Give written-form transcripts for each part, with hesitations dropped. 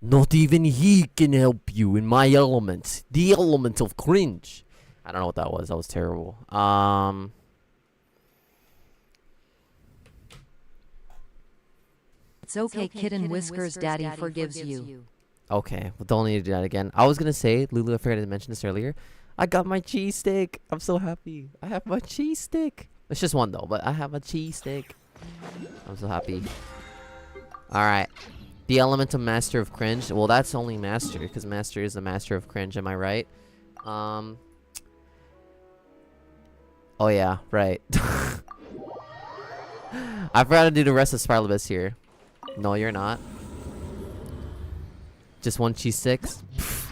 Not even he can help you in my element. The element of cringe. I don't know what that was. That was terrible. It's okay, Kitten Whiskers, Daddy forgives you. Okay, well, don't need to do that again. I was gonna say, Lulu, I forgot to mention this earlier. I got my cheese stick. I'm so happy. I have my cheese stick. It's just one though, but I have a cheese stick. I'm so happy. Alright. The element of master of cringe. Well, that's only master, because master is the master of cringe, am I right? Oh yeah, right. I forgot to do the rest of Spiral Abyss here. No, you're not. Just one cheese sticks.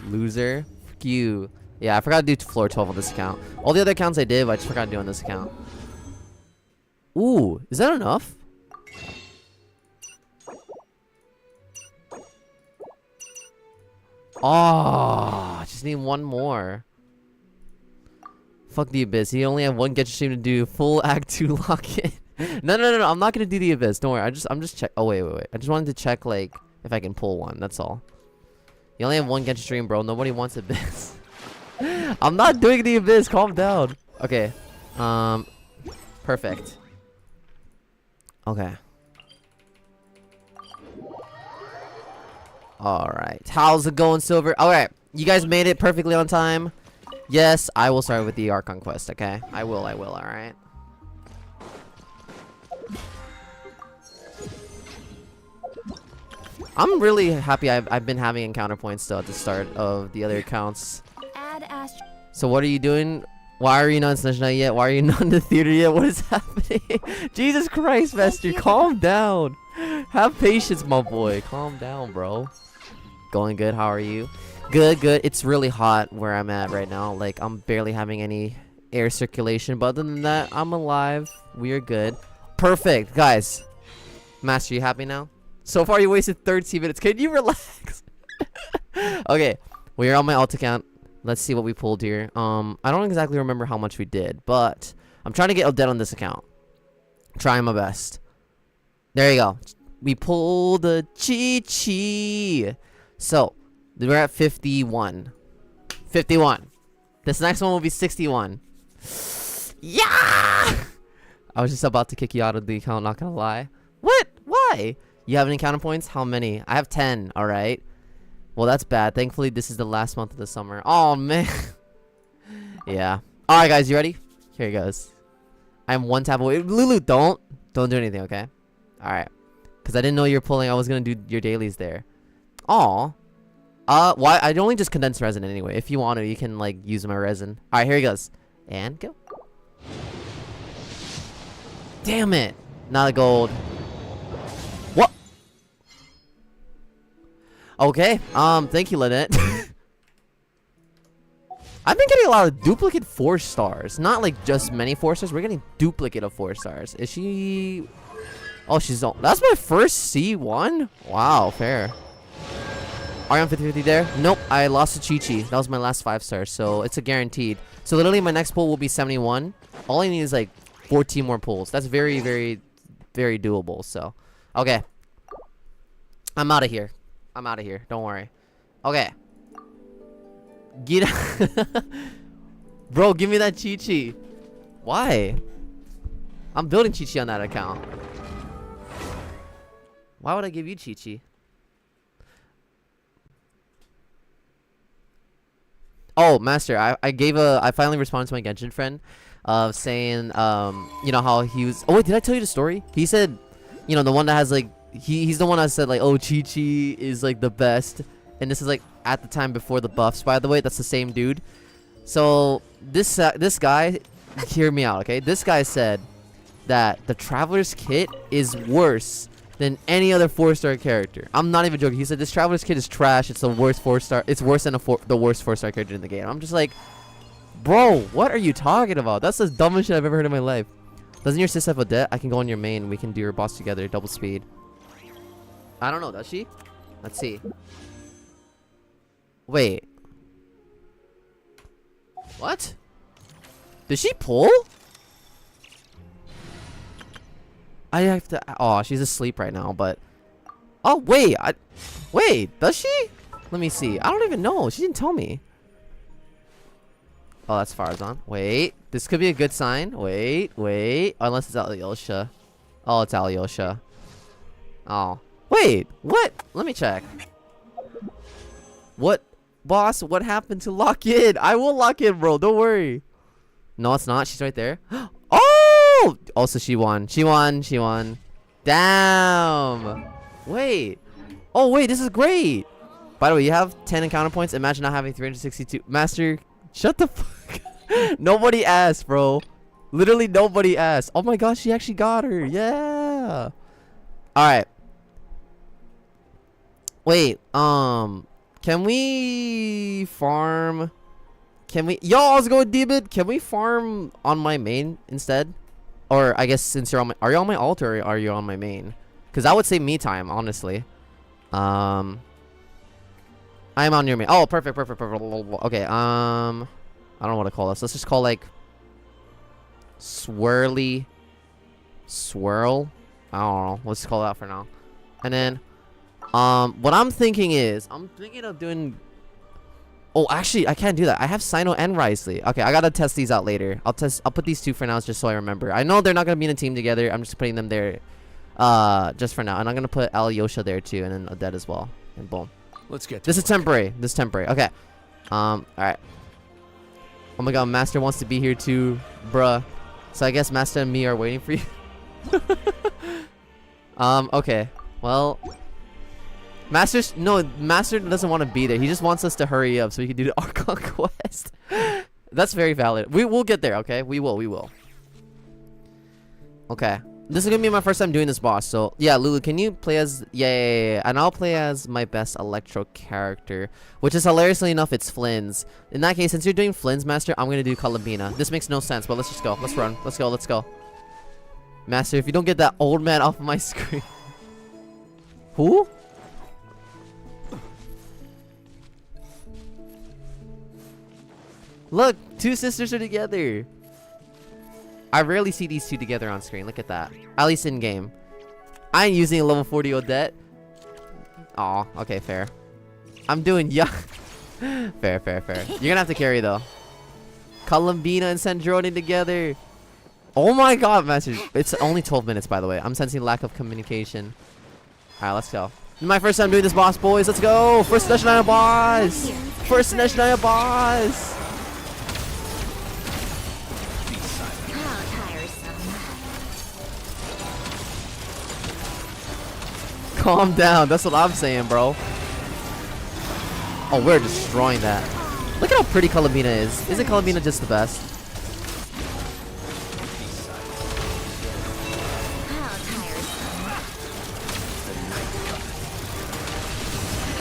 Loser. Fuck you. Yeah, I forgot to do floor 12 on this account. All the other accounts I did, but I just forgot to do on this account. Ooh, is that enough? Oh, I just need one more. Fuck the Abyss. He only have one Get Your Stream to do full Act 2 lock-in. No. I'm not gonna do the Abyss. Don't worry. I'm just check. Oh wait. I just wanted to check like if I can pull one. That's all. You only have one Get Your Stream, bro. Nobody wants Abyss. I'm not doing the Abyss. Calm down. Okay. Perfect. Okay. Alright. How's it going, Silver? Alright. You guys made it perfectly on time. Yes, I will start with the Archon quest, okay? I will, alright? I'm really happy I've been having encounter points still at the start of the other accounts. So what are you doing? Why are you not in SNEZHNAYA yet? Why are you not in the theater yet? What is happening? Jesus Christ, Master, calm down. Have patience, my boy. Calm down, bro. Going good, how are you? Good. It's really hot where I'm at right now. Like, I'm barely having any air circulation. But other than that, I'm alive. We are good. Perfect. Guys, Master, you happy now? So far, you wasted 13 minutes. Can you relax? Okay, we are on my alt account. Let's see what we pulled here. I don't exactly remember how much we did, but I'm trying to get Odette on this account. Trying my best. There you go. We pulled the Chi-Chi. So, we're at 51. 51. This next one will be 61. Yeah! I was just about to kick you out of the account, not gonna lie. What? Why? You have any counter points? How many? I have 10, alright? Well, that's bad. Thankfully, this is the last month of the summer. Oh, man. Yeah. Alright, guys, you ready? Here it goes. I'm one tap away. Lulu, don't do anything, okay? Alright. Because I didn't know you were pulling. I was going to do your dailies there. Aw. Why? I only just condensed resin anyway. If you want to, you can, like, use my resin. Alright, here he goes. And go. Damn it. Not a gold. What? Okay. Thank you, Lynette. I've been getting a lot of duplicate 4 stars. Not, like, just many 4 stars. We're getting duplicate of 4 stars. Is she... Oh, she's... That's my first C1? Wow, fair. Are you on 50-50 there? Nope, I lost to Chi-Chi. That was my last 5 stars, so it's a guaranteed. So literally my next pull will be 71. All I need is like 14 more pulls. That's very, very, very doable, so. Okay. I'm out of here. Don't worry. Okay. Get out. Bro, give me that Chi-Chi. Why? I'm building Chi-Chi on that account. Why would I give you Chi-Chi? Oh, Master, I finally responded to my Genshin friend, saying, you know how he was. Oh wait, did I tell you the story? He said, you know, the one that has like, he's the one that said like, oh, Chi-Chi is like the best, and this is like at the time before the buffs. By the way, that's the same dude. So this guy, hear me out, okay? This guy said that the Traveler's Kit is worse than any other 4-star character. I'm not even joking. He said this Traveler's Kit is trash. It's the worst 4-star. It's worse than the worst 4-star character in the game. I'm just like, bro, what are you talking about? That's the dumbest shit I've ever heard in my life. Doesn't your sis have Odette? I can go on your main. We can do your boss together. Double speed. I don't know. Does she? Let's see. Wait. What? Did she pull? I have to. Oh, she's asleep right now, but. Oh, wait. Wait, does she? Let me see. I don't even know. She didn't tell me. Oh, that's Farazan. Wait. This could be a good sign. Wait. Unless it's Alyosha. Oh, it's Alyosha. Oh. Wait. What? Let me check. What? Boss, what happened to lock in? I will lock in, bro. Don't worry. No, it's not. She's right there. Oh! Also, she won. She won. Damn. Wait. Oh, wait. This is great. By the way, you have 10 encounter points. Imagine not having 362. Master, shut the fuck. Nobody asked, bro. Literally nobody asked. Oh my gosh, she actually got her. Yeah. Alright. Wait, can we farm? Can we? Yo, I was going demon. Can we farm on my main instead? Or I guess since you're on my, are you on my alt or are you on my main? Because that would save me time, honestly. I am on your main. Oh, perfect. Okay, I don't know what to call this. Let's just call like swirly swirl. I don't know. Let's call that for now. And then what I'm thinking is I'm thinking of doing. Oh, actually, I can't do that. I have Sino and Risley. Okay, I gotta test these out later. I'll put these two for now just so I remember. I know they're not gonna be in a team together. I'm just putting them there just for now. And I'm gonna put Alyosha there too, and then Odette as well. And boom. Let's get This is temporary. This is temporary. Okay. Alright. Oh my god, Master wants to be here too, bruh. So I guess Master and me are waiting for you. Okay. Well, Master doesn't want to be there. He just wants us to hurry up so we can do the Archon quest. That's very valid. We'll get there, okay? We will. Okay. This is gonna be my first time doing this boss. So yeah, Lulu, can you play as yeah. And I'll play as my best Electro character, which is hilariously enough, it's Flynn's. In that case, since you're doing Flynn's, Master, I'm gonna do Columbina. This makes no sense, but let's just go. Let's run. Let's go. Master, if you don't get that old man off of my screen. Who? Look, two sisters are together. I rarely see these two together on screen. Look at that. At least in game. I ain't using a level 40 Odette. Aw, okay, fair. I'm doing fair. You're gonna have to carry though. Columbina and Sandrone together. Oh my god, Master. It's only 12 minutes, by the way. I'm sensing lack of communication. Alright, let's go. This is my first time doing this boss, boys. Let's go. First SNEZHNAYA boss. First SNEZHNAYA boss. Calm down. That's what I'm saying, bro. Oh, we're destroying that. Look at how pretty Columbina is. Isn't Columbina just the best?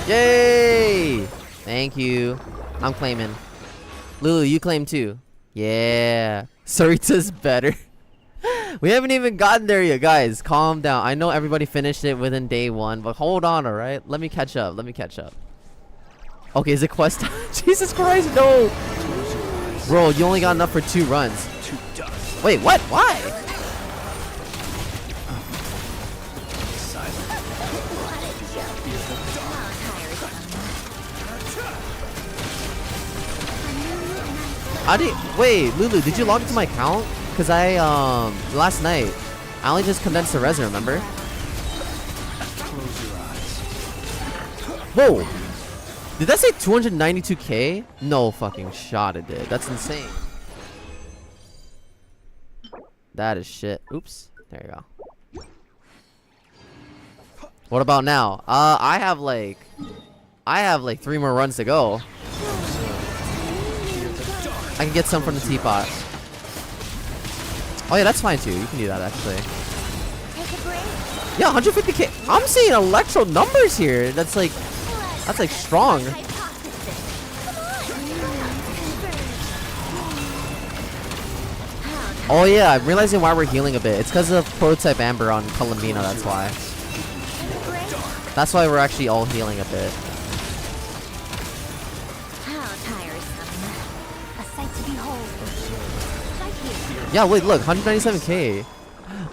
Yay! Thank you. I'm claiming. Lulu, you claim too. Yeah. Sarita's better. We haven't even gotten there yet, guys. Calm down. I know everybody finished it within day 1, but hold on, alright? Let me catch up. Okay, is it quest time? Jesus Christ, no! Bro, you only got enough for 2 runs. Wait, what? Why? Wait, Lulu, did you log into my account? Cause I last night I only just condensed the resin, remember? Whoa! Did that say 292k? No fucking shot it did. That's insane. That is shit. Oops. There you go. What about now? I have like 3 more runs to go. I can get some from the teapot. Oh yeah, that's fine too. You can do that actually. Yeah, 150k. I'm seeing electro numbers here. That's like strong. Oh yeah, I'm realizing why we're healing a bit. It's because of prototype Amber on Columbina. That's why. That's why we're actually all healing a bit. Yeah, wait, look, 197k.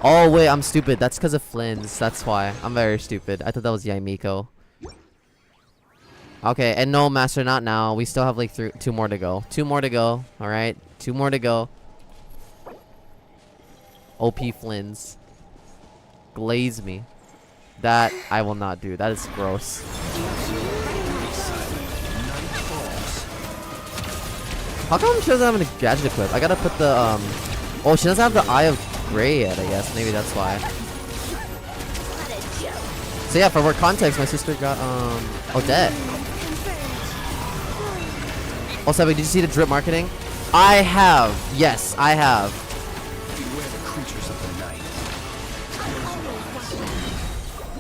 Oh, wait, I'm stupid. That's because of Flynn's. That's why. I'm very stupid. I thought that was Yaimiko. Okay, and no, Master, not now. We still have like 2 more to go. 2 more to go. Alright, 2 more to go. OP Flynn's. Glaze me. That I will not do. That is gross. How come she doesn't have a gadget equipped? I gotta put the oh, she doesn't have the Eye of Grey yet, I guess. Maybe that's why. So yeah, for more context, my sister got Odette. Oh, Sebby, did you see the drip marketing? I have. Yes, I have.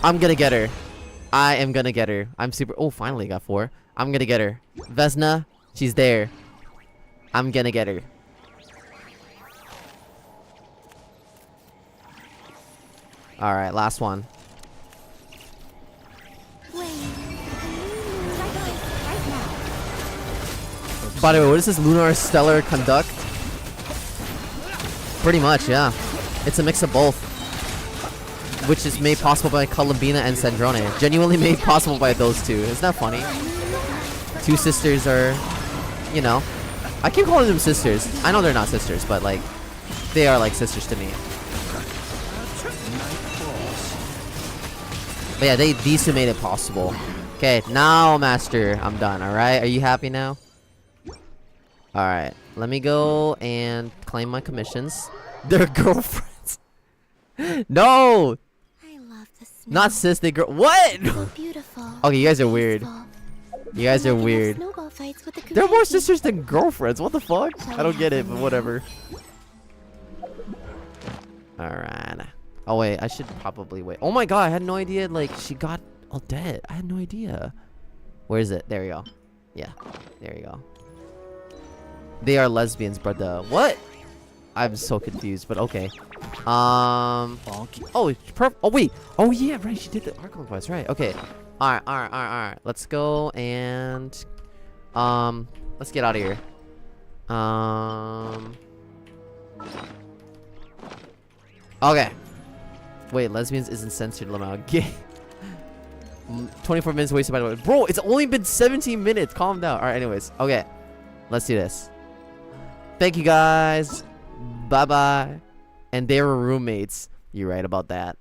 I'm gonna get her. I am gonna get her. I'm super. Oh, finally got 4. I'm gonna get her. Vesna, she's there. I'm gonna get her. All right, last one. By the way, what is this lunar stellar conduct? Pretty much, yeah. It's a mix of both, which is made possible by Columbina and SNEZHNAYA. Genuinely made possible by those two. Isn't that funny? Two sisters are, you know, I keep calling them sisters. I know they're not sisters, but like, they are like sisters to me. But yeah, these two made it possible. Okay, now Master, I'm done. All right, are you happy now? All right, let me go and claim my commissions. They're girlfriends. No, I love the snow. not sis. They girl. What? So beautiful. Okay, you guys are weird. Peaceful. You guys are Like enough weird. snowball fights with the They're more community. sisters than girlfriends. What the fuck? I don't get it, but whatever. All right. Oh wait, I should probably wait. Oh my god, I had no idea. Like she got Odette. I had no idea. Where is it? There you go. Yeah, there you go. They are lesbians, brother. What? I'm so confused, but okay. Oh, it's perfect. Oh wait. Oh yeah, right. She did the Archon quest, right? Okay. All right. Let's go and let's get out of here. Okay. Wait, lesbians isn't censored, Lamau. Gay. 24 minutes wasted by the way. Bro, it's only been 17 minutes. Calm down. All right, anyways. Okay. Let's do this. Thank you guys. Bye-bye. And they were roommates. You're right about that.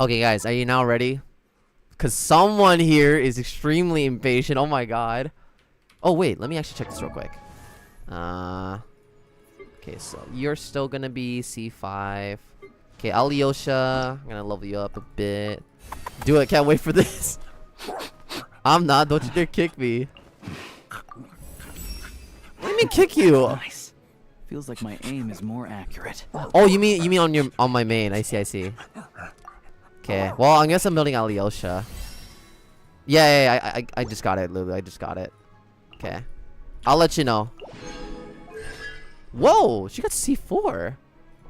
Okay, guys. Are you now ready? Because someone here is extremely impatient. Oh, my God. Oh, wait. Let me actually check this real quick. Okay, so you're still going to be C5. Okay, Alyosha. I'm going to level you up a bit. Do it. Can't wait for this. I'm not. Don't you dare kick me. What do you mean kick you? Nice. Feels like my aim is more accurate. Oh, you mean on my main. I see. Okay. Well, I guess I'm building Alyosha. Yeah. I just got it, Lulu. I just got it. Okay. I'll let you know. Whoa, she got C4.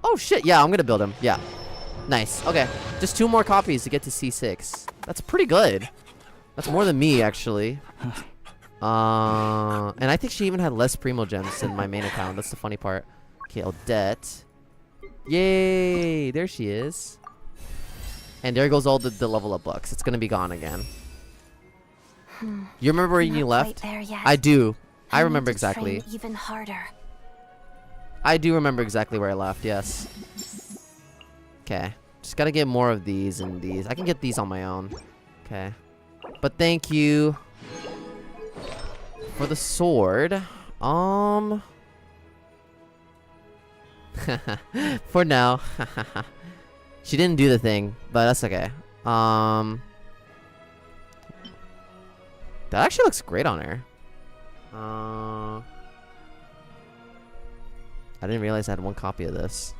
Oh shit. Yeah, I'm gonna build him. Yeah. Nice. Okay. Just 2 more copies to get to C6. That's pretty good. That's more than me, actually. And I think she even had less Primo Gems than my main account. That's the funny part. Okay, Odette. Yay! There she is. And there goes all the level up bucks. It's gonna be gone again. You remember when you left? There yet. I do. I need remember to train exactly. even harder. I do remember exactly where I left, yes. Okay. Just gotta get more of these and these. I can get these on my own. Okay. But thank you for the sword. For now. She didn't do the thing, but that's okay. That actually looks great on her. I didn't realize I had 1 copy of this.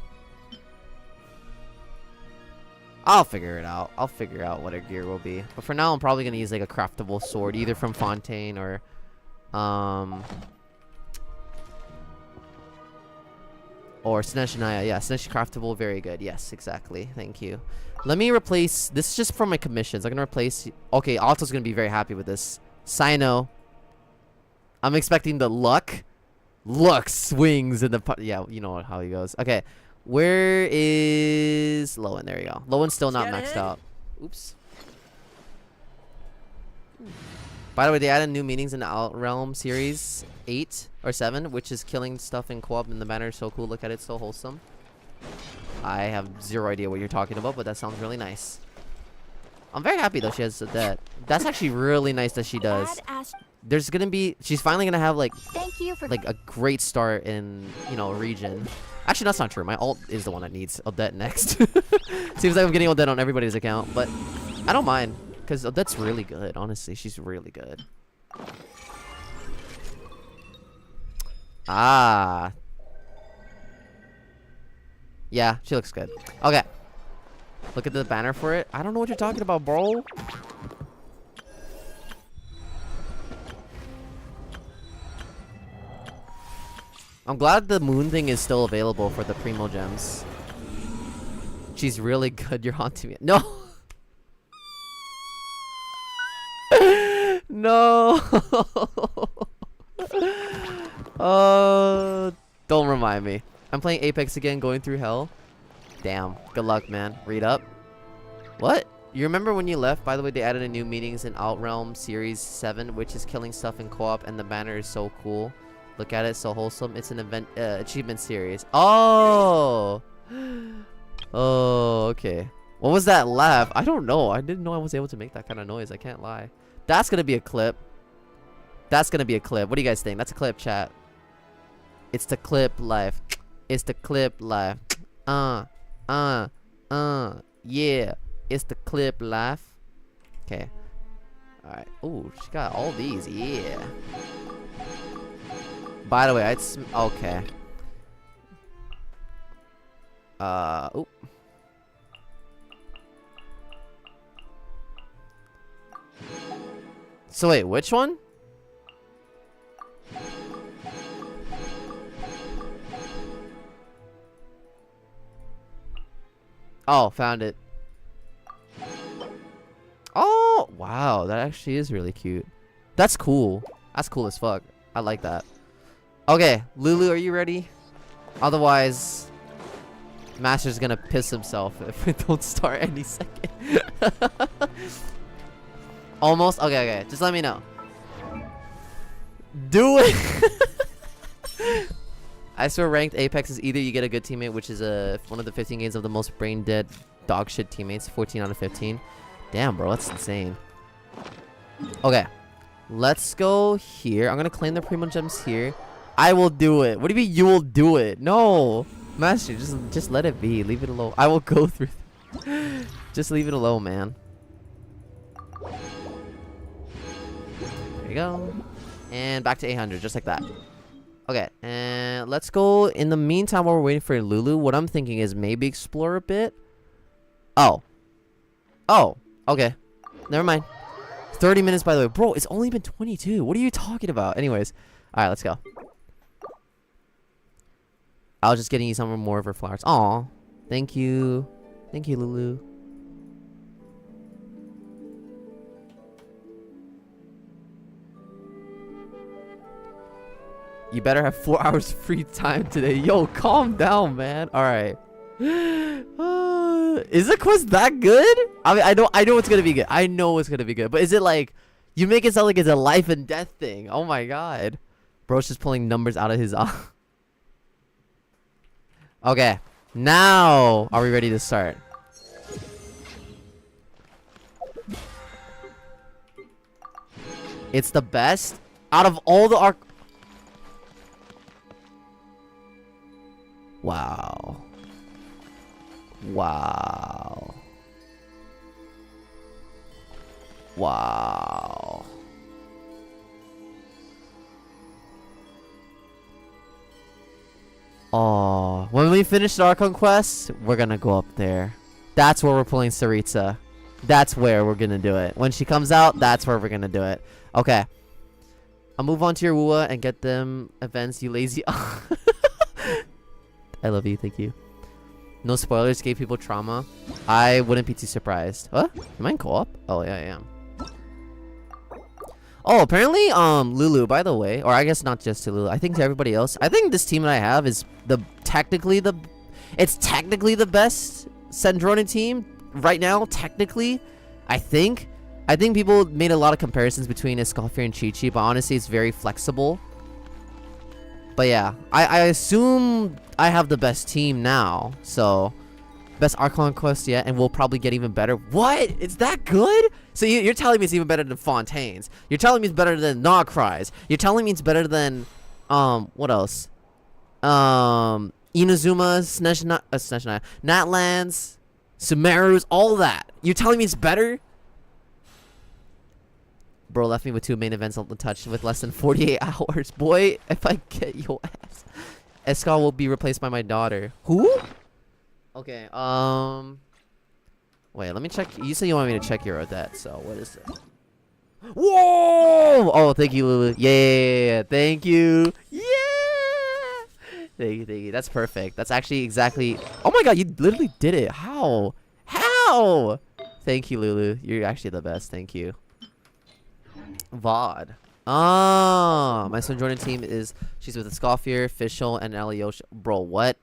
I'll figure it out. I'll figure out what her gear will be. But for now, I'm probably gonna use like a craftable sword, either from Fontaine or SNEZHNAYA. Yeah, SNEZH craftable, very good. Yes, exactly. Thank you. Let me replace. This is just from my commissions. I'm gonna replace. Okay, Otto's gonna be very happy with this. Sino. I'm expecting the luck swings in the. Yeah, you know how he goes. Okay, where is Lowen? There you go. Lowen's still not maxed out. Oops. By the way, they added new meanings in the Outrealm series 8 or 7, which is killing stuff in co-op, and the banner is so cool. Look at it, so wholesome. I have 0 idea what you're talking about, but that sounds really nice. I'm very happy though she has that. That's actually really nice that she does. There's gonna be, she's finally gonna have like a great start in, you know, region. Actually, that's not true. My ult is the one that needs Odette next. Seems like I'm getting Odette on everybody's account, but I don't mind. Because Odette's really good, honestly. She's really good. Ah. Yeah, she looks good. Okay. Look at the banner for it. I don't know what you're talking about, bro. I'm glad the moon thing is still available for the primo gems. She's really good. You're haunting me. No. No. Don't remind me. I'm playing Apex again, going through hell. Damn. Good luck, man. Read up. What? You remember when you left? By the way, they added a new meetings in Outrealm Series 7, which is killing stuff in co-op, and the banner is so cool. Look at it, so wholesome. It's an event achievement series. Oh. Oh, okay. What was that laugh? I don't know. I didn't know I was able to make that kind of noise. I can't lie. That's gonna be a clip. That's gonna be a clip. What do you guys think? That's a clip, chat. It's the clip life. It's the clip life. Yeah. It's the clip life. Okay. Alright. Oh, she got all these. Yeah. By the way, okay. Oh. So wait, which one? Oh, found it. Oh, wow, that actually is really cute. That's cool. That's cool as fuck. I like that. Okay, Lulu, are you ready? Otherwise, Master's gonna piss himself if we don't start any second. Almost? Okay, okay. Just let me know. Do it! I swear ranked Apex is either you get a good teammate, which is one of the 15 games of the most brain dead dog shit teammates. 14 out of 15. Damn, bro. That's insane. Okay. Let's go here. I'm going to claim the premium gems here. I will do it. What do you mean you will do it? No. Master, just let it be. Leave it alone. I will go through. Just leave it alone, man. There you go. And back to 800, just like that. Okay, and let's go. In the meantime, while we're waiting for Lulu, what I'm thinking is maybe explore a bit. Oh. Oh, okay. Never mind. 30 minutes, by the way. Bro, it's only been 22. What are you talking about? Anyways. Alright, let's go. I was just getting you some more of her flowers. Aw. Thank you. Thank you, Lulu. You better have 4 hours free time today. Yo, calm down, man. Alright. Is the quest that good? I mean, I know it's gonna be good. I know it's gonna be good. But is it like, you make it sound like it's a life and death thing. Oh my god. Bro's just pulling numbers out of his Okay. Now, are we ready to start? It's the best out of all the arc. Wow. Wow. Wow. Oh, when we finish the Archon quest, we're gonna go up there. That's where we're pulling Saritsa. That's where we're gonna do it. When she comes out, that's where we're gonna do it. Okay. I'll move on to your Wua and get them events, you lazy. I love you, thank you. No spoilers gave people trauma. I wouldn't be too surprised. What? Am I in co-op? Oh yeah, I am. Oh, apparently, Lulu, by the way, or I guess not just to Lulu, I think to everybody else, I think this team that I have is technically the best Sandrona team right now, technically. I think people made a lot of comparisons between Escoffier and Chi-Chi, but honestly, it's very flexible. But yeah, I assume I have the best team now, so best Archon quest yet, and we'll probably get even better. What? It's that good? So you're telling me it's even better than Fontaine's? You're telling me it's better than Nogcries? You're telling me it's better than what else? Inazuma, SNEZHNAYA, Natlands, Sumeru's, all that. You're telling me it's better? Bro left me with 2 main events on the touch with less than 48 hours. Boy, if I get your ass. Escal will be replaced by my daughter. Who? Okay, Wait, let me check. You said you want me to check your Odette, so what is it? Whoa! Oh, thank you, Lulu. Yeah, thank you. Yeah! Thank you. That's perfect. That's actually exactly... Oh my god, you literally did it. How? How? Thank you, Lulu. You're actually the best. Thank you. VOD. Ah, my son Jordan team is... She's with a Scoffier, Fischl, and Eliosh. Bro, what?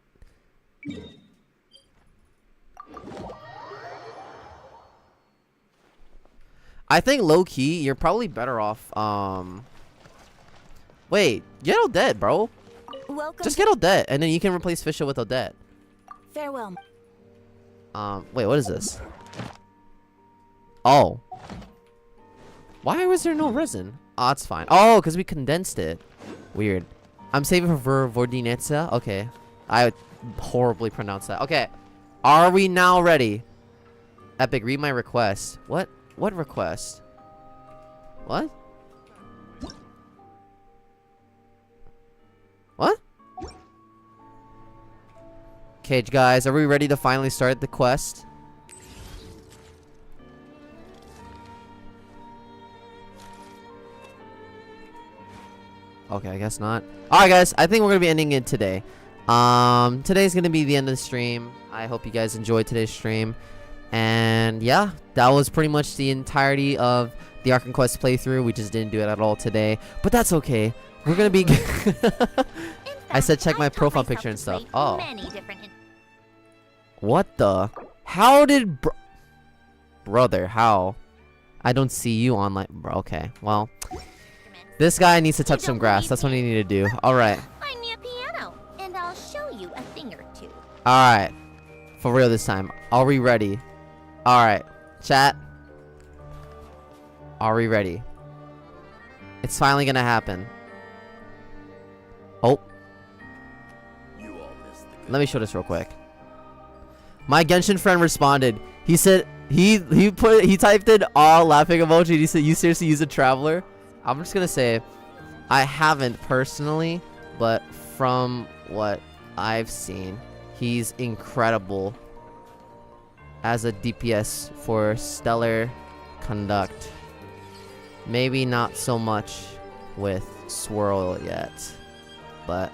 I think low-key, you're probably better off, Wait, get Odette, bro. Welcome. Just get Odette, and then you can replace Fischl with Odette. Farewell. Wait, what is this? Oh. Why was there no resin? Oh, it's fine. Oh, because we condensed it. Weird. I'm saving for Vordinetza. Okay. I horribly pronounced that. Okay. Are we now ready? Epic, read my request. What? What request? What? What? Okay, guys, are we ready to finally start the quest? Okay, I guess not. Alright, guys, I think we're gonna be ending it today. Today's gonna be the end of the stream. I hope you guys enjoyed today's stream. And yeah, that was pretty much the entirety of the Archon Quest playthrough. We just didn't do it at all today, but that's okay. We're gonna be... I said check my profile picture and stuff. Oh. What the? How did... Brother, how? I don't see you online. Bro, okay, well. This guy needs to touch some grass. That's what I need to do. Alright. Find me a piano, and I'll show you a thing or two. Alright. For real this time. Are we ready? Alright. Chat. Are we ready? It's finally gonna happen. Oh. Let me show this real quick. My Genshin friend responded. He said he typed in all laughing emoji. He said, "You seriously use a traveler?" I'm just gonna say, I haven't personally, but from what I've seen, he's incredible as a DPS for Stellar Conduct. Maybe not so much with Swirl yet, but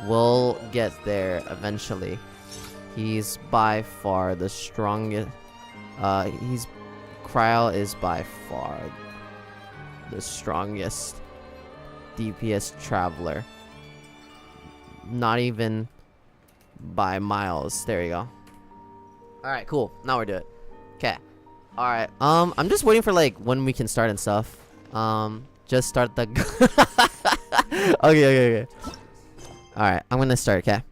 we'll get there eventually. He's by far the strongest. Cryo is by far the strongest DPS traveler. Not even by miles. There you go. Alright, cool. Now we're doing it. Okay. Alright. I'm just waiting for like when we can start and stuff. Just start the Okay. Alright, I'm gonna start, okay?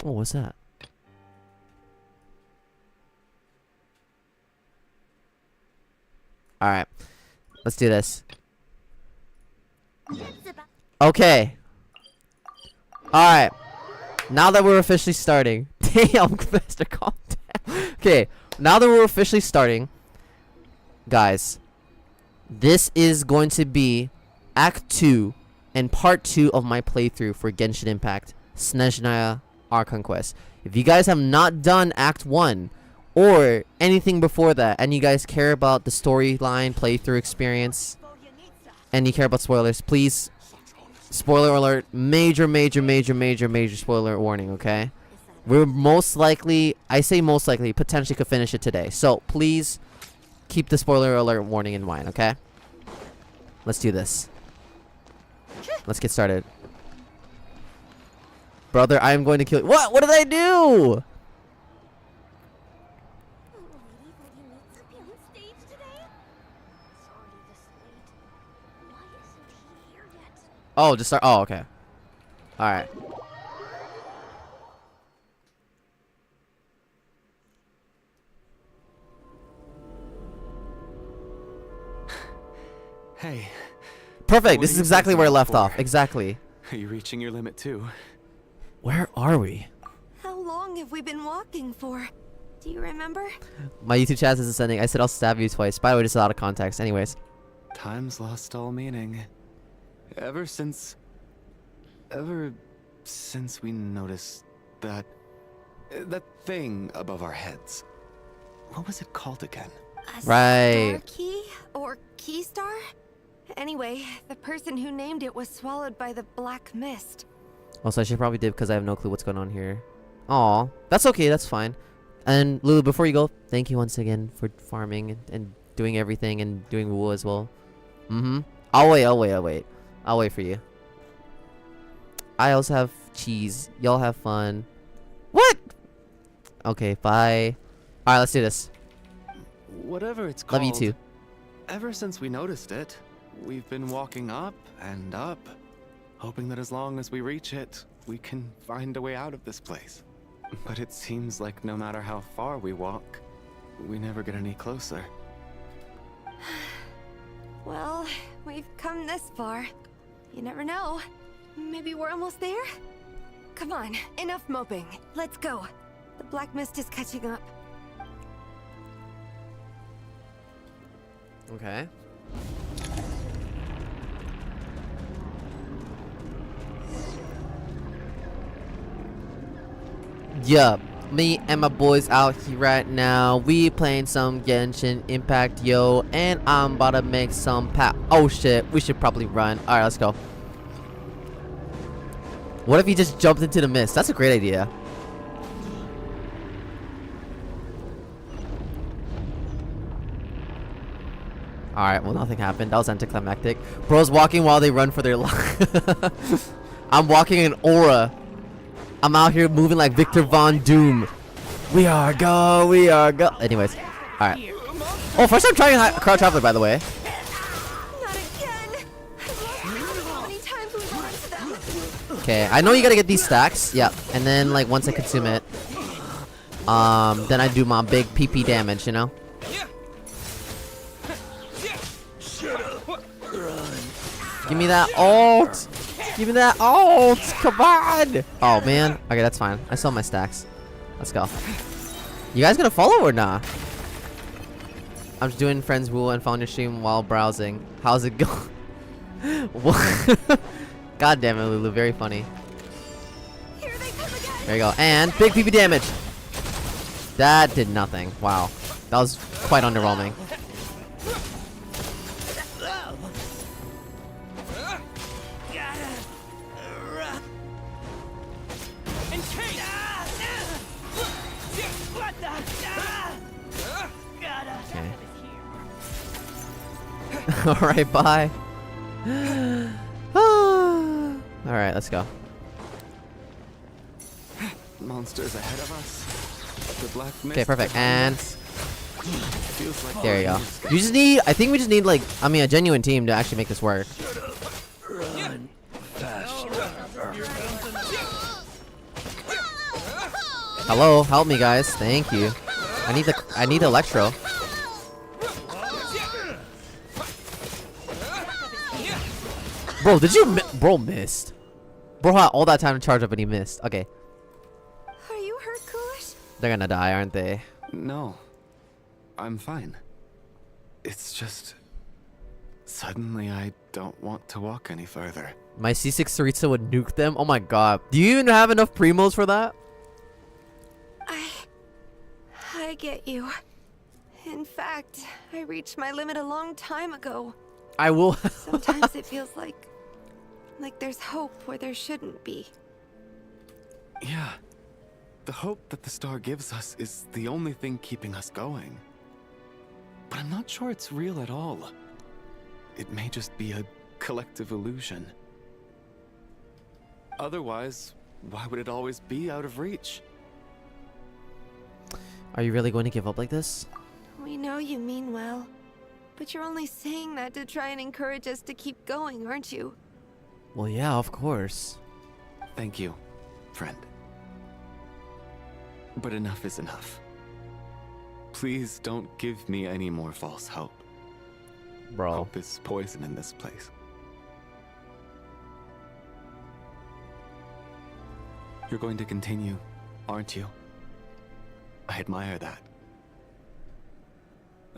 Oh, what's that? Alright. Let's do this. Okay. Alright. Now that we're officially starting. Damn, Master, calm down. Okay. Now that we're officially starting. Guys. This is going to be Act 2 and Part 2 of my playthrough for Genshin Impact SNEZHNAYA Archon Quest. If you guys have not done Act 1 or anything before that, and you guys care about the storyline, playthrough experience, and you care about spoilers, please, spoiler alert, major spoiler warning, okay? We're most likely, I say most likely, potentially could finish it today. So, please, keep the spoiler alert warning in mind, okay? Let's do this. Let's get started. Brother, I am going to kill you. What? What did I do? Oh, just start. Oh, okay. All right. Hey. Perfect. This is exactly where I left off. Exactly. Are you reaching your limit too? Where are we? How long have we been walking for? Do you remember? My YouTube chat isn't sending. I said I'll stab you twice. By the way, just out of context. Anyways. Time's lost all meaning. Ever since we noticed that thing above our heads. What was it called again? A Right. star key? Or key star? Anyway, the person who named it was swallowed by the black mist. Also, I should probably dip because I have no clue what's going on here. Aw. That's okay. That's fine. And Lulu, before you go, thank you once again for farming and doing everything and doing wool as well. Mm-hmm. I'll wait for you. I also have cheese. Y'all have fun. What? Okay, bye. Alright, let's do this. Whatever it's called. Love you too. Ever since we noticed it, we've been walking up and up, hoping that as long as we reach it, we can find a way out of this place. But it seems like no matter how far we walk, we never get any closer. Well, we've come this far. You never know. Maybe we're almost there? Come on, enough moping. Let's go. The black mist is catching up. Okay. Yup, me and my boys out here right now. We playing some Genshin Impact, yo, and I'm about to make some oh shit, we should probably run. Alright, let's go. What if he just jumped into the mist? That's a great idea. Alright, well nothing happened. That was anticlimactic. Bro's walking while they run for their life. I'm walking in aura. I'm out here moving like Victor Von Doom. We are go. Anyways, alright. Oh, first time trying Crowd Traveler, by the way. Not again! How many times we run into them? Okay, I know you gotta get these stacks. Yep, and then like once I consume it, then I do my big PP damage, you know. Give me that ult! Give me that ult! Come on! Oh man. Okay, that's fine. I still have my stacks. Let's go. You guys gonna follow or nah? I'm just doing friends rule and found your stream while browsing. How's it going? What? God damn it, Lulu. Very funny. Here they come again! There you go. And big PP damage. That did nothing. Wow. That was quite underwhelming. Alright, bye. Alright, let's go. Monsters ahead of us. The black mist. Okay, perfect. behind And us. Feels like there you go. years ago. You just need, I think we just need like, I mean, a genuine team to actually make this work. Hello, help me guys. Thank you. I need the electro. Bro, did you bro missed. Bro had all that time to charge up and he missed. Okay. Are you hurt, Coolish? They're gonna die, aren't they? No, I'm fine. It's just suddenly I don't want to walk any further. My C6 Sarita would nuke them? Oh my god. Do you even have enough primos for that? I get you. In fact, I reached my limit a long time ago. I will. Sometimes it feels like there's hope where there shouldn't be. Yeah, the hope that the star gives us is the only thing keeping us going. But I'm not sure it's real at all. It may just be a collective illusion. Otherwise, why would it always be out of reach? Are you really going to give up like this? We know you mean well, but you're only saying that to try and encourage us to keep going, aren't you? Well, yeah, of course. Thank you, friend. But enough is enough. Please don't give me any more false hope. Bro. Hope is poison in this place. You're going to continue, aren't you? I admire that.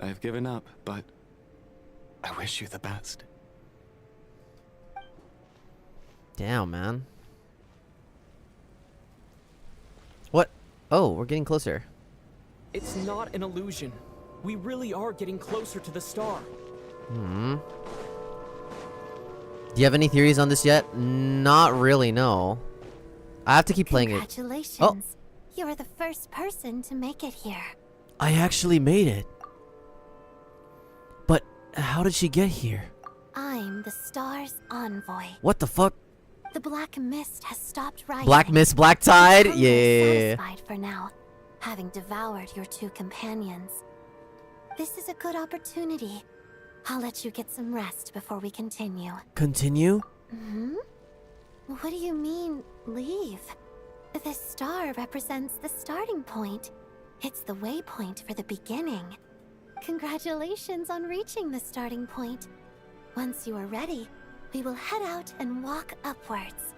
I've given up, but I wish you the best. Damn, man. What? Oh, we're getting closer. It's not an illusion. We really are getting closer to the star. Hmm. Do you have any theories on this yet? Not really, no. I have to keep playing it. Congratulations. Oh. You're the first person to make it here. I actually made it. But how did she get here? I'm the star's envoy. What the fuck? The Black Mist has stopped rising. Black Mist, Black Tide? I'm Yeah. satisfied for now, having devoured your two companions. This is a good opportunity. I'll let you get some rest before we continue. Continue? Hmm? What do you mean, leave? This star represents the starting point. It's the waypoint for the beginning. Congratulations on reaching the starting point. Once you are ready, we will head out and walk upwards.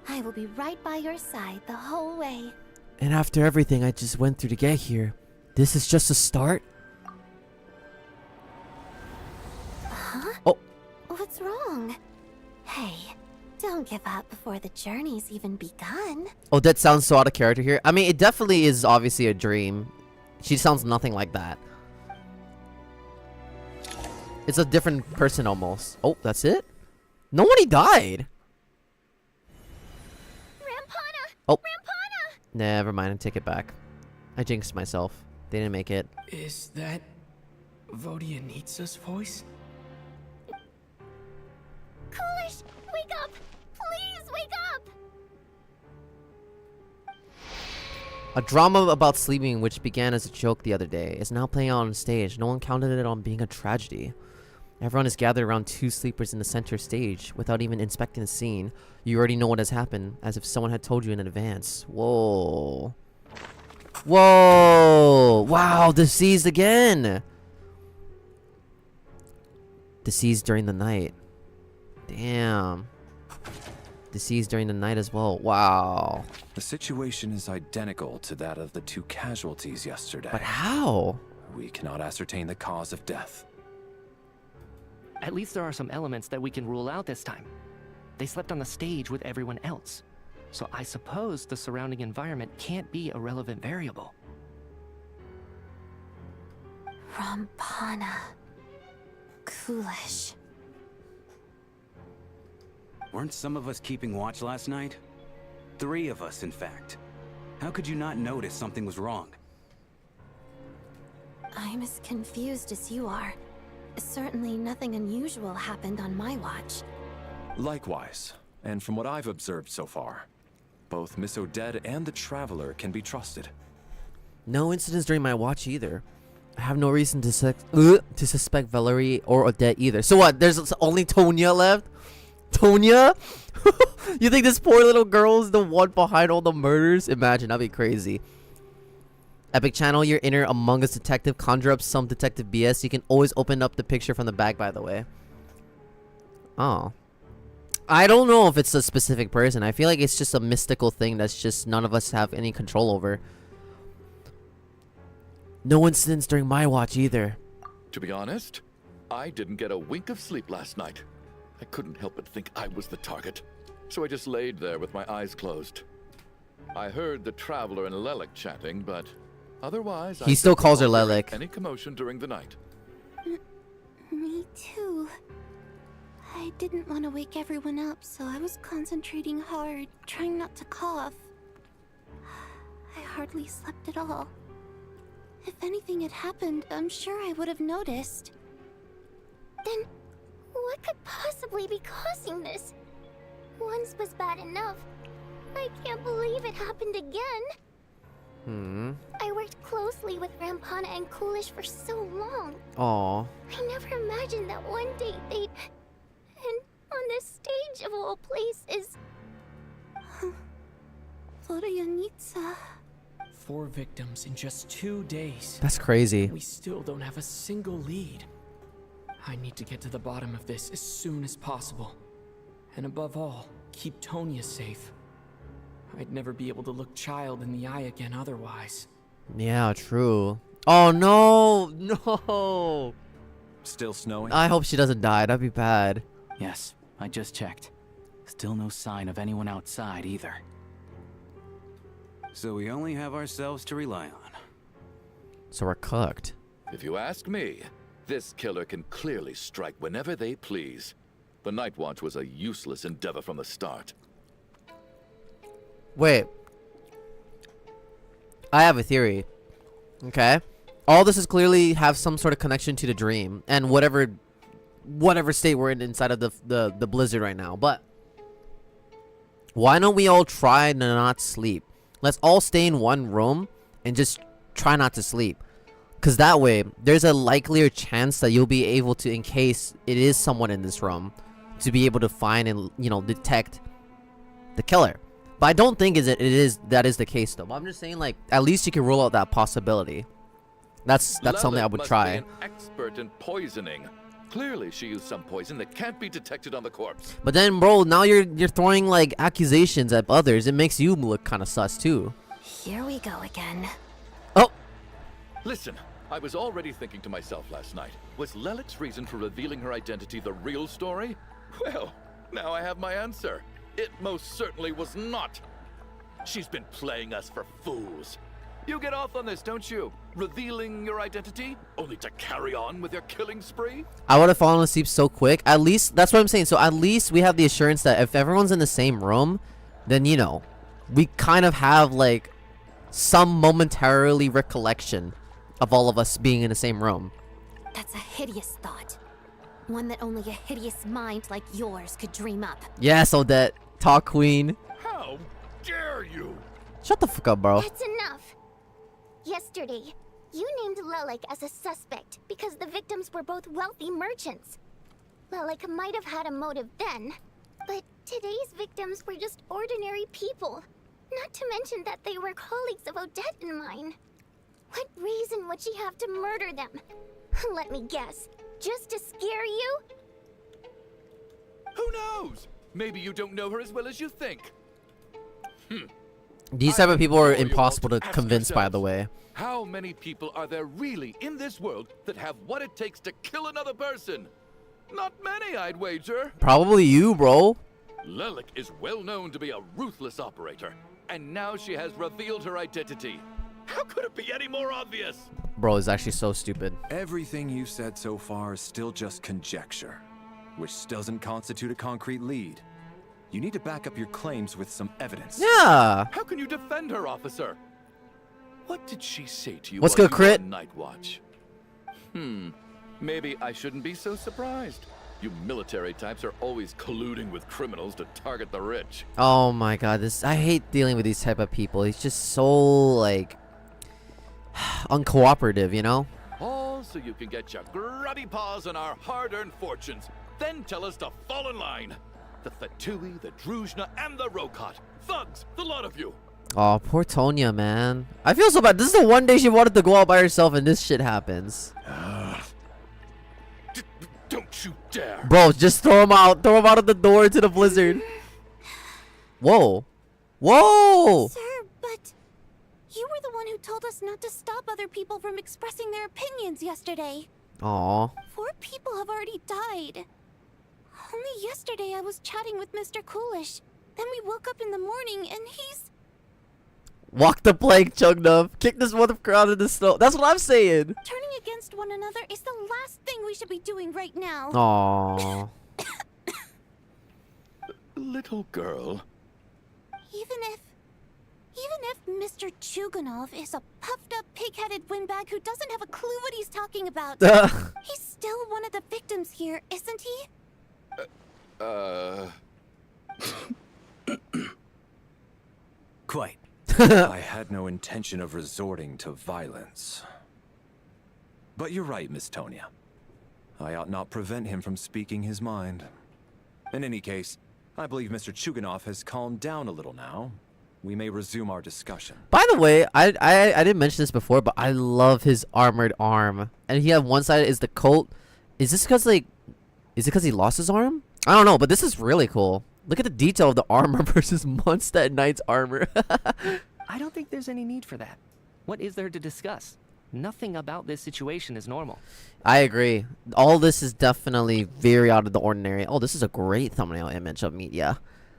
I will be right by your side the whole way. And after everything I just went through to get here, this is just a start? Huh? Oh. What's wrong? Hey, don't give up before the journey's even begun. Odette sounds so out of character here. I mean, it definitely is obviously a dream. She sounds nothing like that. It's a different person almost. Oh, that's it? Nobody died. Rampana! Oh. Rampana! Never mind, I take it back. I jinxed myself. They didn't make it. Is that Vodianitsa's voice? Coolish, wake up! Please wake up! A drama about sleeping, which began as a joke the other day, is now playing out on stage. No one counted it on being a tragedy. Everyone is gathered around two sleepers in the center stage. Without even inspecting the scene, you already know what has happened, as if someone had told you in advance. Whoa. Whoa! Wow, deceased again! Deceased during the night. Damn. Deceased during the night as well. Wow. The situation is identical to that of the two casualties yesterday. But how? We cannot ascertain the cause of death. At least there are some elements that we can rule out this time. They slept on the stage with everyone else. So I suppose the surrounding environment can't be a relevant variable. Rampana. Coolish. Weren't some of us keeping watch last night? 3 of us, in fact. How could you not notice something was wrong? I'm as confused as you are. Certainly nothing unusual happened on my watch. Likewise, and from what I've observed so far, both Miss Odette and the Traveler can be trusted. No incidents during my watch either. I have no reason to suspect Valerie or Odette either. So what? There's only Tonya left? Tonya? You think this poor little girl is the one behind all the murders? Imagine, that'd be crazy. Epic channel your inner Among Us detective, conjure up some detective BS. You can always open up the picture from the back, by the way. Oh. I don't know if it's a specific person. I feel like it's just a mystical thing that's just none of us have any control over. No incidents during my watch either. To be honest, I didn't get a wink of sleep last night. I couldn't help but think I was the target, so I just laid there with my eyes closed. I heard the Traveler and Lelek chatting, but otherwise He still calls her Lelek. Any commotion during the night. Me too. I didn't want to wake everyone up, so I was concentrating hard, trying not to cough. I hardly slept at all. If anything had happened, I'm sure I would have noticed. Then, what could possibly be causing this? Once was bad enough. I can't believe it happened again. I worked closely with Rampana and Coolish for so long. Aw. I never imagined that one day they'd... And on the stage of all places... Vodianitsa... 4 victims in just 2 days. That's crazy. We still don't have a single lead. I need to get to the bottom of this as soon as possible. And above all, keep Tonya safe. I'd never be able to look Child in the eye again otherwise. Yeah, true. Oh no, no. Still snowing? I hope she doesn't die. That'd be bad. Yes, I just checked. Still no sign of anyone outside either. So we only have ourselves to rely on. So we're cooked. If you ask me, this killer can clearly strike whenever they please. The Night Watch was a useless endeavor from the start. Wait. I have a theory. Okay. All this is clearly have some sort of connection to the dream and whatever state we're in inside of the blizzard right now. But why don't we all try to not sleep? Let's all stay in one room and just try not to sleep. Because that way, there's a likelier chance that you'll be able to, in case it is someone in this room, to be able to find and, you know, detect the killer. But I don't think that is the case though. But I'm just saying, like, at least you can rule out that possibility. That's something I would try. Be an expert in poisoning. Clearly, she used some poison that can't be detected on the corpse. But then, bro, now you're throwing like accusations at others. It makes you look kind of sus too. Here we go again. Oh. Listen, I was already thinking to myself last night, was Lelic's reason for revealing her identity the real story? Well, now I have my answer. It most certainly was not. She's been playing us for fools. You get off on this, don't you? Revealing your identity, only to carry on with your killing spree? I would have fallen asleep so quick. At least, that's what I'm saying. So at least we have the assurance that if everyone's in the same room, then, you know, we kind of have like some momentarily recollection of all of us being in the same room. That's a hideous thought. One that only a hideous mind like yours could dream up. Yes, Odette. Talk queen. How dare you? Shut the fuck up, bro. That's enough. Yesterday, you named Lelic as a suspect because the victims were both wealthy merchants. Lelic might have had a motive then, but today's victims were just ordinary people. Not to mention that they were colleagues of Odette and mine. What reason would she have to murder them? Let me guess. Just to scare you? Who knows? Maybe you don't know her as well as you think. These type of people are impossible to convince, by the way. How many people are there really in this world that have what it takes to kill another person? Not many, I'd wager. Probably you, bro. Lelic is well known to be a ruthless operator, and now she has revealed her identity. How could it be any more obvious? Bro is actually so stupid. Everything you said so far is still just conjecture, which doesn't constitute a concrete lead. You need to back up your claims with some evidence. Yeah. How can you defend her, officer? What did she say to you? What's while good, you were Crit? on Night Watch? Maybe I shouldn't be so surprised. You military types are always colluding with criminals to target the rich. Oh my god, I hate dealing with these type of people. He's just so like uncooperative, you know? All so you can get your grubby paws on our hard-earned fortunes, then tell us to fall in line. The Fatui, the Druzhna, and the Rokot. Thugs, the lot of you. Oh, poor Tonya, man. I feel so bad. This is the one day she wanted to go out by herself and this shit happens. Don't you dare. Bro, just throw him out. Throw him out of the door to the blizzard. Whoa. Whoa! Sir, but you were the one who told us not to stop other people from expressing their opinions yesterday. Aw. 4 people have already died. Only yesterday I was chatting with Mr. Coolish. Then we woke up in the morning and he's... Walk the plank, Chugnup. Kick this motherfucker out of the snow. That's what I'm saying. Turning against one another is the last thing we should be doing right now. Aw. Little girl. Even if Mr. Chuganov is a puffed up pig-headed windbag who doesn't have a clue what he's talking about, he's still one of the victims here, isn't he? Quite. I had no intention of resorting to violence. But you're right, Miss Tonya. I ought not prevent him from speaking his mind. In any case, I believe Mr. Chuganov has calmed down a little now. We may resume our discussion. By the way, I didn't mention this before, but I love his armored arm. And he have one side is the coat. Is this because like, is it because he lost his arm? I don't know, but this is really cool. Look at the detail of the armor versus Mondstadt Knight's armor. I don't think there's any need for that. What is there to discuss? Nothing about this situation is normal. I agree. All this is definitely very out of the ordinary. Oh, this is a great thumbnail image of media.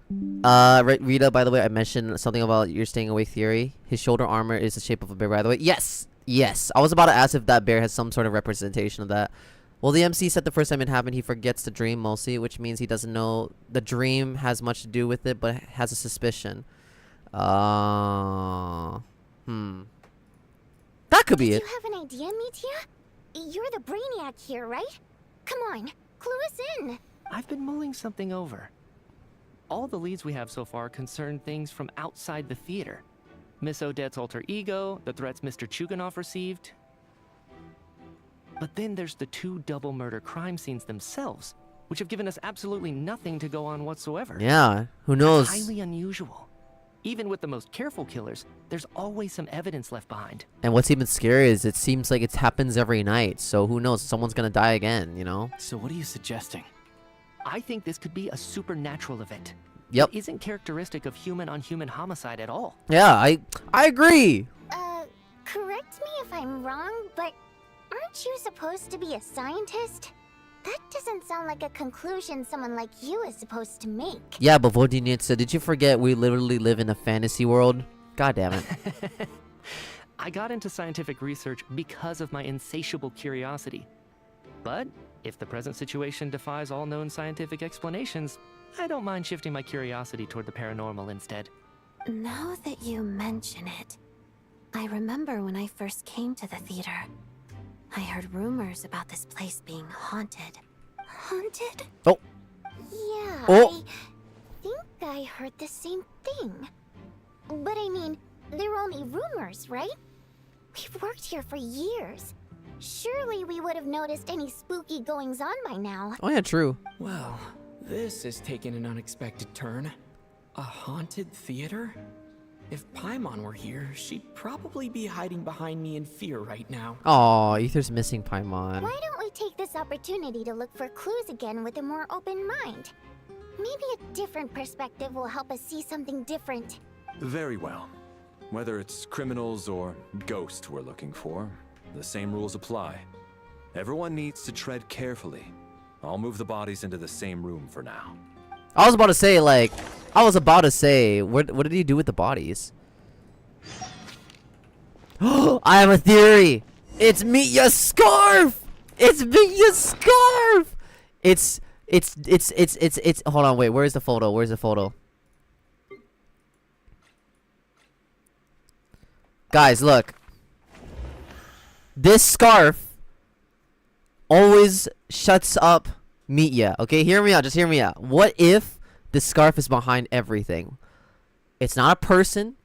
Rita, by the way, I mentioned something about your staying awake theory. His shoulder armor is the shape of a bear, by the way. Yes! Yes! I was about to ask if that bear has some sort of representation of that. Well, the MC said the first time it happened, he forgets the dream mostly, which means he doesn't know the dream has much to do with it, but has a suspicion. That could be it. Do you have an idea, Mitya? You're the brainiac here, right? Come on, clue us in. I've been mulling something over. All the leads we have so far concern things from outside the theater. Miss Odette's alter ego, the threats Mr. Chuganov received. But then there's the 2 double murder crime scenes themselves, which have given us absolutely nothing to go on whatsoever. Yeah, who knows? That's highly unusual. Even with the most careful killers, there's always some evidence left behind. And what's even scary is it seems like it happens every night, so who knows? Someone's gonna die again, you know? So what are you suggesting? I think this could be a supernatural event. Yep. It isn't characteristic of human-on-human homicide at all. Yeah, I agree. Correct me if I'm wrong, but aren't you supposed to be a scientist? That doesn't sound like a conclusion someone like you is supposed to make. Yeah, but Vodinitsa, did you forget we literally live in a fantasy world? God damn it. I got into scientific research because of my insatiable curiosity. But if the present situation defies all known scientific explanations, I don't mind shifting my curiosity toward the paranormal instead. Now that you mention it, I remember when I first came to the theater. I heard rumors about this place being haunted. Haunted? Oh. Yeah, Oh. I think I heard the same thing. But I mean, they're only rumors, right? We've worked here for years. Surely we would have noticed any spooky goings-on by now. Oh yeah, true. Well, this has taken an unexpected turn. A haunted theater? If Paimon were here, she'd probably be hiding behind me in fear right now. Aw, Ether's missing Paimon. Why don't we take this opportunity to look for clues again with a more open mind? Maybe a different perspective will help us see something different. Very well. Whether it's criminals or ghosts we're looking for, the same rules apply. Everyone needs to tread carefully. I'll move the bodies into the same room for now. I was about to say, what did he do with the bodies? I have a theory! It's Mitya's scarf! It's Mitya's scarf! It's, hold on, wait, where's the photo? Where's the photo? Guys, look. This scarf always shuts up Mitya. Okay, hear me out. Just hear me out. What if the scarf is behind everything? It's not a person.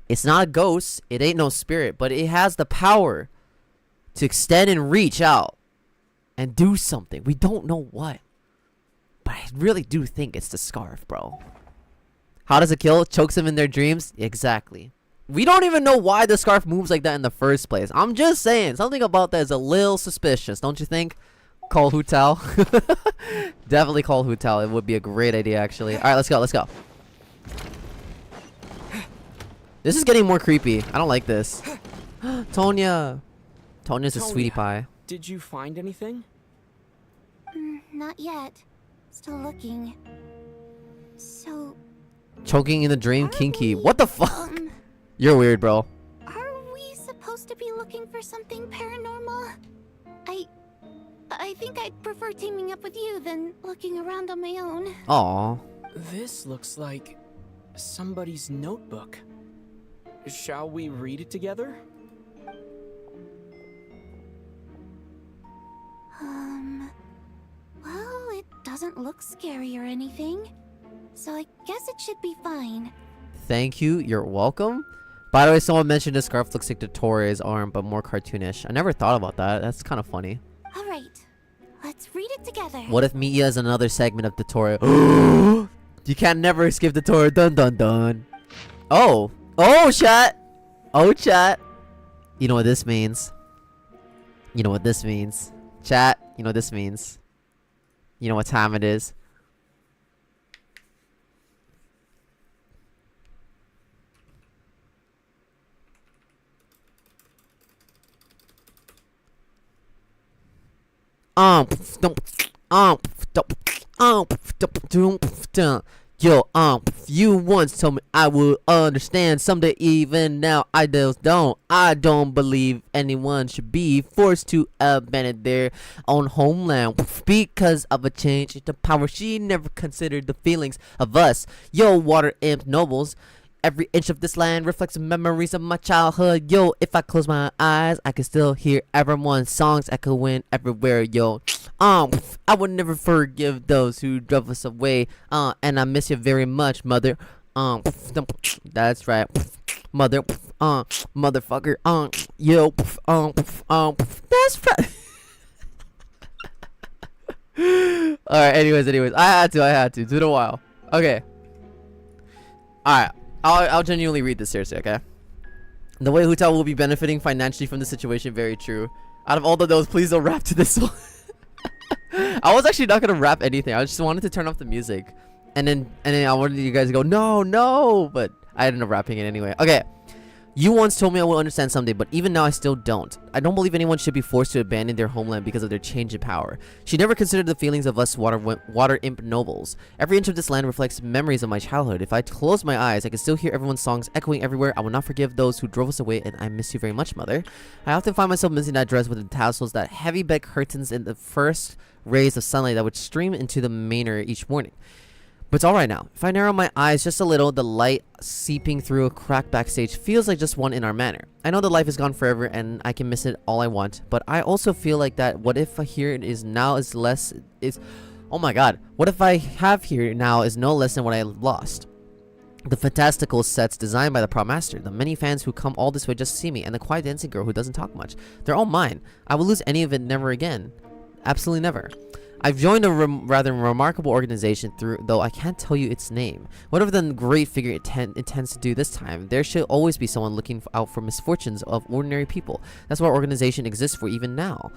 It's not a ghost. It ain't no spirit. But it has the power to extend and reach out and do something. We don't know what. But I really do think it's the scarf, bro. How does it kill? Chokes them in their dreams? Exactly. We don't even know why the scarf moves like that in the first place. I'm just saying. Something about that is a little suspicious. Don't you think? Call Hu Tao. Definitely call Hu Tao. It would be a great idea, actually. Alright, let's go. Let's go. This is getting more creepy. I don't like this. Tonya. Tonya's a sweetie pie. Did you find anything? Not yet. Still looking. So... Choking in the dream, kinky. What the fuck? You're weird, bro. Are we supposed to be looking for something paranormal? I think I'd prefer teaming up with you than looking around on my own. Aw. This looks like somebody's notebook. Shall we read it together? Well, it doesn't look scary or anything. So I guess it should be fine. Thank you. You're welcome. By the way, someone mentioned this scarf looks like Dottoro's arm, but more cartoonish. I never thought about that. That's kind of funny. Alright, let's read it together. What if Mitya is another segment of Dottoro? You can never skip Dottoro. Dun dun dun. Oh. Oh, chat. Oh, chat. You know what this means. You know what this means. Chat, you know what this means. You know what time it is. Yo, you once told me I would understand someday, even now I just don't. I don't believe anyone should be forced to abandon their own homeland because of a change in power. She never considered the feelings of us, yo, water imp nobles. Every inch of this land reflects memories of my childhood. Yo, if I close my eyes, I can still hear everyone's songs echoing everywhere. Yo, I would never forgive those who drove us away. And I miss you very much, mother. That's right, mother. Motherfucker. Yo, that's right. All right. Anyways, I had to. It's been a while. Okay. All right. I'll genuinely read this seriously, okay? The way Hu Tao will be benefiting financially from the situation, very true. Out of all of those, please don't rap to this one. I was actually not gonna rap anything. I just wanted to turn off the music, and then I wanted you guys to go no, but I ended up rapping it anyway. Okay. You once told me I will understand someday, but even now I still don't. I don't believe anyone should be forced to abandon their homeland because of their change in power. She never considered the feelings of us water imp nobles. Every inch of this land reflects memories of my childhood. If I close my eyes, I can still hear everyone's songs echoing everywhere. I will not forgive those who drove us away, and I miss you very much, mother. I often find myself missing that dress with the tassels, that heavy bed curtains, and the first rays of sunlight that would stream into the manor each morning. But it's alright now. If I narrow my eyes just a little, the light seeping through a crack backstage feels like just one in our manor. I know that life is gone forever and I can miss it all I want, but I also feel like that what if here it is now is less is oh my god, what if I have here now is no less than what I lost. The fantastical sets designed by the prop master, the many fans who come all this way just to see me, and the quiet dancing girl who doesn't talk much. They're all mine. I will lose any of it never again. Absolutely never. I've joined a rather remarkable organization though I can't tell you its name. Whatever the great figure intends to do this time, there should always be someone looking out for misfortunes of ordinary people. That's what our organization exists for even now.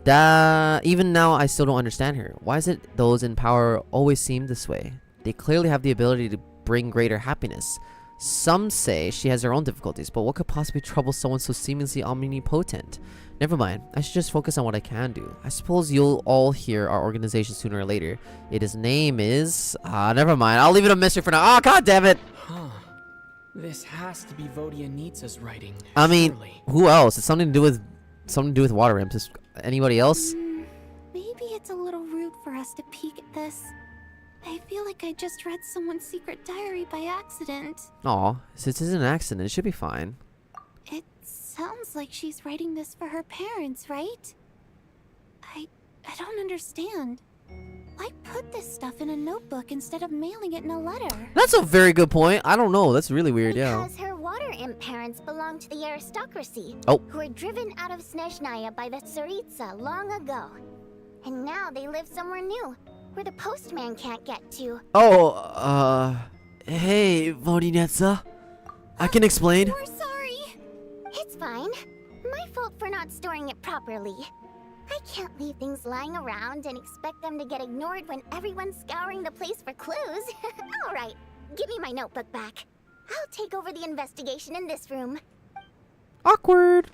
Even now I still don't understand her. Why is it those in power always seem this way? They clearly have the ability to bring greater happiness. Some say she has her own difficulties, but what could possibly trouble someone so seemingly omnipotent? Never mind, I should just focus on what I can do. I suppose you'll all hear our organization sooner or later. Its name is... never mind, I'll leave it a mystery for now. Oh, god damn it! Huh. This has to be Vodyanitsa's writing. I mean, surely. Who else? It's something to do with water imps. Is anybody else? Maybe it's a little rude for us to peek at this. I feel like I just read someone's secret diary by accident. Aw, this is an accident. It should be fine. It sounds like she's writing this for her parents, right? I don't understand. Why put this stuff in a notebook instead of mailing it in a letter? That's a very good point. I don't know. That's really weird, yeah. Because her water imp parents belonged to the aristocracy. Oh. Who were driven out of SNEZHNAYA by the Tsaritsa long ago. And now they live somewhere new, where the postman can't get to. Oh, hey, Vodinetsa. I can explain. We're sorry. It's fine. My fault for not storing it properly. I can't leave things lying around and expect them to get ignored when everyone's scouring the place for clues. Alright, give me my notebook back. I'll take over the investigation in this room. Awkward.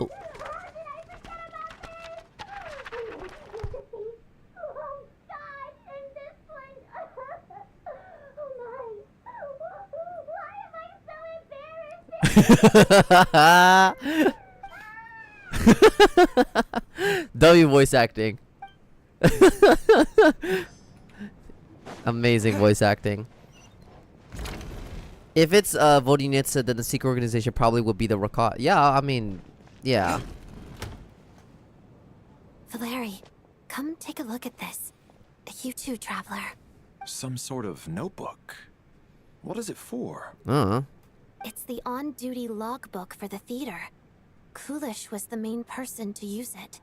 Oh. W voice acting. Amazing voice acting. If it's Vodinitsa, then the secret organization probably would be the Rakat. Yeah, I mean, yeah. Valeri, come take a look at this. You too, traveler. Some sort of notebook. What is it for? It's the on-duty logbook for the theater. Kulish was the main person to use it.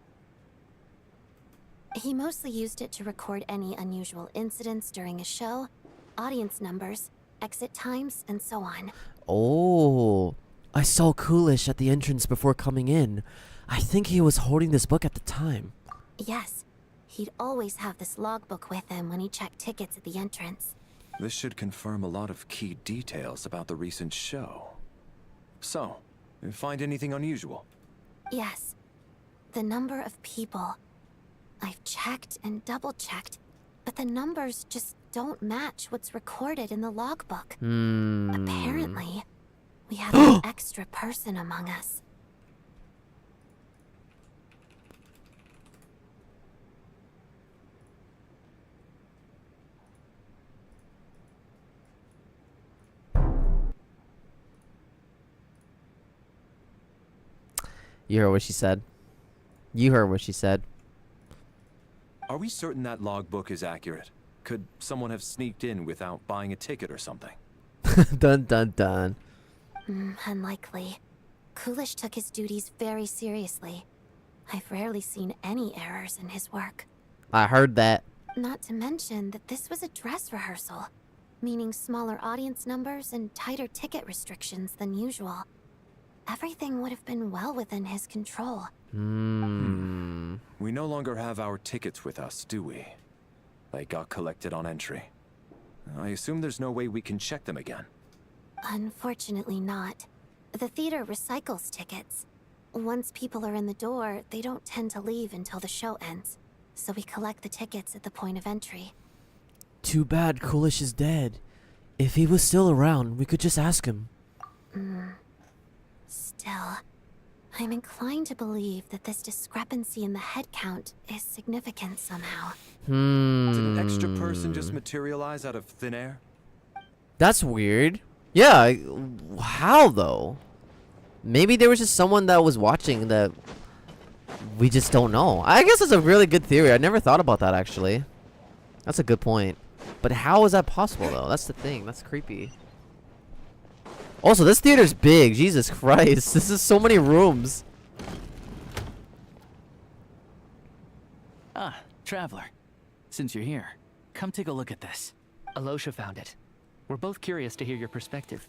He mostly used it to record any unusual incidents during a show, audience numbers, exit times, and so on. Oh, I saw Kulish at the entrance before coming in. I think he was holding this book at the time. Yes, he'd always have this logbook with him when he checked tickets at the entrance. This should confirm a lot of key details about the recent show. So, you find anything unusual? Yes. The number of people. I've checked and double-checked, but the numbers just don't match what's recorded in the logbook. Apparently, we have an extra person among us. You heard what she said. You heard what she said. Are we certain that logbook is accurate? Could someone have sneaked in without buying a ticket or something? Dun dun dun. Unlikely. Coolish took his duties very seriously. I've rarely seen any errors in his work. I heard that. Not to mention that this was a dress rehearsal, meaning smaller audience numbers and tighter ticket restrictions than usual. Everything would have been well within his control. We no longer have our tickets with us, do we? They got collected on entry. I assume there's no way we can check them again. Unfortunately not. The theater recycles tickets. Once people are in the door, they don't tend to leave until the show ends. So we collect the tickets at the point of entry. Too bad Coolish is dead. If he was still around, we could just ask him. Still, I'm inclined to believe that this discrepancy in the head count is significant somehow. Did an extra person just materialize out of thin air? That's weird. Yeah, how though? Maybe there was just someone that was watching that we just don't know. I guess it's a really good theory. I never thought about that actually. That's a good point. But how is that possible though? That's the thing. That's creepy. Also, this theater's big. Jesus Christ. This is so many rooms. Ah, Traveler. Since you're here, come take a look at this. Alosha found it. We're both curious to hear your perspective.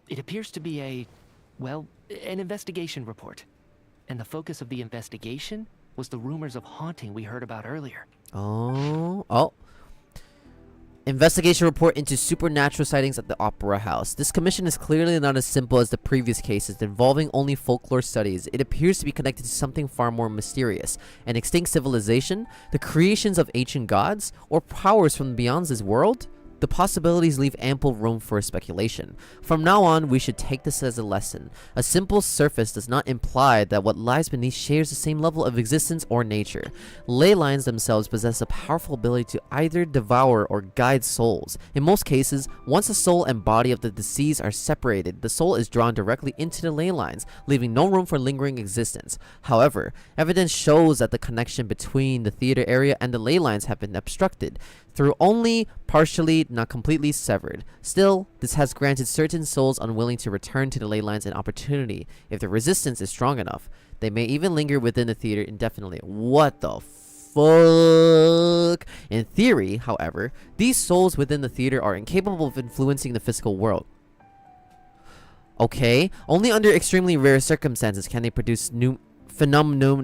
It appears to be an investigation report. And the focus of the investigation was the rumors of haunting we heard about earlier. Oh. Investigation report into supernatural sightings at the Opera House. This commission is clearly not as simple as the previous cases involving only folklore studies. It appears to be connected to something far more mysterious. An extinct civilization, the creations of ancient gods, or powers from beyond this world? The possibilities leave ample room for speculation. From now on, we should take this as a lesson. A simple surface does not imply that what lies beneath shares the same level of existence or nature. Ley lines themselves possess a powerful ability to either devour or guide souls. In most cases, once the soul and body of the deceased are separated, the soul is drawn directly into the ley lines, leaving no room for lingering existence. However, evidence shows that the connection between the theater area and the ley lines have been obstructed through only partially, not completely severed. Still, this has granted certain souls unwilling to return to the ley lines an opportunity. If the resistance is strong enough, they may even linger within the theater indefinitely. What the fuck? In theory, however, these souls within the theater are incapable of influencing the physical world. Okay, only under extremely rare circumstances can they produce new phenomena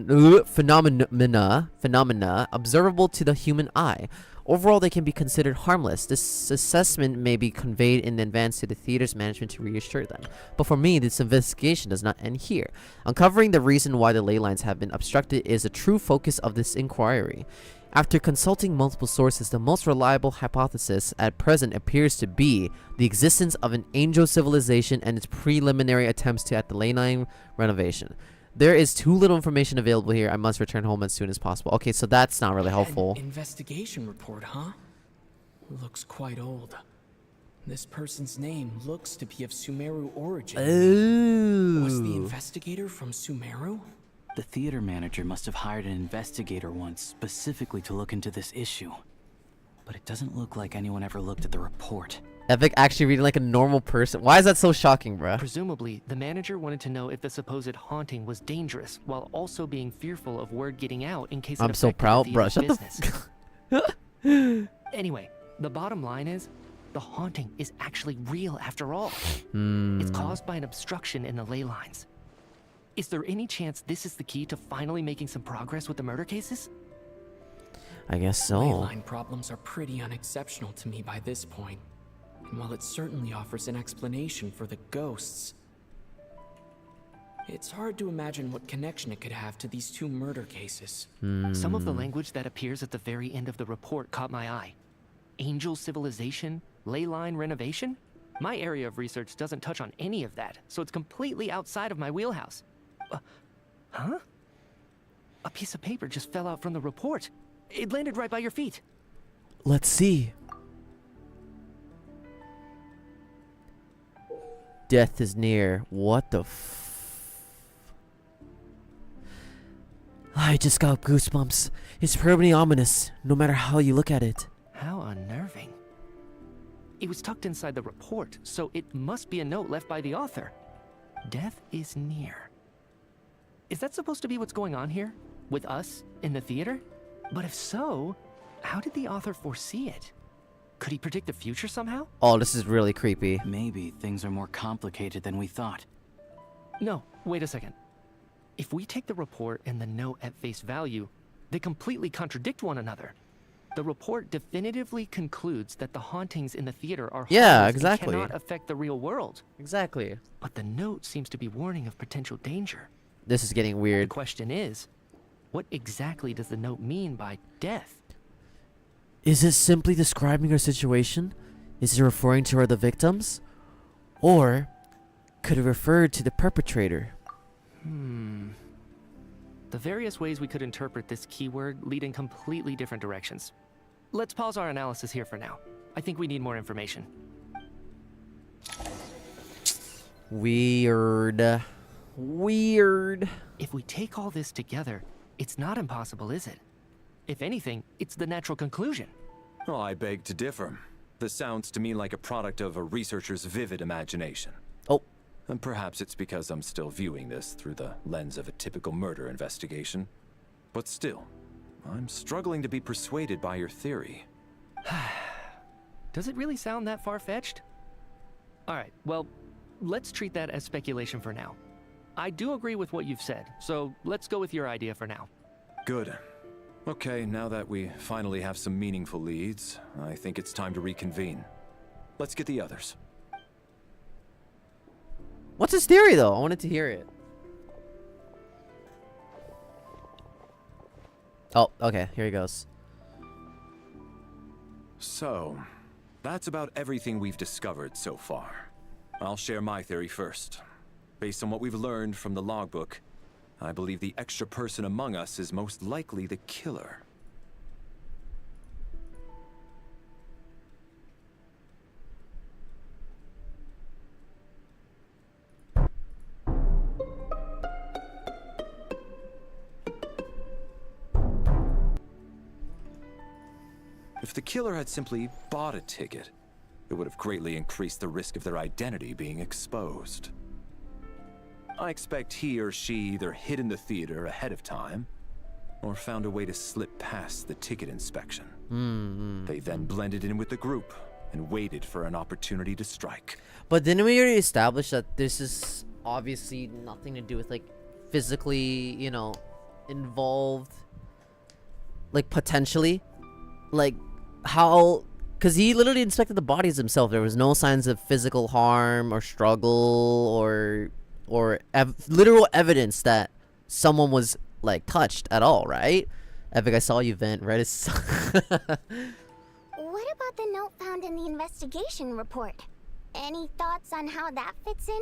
observable to the human eye. Overall, they can be considered harmless. This assessment may be conveyed in advance to the theater's management to reassure them. But for me, this investigation does not end here. Uncovering the reason why the ley lines have been obstructed is a true focus of this inquiry. After consulting multiple sources, the most reliable hypothesis at present appears to be the existence of an angel civilization and its preliminary attempts at the ley line renovation. There is too little information available here. I must return home as soon as possible. Okay, so that's not really helpful. An investigation report, huh? Looks quite old. This person's name looks to be of Sumeru origin. Oh. Was the investigator from Sumeru? The theater manager must have hired an investigator once specifically to look into this issue. But it doesn't look like anyone ever looked at the report. Epic actually reading like a normal person. Why is that so shocking, bruh? Presumably, the manager wanted to know if the supposed haunting was dangerous, while also being fearful of word getting out in case it I'm so affected proud, the bruh. theater's Shut the Anyway, the bottom line is, the haunting is actually real after all. It's caused by an obstruction in the ley lines. Is there any chance this is the key to finally making some progress with the murder cases? I guess so. Ley line problems are pretty unexceptional to me by this point. And while it certainly offers an explanation for the ghosts, It's hard to imagine what connection it could have to these two murder cases. Some of the language that appears at the very end of the report caught my eye. Angel civilization, ley line renovation? My area of research doesn't touch on any of that, so it's completely outside of my wheelhouse. Huh? A piece of paper just fell out from the report. It landed right by your feet. Let's see. Death is near. What the I just got goosebumps. It's permanently ominous, no matter how you look at it. How unnerving. It was tucked inside the report, so it must be a note left by the author. Death is near. Is that supposed to be what's going on here? With us in the theater? But if so, how did the author foresee it? Could he predict the future somehow? Oh, this is really creepy. Maybe things are more complicated than we thought. No, wait a second. If we take the report and the note at face value, they completely contradict one another. The report definitively concludes that the hauntings in the theater are harmless exactly. and cannot affect the real world. Exactly. But the note seems to be warning of potential danger. This is getting The weird. question is, what exactly does the note mean by death? Is it simply describing our situation? Is it referring to the victims? Or could it refer to the perpetrator? The various ways we could interpret this keyword lead in completely different directions. Let's pause our analysis here for now. I think we need more information. Weird. Weird. If we take all this together, it's not impossible, is it? If anything, it's the natural conclusion. Oh, I beg to differ. This sounds to me like a product of a researcher's vivid imagination. Oh. And perhaps it's because I'm still viewing this through the lens of a typical murder investigation. But still, I'm struggling to be persuaded by your theory. Does it really sound that far-fetched? Alright, well, let's treat that as speculation for now. I do agree with what you've said, so let's go with your idea for now. Good. Okay, now that we finally have some meaningful leads, I think it's time to reconvene. Let's get the others. What's his theory, though? I wanted to hear it. Oh, okay. Here he goes. So, that's about everything we've discovered so far. I'll share my theory first. Based on what we've learned from the logbook, I believe the extra person among us is most likely the killer. If the killer had simply bought a ticket, it would have greatly increased the risk of their identity being exposed. I expect he or she either hid in the theater ahead of time, or found a way to slip past the ticket inspection. They then blended in with the group and waited for an opportunity to strike. But didn't we already establish that this is obviously nothing to do with, like, physically, you know, involved? Like, potentially? Like, how... Because he literally inspected the bodies himself. There was no signs of physical harm or struggle or literal evidence that someone was, like, touched at all, right? Epic, I saw you vent. Right? What about the note found in the investigation report? Any thoughts on how that fits in?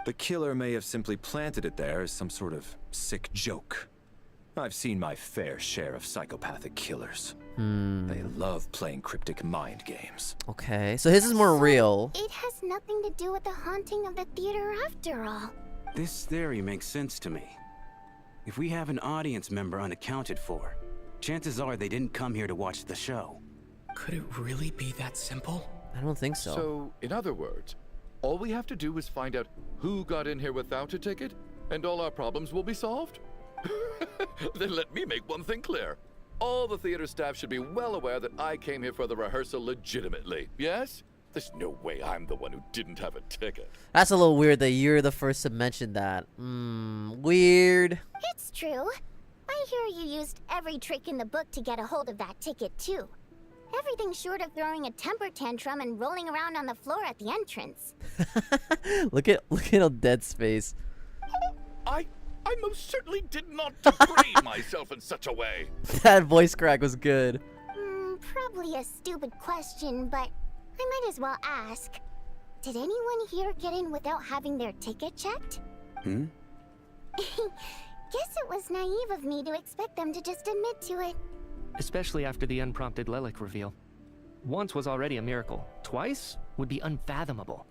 The killer may have simply planted it there as some sort of sick joke. I've seen my fair share of psychopathic killers. They love playing cryptic mind games. Okay, so his is more real. It has nothing to do with the haunting of the theater after all. This theory makes sense to me. If we have an audience member unaccounted for, chances are they didn't come here to watch the show. Could it really be that simple? I don't think so. So, in other words, all we have to do is find out who got in here without a ticket, and all our problems will be solved? Then let me make one thing clear. All the theater staff should be well aware that I came here for the rehearsal legitimately, yes? There's no way I'm the one who didn't have a ticket. That's a little weird that you're the first to mention that. Weird. It's true. I hear you used every trick in the book to get a hold of that ticket, too. Everything short of throwing a temper tantrum and rolling around on the floor at the entrance. Look at Odette's face. I most certainly did not degrade myself in such a way. That voice crack was good. Probably a stupid question, but I might as well ask. Did anyone here get in without having their ticket checked? Guess it was naive of me to expect them to just admit to it. Especially after the unprompted Lelic reveal. Once was already a miracle. Twice would be unfathomable.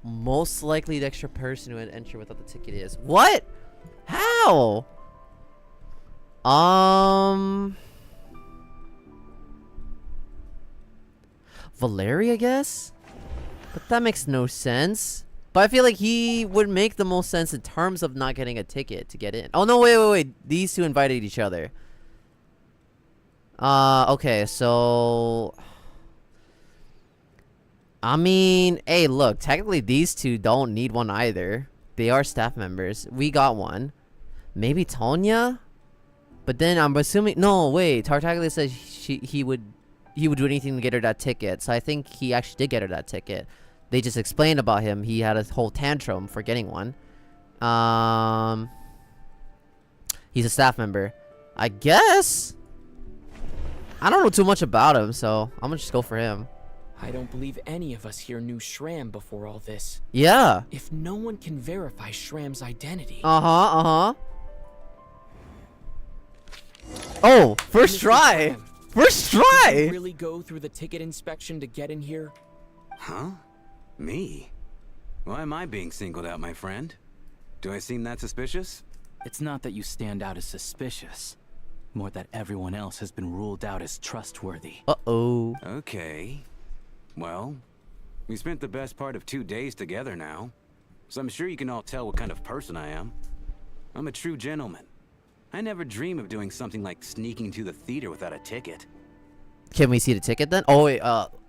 Most likely the extra person who had entered without the ticket is. What? How? Valerie, I guess? But that makes no sense. But I feel like he would make the most sense in terms of not getting a ticket to get in. Oh, no, wait. These two invited each other. Okay, so... I mean, hey, look, technically these two don't need one either. They are staff members. We got one. Maybe Tonya? But then I'm assuming... No, wait. Tartaglia says he would do anything to get her that ticket. So I think he actually did get her that ticket. They just explained about him. He had a whole tantrum for getting one. He's a staff member. I guess? I don't know too much about him, so I'm gonna just go for him. I don't believe any of us here knew Shram before all this. Yeah. If no one can verify Shram's identity... Oh, first try! First try! Did you really go through the ticket inspection to get in here? Huh? Me? Why am I being singled out, my friend? Do I seem that suspicious? It's not that you stand out as suspicious. More that everyone else has been ruled out as trustworthy. Uh-oh. Okay. Well, we spent the best part of 2 days together now. So I'm sure you can all tell what kind of person I am. I'm a true gentleman. I never dream of doing something like sneaking to the theater without a ticket. Can we see the ticket then? Oh, wait,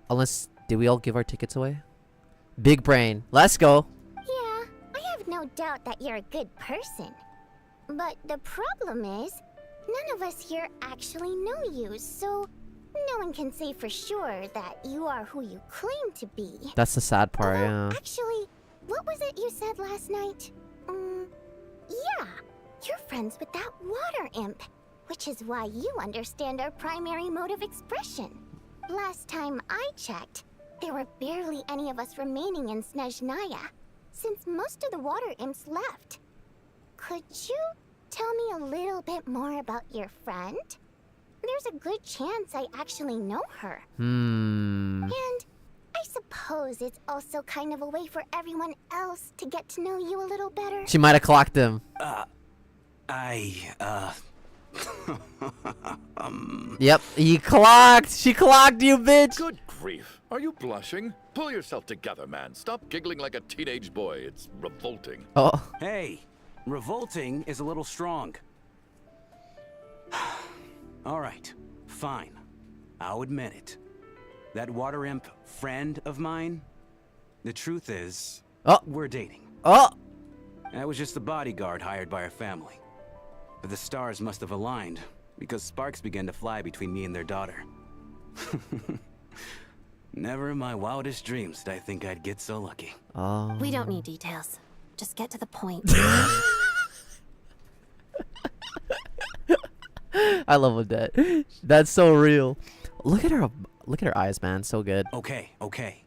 unless... Did we all give our tickets away? Big brain. Let's go. Yeah, I have no doubt that you're a good person. But the problem is, none of us here actually know you, so no one can say for sure that you are who you claim to be. That's the sad part, yeah. Actually, what was it you said last night? Yeah, you're friends with that water imp, which is why you understand our primary mode of expression. Last time I checked, there were barely any of us remaining in SNEZHNAYA, since most of the water imps left. Could you tell me a little bit more about your friend? There's a good chance I actually know her. And I suppose it's also kind of a way for everyone else to get to know you a little better. She might have clocked him. Yep, he clocked. She clocked you, bitch. Good grief. Are you blushing? Pull yourself together, man. Stop giggling like a teenage boy. It's revolting. Oh. Hey, revolting is a little strong. All right, fine. I'll admit it. That water imp friend of mine, the truth is, we're dating. Oh! I was just the bodyguard hired by our family. But the stars must have aligned, because sparks began to fly between me and their daughter. Never in my wildest dreams did I think I'd get so lucky. Oh. We don't need details. Just get to the point. I love Odette. That's so real. Look at her eyes, man. So good. Okay.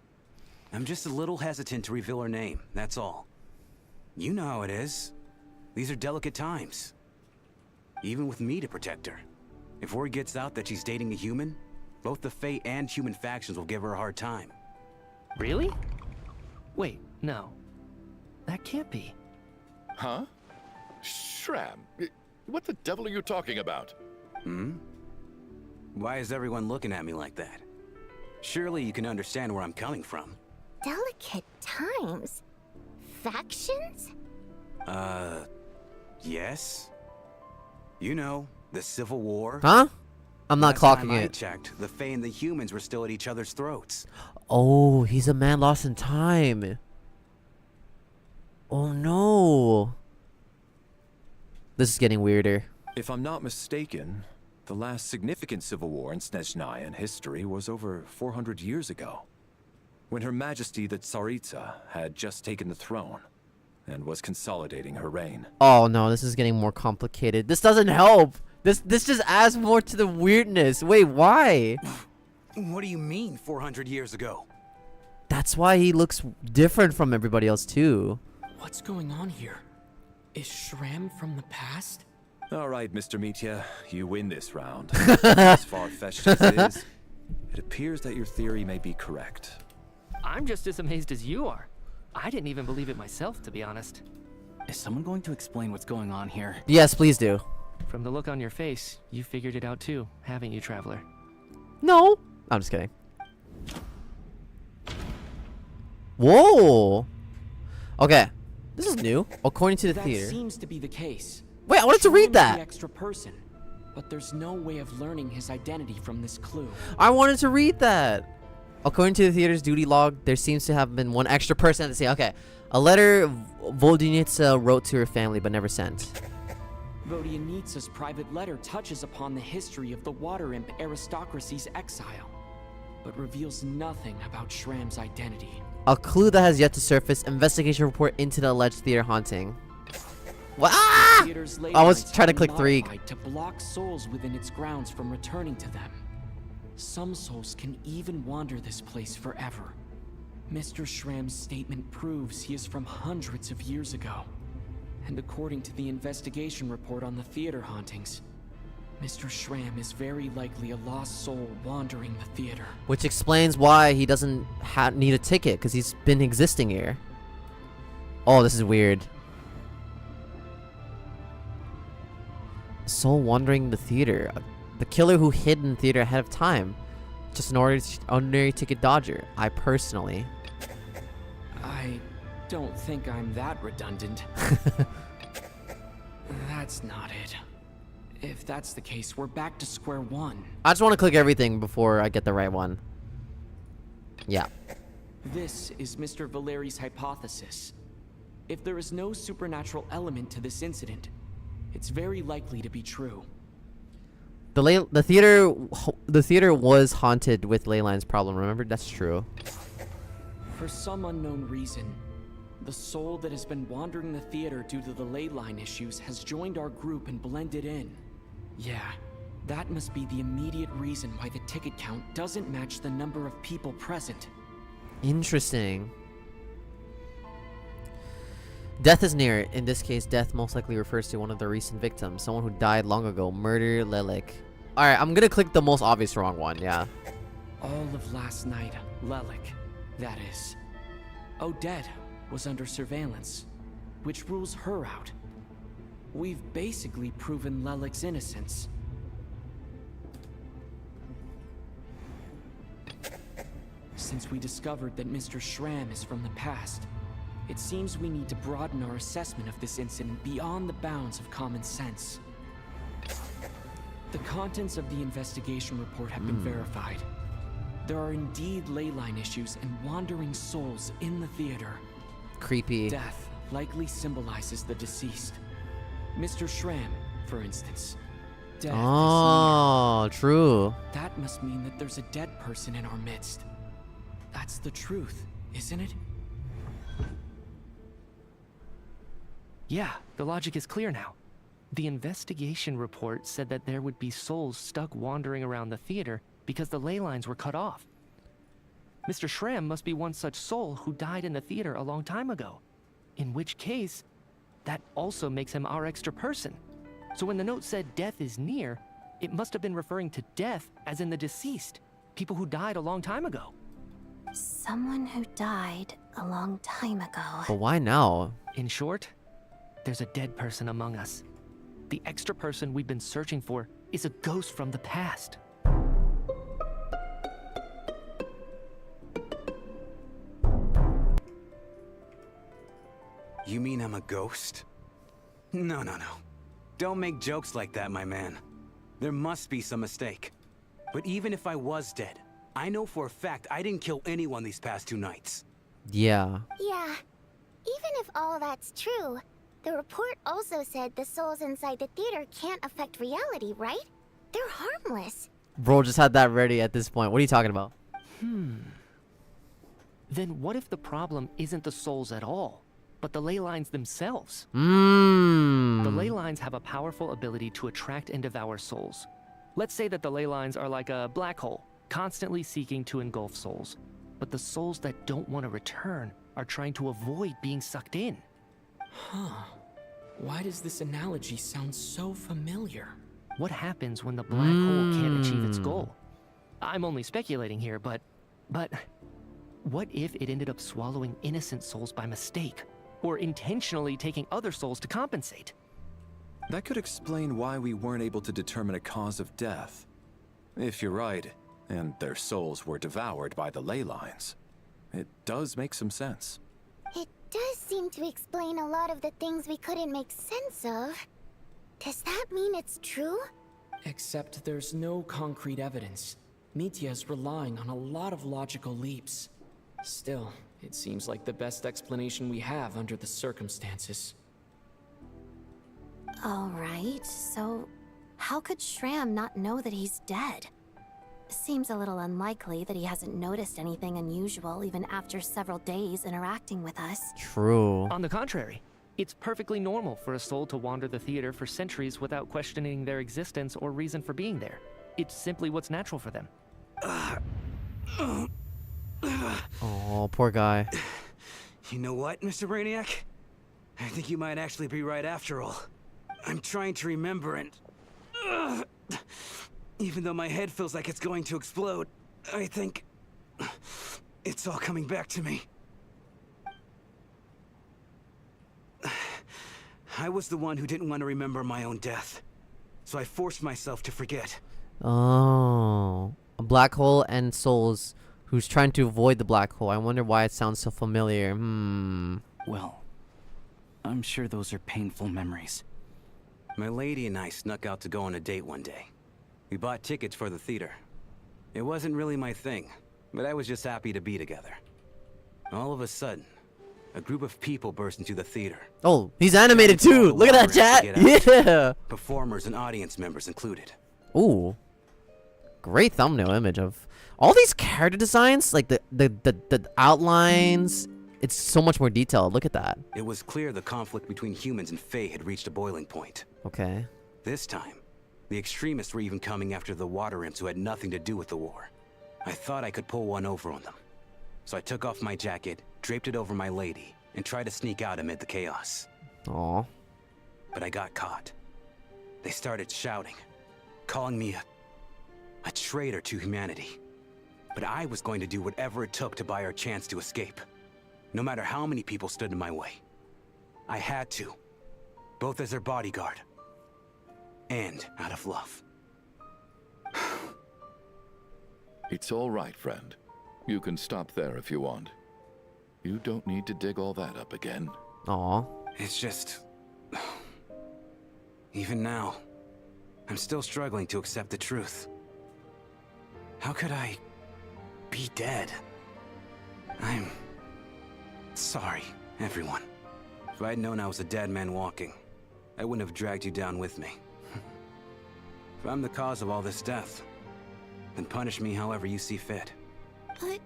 I'm just a little hesitant to reveal her name, that's all. You know how it is. These are delicate times. Even with me to protect her. If word gets out that she's dating a human, both the Fae and human factions will give her a hard time. Really? Wait, no. That can't be. Huh? Shram, what the devil are you talking about? Why is everyone looking at me like that? Surely you can understand where I'm coming from. Delicate times? Factions? Yes. You know, the Civil War. Huh? I'm not clocking I it. checked, the Fae and the humans were still at each other's throats. Oh, he's a man lost in time. Oh no. This is getting weirder. If I'm not mistaken, the last significant civil war in SNEZHNAYA in history was over 400 years ago, when Her Majesty the Tsaritsa had just taken the throne. and was consolidating her reign. Oh no, this is getting more complicated. This doesn't help. This just adds more to the weirdness. Wait, why? What do you mean 400 years ago? That's why he looks different from everybody else too. What's going on here? Is Shram from the past? All right, Mr. Mitya, you win this round. As far-fetched as it is, it appears that your theory may be correct. I'm just as amazed as you are. I didn't even believe it myself, to be honest. Is someone going to explain what's going on here? Yes, please do. From the look on your face, you figured it out too, haven't you, Traveler? No. I'm just kidding. Whoa. Okay. This is new. According to the That theater. seems to be the case. Wait, I wanted to read Shram is that. the extra person, but there's no way of learning his identity from this clue. I wanted to read that. According to the theater's duty log, there seems to have been one extra person to say, okay, a letter Vodyanitsa wrote to her family but never sent. Vodyanitsa's private letter touches upon the history of the Water Imp aristocracy's exile, but reveals nothing about Shram's identity. A clue that has yet to surface. Investigation report into the alleged theater haunting. What? Ah! Theater's ley I was lines trying to have click been 3. modified to block souls within its grounds from returning to them. Some souls can even wander this place forever. Mr. Shram's statement proves he is from hundreds of years ago. And according to the investigation report on the theater hauntings, Mr. Shram is very likely a lost soul wandering the theater. Which explains why he doesn't need a ticket, because he's been existing here. Oh, this is weird. Soul wandering the theater. The killer who hid in the theater ahead of time. Just an ordinary ticket dodger. I personally. I don't think I'm that redundant. That's not it. If that's the case, we're back to square one. I just want to click everything before I get the right one. Yeah. This is Mr. Valeri's hypothesis. If there is no supernatural element to this incident, it's very likely to be true. The theater was haunted with ley lines problem. Remember, that's true. For some unknown reason, the soul that has been wandering the theater due to the ley line issues has joined our group and blended in. Yeah, that must be the immediate reason why the ticket count doesn't match the number of people present. Interesting. Death is near. In this case, death most likely refers to one of the recent victims, someone who died long ago. Murder Lelik. Alright, I'm gonna click the most obvious wrong one, yeah. All of last night, Lelik, that is. Odette was under surveillance, which rules her out. We've basically proven Lelik's innocence. Since we discovered that Mr. Shram is from the past, it seems we need to broaden our assessment of this incident beyond the bounds of common sense. The contents of the investigation report have been verified. There are indeed ley line issues and wandering souls in the theater. Creepy. Death likely symbolizes the deceased. Mr. Shram, for instance. Death Oh, is near. true. That must mean that there's a dead person in our midst. That's the truth, isn't it? Yeah, the logic is clear now. The investigation report said that there would be souls stuck wandering around the theater because the ley lines were cut off. Mr. Shram must be one such soul who died in the theater a long time ago. In which case, that also makes him our extra person. So when the note said death is near, it must have been referring to death as in the deceased, people who died a long time ago. Someone who died a long time ago. But why now? In short, there's a dead person among us. The extra person we've been searching for is a ghost from the past. You mean I'm a ghost? No. Don't make jokes like that, my man. There must be some mistake. But even if I was dead, I know for a fact I didn't kill anyone these past 2 nights. Yeah. Yeah. Even if all that's true, the report also said the souls inside the theater can't affect reality, right? They're harmless. Bro just had that ready at this point. What are you talking about? Then what if the problem isn't the souls at all? but the ley lines themselves. Mmm. The ley lines have a powerful ability to attract and devour souls. Let's say that the ley lines are like a black hole, constantly seeking to engulf souls. But the souls that don't want to return are trying to avoid being sucked in. Huh. Why does this analogy sound so familiar? What happens when the black hole can't achieve its goal? I'm only speculating here, but what if it ended up swallowing innocent souls by mistake, or intentionally taking other souls to compensate? That could explain why we weren't able to determine a cause of death. If you're right, and their souls were devoured by the ley lines, it does make some sense. It does seem to explain a lot of the things we couldn't make sense of. Does that mean it's true? Except there's no concrete evidence. Mitya is relying on a lot of logical leaps. Still, it seems like the best explanation we have under the circumstances. Alright, so how could Shram not know that he's dead? Seems a little unlikely that he hasn't noticed anything unusual even after several days interacting with us. True. On the contrary, it's perfectly normal for a soul to wander the theater for centuries without questioning their existence or reason for being there. It's simply what's natural for them. Oh, poor guy. You know what, Mr. Brainiac? I think you might actually be right after all. I'm trying to remember and... even though my head feels like it's going to explode, I think... it's all coming back to me. I was the one who didn't want to remember my own death, so I forced myself to forget. Oh. A black hole and souls who's trying to avoid the black hole. I wonder why it sounds so familiar. Well, I'm sure those are painful memories. My lady and I snuck out to go on a date one day. We bought tickets for the theater. It wasn't really my thing, but I was just happy to be together. All of a sudden, a group of people burst into the theater. Oh, he's animated too. Look at that chat. Yeah. Performers and audience members included. Ooh. Great thumbnail image of all these character designs, like the outlines. It's so much more detailed. Look at that. It was clear the conflict between humans and Fae had reached a boiling point. Okay. This time, the extremists were even coming after the water imps who had nothing to do with the war. I thought I could pull one over on them. So I took off my jacket, draped it over my lady, and tried to sneak out amid the chaos. Aw. But I got caught. They started shouting, calling me a traitor to humanity. But I was going to do whatever it took to buy our chance to escape. No matter how many people stood in my way. I had to. Both as their bodyguard. And out of love. It's all right, friend. You can stop there if you want. You don't need to dig all that up again. Aw. It's just... even now, I'm still struggling to accept the truth. How could I be dead? I'm sorry, everyone. If I'd known I was a dead man walking, I wouldn't have dragged you down with me. If I'm the cause of all this death, then punish me however you see fit. But,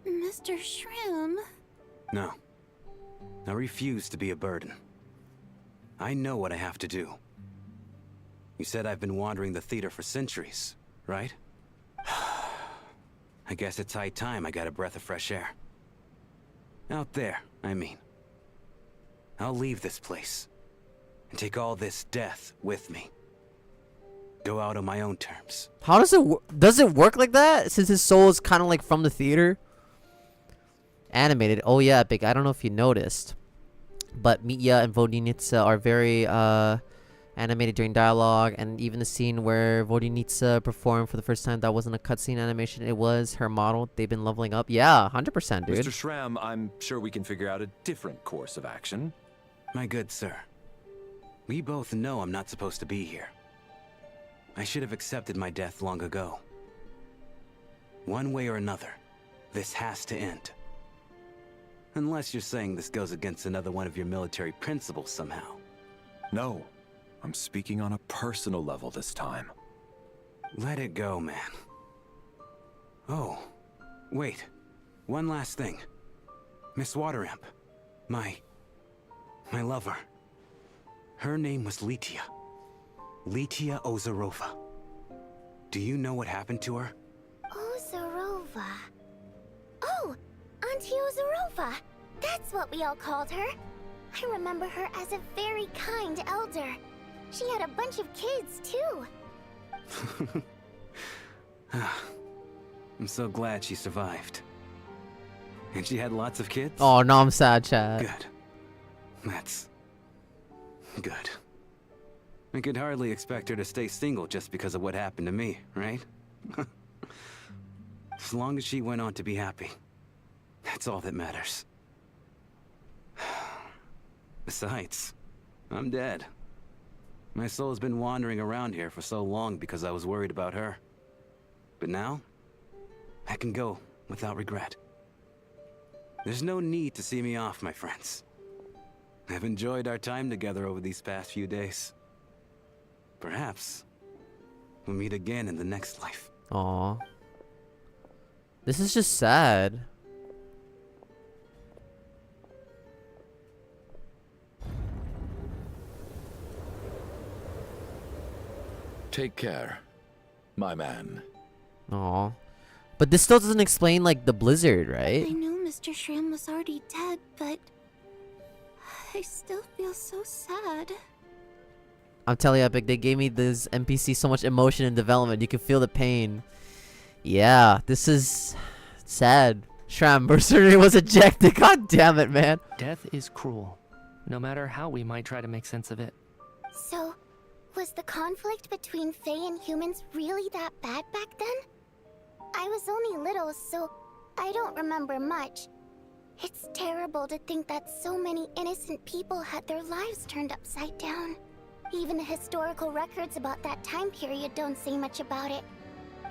Mr. Shram... No. I refuse to be a burden. I know what I have to do. You said I've been wandering the theater for centuries, right? I guess it's high time I got a breath of fresh air. Out there, I mean. I'll leave this place and take all this death with me. Go out on my own terms. How does it work like that? Since his soul is kind of like from the theater. Animated. Oh yeah, Epic. I don't know if you noticed, but Mitya and Vodinitsa are very animated during dialogue, and even the scene where Vodinitsa performed for the first time, that wasn't a cutscene animation. It was her model. They've been leveling up. Yeah, 100%, dude. Mr. Shram, I'm sure we can figure out a different course of action. My good sir, we both know I'm not supposed to be here. I should have accepted my death long ago. One way or another, this has to end. Unless you're saying this goes against another one of your military principles somehow. No, I'm speaking on a personal level this time. Let it go, man. Oh, wait. One last thing. Miss Waterimp, my My lover. Her name was Litia. Litia Ozarova. Do you know what happened to her? Ozarova. Oh, Auntie Ozarova. That's what we all called her. I remember her as a very kind elder. She had a bunch of kids, too. I'm so glad she survived. And she had lots of kids? Oh, no, I'm sad, Chad. Good. That's good. I could hardly expect her to stay single just because of what happened to me, right? As long as she went on to be happy, that's all that matters. Besides, I'm dead. My soul's been wandering around here for so long because I was worried about her. But now, I can go without regret. There's no need to see me off, my friends. I've enjoyed our time together over these past few days. Perhaps we'll meet again in the next life. Aw. This is just sad. Take care, my man. Aw. But this still doesn't explain, like, the blizzard, right? I know Mr. Shram was already dead, but I still feel so sad. I'm telling you, Epic, they gave me this NPC so much emotion and development. You can feel the pain. Yeah, this is sad. Shram Mercenary was ejected. God damn it, man. Death is cruel, no matter how we might try to make sense of it. So, was the conflict between Fae and humans really that bad back then? I was only little, so I don't remember much. It's terrible to think that so many innocent people had their lives turned upside down. Even the historical records about that time period don't say much about it.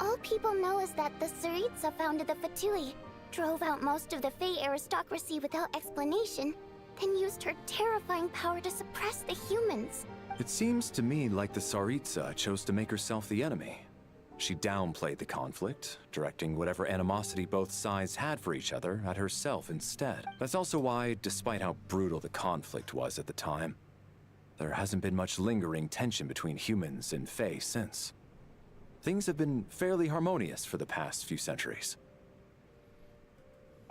All people know is that the Tsaritsa founded the Fatui, drove out most of the Fae aristocracy without explanation, then used her terrifying power to suppress the humans. It seems to me like the Tsaritsa chose to make herself the enemy. She downplayed the conflict, directing whatever animosity both sides had for each other at herself instead. That's also why, despite how brutal the conflict was at the time, there hasn't been much lingering tension between humans and Fae since. Things have been fairly harmonious for the past few centuries.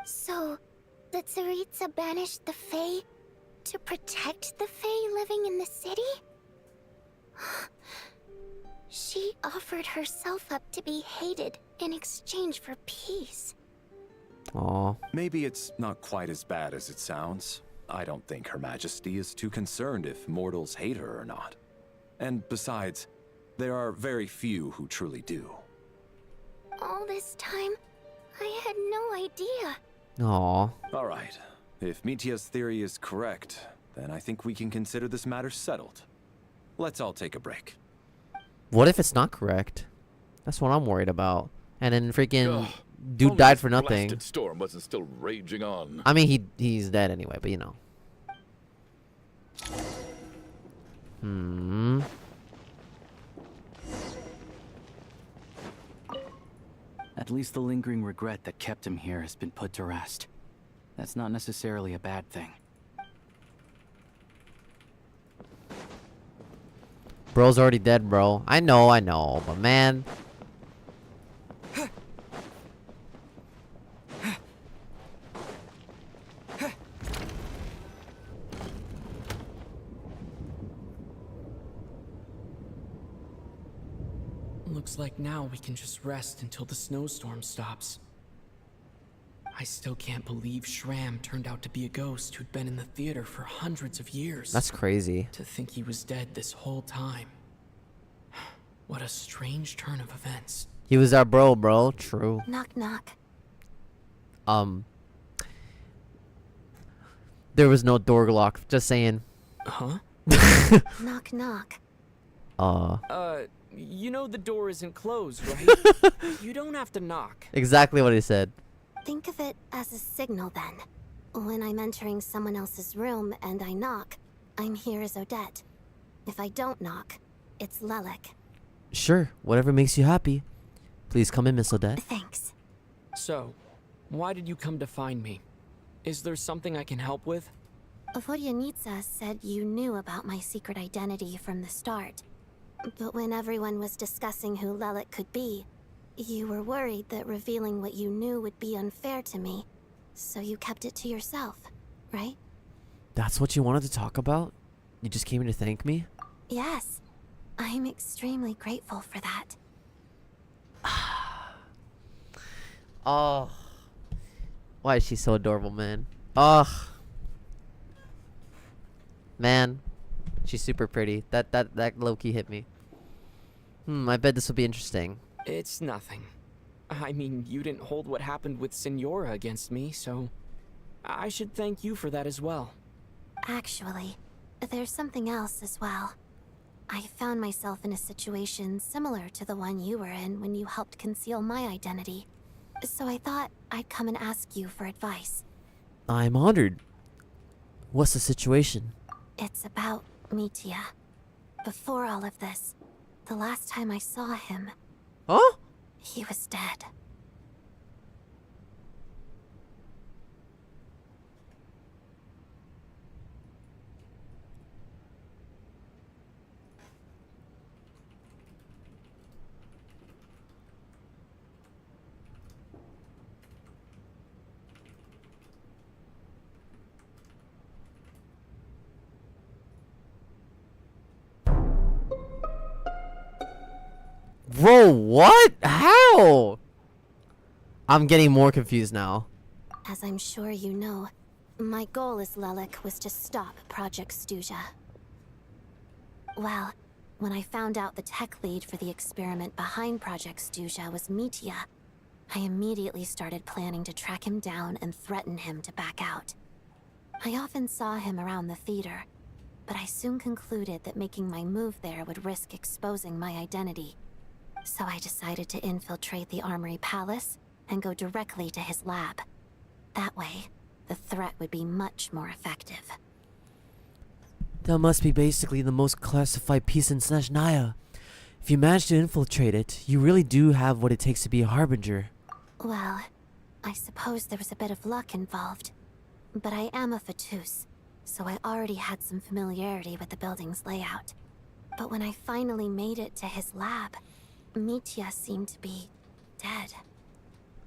So, the Tsaritsa banished the Fae to protect the Fae living in the city? She offered herself up to be hated in exchange for peace. Aw. Maybe it's not quite as bad as it sounds. I don't think Her Majesty is too concerned if mortals hate her or not. And besides, there are very few who truly do. All this time, I had no idea. Aw. All right. If Mitia's theory is correct, then I think we can consider this matter settled. Let's all take a break. What if it's not correct? That's what I'm worried about. And then freaking Ugh, dude only died this for nothing. blasted storm wasn't still raging on. I mean, he's dead anyway, but you know. At least the lingering regret that kept him here has been put to rest. That's not necessarily a bad thing. Bro's already dead, bro. I know, but man. Looks like now we can just rest until the snowstorm stops. I still can't believe Shram turned out to be a ghost who'd been in the theater for hundreds of years. That's crazy. To think he was dead this whole time. What a strange turn of events. He was our bro. True. Knock knock. There was no door lock. Just saying. Huh? Knock knock. You know the door isn't closed, right? You don't have to knock. Exactly what he said. Think of it as a signal then. When I'm entering someone else's room and I knock, I'm here as Odette. If I don't knock, it's Lelek. Sure, whatever makes you happy. Please come in, Miss Odette. Thanks. So, why did you come to find me? Is there something I can help with? Vodyanica said you knew about my secret identity from the start. But when everyone was discussing who Lelik could be, you were worried that revealing what you knew would be unfair to me. So you kept it to yourself, right? That's what you wanted to talk about? You just came here to thank me? Yes. I'm extremely grateful for that. Oh. Why is she so adorable, man? Ugh. Man. She's super pretty. That low-key hit me. I bet this will be interesting. It's nothing. I mean, you didn't hold what happened with Senora against me, so I should thank you for that as well. Actually, there's something else as well. I found myself in a situation similar to the one you were in when you helped conceal my identity. So I thought I'd come and ask you for advice. I'm honored. What's the situation? It's about Mitya. Before all of this, the last time I saw him, Huh? he was dead. Bro, what? How? I'm getting more confused now. As I'm sure you know, my goal as Lelik was to stop Project SNEZHNAYA. Well, when I found out the tech lead for the experiment behind Project SNEZHNAYA was Mitya, I immediately started planning to track him down and threaten him to back out. I often saw him around the theater, but I soon concluded that making my move there would risk exposing my identity. So I decided to infiltrate the Armory Palace and go directly to his lab. That way, the threat would be much more effective. That must be basically the most classified piece in SNEZHNAYA. If you manage to infiltrate it, you really do have what it takes to be a harbinger. Well, I suppose there was a bit of luck involved. But I am a Fatus, so I already had some familiarity with the building's layout. But when I finally made it to his lab, Mitya seemed to be dead.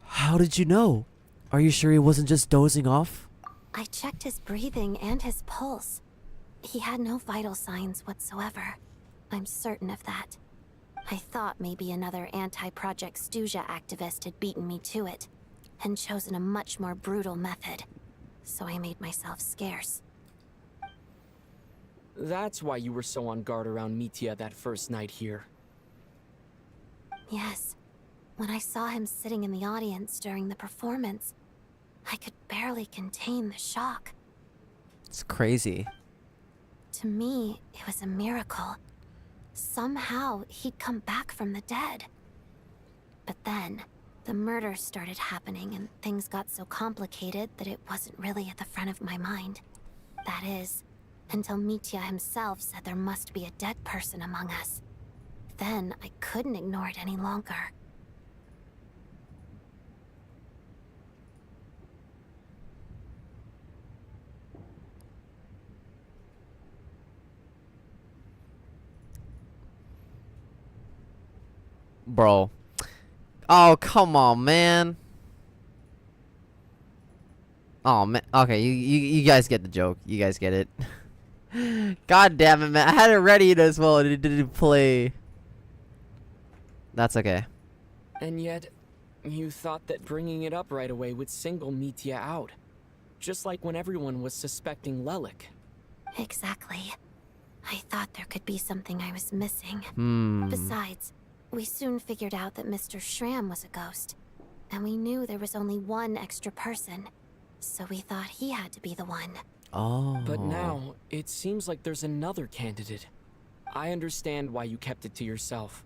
How did you know? Are you sure he wasn't just dozing off? I checked his breathing and his pulse. He had no vital signs whatsoever. I'm certain of that. I thought maybe another anti-Project SNEZHNAYA activist had beaten me to it, and chosen a much more brutal method. So I made myself scarce. That's why you were so on guard around Mitya that first night here. Yes. When I saw him sitting in the audience during the performance, I could barely contain the shock. It's crazy. To me, it was a miracle. Somehow, he'd come back from the dead. But then, the murder started happening and things got so complicated that it wasn't really at the front of my mind. That is, until Mitya himself said there must be a dead person among us. Then, I couldn't ignore it any longer. Bro. Oh, come on, man. Oh, man. Okay, you guys get the joke. You guys get it. God damn it, man. I had it ready as well, and it didn't play. That's okay. And yet, you thought that bringing it up right away would single Mitya out. Just like when everyone was suspecting Lelik. Exactly. I thought there could be something I was missing. Besides, we soon figured out that Mr. Schramm was a ghost. And we knew there was only one extra person. So we thought he had to be the one. Oh. But now, it seems like there's another candidate. I understand why you kept it to yourself.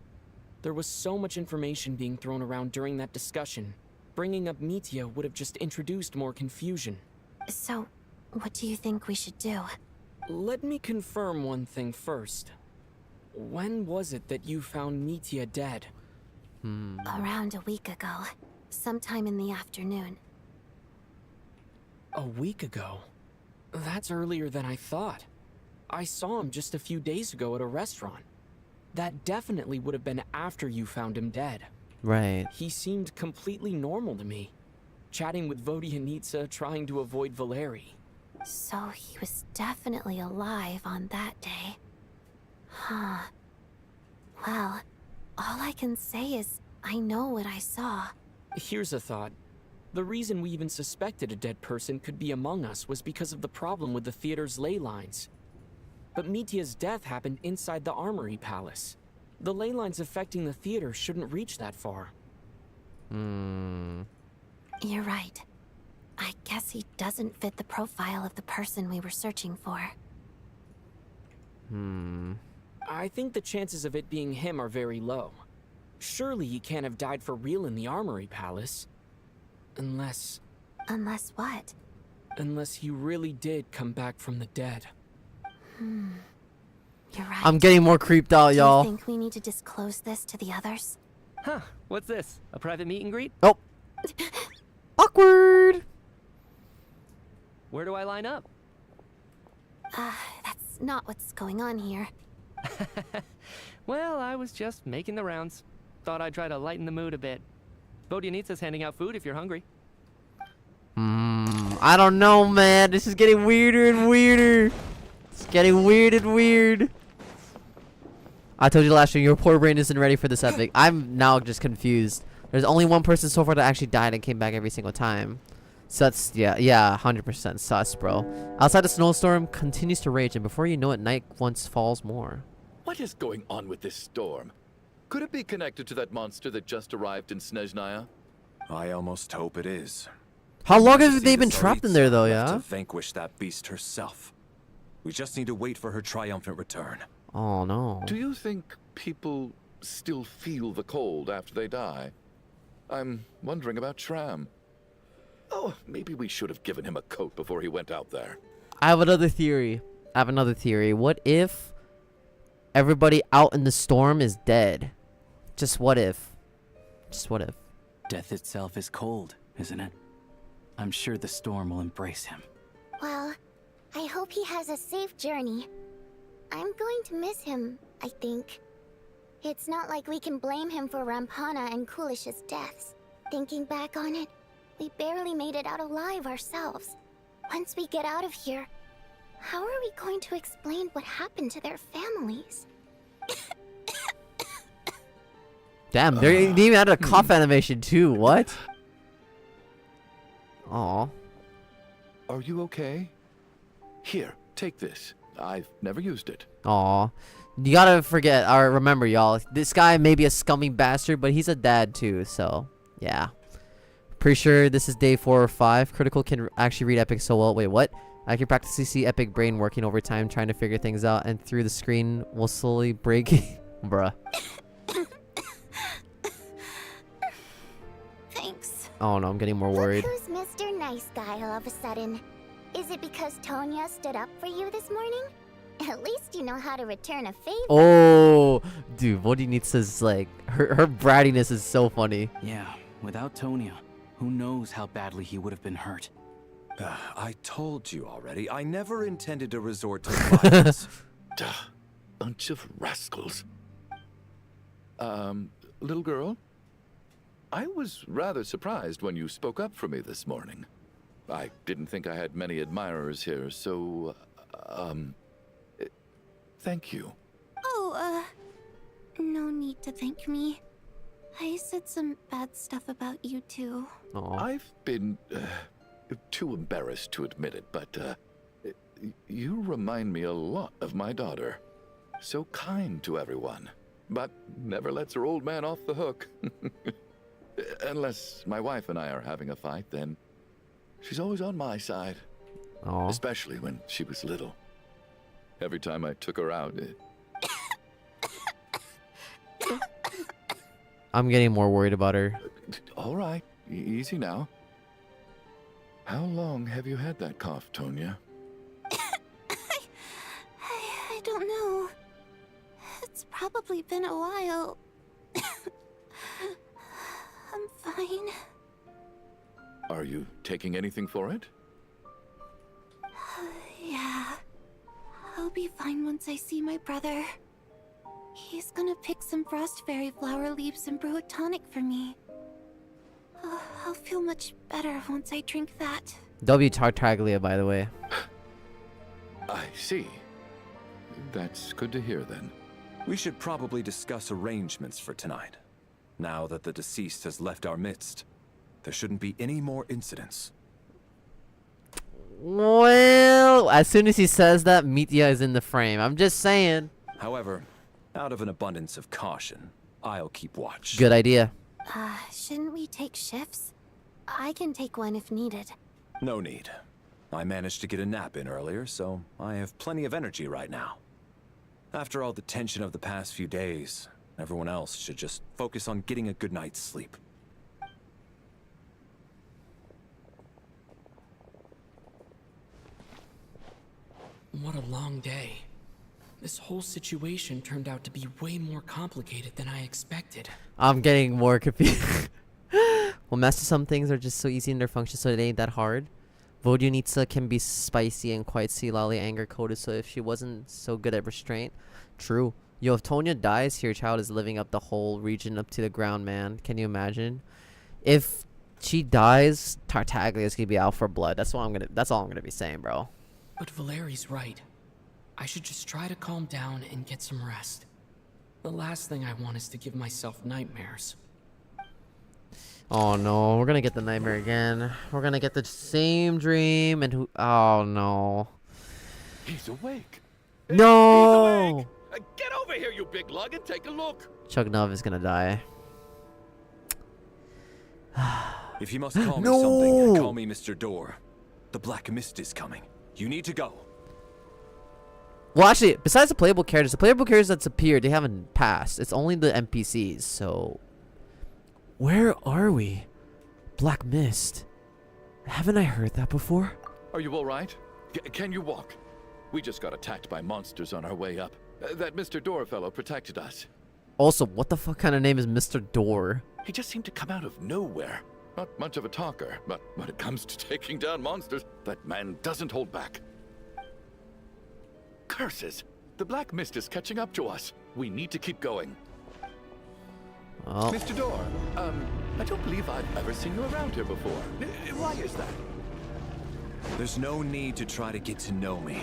There was so much information being thrown around during that discussion. Bringing up Mitya would have just introduced more confusion. So, what do you think we should do? Let me confirm one thing first. When was it that you found Mitya dead? Around a week ago. Sometime in the afternoon. A week ago? That's earlier than I thought. I saw him just a few days ago at a restaurant. That definitely would have been after you found him dead. Right. He seemed completely normal to me, chatting with Vodyanitsa, trying to avoid Valeri. So he was definitely alive on that day. Huh. Well, all I can say is I know what I saw. Here's a thought. The reason we even suspected a dead person could be among us was because of the problem with the theater's ley lines. But Mitya's death happened inside the Armory Palace. The ley lines affecting the theater shouldn't reach that far. You're right. I guess he doesn't fit the profile of the person we were searching for. I think the chances of it being him are very low. Surely he can't have died for real in the Armory Palace. Unless Unless what? Unless he really did come back from the dead. You're right. I'm getting more creeped out, Do you y'all. think we need to disclose this to the others? Huh, what's this? A private meet and greet? Oh. Awkward. Where do I line up? That's not what's going on here. Well, I was just making the rounds. Thought I'd try to lighten the mood a bit. Vodyanitsa's handing out food if you're hungry. I don't know, man. This is getting weirder and weirder. It's getting weird and weird. I told you last year, your poor brain isn't ready for this epic. I'm now just confused. There's only one person so far that actually died and came back every single time. So that's, yeah, 100% sus, bro. Outside, the snowstorm continues to rage, and before you know it, night once falls more. What is going on with this storm? Could it be connected to that monster that just arrived in Snezhnaya? I almost hope it is. How long have Majesty they been the trapped in there, though, left yeah? to vanquish that beast herself. We just need to wait for her triumphant return. Oh, no. Do you think people still feel the cold after they die? I'm wondering about Shram. Oh, maybe we should have given him a coat before he went out there. I have another theory. What if everybody out in the storm is dead? Just what if? Death itself is cold, isn't it? I'm sure the storm will embrace him. Well, I hope he has a safe journey. I'm going to miss him, I think. It's not like we can blame him for Rampana and Kulish's deaths. Thinking back on it, we barely made it out alive ourselves. Once we get out of here, how are we going to explain what happened to their families? Damn, they even had a cough animation too. What? Aw. Are you okay? Here, take this. I've never used it. Aw. You gotta forget, or remember, y'all. This guy may be a scummy bastard, but he's a dad too, so yeah. Pretty sure this is day 4 or 5. Critical can actually read Epic so well. Wait, what? I can practically see Epic brain working overtime, trying to figure things out, and through the screen will slowly break. Bruh. Thanks. Oh no, I'm getting more worried. Look who's Mr. Nice Guy all of a sudden. Is it because Tonya stood up for you this morning? At least you know how to return a favor. Oh, dude, Vodyanitsa's like, her brattiness is so funny. Yeah, without Tonya, who knows how badly he would have been hurt. I told you already, I never intended to resort to violence. Duh, bunch of rascals. Little girl? I was rather surprised when you spoke up for me this morning. I didn't think I had many admirers here, so, thank you. Oh, no need to thank me. I said some bad stuff about you too. Aw. I've been, too embarrassed to admit it, but, you remind me a lot of my daughter. So kind to everyone, but never lets her old man off the hook. Unless my wife and I are having a fight, then she's always on my side. Aw. Especially when she was little. Every time I took her out, I'm getting more worried about her. All right, easy now. How long have you had that cough, Tonya? I don't know. It's probably been a while. I'm fine. Are you taking anything for it? I'll be fine once I see my brother. He's gonna pick some frost fairy flower leaves and brew a tonic for me. I'll feel much better once I drink that. W Tartaglia, by the way. I see. That's good to hear then. We should probably discuss arrangements for tonight. Now that the deceased has left our midst, there shouldn't be any more incidents. Well, as soon as he says that, Mitya is in the frame. I'm just saying. However, out of an abundance of caution, I'll keep watch. Good idea. Shouldn't we take shifts? I can take one if needed. No need. I managed to get a nap in earlier, so I have plenty of energy right now. After all the tension of the past few days, everyone else should just focus on getting a good night's sleep. What a long day. This whole situation turned out to be way more complicated than I expected. I'm getting more confused. Well, master, some things are just so easy in their function, so it ain't that hard. Vodunitsa can be spicy and quite sea lolly anger coded, so if she wasn't so good at restraint. True. Yo, if Tonya dies, your child is living up the whole region up to the ground, man. Can you imagine? If she dies, Tartaglia is gonna be out for blood. That's all I'm gonna be saying, bro. But Valeri's right. I should just try to calm down and get some rest. The last thing I want is to give myself nightmares. Oh no, we're gonna get the nightmare again. We're gonna get the same dream and who? Oh no. He's awake. No! He's awake. Get over here, you big lug, and take a look. Chugnov is gonna die. If you must call me No! something, call me Mr. Door. The Black Mist is coming. You need to go. Well, actually, besides the playable characters that's appeared, they haven't passed. It's only the NPCs, so... Where are we? Black Mist. Haven't I heard that before? Are you all right? Can you walk? We just got attacked by monsters on our way up. That Mr. Door fellow protected us. Also, what the fuck kind of name is Mr. Door? He just seemed to come out of nowhere. Not much of a talker, but when it comes to taking down monsters, that man doesn't hold back. Curses! The Black Mist is catching up to us. We need to keep going. Oh. Mr. Door, I don't believe I've ever seen you around here before. Why is that? There's no need to try to get to know me.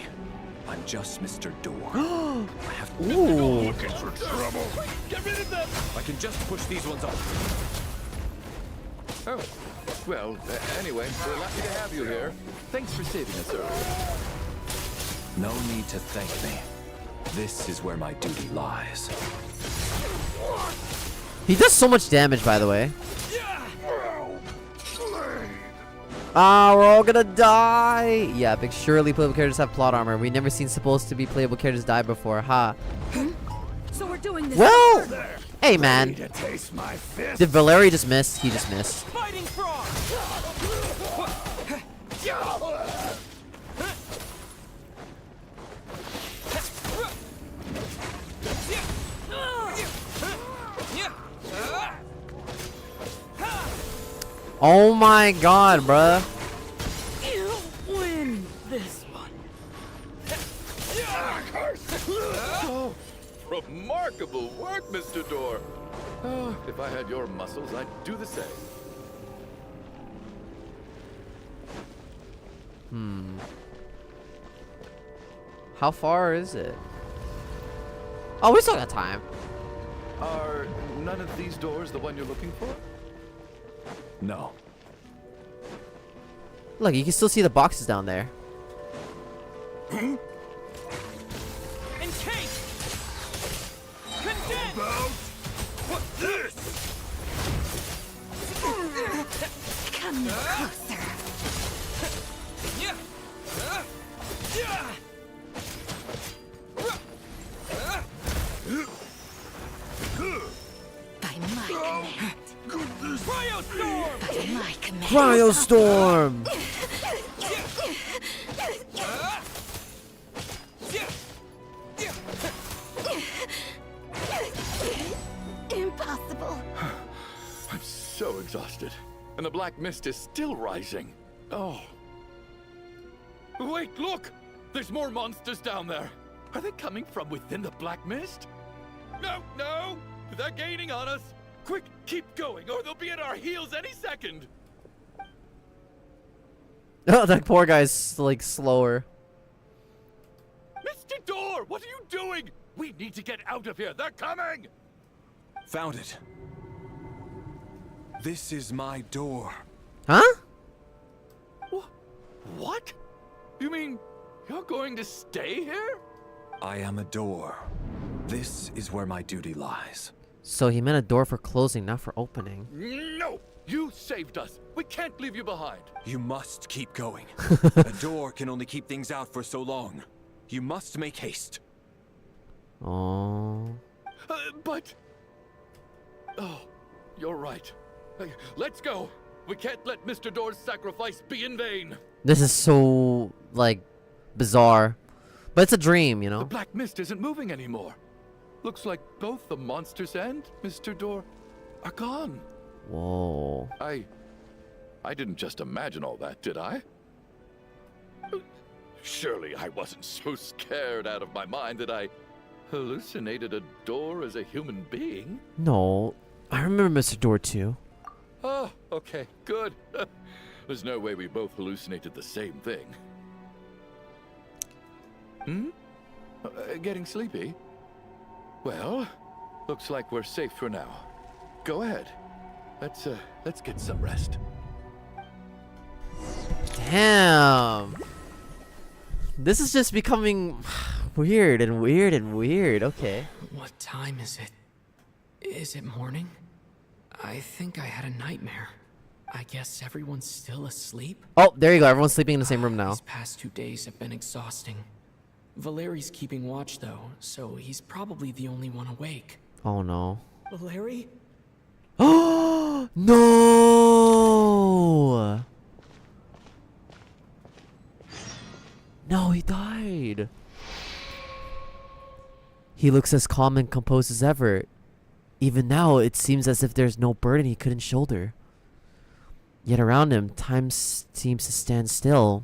I'm just Mr. Door. I have Ooh. Looking for trouble. Get rid of them! I can just push these ones off. Oh, well, anyway, we're lucky to have you here. Thanks for saving us earlier. No need to thank me. This is where my duty lies. He does so much damage, by the way. Ah, we're all gonna die! Yeah, but surely playable characters have plot armor. We've never seen supposed to be playable characters die before, huh? So we're doing this. Well, hey man. Did Valeri just miss? He just missed. Fighting frog! Oh my god, bruh. You win this one. Oh, remarkable work, Mr. Door. Oh, if I had your muscles, I'd do the same. How far is it? Oh, we still got time. Are none of these doors the one you're looking for? No. Look, you can still see the boxes down there. Encase! Condense! What's this? Come closer. By my command. Cryostorm! By my command. Cryostorm! Impossible. I'm so exhausted. And the Black Mist is still rising. Oh. Wait, look! There's more monsters down there. Are they coming from within the black mist? No, no! They're gaining on us! Quick, keep going, or they'll be at our heels any second! Oh, that poor guy's like slower. Mr. Door, what are you doing? We need to get out of here. They're coming! Found it. This is my door. Huh? What? You mean you're going to stay here? I am a door. This is where my duty lies. So he meant a door for closing, not for opening. No! You saved us. We can't leave you behind. You must keep going. A door can only keep things out for so long. You must make haste. Oh. But... Oh, you're right. Let's go. We can't let Mr. Door's sacrifice be in vain. This is so, like, bizarre. But it's a dream, you know? The black mist isn't moving anymore. Looks like both the monsters and Mr. Door are gone. Whoa. I didn't just imagine all that, did I? Surely I wasn't so scared out of my mind that I hallucinated a door as a human being. No. I remember Mr. Door too. Oh, okay, good. There's no way we both hallucinated the same thing. Getting sleepy? Well, looks like we're safe for now. Go ahead. Let's get some rest. Damn. This is just becoming weird and weird and weird. Okay. What time is it? Is it morning? I think I had a nightmare. I guess everyone's still asleep? Oh, there you go. Everyone's sleeping in the same room now. These past 2 days have been exhausting. Valeri's keeping watch though, so he's probably the only one awake. Oh no. Valeri? Oh no! No, he died. He looks as calm and composed as ever. Even now, it seems as if there's no burden he couldn't shoulder. Yet around him, time seems to stand still.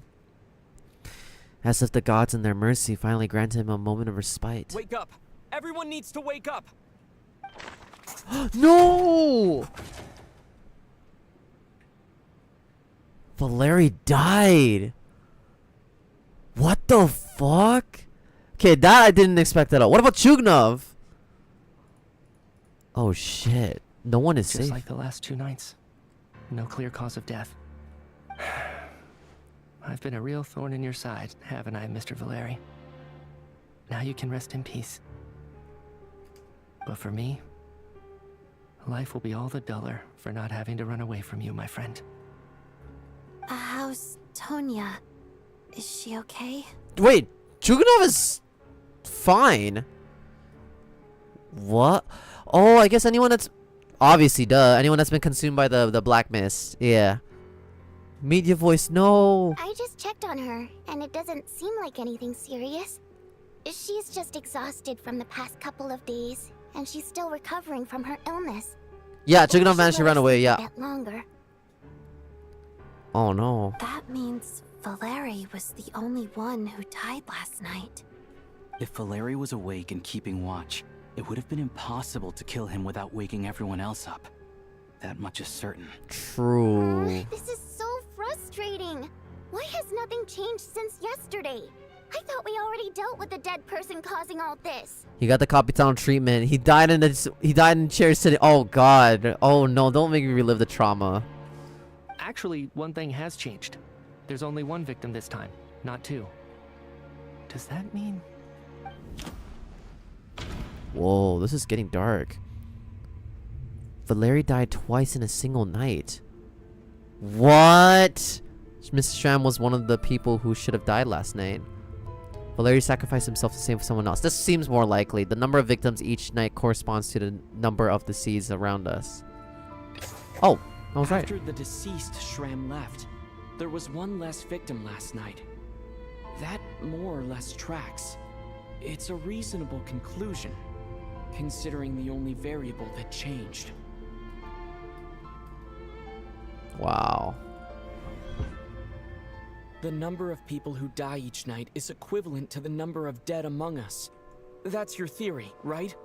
As if the gods in their mercy finally granted him a moment of respite. Wake up! Everyone needs to wake up! No! Valeri died. What the fuck? Okay, that I didn't expect at all. What about Chugnov? Oh shit. No one is Just safe. like the last 2 nights. No clear cause of death. I've been a real thorn in your side, haven't I, Mr. Valeri? Now you can rest in peace. But for me, life will be all the duller for not having to run away from you, my friend. How's Tonya? Is she okay? Wait, Chugunov is fine. What? Oh, I guess anyone that's obviously anyone that's been consumed by the black mist. Yeah. Media voice, no. I just checked on her, and it doesn't seem like anything serious. She's just exhausted from the past couple of days, and she's still recovering from her illness. Yeah, Chugunov managed to run away, yeah. A bit longer. Oh no. That means Valeri was the only one who died last night. If Valeri was awake and keeping watch, it would have been impossible to kill him without waking everyone else up. That much is certain. True. This is so frustrating. Why has nothing changed since yesterday? I thought we already dealt with the dead person causing all this. He got the Capitan treatment. He died in chair sitting. Oh god. Oh no, don't make me relive the trauma. Actually, one thing has changed. There's only 1 victim this time, not 2. Does that mean... Whoa, this is getting dark. Valeri died twice in a single night. What? Mr. Schramm was one of the people who should have died last night. Valeri sacrificed himself to save someone else. This seems more likely. The number of victims each night corresponds to the number of the seas around us. Oh, I was right. After the deceased Schramm left, there was 1 less victim last night. That more or less tracks. It's a reasonable conclusion, considering the only variable that changed. Wow. The number of people who die each night is equivalent to the number of dead among us. That's your theory, right?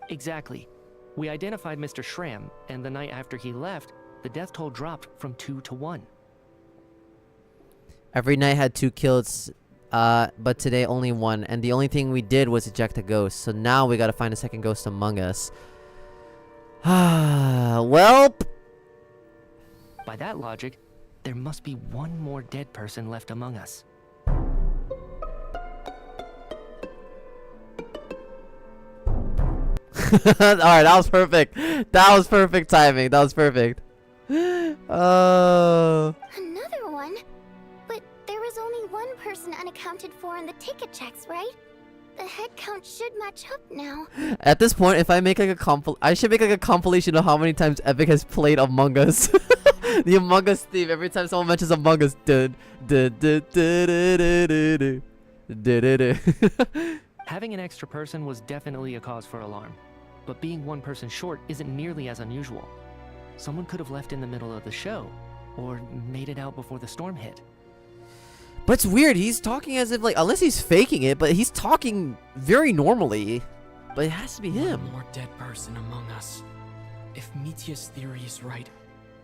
Exactly. We identified Mr. Schramm, and the night after he left, the death toll dropped from 2 to 1. Every night had 2 kills, but today only 1. And the only thing we did was eject a ghost. So now we gotta find a second ghost among us. Well. By that logic, there must be one more dead person left among us. Alright, that was perfect. That was perfect timing. That was perfect. Oh. Another one? But there was only one person unaccounted for in the ticket checks, right? The head count should match up now. At this point, if I make like a I should make like a compilation of how many times Epic has played Among Us. The Among Us theme. Every time someone mentions Among Us, Having an extra person was definitely a cause for alarm. But being one person short isn't nearly as unusual. Someone could have left in the middle of the show, or made it out before the storm hit. But it's weird, he's talking as if like, unless he's faking it, but he's talking very normally. But it has to be him. One more dead person among us. If Mitya's theory is right,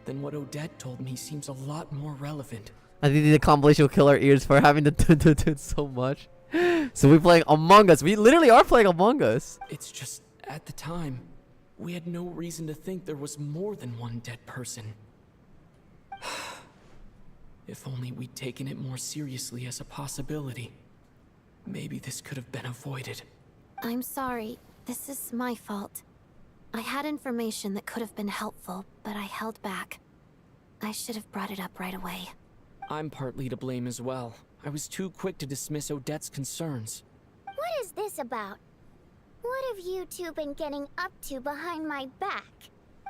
then what Odette told me seems a lot more relevant. I think the compilation will kill our ears for having to so much. So we're playing Among Us. We literally are playing Among Us. It's just, at the time, we had no reason to think there was more than one dead person. If only we'd taken it more seriously as a possibility. Maybe this could have been avoided. I'm sorry. This is my fault. I had information that could have been helpful, but I held back. I should have brought it up right away. I'm partly to blame as well. I was too quick to dismiss Odette's concerns. What is this about? What have you two been getting up to behind my back?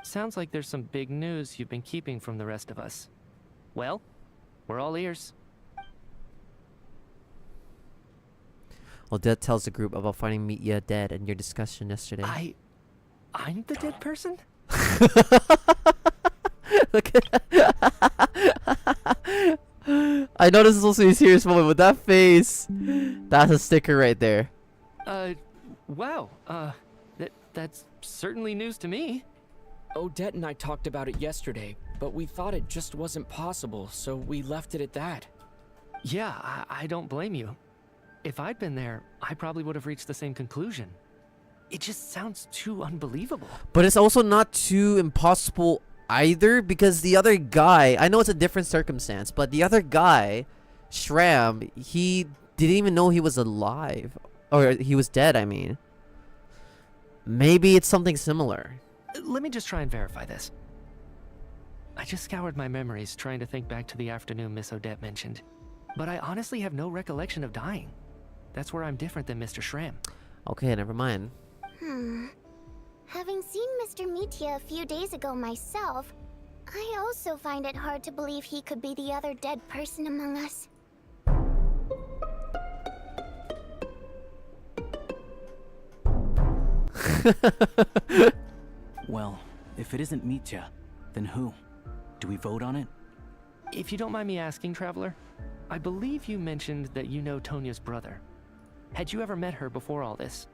Sounds like there's some big news you've been keeping from the rest of us. Well, we're all ears. Odette tells the group about finding Mitya dead and your discussion yesterday. I'm the dead person? Look at I know this is also a serious moment, but that face, that's a sticker right there. Wow. That's certainly news to me. Odette and I talked about it yesterday, but we thought it just wasn't possible, so we left it at that. Yeah, I don't blame you. If I'd been there, I probably would have reached the same conclusion. It just sounds too unbelievable. But it's also not too impossible either, because the other guy, I know it's a different circumstance, but the other guy, Schramm, he didn't even know he was alive. Or he was dead, I mean. Maybe it's something similar. Let me just try and verify this. I just scoured my memories trying to think back to the afternoon Miss Odette mentioned. But I honestly have no recollection of dying. That's where I'm different than Mr. Schramm. Okay, never mind. Having seen Mr. Mitya a few days ago myself, I also find it hard to believe he could be the other dead person among us. Well, if it isn't Mitya, then who? Do we vote on it? If you don't mind me asking, Traveler, I believe you mentioned that you know Tonya's brother. Had you ever met her before all this?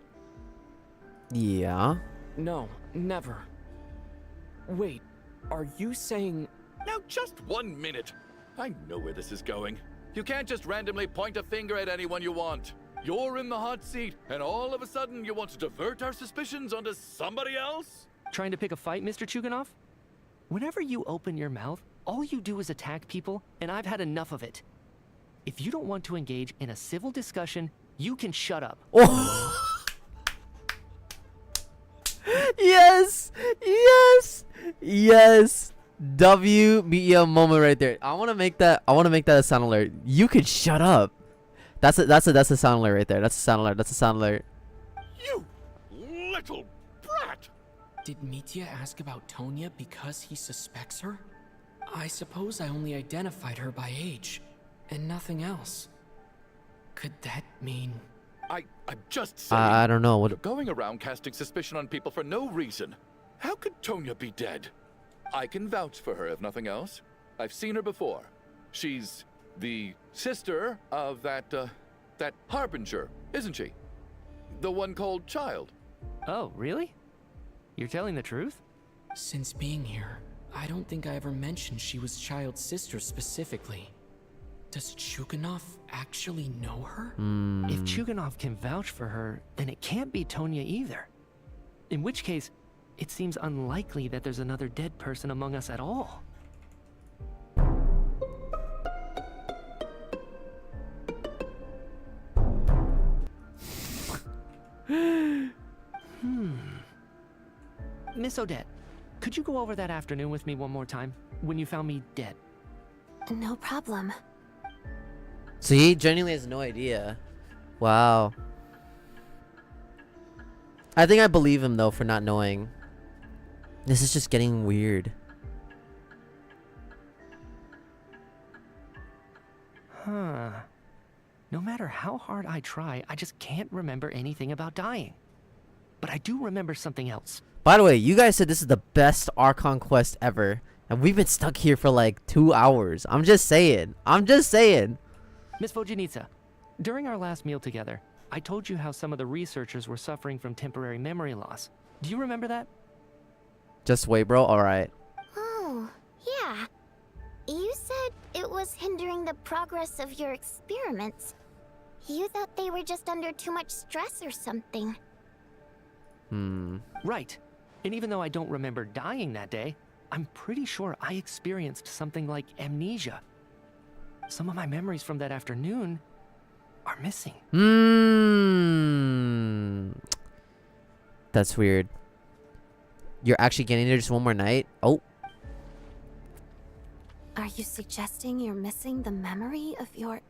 Yeah. No, never. Wait, are you saying... Now just 1 minute. I know where this is going. You can't just randomly point a finger at anyone you want. You're in the hot seat, and all of a sudden you want to divert our suspicions onto somebody else? Trying to pick a fight, Mr. Chuganov? Whenever you open your mouth, all you do is attack people, and I've had enough of it. If you don't want to engage in a civil discussion, you can shut up. Oh. Yes! Yes! Yes! W Mitya moment right there. I want to make that a sound alert. You can shut up. That's a sound alert right there. That's a sound alert. That's a sound alert. You little brat! Did Mitya ask about Tonya because he suspects her? I suppose I only identified her by age, and nothing else. Could that mean... I'm just saying. I don't know. You're What? going around casting suspicion on people for no reason. How could Tonya be dead? I can vouch for her, if nothing else. I've seen her before. She's the sister of that Harbinger, isn't she? The one called Child. Oh, really? You're telling the truth? Since being here, I don't think I ever mentioned she was Child's sister specifically. Does Chuganov actually know her? If Chuganov can vouch for her, then it can't be Tonya either. In which case, it seems unlikely that there's another dead person among us at all. Miss Odette, could you go over that afternoon with me one more time, when you found me dead? No problem. So he genuinely has no idea. Wow. I think I believe him though for not knowing. This is just getting weird. Huh. No matter how hard I try, I just can't remember anything about dying. But I do remember something else. By the way, you guys said this is the best Archon quest ever. And we've been stuck here for like 2 hours. I'm just saying. Miss Vojanitsa, during our last meal together, I told you how some of the researchers were suffering from temporary memory loss. Do you remember that? Just wait, bro. Alright. Oh, yeah. You said it was hindering the progress of your experiments. You thought they were just under too much stress or something. Right. And even though I don't remember dying that day, I'm pretty sure I experienced something like amnesia. Some of my memories from that afternoon are missing. That's weird. You're actually getting there just one more night? Oh. Are you suggesting you're missing the memory of your...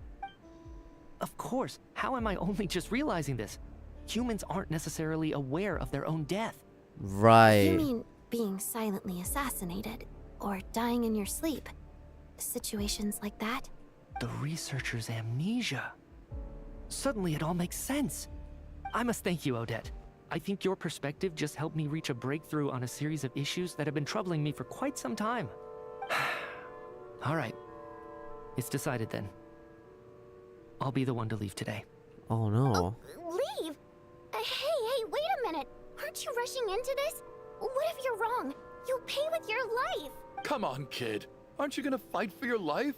Of course. How am I only just realizing this? Humans aren't necessarily aware of their own death. Right. You mean being silently assassinated or dying in your sleep? Situations like that? The researcher's amnesia. Suddenly it all makes sense. I must thank you, Odette. I think your perspective just helped me reach a breakthrough on a series of issues that have been troubling me for quite some time. All right. It's decided then. I'll be the one to leave today. Oh no. Leave? Hey, wait a minute. Aren't you rushing into this? What if you're wrong? You'll pay with your life. Come on, kid. Aren't you gonna fight for your life?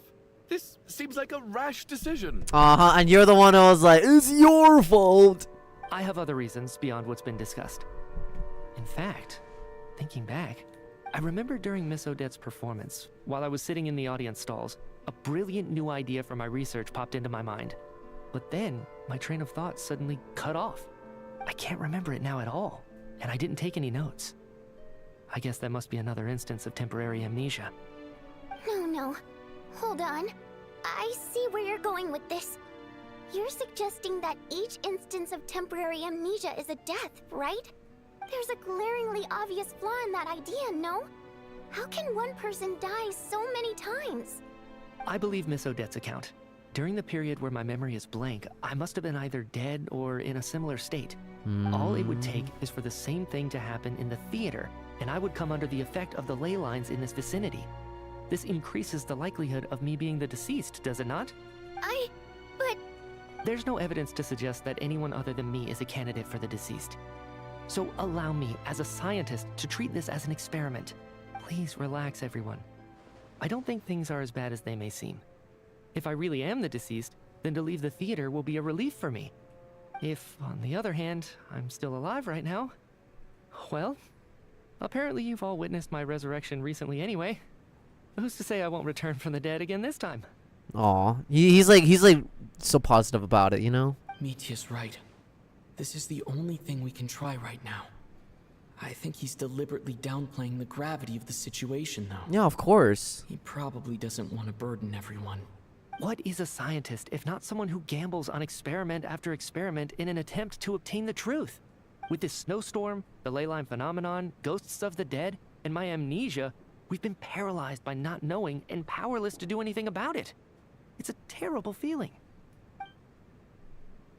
This seems like a rash decision. And you're the one who was like, it's your fault. I have other reasons beyond what's been discussed. In fact, thinking back, I remember during Miss Odette's performance, while I was sitting in the audience stalls, a brilliant new idea for my research popped into my mind. But then, my train of thought suddenly cut off. I can't remember it now at all, and I didn't take any notes. I guess that must be another instance of temporary amnesia. No. Hold on. I see where you're going with this. You're suggesting that each instance of temporary amnesia is a death, right? There's a glaringly obvious flaw in that idea, no? How can one person die so many times? I believe Miss Odette's account. During the period where my memory is blank, I must have been either dead or in a similar state. All it would take is for the same thing to happen in the theater, and I would come under the effect of the ley lines in this vicinity. This increases the likelihood of me being the deceased, does it not? But... There's no evidence to suggest that anyone other than me is a candidate for the deceased. So allow me, as a scientist, to treat this as an experiment. Please relax, everyone. I don't think things are as bad as they may seem. If I really am the deceased, then to leave the theater will be a relief for me. If, on the other hand, I'm still alive right now, well, apparently you've all witnessed my resurrection recently anyway. Who's to say I won't return from the dead again this time? Aw, he's like so positive about it, you know? Mitya's right. This is the only thing we can try right now. I think he's deliberately downplaying the gravity of the situation, though. Yeah, of course. He probably doesn't want to burden everyone. What is a scientist if not someone who gambles on experiment after experiment in an attempt to obtain the truth? With this snowstorm, the ley line phenomenon, ghosts of the dead, and my amnesia, we've been paralyzed by not knowing and powerless to do anything about it. It's a terrible feeling.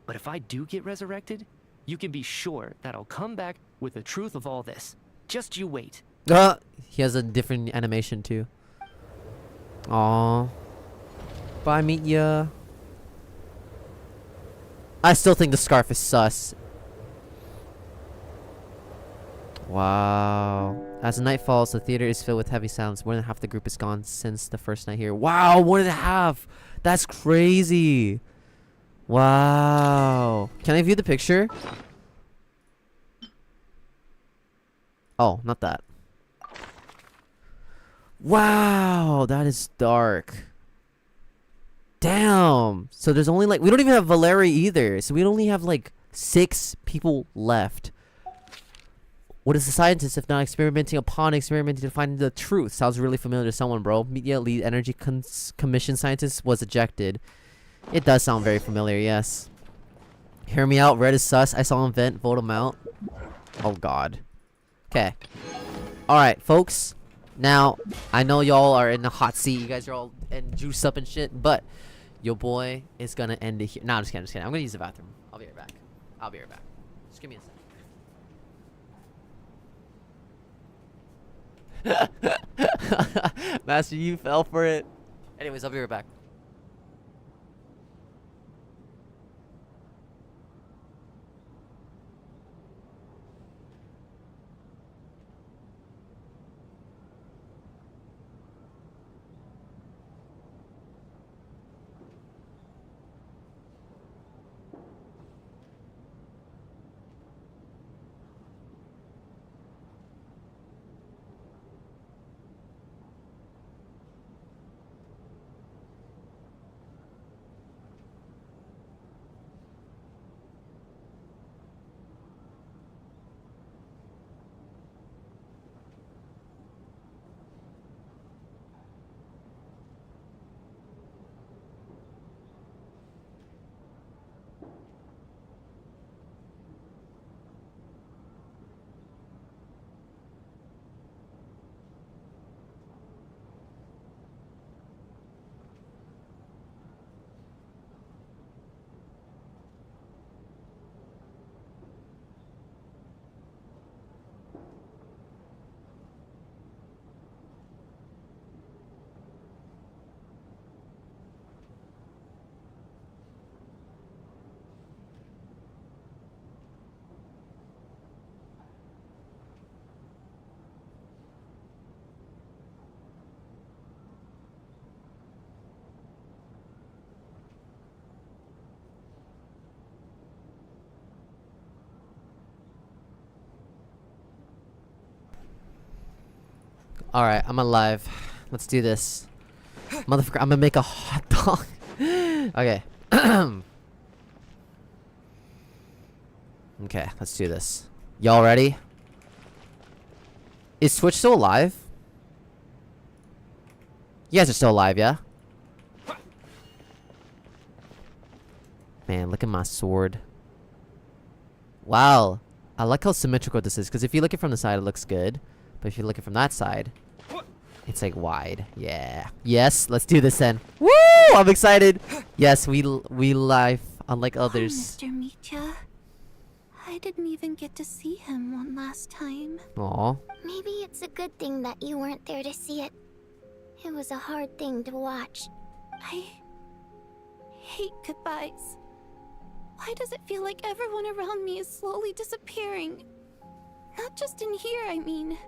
But if I do get resurrected, you can be sure that I'll come back with the truth of all this. Just you wait. He has a different animation too. Aww. Bye, meet ya. I still think the scarf is sus. Wow. As the night falls, the theater is filled with heavy silence. More than half the group is gone since the first night here. Wow, more than half. That's crazy. Wow. Can I view the picture? Oh, not that. Wow, that is dark. Damn. So there's only like, we don't even have Valeri either. So we only have like 6 people left. What is the scientist if not experimenting to find the truth? Sounds really familiar to someone, bro. Media lead energy commission scientist was ejected. It does sound very familiar, yes. Hear me out. Red is sus. I saw him vent. Vote him out. Oh, God. Okay. Alright, folks. Now, I know y'all are in the hot seat. You guys are all and juiced up and shit. But your boy is going to end it here. No, I'm just kidding. I'm going to use the bathroom. I'll be right back. Just give me a second. Master, you fell for it. Anyways, I'll be right back. Alright, I'm alive. Let's do this. Motherfucker, I'm gonna make a hot dog. Okay. Okay, let's do this. Y'all ready? Is Twitch still alive? You guys are still alive, yeah? Man, look at my sword. Wow. I like how symmetrical this is, because if you look at it from the side, it looks good. But if you look at it from that side, it's like wide. Yeah. Yes, let's do this then. Woo! I'm excited. Yes, we live unlike others. Oh, Mr. Mitya. I didn't even get to see him one last time. Aw. Maybe it's a good thing that you weren't there to see it. It was a hard thing to watch. I hate goodbyes. Why does it feel like everyone around me is slowly disappearing? Not just in here, I mean.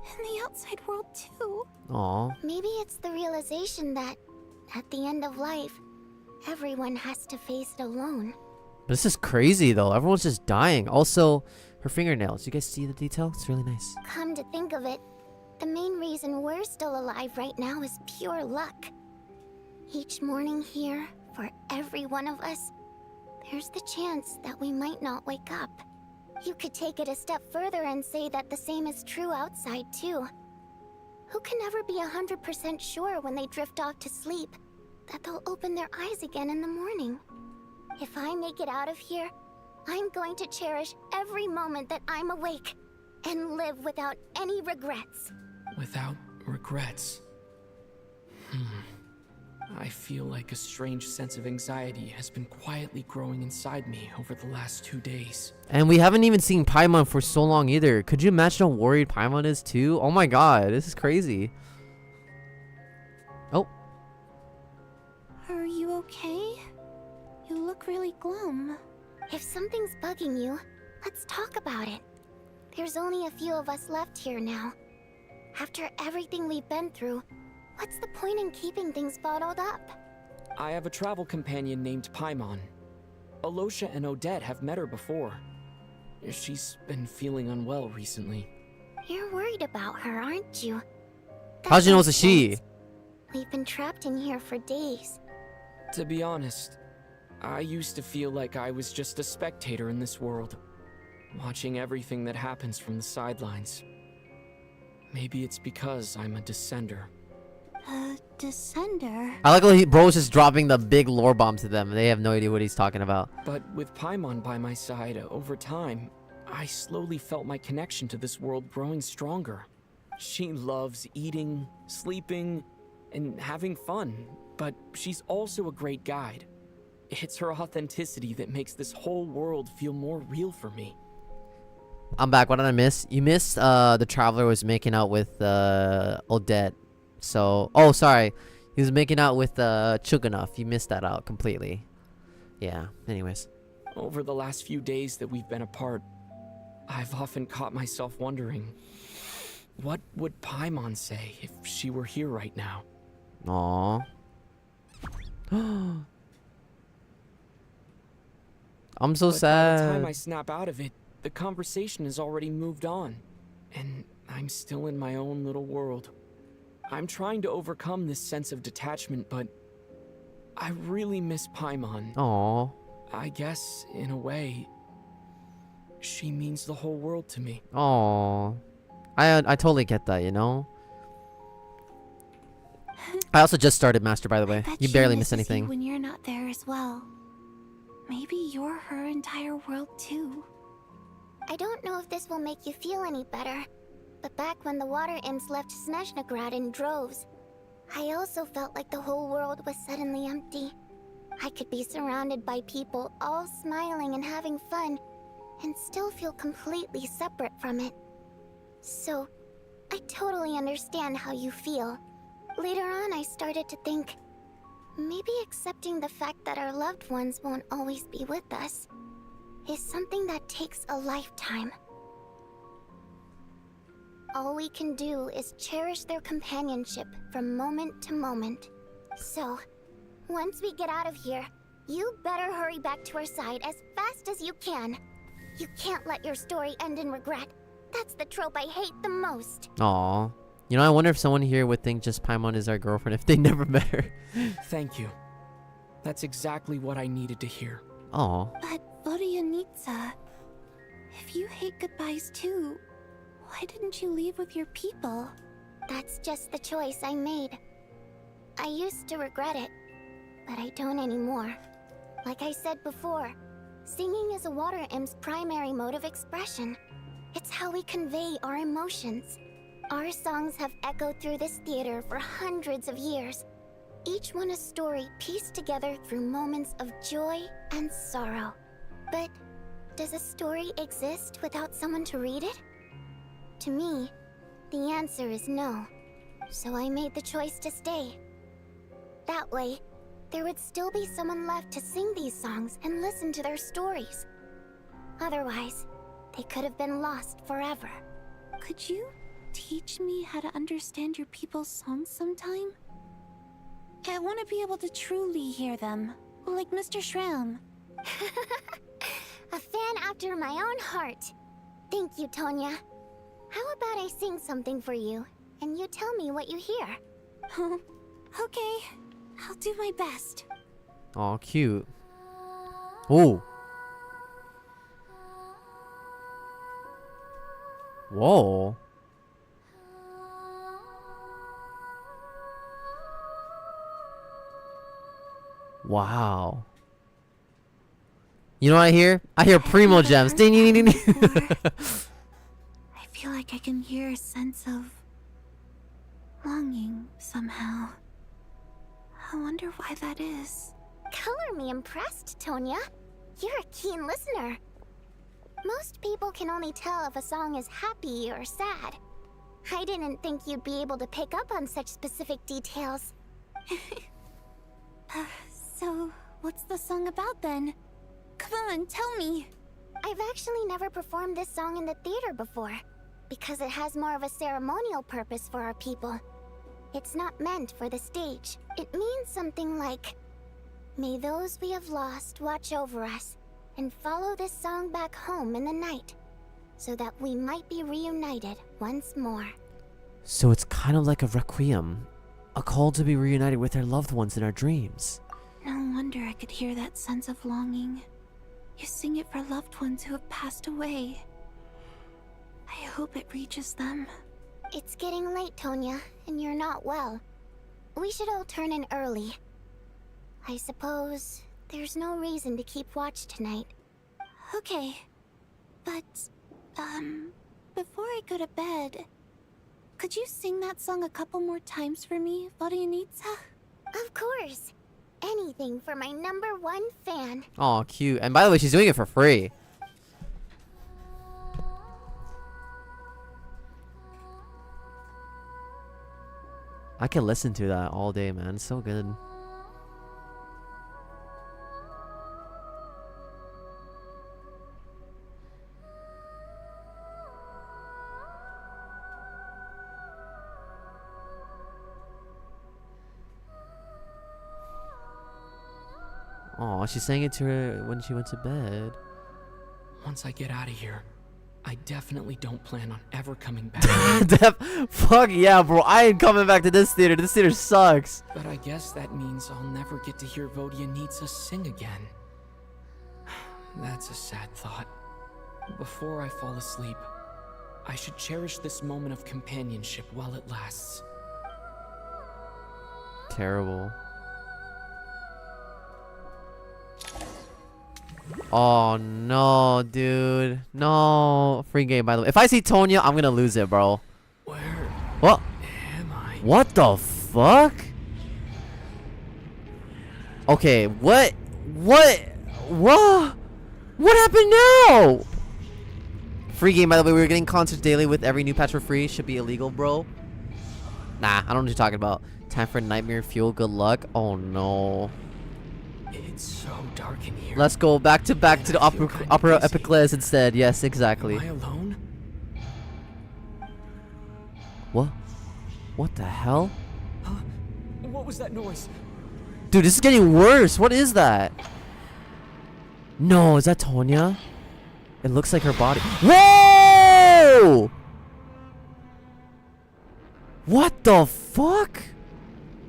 In the outside world, too. Aw. Maybe it's the realization that, at the end of life, everyone has to face it alone. This is crazy, though. Everyone's just dying. Also, her fingernails. You guys see the detail? It's really nice. Come to think of it, the main reason we're still alive right now is pure luck. Each morning here, for every one of us, there's the chance that we might not wake up. You could take it a step further and say that the same is true outside, too. Who can never be 100% sure when they drift off to sleep that they'll open their eyes again in the morning? If I make it out of here, I'm going to cherish every moment that I'm awake and live without any regrets. Without regrets. I feel like a strange sense of anxiety has been quietly growing inside me over the last 2 days. And we haven't even seen Paimon for so long either. Could you imagine how worried Paimon is too? Oh my god, this is crazy. Oh. Are you okay? You look really glum. If something's bugging you, let's talk about it. There's only a few of us left here now. After everything we've been through, what's the point in keeping things bottled up? I have a travel companion named Paimon. Alosha and Odette have met her before. She's been feeling unwell recently. You're worried about her, aren't you? How'd you know it's a she? We've been trapped in here for days. To be honest, I used to feel like I was just a spectator in this world, watching everything that happens from the sidelines. Maybe it's because I'm a descender. A descender? I like how bro's just dropping the big lore bomb to them. They have no idea what he's talking about. But with Paimon by my side, over time, I slowly felt my connection to this world growing stronger. She loves eating, sleeping, and having fun, but she's also a great guide. It's her authenticity that makes this whole world feel more real for me. I'm back. What did I miss? You missed the traveler was making out with Odette. So, oh, sorry. He was making out with Chuganov. You missed that out completely. Yeah, anyways. Over the last few days that we've been apart, I've often caught myself wondering, what would Paimon say if she were here right now? Aww. I'm so sad. By the time I snap out of it, the conversation has already moved on, and I'm still in my own little world. I'm trying to overcome this sense of detachment, but I really miss Paimon. Aww. I guess, in a way, she means the whole world to me. Aww. I totally get that, you know? I also just started Master, by the way. You barely missed anything. You when you're not there as well. Maybe you're her entire world too. I don't know if this will make you feel any better, but back when the water imps left Snezhnagrad in droves, I also felt like the whole world was suddenly empty. I could be surrounded by people all smiling and having fun, and still feel completely separate from it. So, I totally understand how you feel. Later on, I started to think, maybe accepting the fact that our loved ones won't always be with us is something that takes a lifetime. All we can do is cherish their companionship from moment to moment. So, once we get out of here, you better hurry back to our side as fast as you can. You can't let your story end in regret. That's the trope I hate the most. Aww. You know, I wonder if someone here would think just Paimon is our girlfriend if they never met her. Thank you. That's exactly what I needed to hear. Aww. But Vodyanitsa, if you hate goodbyes too, why didn't you leave with your people? That's just the choice I made. I used to regret it, but I don't anymore. Like I said before, singing is a water imp's primary mode of expression. It's how we convey our emotions. Our songs have echoed through this theater for hundreds of years, each one a story pieced together through moments of joy and sorrow. But does a story exist without someone to read it? To me, the answer is no. So I made the choice to stay. That way, there would still be someone left to sing these songs and listen to their stories. Otherwise, they could have been lost forever. Could you teach me how to understand your people's songs sometime? I want to be able to truly hear them, like Mr. Shram. A fan after my own heart. Thank you, Tonya. How about I sing something for you, and you tell me what you hear? Okay, I'll do my best. Aw, cute. Ooh. Whoa. Wow. You know what I hear? I hear Primo Gems. Ding, ding, ding, ding. I feel like I can hear a sense of longing somehow. I wonder why that is. Color me impressed, Tonya. You're a keen listener. Most people can only tell if a song is happy or sad. I didn't think you'd be able to pick up on such specific details. So, what's the song about then? Come on, tell me. I've actually never performed this song in the theater before, because it has more of a ceremonial purpose for our people. It's not meant for the stage. It means something like, may those we have lost watch over us, and follow this song back home in the night, so that we might be reunited once more. So it's kind of like a requiem. A call to be reunited with our loved ones in our dreams. No wonder I could hear that sense of longing. You sing it for loved ones who have passed away. I hope it reaches them. It's getting late, Tonya, and you're not well. We should all turn in early. I suppose there's no reason to keep watch tonight. Okay. But, before I go to bed, could you sing that song a couple more times for me, Vodianitsa? Of course. Anything for my #1 fan. Oh, cute. And by the way, she's doing it for free. I can listen to that all day, man. It's so good. Oh, she sang it to her when she went to bed. Once I get out of here, I definitely don't plan on ever coming back. Fuck yeah, bro. I ain't coming back to this theater. This theater sucks. But I guess that means I'll never get to hear Vodianitsa sing again. That's a sad thought. Before I fall asleep, I should cherish this moment of companionship while it lasts. Terrible. Oh no, dude. No. Free game, by the way. If I see Tonya, I'm gonna lose it, bro. Where what am I? What the fuck? Okay, what happened now? Free game, by the way. We're getting concerts daily with every new patch for free. Should be illegal, bro. Nah, I don't know what you're talking about. Time for nightmare fuel. Good luck. Oh no. It's so dark in here. Let's go back to the opera EpicBoss instead. Yes, exactly. Am I alone? What the hell? Huh? What was that noise? Dude, this is getting worse. What is that? No, is that Tonya? It looks like her body. Whoa! What the fuck?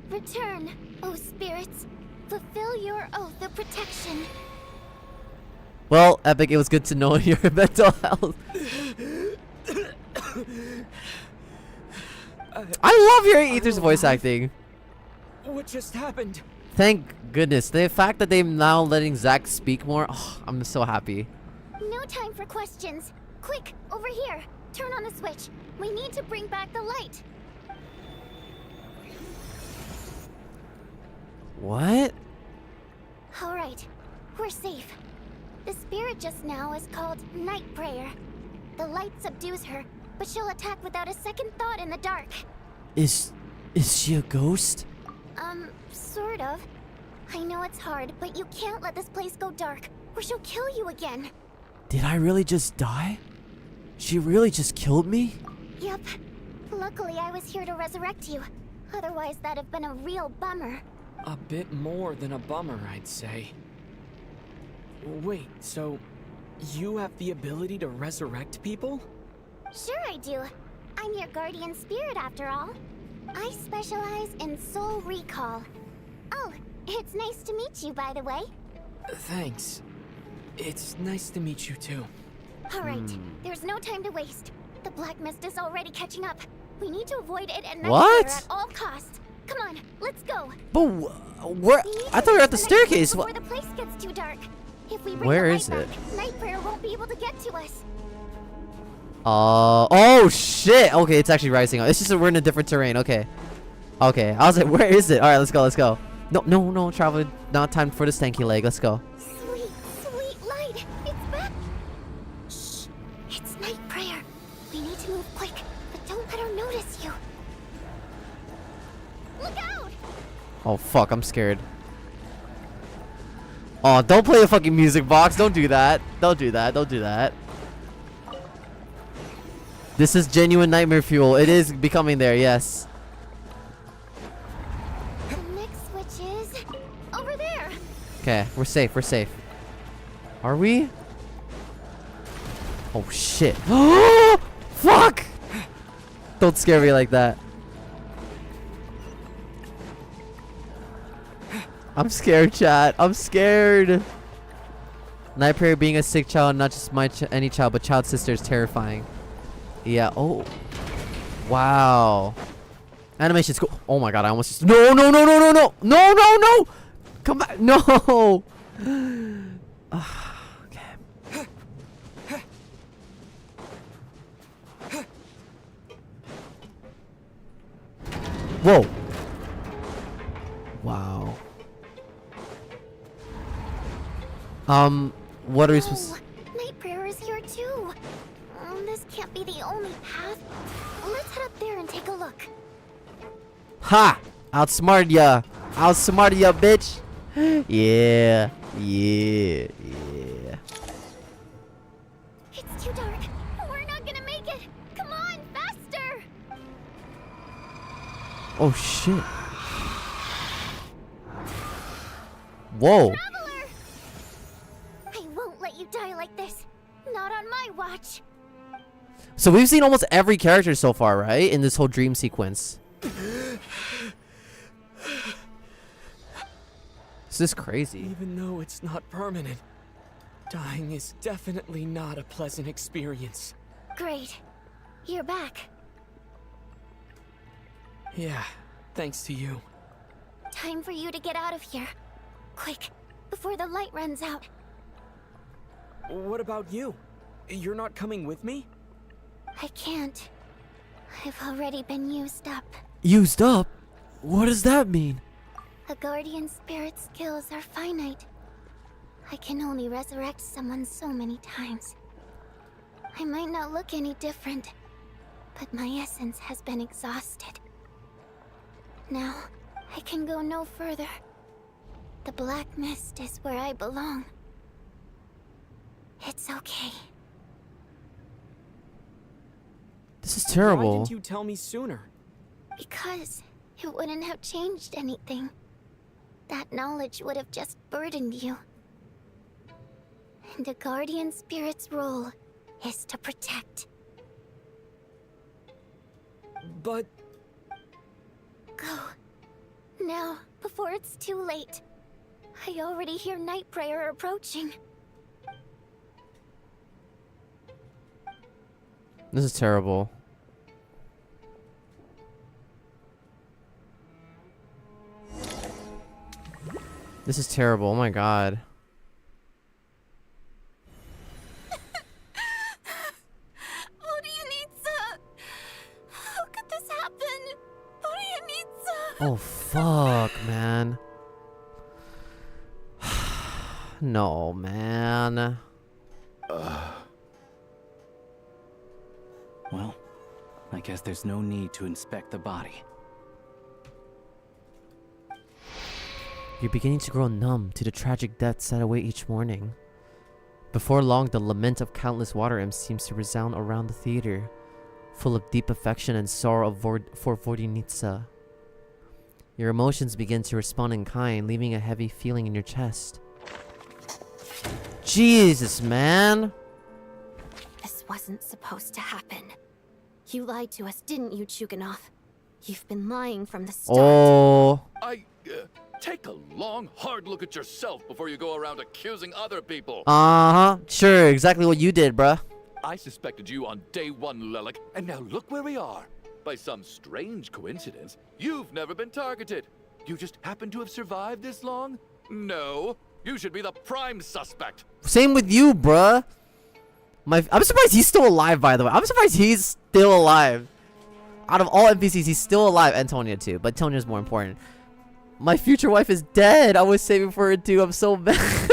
Return, O spirits. Fulfill your oath of protection. Well, Epic, it was good to know your mental health. I love hearing Ether's voice acting. What just happened? Thank goodness. The fact that they're now letting Zack speak more, oh, I'm so happy. No time for questions. Quick, over here. Turn on the switch. We need to bring back the light. What? Alright, we're safe. The spirit just now is called Night Prayer. The light subdues her, but she'll attack without a second thought in the dark. Is she a ghost? Sort of. I know it's hard, but you can't let this place go dark, or she'll kill you again. Did I really just die? She really just killed me? Yep. Luckily, I was here to resurrect you. Otherwise, that'd have been a real bummer. A bit more than a bummer, I'd say. Wait, so you have the ability to resurrect people? Sure I do. I'm your guardian spirit after all. I specialize in soul recall. Oh, it's nice to meet you, by the way. Thanks. It's nice to meet you too. Alright, there's no time to waste. The black mist is already catching up. We need to avoid it at night at all costs. Come on, let's go. But where? I thought we were at the staircase. Before the place gets too dark. If we bring Where the is light it? back, Night Prayer won't be able to get to us. Oh shit. Okay, it's actually rising. It's just that we're in a different terrain. Okay. Okay. I was like, where is it? All right, let's go. Let's go. No, no, no, traveler. Not time for the stanky leg. Let's go. Sweet, sweet light. It's back. Shh. It's night prayer. We need to move quick, but don't let her notice you. Look out! Oh, fuck. I'm scared. Oh, don't play the fucking music box. Don't do that. Don't do that. Don't do that. This is genuine nightmare fuel. It is becoming there, yes. The next switch is over there. Okay, we're safe. We're safe. Are we? Oh, shit. Fuck! Don't scare me like that. I'm scared, chat. I'm scared. Night prayer being a sick child, not just any child, but child sister is terrifying. Yeah. Oh. Wow. Animation's cool. Oh my god, I almost just. No, no, no, no, no, no. No, no, no. Come back. No. Okay. Whoa. Wow. What are we supposed to... Night prayer is here too. This can't be the only path. Let's head up there and take a look. Ha! Outsmart ya! Outsmart ya, bitch! Yeah. Yeah. Yeah. It's too dark. We're not gonna make it. Come on, faster! Oh, shit. Whoa. Traveler! I won't let you die like this. Not on my watch. So we've seen almost every character so far, right? In this whole dream sequence. This is crazy. Even though it's not permanent, dying is definitely not a pleasant experience. Great. You're back. Yeah, thanks to you. Time for you to get out of here. Quick, before the light runs out. What about you? You're not coming with me? I can't. I've already been used up. Used up? What does that mean? A guardian spirit's skills are finite. I can only resurrect someone so many times. I might not look any different, but my essence has been exhausted. Now, I can go no further. The black mist is where I belong. It's okay. This is Why terrible. didn't you tell me sooner? Because it wouldn't have changed anything. That knowledge would have just burdened you. And a guardian spirit's role is to protect. But... Go. Now, before it's too late. I already hear night prayer approaching. This is terrible. This is terrible. Oh my god. How could this happen? Oh fuck, man. No, man. Well, I guess there's no need to inspect the body. You're beginning to grow numb to the tragic deaths that await each morning. Before long, the lament of countless water imps seems to resound around the theater, full of deep affection and sorrow for Vodinitsa. Your emotions begin to respond in kind, leaving a heavy feeling in your chest. Jesus, man! This wasn't supposed to happen. You lied to us, didn't you, Chuganov? You've been lying from the start. Oh. Take a long, hard look at yourself before you go around accusing other people. Uh-huh. Sure, exactly what you did, bruh. I suspected you on day one, Lelik, and now look where we are. By some strange coincidence, you've never been targeted. You just happen to have survived this long? No, you should be the prime suspect. Same with you, bruh. I'm surprised he's still alive, by the way. I'm surprised he's still alive. Out of all NPCs, he's still alive. And Tonya, too. But Tonya's more important. My future wife is dead. I was saving for her too. I'm so mad.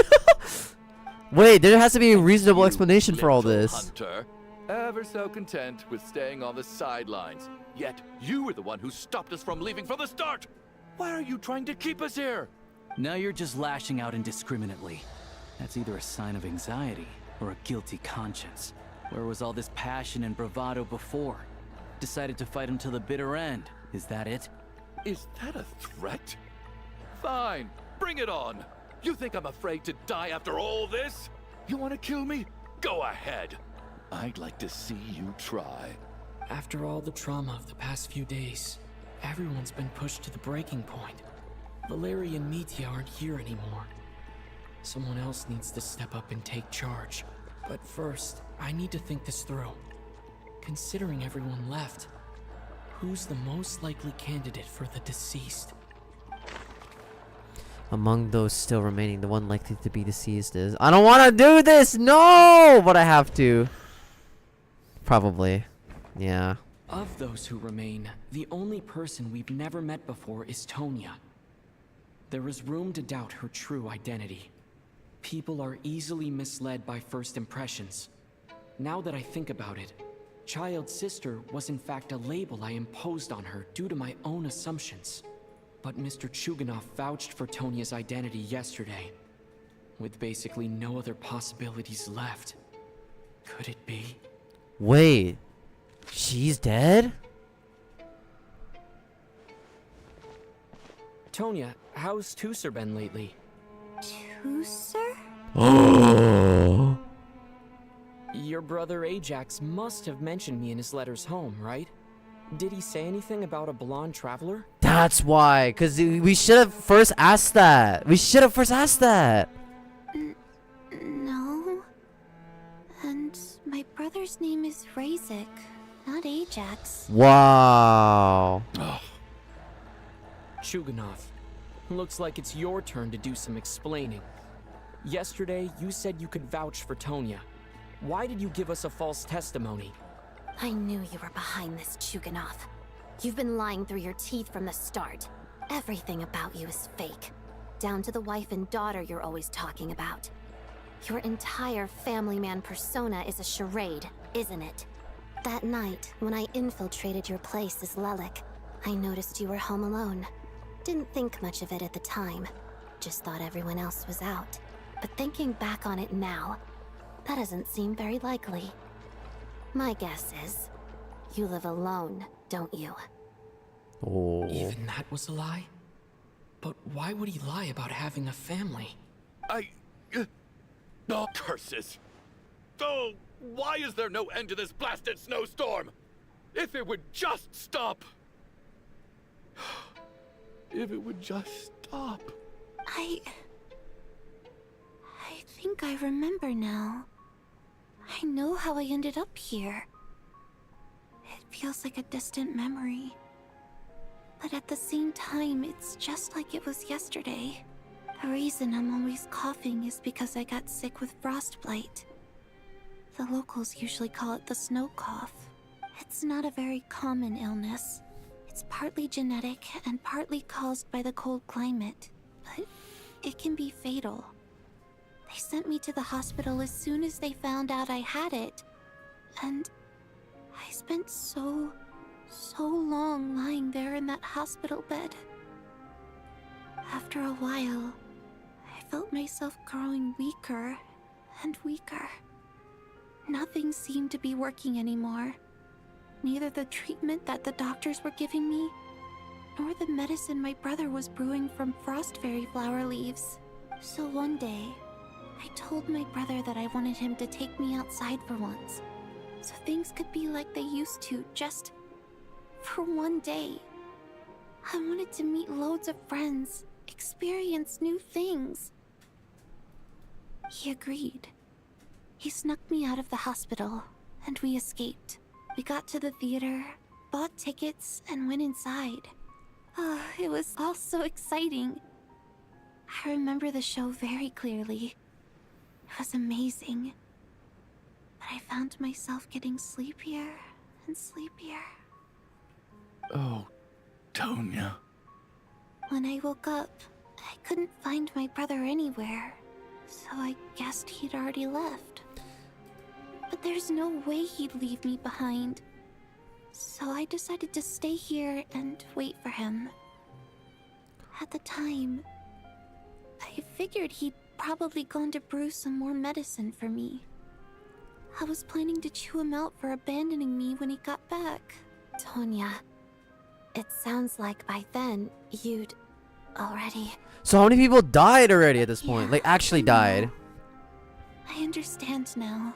Wait, there has to be a reasonable You explanation for all little this. Hunter, ever so content with staying on the sidelines. Yet you were the one who stopped us from leaving from the start. Why are you trying to keep us here? Now you're just lashing out indiscriminately. That's either a sign of anxiety or a guilty conscience. Where was all this passion and bravado before? Decided to fight him to the bitter end. Is that it? Is that a threat? Fine, bring it on. You think I'm afraid to die after all this? You want to kill me? Go ahead. I'd like to see you try. After all the trauma of the past few days, everyone's been pushed to the breaking point. Valeria and Mitya aren't here anymore. Someone else needs to step up and take charge. But first, I need to think this through. Considering everyone left, who's the most likely candidate for the deceased? Among those still remaining, the one likely to be deceased is... I don't want to do this! No! But I have to. Probably. Yeah. Of those who remain, the only person we've never met before is Tonya. There is room to doubt her true identity. People are easily misled by first impressions. Now that I think about it, Child's sister was in fact a label I imposed on her due to my own assumptions. But Mr. Chuganov vouched for Tonya's identity yesterday, with basically no other possibilities left. Could it be? Wait. She's dead? Tonya, how's Tusser been lately? Tusser? Oh. Your brother Ajax must have mentioned me in his letters home, right? Did he say anything about a blonde traveler? That's why. Because we should have first asked that. We should have first asked that. No. And my brother's name is Razik, not Ajax. Wow. Chuganov, looks like it's your turn to do some explaining. Yesterday, you said you could vouch for Tonya. Why did you give us a false testimony? I knew you were behind this, Chuganov. You've been lying through your teeth from the start. Everything about you is fake. Down to the wife and daughter you're always talking about. Your entire family man persona is a charade, isn't it? That night, when I infiltrated your place as Lelik, I noticed you were home alone. Didn't think much of it at the time. Just thought everyone else was out. But thinking back on it now, that doesn't seem very likely. My guess is, you live alone, don't you? Oh. Even that was a lie? But why would he lie about having a family? Oh, curses! Oh, why is there no end to this blasted snowstorm? If it would just stop! If it would just stop. I think I remember now. I know how I ended up here. It feels like a distant memory. But at the same time, it's just like it was yesterday. The reason I'm always coughing is because I got sick with frostbite. The locals usually call it the snow cough. It's not a very common illness. It's partly genetic and partly caused by the cold climate, but it can be fatal. They sent me to the hospital as soon as they found out I had it. And I spent so long lying there in that hospital bed. After a while, I felt myself growing weaker and weaker. Nothing seemed to be working anymore. Neither the treatment that the doctors were giving me, nor the medicine my brother was brewing from frost fairy flower leaves. So one day, I told my brother that I wanted him to take me outside for once, so things could be like they used to, just for one day. I wanted to meet loads of friends, experience new things. He agreed. He snuck me out of the hospital, and we escaped. We got to the theater, bought tickets, and went inside. Oh, it was all so exciting. I remember the show very clearly. It was amazing. But I found myself getting sleepier and sleepier. Oh, Tonya. When I woke up, I couldn't find my brother anywhere, so I guessed he'd already left. But there's no way he'd leave me behind, so I decided to stay here and wait for him. At the time, I figured he'd probably gone to brew some more medicine for me. I was planning to chew him out for abandoning me when he got back. Tonya, it sounds like by then you'd already... So how many people died already at this point? Like, actually died? I understand now.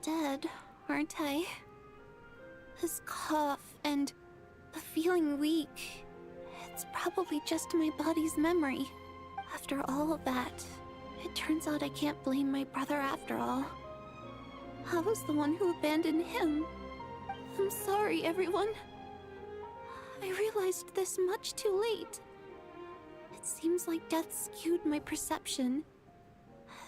Dead, aren't I? This cough and the feeling weak, it's probably just my body's memory. After all of that, it turns out I can't blame my brother after all. I was the one who abandoned him. I'm sorry, everyone. I realized this much too late. It seems like death skewed my perception.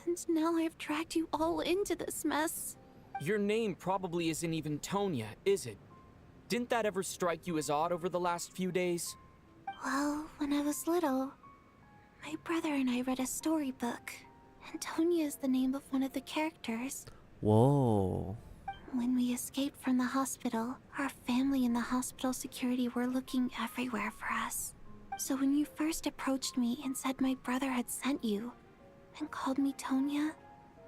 And now I've dragged you all into this mess. Your name probably isn't even Tonya, is it? Didn't that ever strike you as odd over the last few days? Well, when I was little, my brother and I read a storybook, and Tonya is the name of one of the characters. Whoa. When we escaped from the hospital, our family and the hospital security were looking everywhere for us. So when you first approached me and said my brother had sent you, and called me Tonya,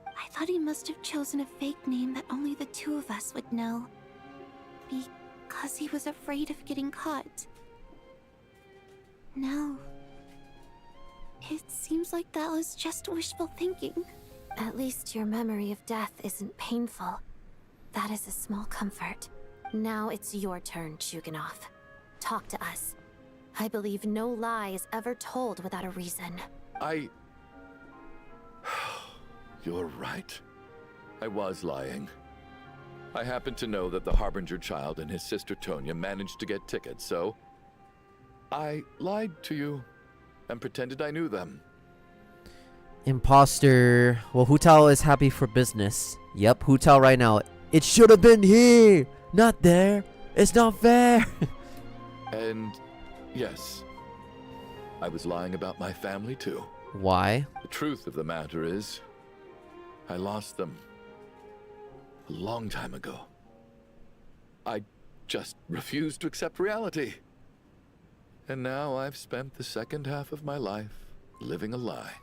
I thought he must have chosen a fake name that only the two of us would know. Because he was afraid of getting caught. Now, it seems like that was just wishful thinking. At least your memory of death isn't painful. That is a small comfort. Now it's your turn, Chuganov. Talk to us. I believe no lie is ever told without a reason. You're right. I was lying. I happened to know that the Harbinger child and his sister Tonya managed to get tickets, so I lied to you and pretended I knew them. Imposter. Well, Hu-Tao is happy for business. Yep, Hu-Tao right now. It should have been here, not there. It's not fair. And yes, I was lying about my family too. Why? The truth of the matter is, I lost them a long time ago. I just refused to accept reality. And now I've spent the second half of my life living a lie.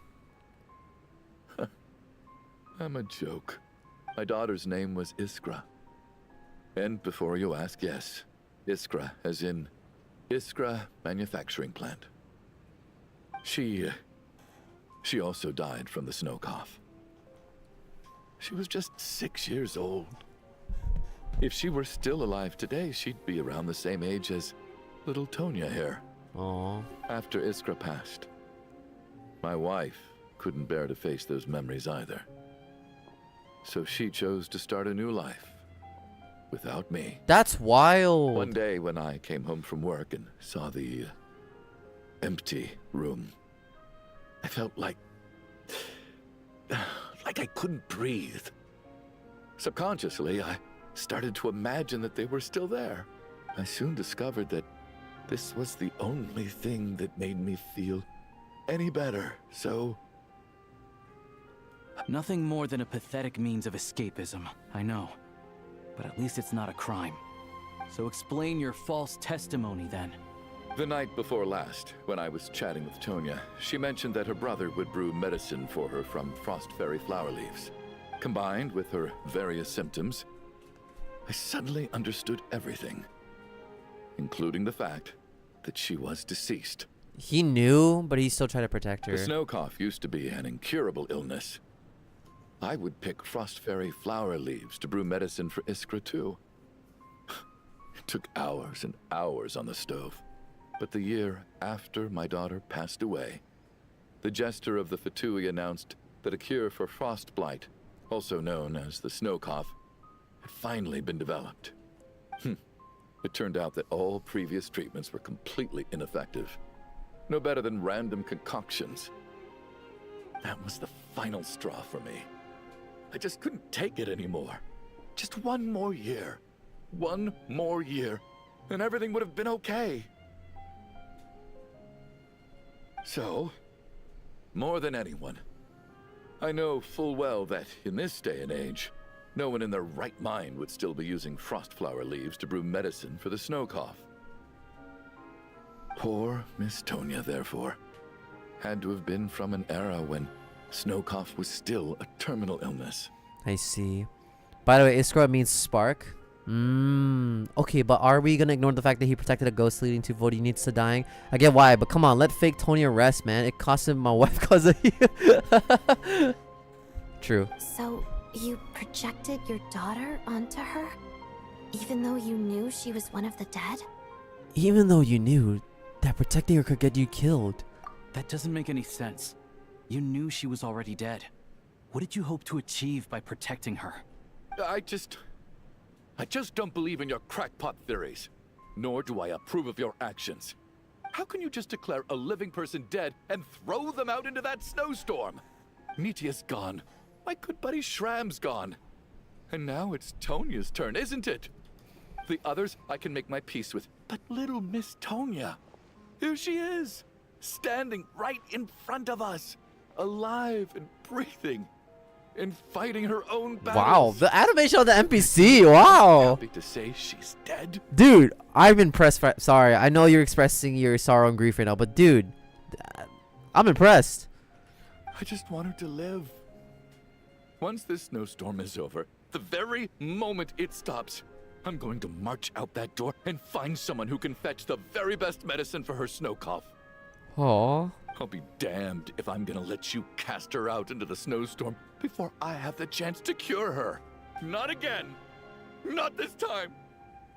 I'm a joke. My daughter's name was Iskra. And before you ask, yes, Iskra, as in Iskra Manufacturing Plant. She also died from the snow cough. She was just 6 years old. If she were still alive today, she'd be around the same age as little Tonya here. Aww. After Iskra passed, my wife couldn't bear to face those memories either. So she chose to start a new life without me. That's wild. One day when I came home from work and saw the empty room, I felt like I couldn't breathe. Subconsciously, I started to imagine that they were still there. I soon discovered that this was the only thing that made me feel any better, so... Nothing more than a pathetic means of escapism, I know. But at least it's not a crime. So explain your false testimony then. The night before last, when I was chatting with Tonya, she mentioned that her brother would brew medicine for her from frost fairy flower leaves. Combined with her various symptoms, I suddenly understood everything, including the fact that she was deceased. He knew, but he still tried to protect her. The snow cough used to be an incurable illness. I would pick frost fairy flower leaves to brew medicine for Iskra too. It took hours and hours on the stove. But the year after my daughter passed away, the jester of the Fatui announced that a cure for frost blight, also known as the snow cough, had finally been developed. It turned out that all previous treatments were completely ineffective. No better than random concoctions. That was the final straw for me. I just couldn't take it anymore. Just one more year. One more year, and everything would have been okay. So, more than anyone, I know full well that in this day and age, no one in their right mind would still be using frost flower leaves to brew medicine for the snow cough. Poor Miss Tonya, therefore, had to have been from an era when snow cough was still a terminal illness. I see. By the way, Iskra means spark. Okay, but are we gonna ignore the fact that he protected a ghost leading to Vodinitsa dying? I get why, but come on, let fake Tonya rest, man. It cost him my wife because of you. True. So, you projected your daughter onto her? Even though you knew she was one of the dead? Even though you knew that protecting her could get you killed. That doesn't make any sense. You knew she was already dead. What did you hope to achieve by protecting her? I just don't believe in your crackpot theories. Nor do I approve of your actions. How can you just declare a living person dead and throw them out into that snowstorm? Nitia's gone. My good buddy Shram's gone. And now it's Tonya's turn, isn't it? The others I can make my peace with. But little Miss Tonya, here she is, standing right in front of us, alive and breathing, and fighting her own battles. Wow, the animation of the NPC, wow. Happy to say she's dead. Dude, I'm impressed. Sorry, I know you're expressing your sorrow and grief right now, but dude, I'm impressed. I just want her to live. Once this snowstorm is over, the very moment it stops, I'm going to march out that door and find someone who can fetch the very best medicine for her snow cough. Aww. I'll be damned if I'm gonna let you cast her out into the snowstorm before I have the chance to cure her. Not again. Not this time.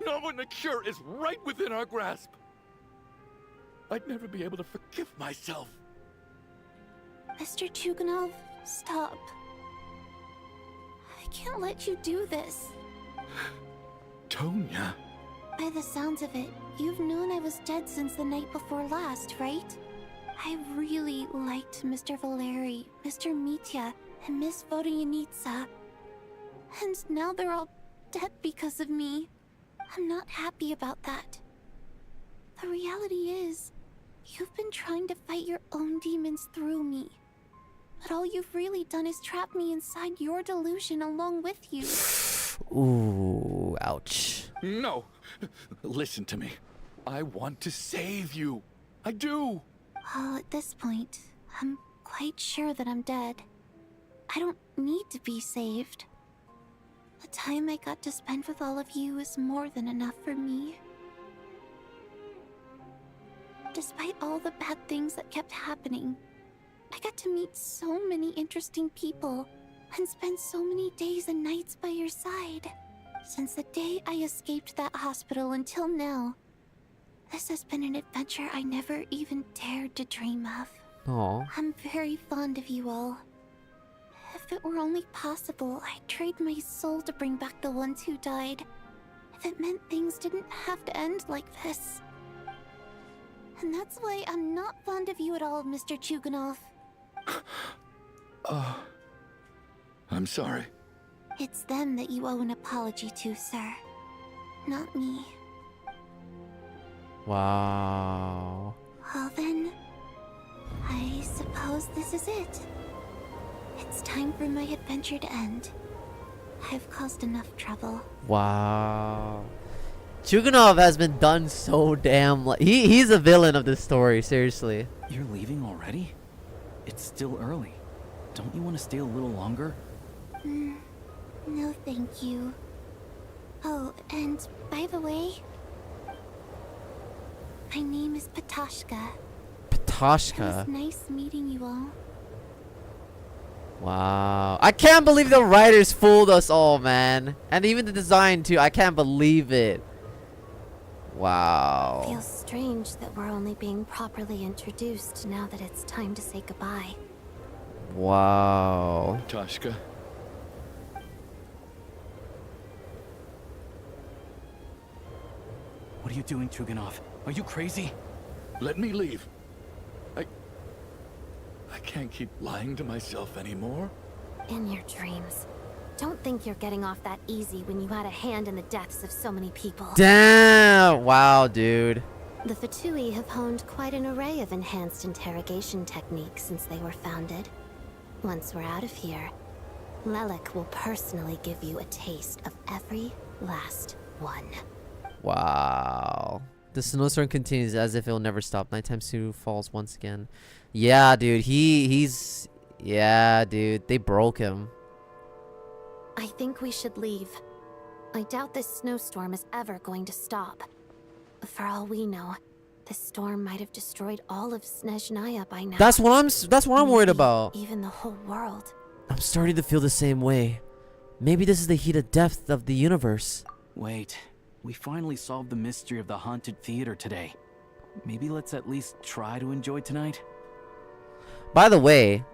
Not when the cure is right within our grasp. I'd never be able to forgive myself. Mr. Chuganov, stop. I can't let you do this. Tonya. By the sounds of it, you've known I was dead since the night before last, right? I really liked Mr. Valeri, Mr. Mitya, and Miss Vodyanitsa. And now they're all dead because of me. I'm not happy about that. The reality is, you've been trying to fight your own demons through me. But all you've really done is trap me inside your delusion along with you. Ooh, ouch. No. Listen to me. I want to save you. I do. Well, at this point, I'm quite sure that I'm dead. I don't need to be saved. The time I got to spend with all of you is more than enough for me. Despite all the bad things that kept happening, I got to meet so many interesting people and spend so many days and nights by your side. Since the day I escaped that hospital until now, this has been an adventure I never even dared to dream of. Aww. I'm very fond of you all. If it were only possible, I'd trade my soul to bring back the ones who died. If it meant things didn't have to end like this. And that's why I'm not fond of you at all, Mr. Chuganov. I'm sorry. It's them that you owe an apology to, sir. Not me. Wow. Well then, I suppose this is it. It's time for my adventure to end. I've caused enough trouble. Wow. Chuganov has been done so damn he's a villain of this story, seriously. You're leaving already? It's still early. Don't you want to stay a little longer? No thank you. Oh, and by the way, my name is Patashka. Patashka. It was nice meeting you all. Wow. I can't believe the writers fooled us all, man. And even the design too. I can't believe it. Wow. Feels strange that we're only being properly introduced now that it's time to say goodbye. Wow. Tashka. What are you doing, Chuganov? Are you crazy? Let me leave. I can't keep lying to myself anymore. In your dreams. Don't think you're getting off that easy when you had a hand in the deaths of so many people. Damn. Wow, dude. The Fatui have honed quite an array of enhanced interrogation techniques since they were founded. Once we're out of here, Lelik will personally give you a taste of every last one. Wow. The snowstorm continues as if it will never stop. Nighttime soon falls once again. Yeah, dude. He's... Yeah, dude. They broke him. I think we should leave. I doubt this snowstorm is ever going to stop. For all we know, this storm might have destroyed all of SNEZHNAYA by now. That's what I'm worried about. Even the whole world. I'm starting to feel the same way. Maybe this is the heat of depth of the universe. Wait, we finally solved the mystery of the haunted theater today. Maybe let's at least try to enjoy tonight? By the way,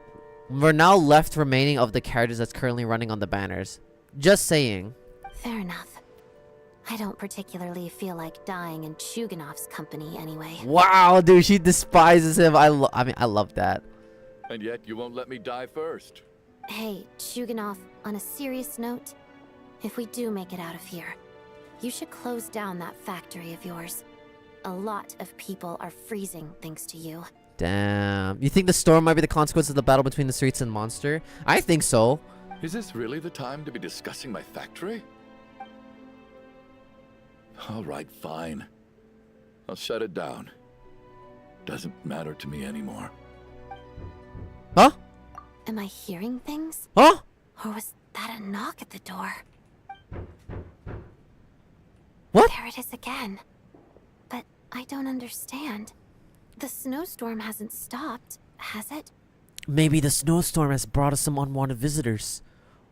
we're now left remaining of the characters that's currently running on the banners. Just saying. Fair enough. I don't particularly feel like dying in Chuganov's company anyway. Wow, dude, she despises him. I mean, I love that. And yet you won't let me die first. Hey, Chuganov, on a serious note, if we do make it out of here, you should close down that factory of yours. A lot of people are freezing thanks to you. Damn. You think the storm might be the consequence of the battle between the streets and Monster? I think so. Is this really the time to be discussing my factory? All right, fine. I'll shut it down. Doesn't matter to me anymore. Huh? Am I hearing things? Huh? Or was that a knock at the door? What? There it is again. But I don't understand. The snowstorm hasn't stopped, has it? Maybe the snowstorm has brought us some unwanted visitors.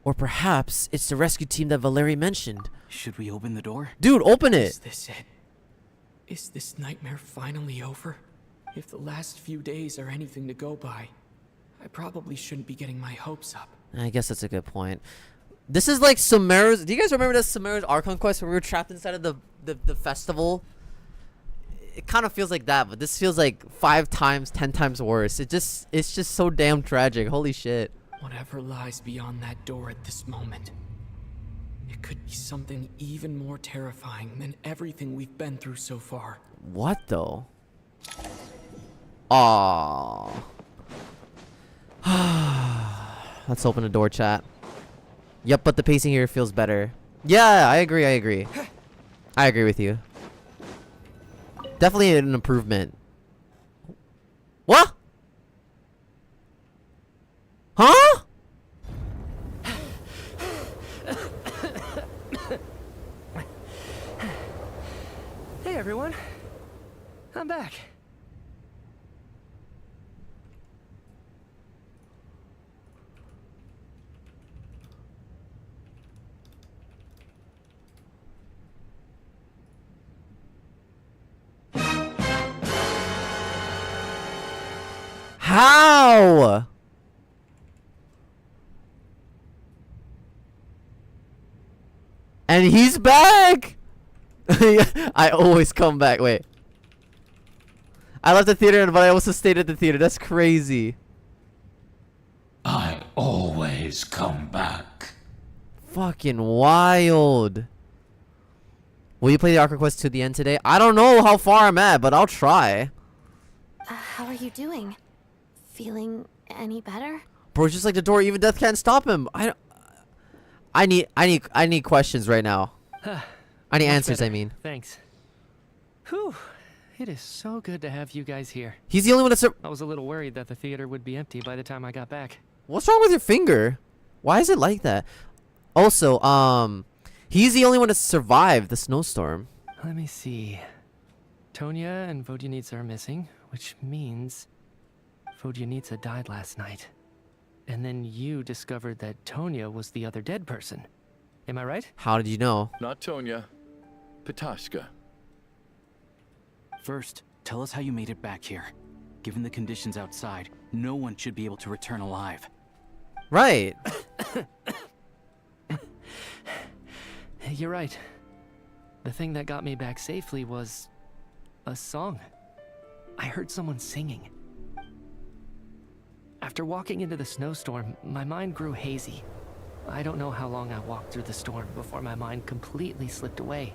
Or perhaps it's the rescue team that Valerie mentioned. Should we open the door? Dude, open it! Is this it? Is this nightmare finally over? If the last few days are anything to go by, I probably shouldn't be getting my hopes up. I guess that's a good point. This is like Sumeru's... Do you guys remember that Sumeru's Archon quest where we were trapped inside of the festival? It kind of feels like that, but this feels like 5 times, 10 times worse. It's just so damn tragic. Holy shit. Whatever lies beyond that door at this moment, it could be something even more terrifying than everything we've been through so far. What though? Aww. Let's open the door, chat. Yep, but the pacing here feels better. Yeah, I agree. I agree with you. Definitely an improvement. What? Huh? Hey everyone, I'm back. How? And he's back! I always come back. Wait. I left the theater, but I also stayed at the theater. That's crazy. I always come back. Fucking wild. Will you play the Archon quest to the end today? I don't know how far I'm at, but I'll try. How are you doing? Feeling any better? Bro, it's just like the door. Even death can't stop him. I need questions right now. I need answers, better. I mean. Thanks. Whew. It is so good to have you guys here. He's the only one that's... I was a little worried that the theater would be empty by the time I got back. What's wrong with your finger? Why is it like that? Also, he's the only one that survived the snowstorm. Let me see. Tonya and Vodyanitsa are missing, which means Vodyanitsa died last night. And then you discovered that Tonya was the other dead person. Am I right? How did you know? Not Tonya. Pitashka. First, tell us how you made it back here. Given the conditions outside, no one should be able to return alive. Right. You're right. The thing that got me back safely was a song. I heard someone singing. After walking into the snowstorm, my mind grew hazy. I don't know how long I walked through the storm before my mind completely slipped away.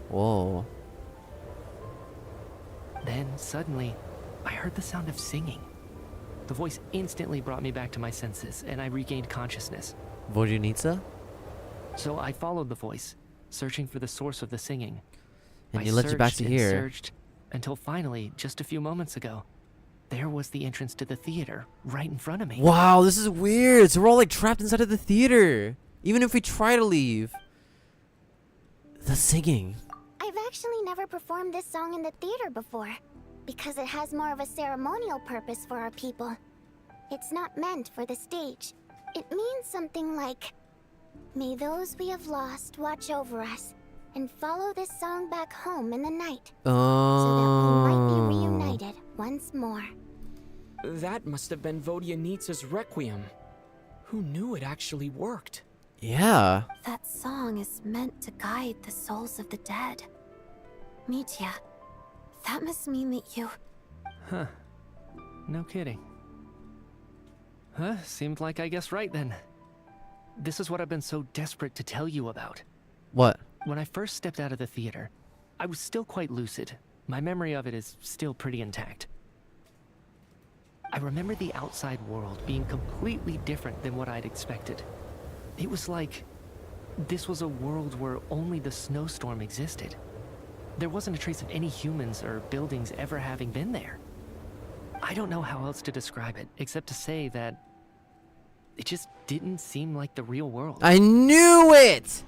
Whoa. Then, suddenly, I heard the sound of singing. The voice instantly brought me back to my senses, and I regained consciousness. Vodunitsa? So I followed the voice, searching for the source of the singing. And I you led you back searched to and here. searched until finally, just a few moments ago, there was the entrance to the theater, right in front of me. Wow, this is weird. So we're all like trapped inside of the theater. Even if we try to leave. The singing. I've actually never performed this song in the theater before, because it has more of a ceremonial purpose for our people. It's not meant for the stage. It means something like, may those we have lost watch over us, and follow this song back home in the night, so that we might be reunited once more. That must have been Vodunitsa's Requiem. Who knew it actually worked? Yeah. That song is meant to guide the souls of the dead. Mitya, that must mean that you... Huh. No kidding. Huh? Seemed like I guessed right then. This is what I've been so desperate to tell you about. What? When I first stepped out of the theater, I was still quite lucid. My memory of it is still pretty intact. I remember the outside world being completely different than what I'd expected. It was like this was a world where only the snowstorm existed. There wasn't a trace of any humans or buildings ever having been there. I don't know how else to describe it, except to say that it just didn't seem like the real world. I knew it!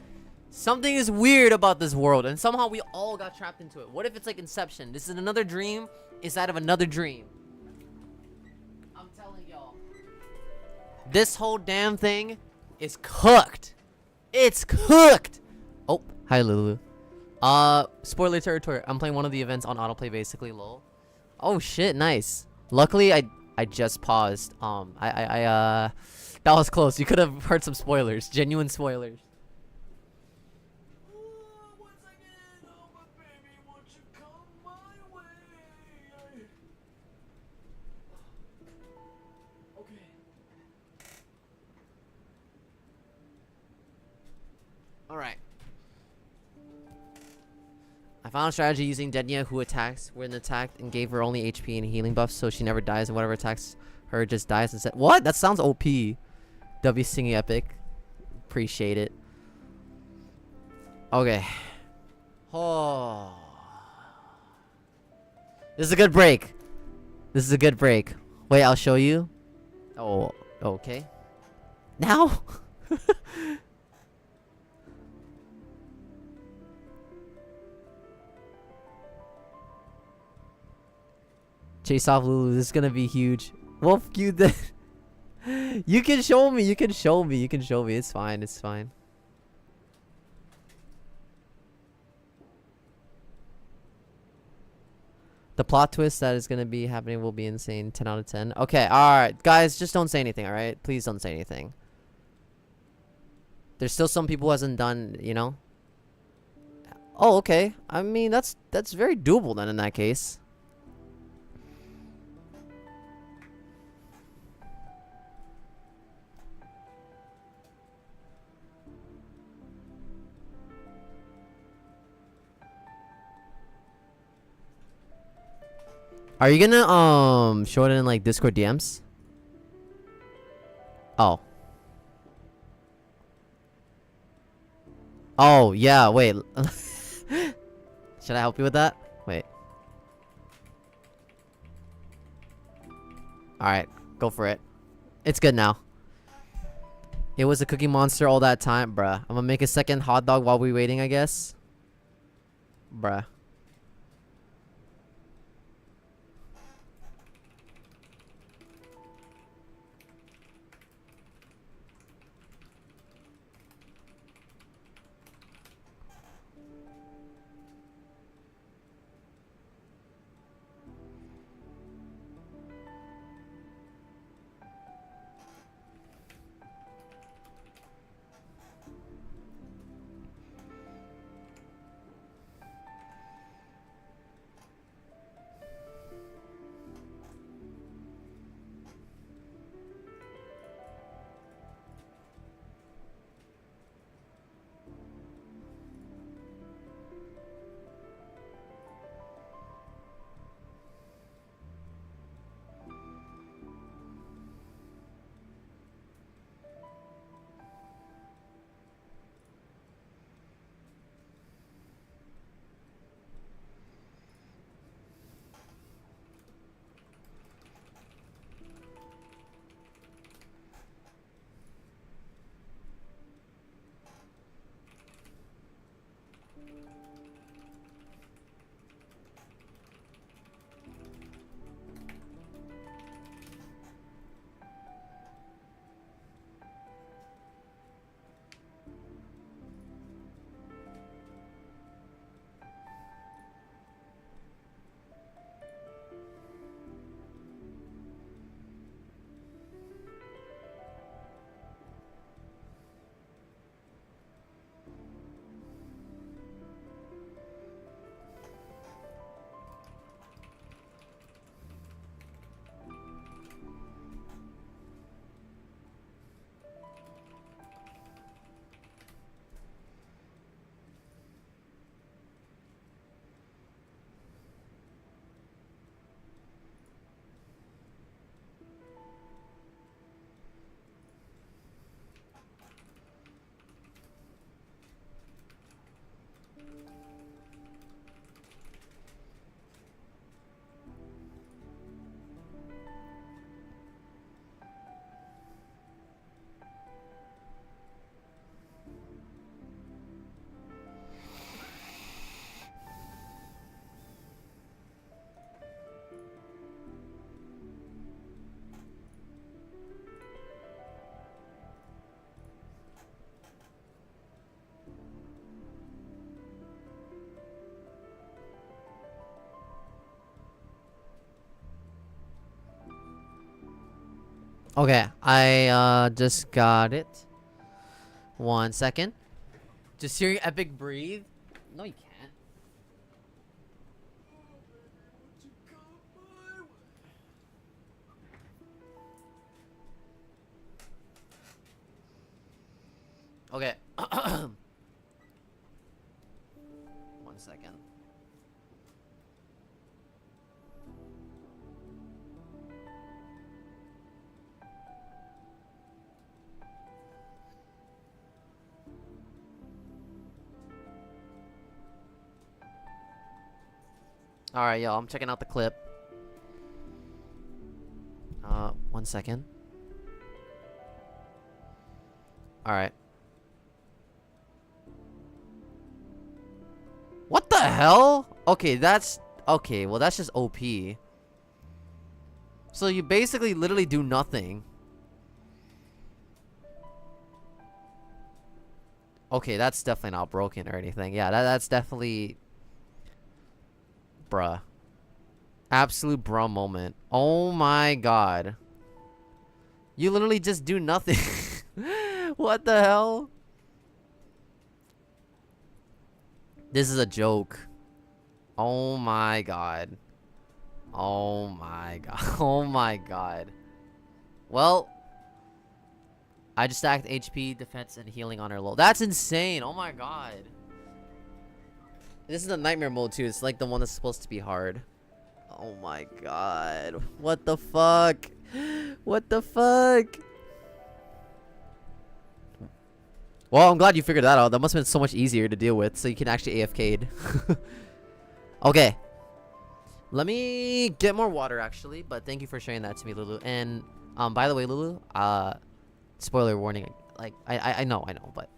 Something is weird about this world, and somehow we all got trapped into it. What if it's like Inception? This is another dream inside of another dream. I'm telling y'all. This whole damn thing is cooked. It's cooked! Oh, hi Lulu. Spoiler territory. I'm playing one of the events on autoplay basically, lol. Oh shit, nice. Luckily, I just paused. That was close. You could have heard some spoilers. Genuine spoilers. Alright. I found a strategy using Denya, who attacks when attacked and gave her only HP and healing buffs so she never dies, and whatever attacks her just dies instead. What? That sounds OP. W singing epic. Appreciate it. Okay. Oh. This is a good break. This is a good break. Wait, I'll show you. Oh, okay. Now? Chase off Lulu. This is gonna be huge. Well, you then. You can show me. You can show me. You can show me. It's fine. It's fine. The plot twist that is gonna be happening will be insane. 10 out of 10. Okay. All right, guys. Just don't say anything. All right. Please don't say anything. There's still some people who hasn't done. You know. Oh, okay. I mean, that's very doable then in that case. Are you gonna show it in like Discord DMs? Oh. Oh yeah, wait. Should I help you with that? Wait. Alright, go for it. It's good now. It was a cookie monster all that time, bruh. I'm gonna make a second hot dog while we waiting, I guess. Bruh. Okay, I just got it. 1 second. Just hearing Epic breathe. No, you can't. Okay. 1 second. Alright, y'all, I'm checking out the clip. 1 second. Alright. What the hell? Okay, that's... Okay, well, that's just OP. So you basically literally do nothing. Okay, that's definitely not broken or anything. Yeah, that's definitely... Bruh. Absolute bruh moment. Oh my god. You literally just do nothing. What the hell? This is a joke. Oh my god. Oh my god. Oh my god. Well, I just stacked HP, defense, and healing on her low. That's insane. Oh my god. This is the nightmare mode too. It's like the one that's supposed to be hard. Oh my god. What the fuck? What the fuck? Well, I'm glad you figured that out. That must have been so much easier to deal with, so you can actually AFK'd. Okay. Let me get more water, actually, but thank you for sharing that to me, Lulu. And, by the way, Lulu, spoiler warning. Like, I know, but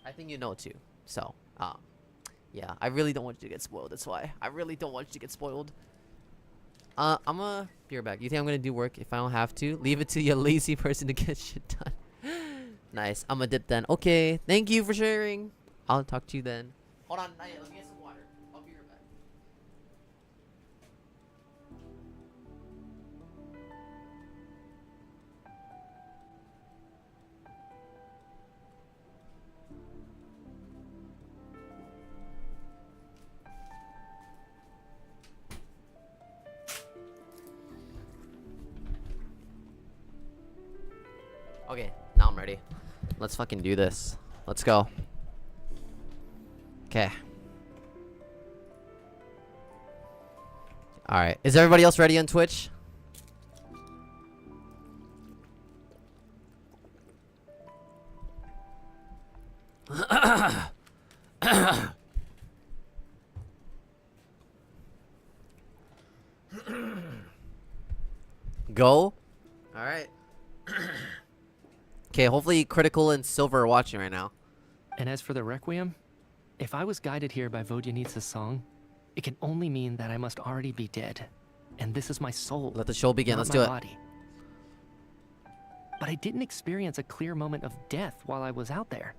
I think you know, too. So, yeah, I really don't want you to get spoiled. That's why. I really don't want you to get spoiled. I'm gonna be right back. You think I'm gonna do work if I don't have to? Leave it to your lazy person to get shit done. Nice. I'm gonna dip then. Okay. Thank you for sharing. I'll talk to you then. Hold on. Naya, let me get some water. I'll be right back. Okay, now I'm ready. Let's fucking do this. Let's go. Okay. Alright. Is everybody else ready on Twitch? Go. Alright. Okay, hopefully Critical and Silver are watching right now. And as for the Requiem, if I was guided here by Vodyanitsa's song, it can only mean that I must already be dead. And this is my soul. Let the show begin. Not Let's my do it. body. But I didn't experience a clear moment of death while I was out there.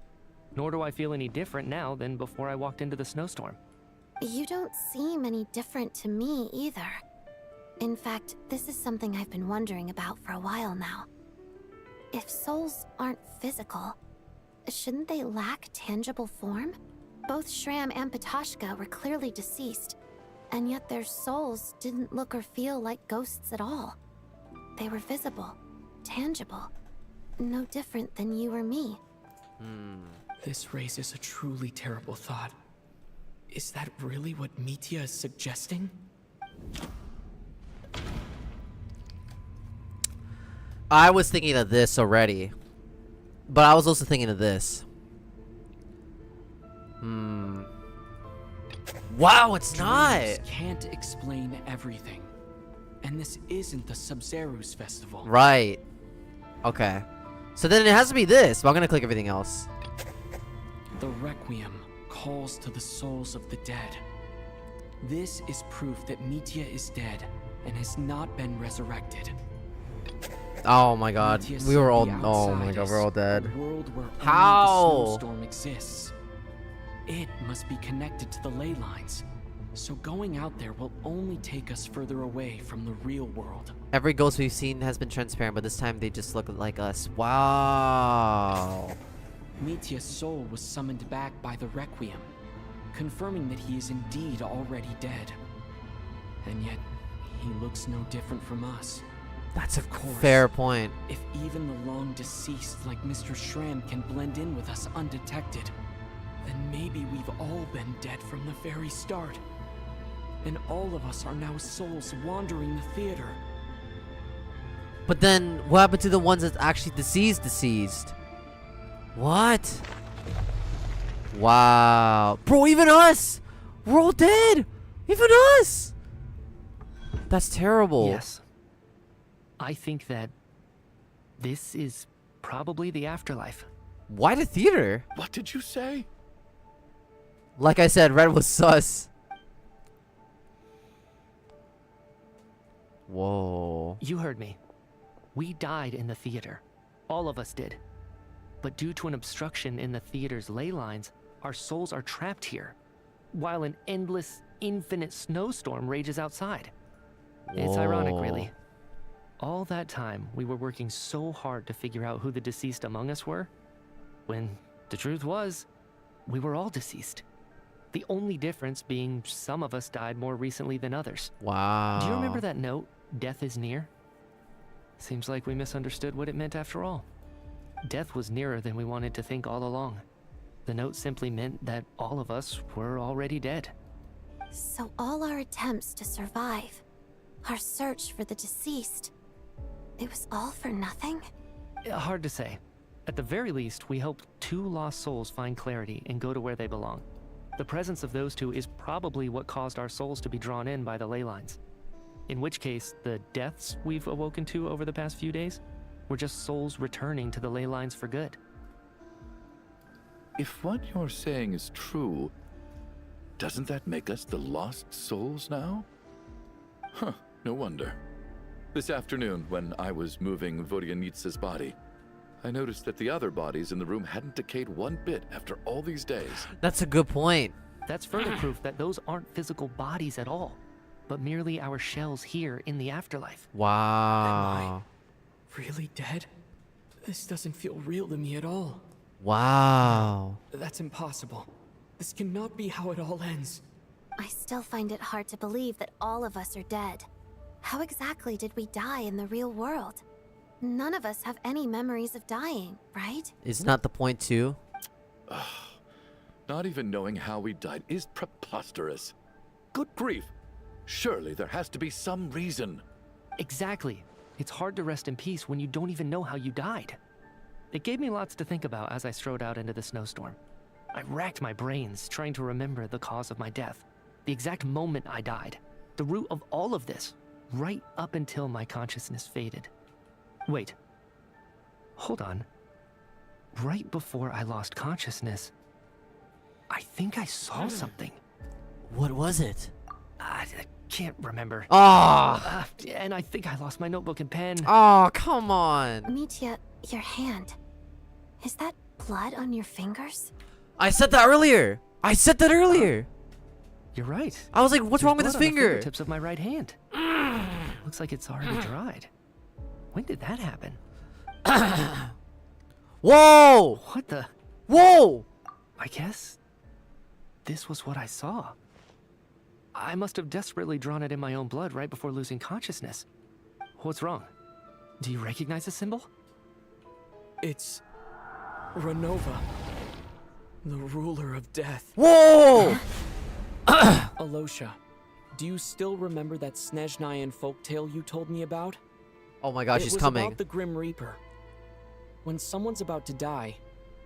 Nor do I feel any different now than before I walked into the snowstorm. You don't seem any different to me either. In fact, this is something I've been wondering about for a while now. If souls aren't physical, shouldn't they lack tangible form? Both Shram and Patoshka were clearly deceased, and yet their souls didn't look or feel like ghosts at all. They were visible, tangible, no different than you or me. This raises a truly terrible thought. Is that really what Mitya is suggesting? I was thinking of this already. But I was also thinking of this. Wow, it's not! Dreams can't explain everything. And this isn't the Sub-Zero's festival. Right. Okay. So then it has to be this, but I'm gonna click everything else. The Requiem calls to the souls of the dead. This is proof that Mitya is dead and has not been resurrected. Oh my god. Mitya We were said all... the Oh my outside god, is we're all dead. a world where How? only the snowstorm exists. It must be connected to the ley lines. So going out there will only take us further away from the real world. Every ghost we've seen has been transparent, but this time they just look like us. Wow. Mitya's soul was summoned back by the Requiem, confirming that he is indeed already dead. And yet, he looks no different from us. That's a course, fair point. If even the long deceased like Mr. Schramm can blend in with us undetected, then maybe we've all been dead from the very start. And all of us are now souls wandering the theater. But then, what happened to the ones that's actually deceased? What? Wow. Bro, even us! We're all dead! Even us! That's terrible. Yes. I think that this is probably the afterlife. Why the theater? What did you say? Like I said, Red was sus. Whoa. You heard me. We died in the theater. All of us did. But due to an obstruction in the theater's ley lines, our souls are trapped here, while an endless, infinite snowstorm rages outside. It's ironic, really. All that time, we were working so hard to figure out who the deceased among us were, when the truth was, we were all deceased. The only difference being some of us died more recently than others. Wow. Do you remember that note, "Death is near"? Seems like we misunderstood what it meant after all. Death was nearer than we wanted to think all along. The note simply meant that all of us were already dead. So all our attempts to survive, our search for the deceased, it was all for nothing? Hard to say. At the very least, we hope 2 lost souls find clarity and go to where they belong. The presence of those 2 is probably what caused our souls to be drawn in by the ley lines. In which case, the deaths we've awoken to over the past few days were just souls returning to the ley lines for good. If what you're saying is true, doesn't that make us the lost souls now? Huh, no wonder. This afternoon, when I was moving Vodyanitsa's body, I noticed that the other bodies in the room hadn't decayed one bit after all these days. That's a good point. That's further proof that those aren't physical bodies at all, but merely our shells here in the afterlife. Wow. Really dead? This doesn't feel real to me at all. Wow. That's impossible. This cannot be how it all ends. I still find it hard to believe that all of us are dead. How exactly did we die in the real world? None of us have any memories of dying, right? Isn't that the point too? Not even knowing how we died is preposterous. Good grief. Surely there has to be some reason. Exactly. It's hard to rest in peace when you don't even know how you died. It gave me lots to think about as I strode out into the snowstorm. I racked my brains trying to remember the cause of my death, the exact moment I died, the root of all of this, right up until my consciousness faded. Wait. Hold on. Right before I lost consciousness, I think I saw something. What was it? I can't remember. Ah! And I think I lost my notebook and pen. Oh, come on. Mitya, your hand. Is that blood on your fingers? I said that earlier. You're right. I was like, what's wrong with his There's blood on the finger? fingertips of my right hand. Looks like it's already dried. When did that happen? Whoa! What the? Whoa! I guess this was what I saw. I must have desperately drawn it in my own blood right before losing consciousness. What's wrong? Do you recognize the symbol? It's Renova, the ruler of death. Whoa! Alosha, do you still remember that Snezhnayan folktale you told me about? Oh my gosh, It he's was coming. about the Grim Reaper. When someone's about to die,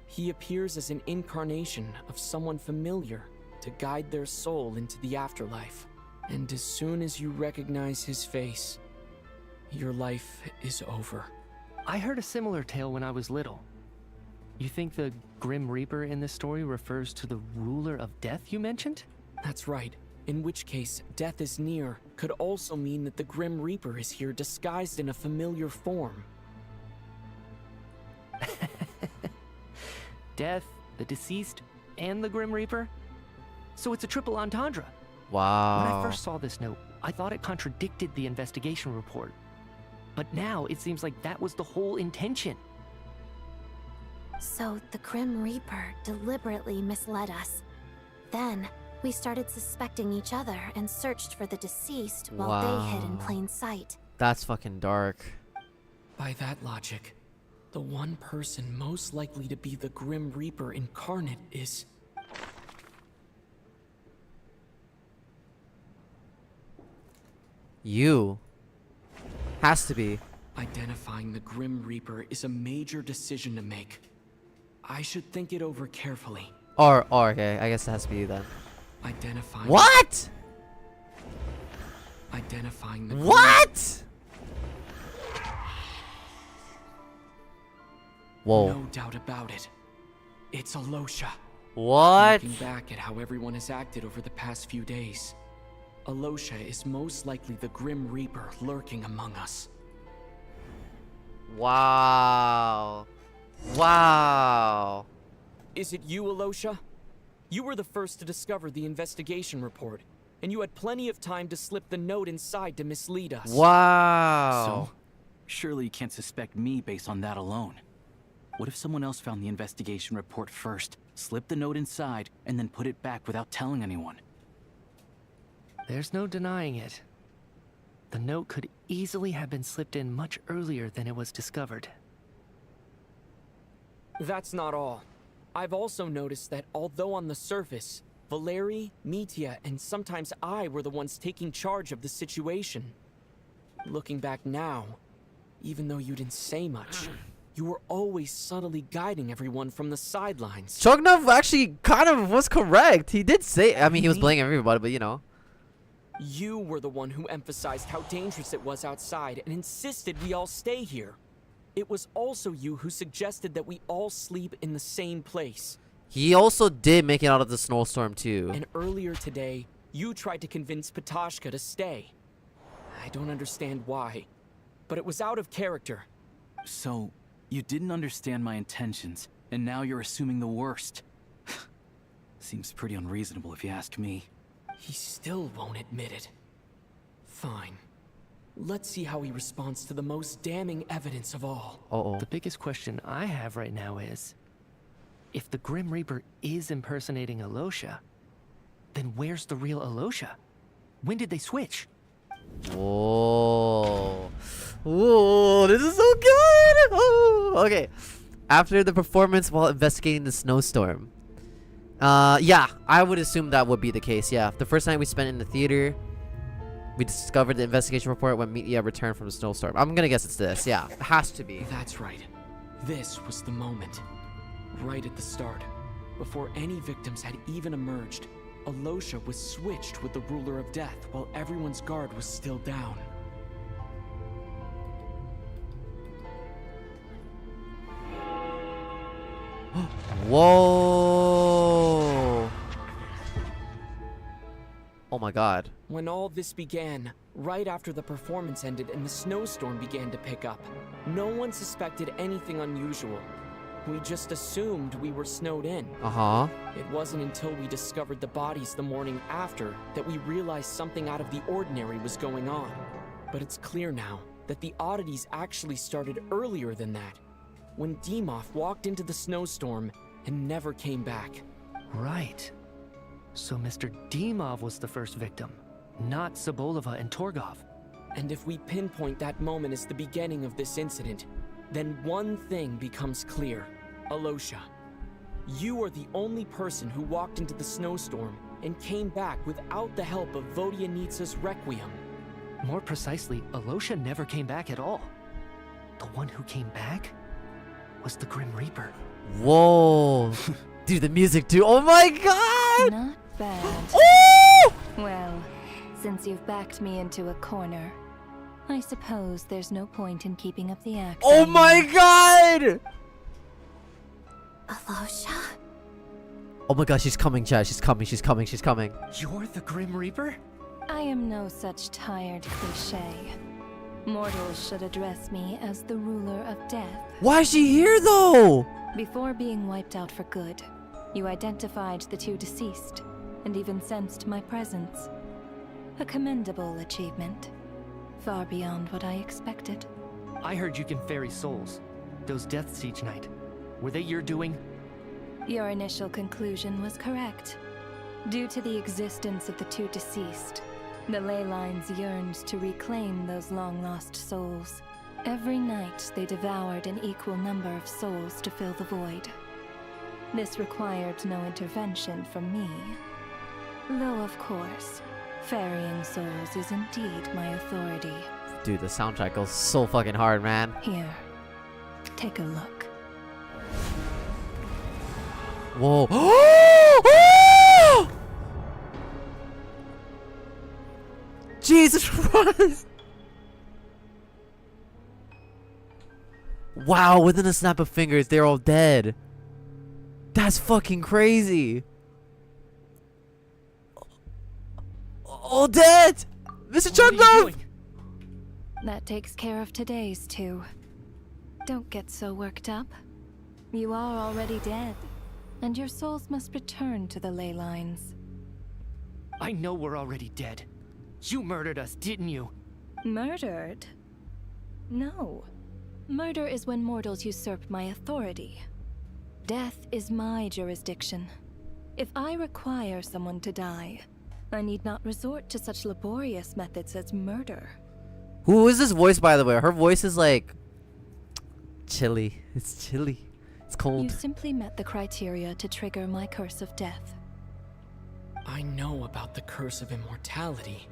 he appears as an incarnation of someone familiar to guide their soul into the afterlife. And as soon as you recognize his face, your life is over. I heard a similar tale when I was little. You think the Grim Reaper in this story refers to the ruler of death you mentioned? That's right. In which case, death is near could also mean that the Grim Reaper is here disguised in a familiar form. Death, the deceased, and the Grim Reaper? So it's a triple entendre. Wow. When I first saw this note, I thought it contradicted the investigation report. But now it seems like that was the whole intention. So the Grim Reaper deliberately misled us. Then we started suspecting each other and searched for the deceased while they hid in plain sight. That's fucking dark. By that logic, the one person most likely to be the Grim Reaper incarnate is... You. Has to be. Identifying the Grim Reaper is a major decision to make. I should think it over carefully. Or okay, I guess it has to be you then. Identifying... What? Identifying the... What? Whoa. No doubt about it. It's Alosha. What? Looking back at how everyone has acted over the past few days, Alosha is most likely the Grim Reaper lurking among us. Wow. Wow. Is it you, Alosha? You were the first to discover the investigation report, and you had plenty of time to slip the note inside to mislead us. Wow. So, surely you can't suspect me based on that alone. What if someone else found the investigation report first, slipped the note inside, and then put it back without telling anyone? There's no denying it. The note could easily have been slipped in much earlier than it was discovered. That's not all. I've also noticed that although on the surface, Valeri, Mitya, and sometimes I were the ones taking charge of the situation. Looking back now, even though you didn't say much, you were always subtly guiding everyone from the sidelines. Chognov actually kind of was correct. He did say, I mean, he was blaming everybody, but you know. You were the one who emphasized how dangerous it was outside and insisted we all stay here. It was also you who suggested that we all sleep in the same place. He also did make it out of the snowstorm too. And earlier today, you tried to convince Patashka to stay. I don't understand why, but it was out of character. So, you didn't understand my intentions, and now you're assuming the worst. Seems pretty unreasonable if you ask me. He still won't admit it. Fine. Let's see how he responds to the most damning evidence of all. Uh-oh. The biggest question I have right now is, if the Grim Reaper is impersonating Alosha, then where's the real Alosha? When did they switch? Whoa. Whoa, this is so good. Oh. Okay. After the performance while investigating the snowstorm. Yeah, I would assume that would be the case. Yeah, the first night we spent in the theater, we discovered the investigation report when Mitya returned from the snowstorm. I'm gonna guess it's this. Yeah, it has to be. That's right. This was the moment. Right at the start, before any victims had even emerged, Alosha was switched with the Ruler of Death while everyone's guard was still down. Whoa. Oh my god. When all this began, right after the performance ended and the snowstorm began to pick up, no one suspected anything unusual. We just assumed we were snowed in. Uh-huh. It wasn't until we discovered the bodies the morning after that we realized something out of the ordinary was going on. But it's clear now that the oddities actually started earlier than that, when Dimov walked into the snowstorm and never came back. Right. So Mr. Dimov was the first victim, not Sobolova and Torgov. And if we pinpoint that moment as the beginning of this incident, then one thing becomes clear. Alosha, you are the only person who walked into the snowstorm and came back without the help of Vodyanitsa's Requiem. More precisely, Alosha never came back at all. The one who came back was the Grim Reaper. Whoa. Dude, the music too. Oh my god! Not bad. Ooh! Well, since you've backed me into a corner, I suppose there's no point in keeping up the act. Oh my god! Alosha? Oh my god, she's coming, Chad. She's coming, she's coming, she's coming. You're the Grim Reaper? I am no such tired cliché. Mortals should address me as the ruler of death. Why is she here though? Before being wiped out for good, you identified the two deceased, and even sensed my presence. A commendable achievement. Far beyond what I expected. I heard you can ferry souls. Those deaths each night. Were they your doing? Your initial conclusion was correct. Due to the existence of the two deceased, the ley lines yearned to reclaim those long-lost souls. Every night, they devoured an equal number of souls to fill the void. This required no intervention from me. Though, of course, ferrying souls is indeed my authority. Dude, the soundtrack goes so fucking hard, man. Here, take a look. Whoa. Jesus Christ! Wow, within a snap of fingers, they're all dead. That's fucking crazy. Odette! Mr. Chugdove! That takes care of today's two. Don't get so worked up. You are already dead, and your souls must return to the ley lines. I know we're already dead. You murdered us, didn't you? Murdered? No. Murder is when mortals usurp my authority. Death is my jurisdiction. If I require someone to die, I need not resort to such laborious methods as murder. Who is this voice, by the way? Her voice is like chilly. It's chilly. It's cold. You simply met the criteria to trigger my curse of death. I know about the curse of immortality.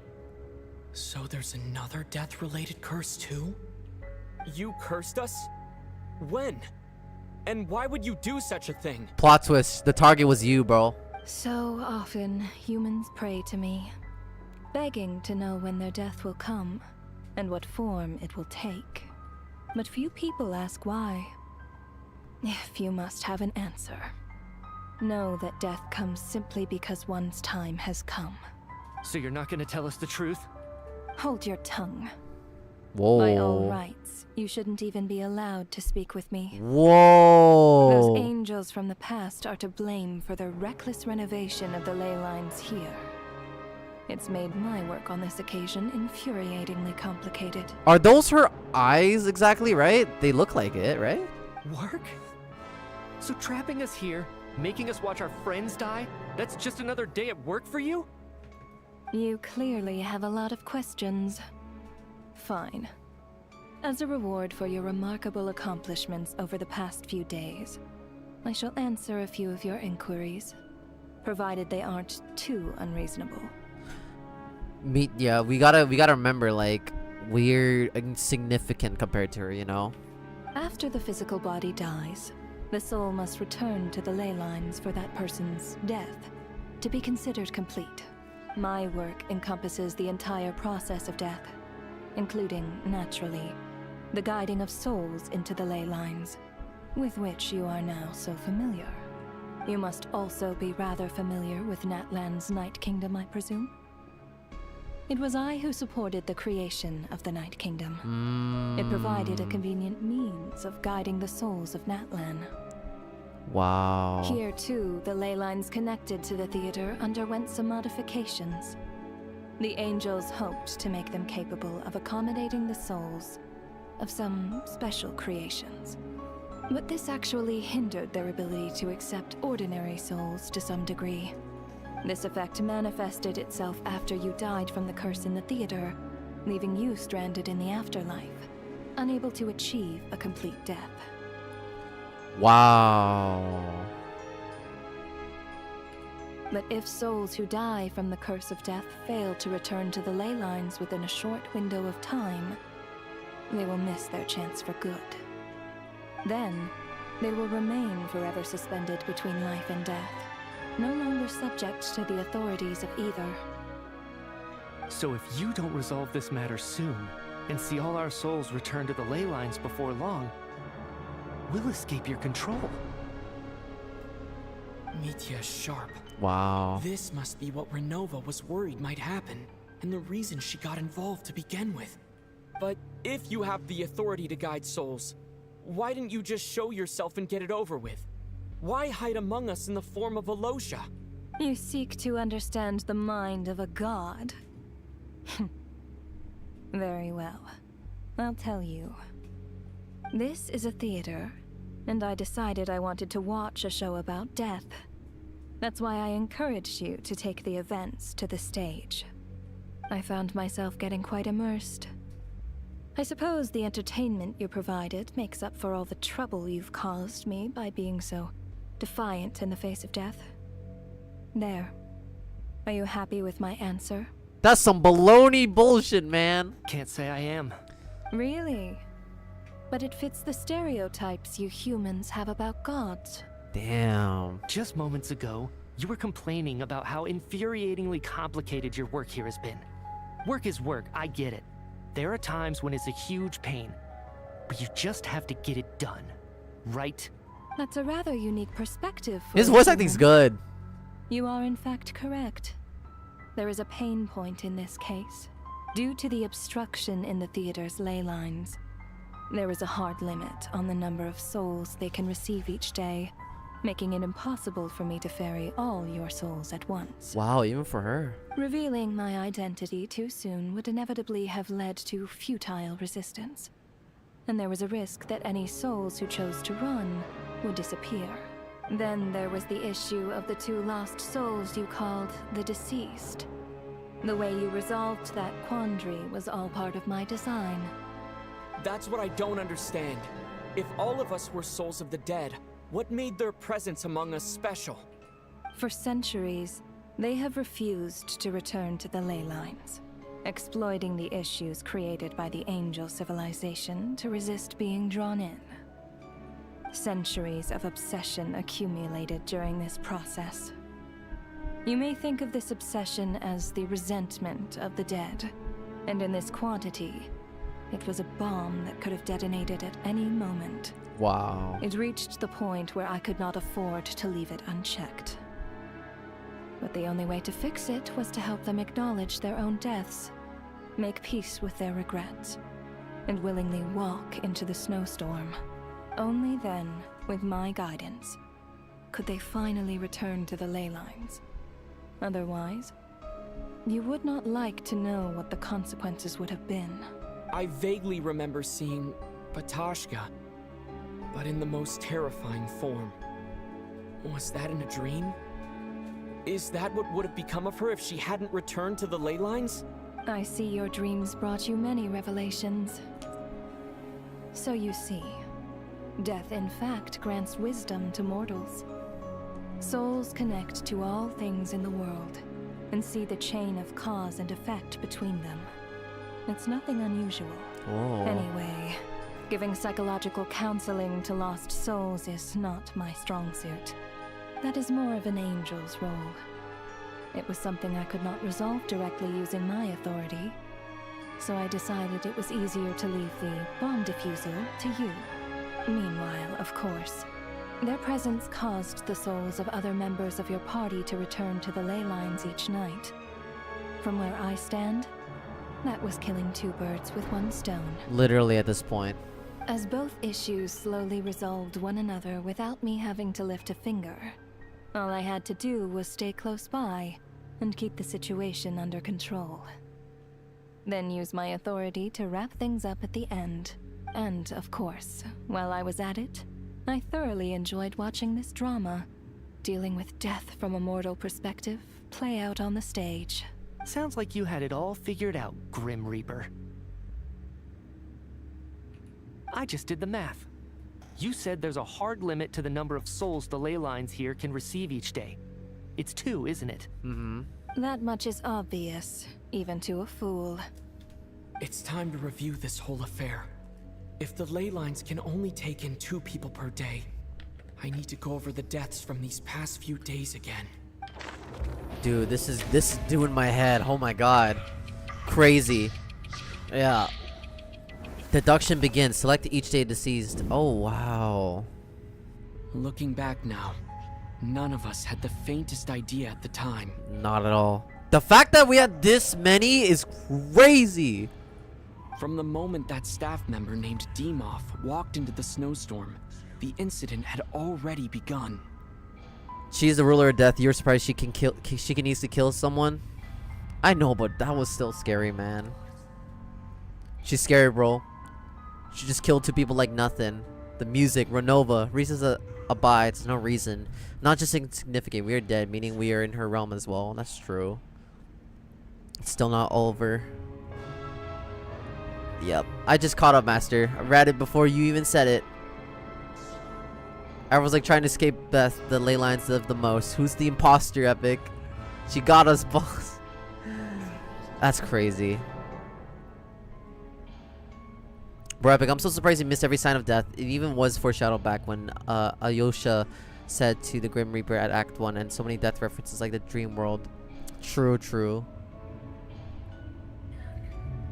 So there's another death-related curse too? You cursed us? When? And why would you do such a thing? Plot twist. The target was you, bro. So often, humans pray to me, begging to know when their death will come, and what form it will take. But few people ask why. If you must have an answer, know that death comes simply because one's time has come. So you're not gonna tell us the truth? Hold your tongue. Whoa. By all rights, you shouldn't even be allowed to speak with me. Whoa. Those angels from the past are to blame for the reckless renovation of the ley lines here. It's made my work on this occasion infuriatingly complicated. Are those her eyes exactly, right? They look like it, right? Work? So trapping us here, making us watch our friends die, that's just another day at work for you? You clearly have a lot of questions. Fine. As a reward for your remarkable accomplishments over the past few days, I shall answer a few of your inquiries, provided they aren't too unreasonable. Yeah, we gotta remember, like, we're insignificant compared to her, you know? After the physical body dies, the soul must return to the ley lines for that person's death to be considered complete. My work encompasses the entire process of death, including, naturally, the guiding of souls into the ley lines, with which you are now so familiar. You must also be rather familiar with Natlan's Night Kingdom, I presume? It was I who supported the creation of the Night Kingdom. It provided a convenient means of guiding the souls of Natlan. Wow. Here, too, the ley lines connected to the theater underwent some modifications. The angels hoped to make them capable of accommodating the souls of some special creations. But this actually hindered their ability to accept ordinary souls to some degree. This effect manifested itself after you died from the curse in the theater, leaving you stranded in the afterlife, unable to achieve a complete death. Wow. But if souls who die from the curse of death fail to return to the ley lines within a short window of time, they will miss their chance for good. Then, they will remain forever suspended between life and death, no longer subject to the authorities of either. So if you don't resolve this matter soon, and see all our souls return to the ley lines before long, we'll escape your control. Mitya's sharp. Wow. This must be what Renova was worried might happen, and the reason she got involved to begin with. But if you have the authority to guide souls, why didn't you just show yourself and get it over with? Why hide among us in the form of Alosha? You seek to understand the mind of a god. Very well. I'll tell you. This is a theater, and I decided I wanted to watch a show about death. That's why I encouraged you to take the events to the stage. I found myself getting quite immersed. I suppose the entertainment you provided makes up for all the trouble you've caused me by being so defiant in the face of death. There. Are you happy with my answer? That's some baloney bullshit, man. Can't say I am. Really? But it fits the stereotypes you humans have about gods. Damn. Just moments ago, you were complaining about how infuriatingly complicated your work here has been. Work is work, I get it. There are times when it's a huge pain, but you just have to get it done, right? That's a rather unique perspective. His voice acting's good. You are in fact correct. There is a pain point in this case. Due to the obstruction in the theater's ley lines, there is a hard limit on the number of souls they can receive each day, making it impossible for me to ferry all your souls at once. Wow, even for her. Revealing my identity too soon would inevitably have led to futile resistance. And there was a risk that any souls who chose to run would disappear. Then there was the issue of the 2 lost souls you called the deceased. The way you resolved that quandary was all part of my design. That's what I don't understand. If all of us were souls of the dead, what made their presence among us special? For centuries, they have refused to return to the ley lines, exploiting the issues created by the angel civilization to resist being drawn in. Centuries of obsession accumulated during this process. You may think of this obsession as the resentment of the dead, and in this quantity, it was a bomb that could have detonated at any moment. Wow. It reached the point where I could not afford to leave it unchecked. But the only way to fix it was to help them acknowledge their own deaths, make peace with their regrets, and willingly walk into the snowstorm. Only then, with my guidance, could they finally return to the ley lines. Otherwise, you would not like to know what the consequences would have been. I vaguely remember seeing Patashka, but in the most terrifying form. Was that in a dream? Is that what would have become of her if she hadn't returned to the ley lines? I see your dreams brought you many revelations. So you see, death in fact grants wisdom to mortals. Souls connect to all things in the world and see the chain of cause and effect between them. It's nothing unusual. Oh. Anyway, giving psychological counseling to lost souls is not my strong suit. That is more of an angel's role. It was something I could not resolve directly using my authority, so I decided it was easier to leave the bomb diffusal to you. Meanwhile, of course, their presence caused the souls of other members of your party to return to the ley lines each night. From where I stand, that was killing 2 birds with 1 stone. Literally at this point. As both issues slowly resolved one another without me having to lift a finger, all I had to do was stay close by and keep the situation under control. Then use my authority to wrap things up at the end. And, of course, while I was at it, I thoroughly enjoyed watching this drama, dealing with death from a mortal perspective, play out on the stage. Sounds like you had it all figured out, Grim Reaper. I just did the math. You said there's a hard limit to the number of souls the ley lines here can receive each day. It's 2, isn't it? Mm-hmm. That much is obvious, even to a fool. It's time to review this whole affair. If the ley lines can only take in 2 people per day, I need to go over the deaths from these past few days again. Dude, this is doing my head. Oh my god. Crazy. Yeah. Deduction begins. Select each day deceased. Oh, wow. Looking back now, none of us had the faintest idea at the time. Not at all. The fact that we had this many is crazy. From the moment that staff member named Demoff walked into the snowstorm, the incident had already begun. She's the ruler of death. You're surprised she can easily kill someone? I know, but that was still scary, man. She's scary, bro. She just killed 2 people like nothing. The music, Renova, reasons abides, no reason. Not just insignificant, we are dead, meaning we are in her realm as well. That's true. It's still not over. Yep. I just caught up, Master. I read it before you even said it. I was like trying to escape the ley lines of the most. Who's the imposter, Epic? She got us, boss. That's crazy. Bro, Epic, I'm so surprised you missed every sign of death. It even was foreshadowed back when Ayosha said to the Grim Reaper at Act 1, and so many death references like the dream world. True, true.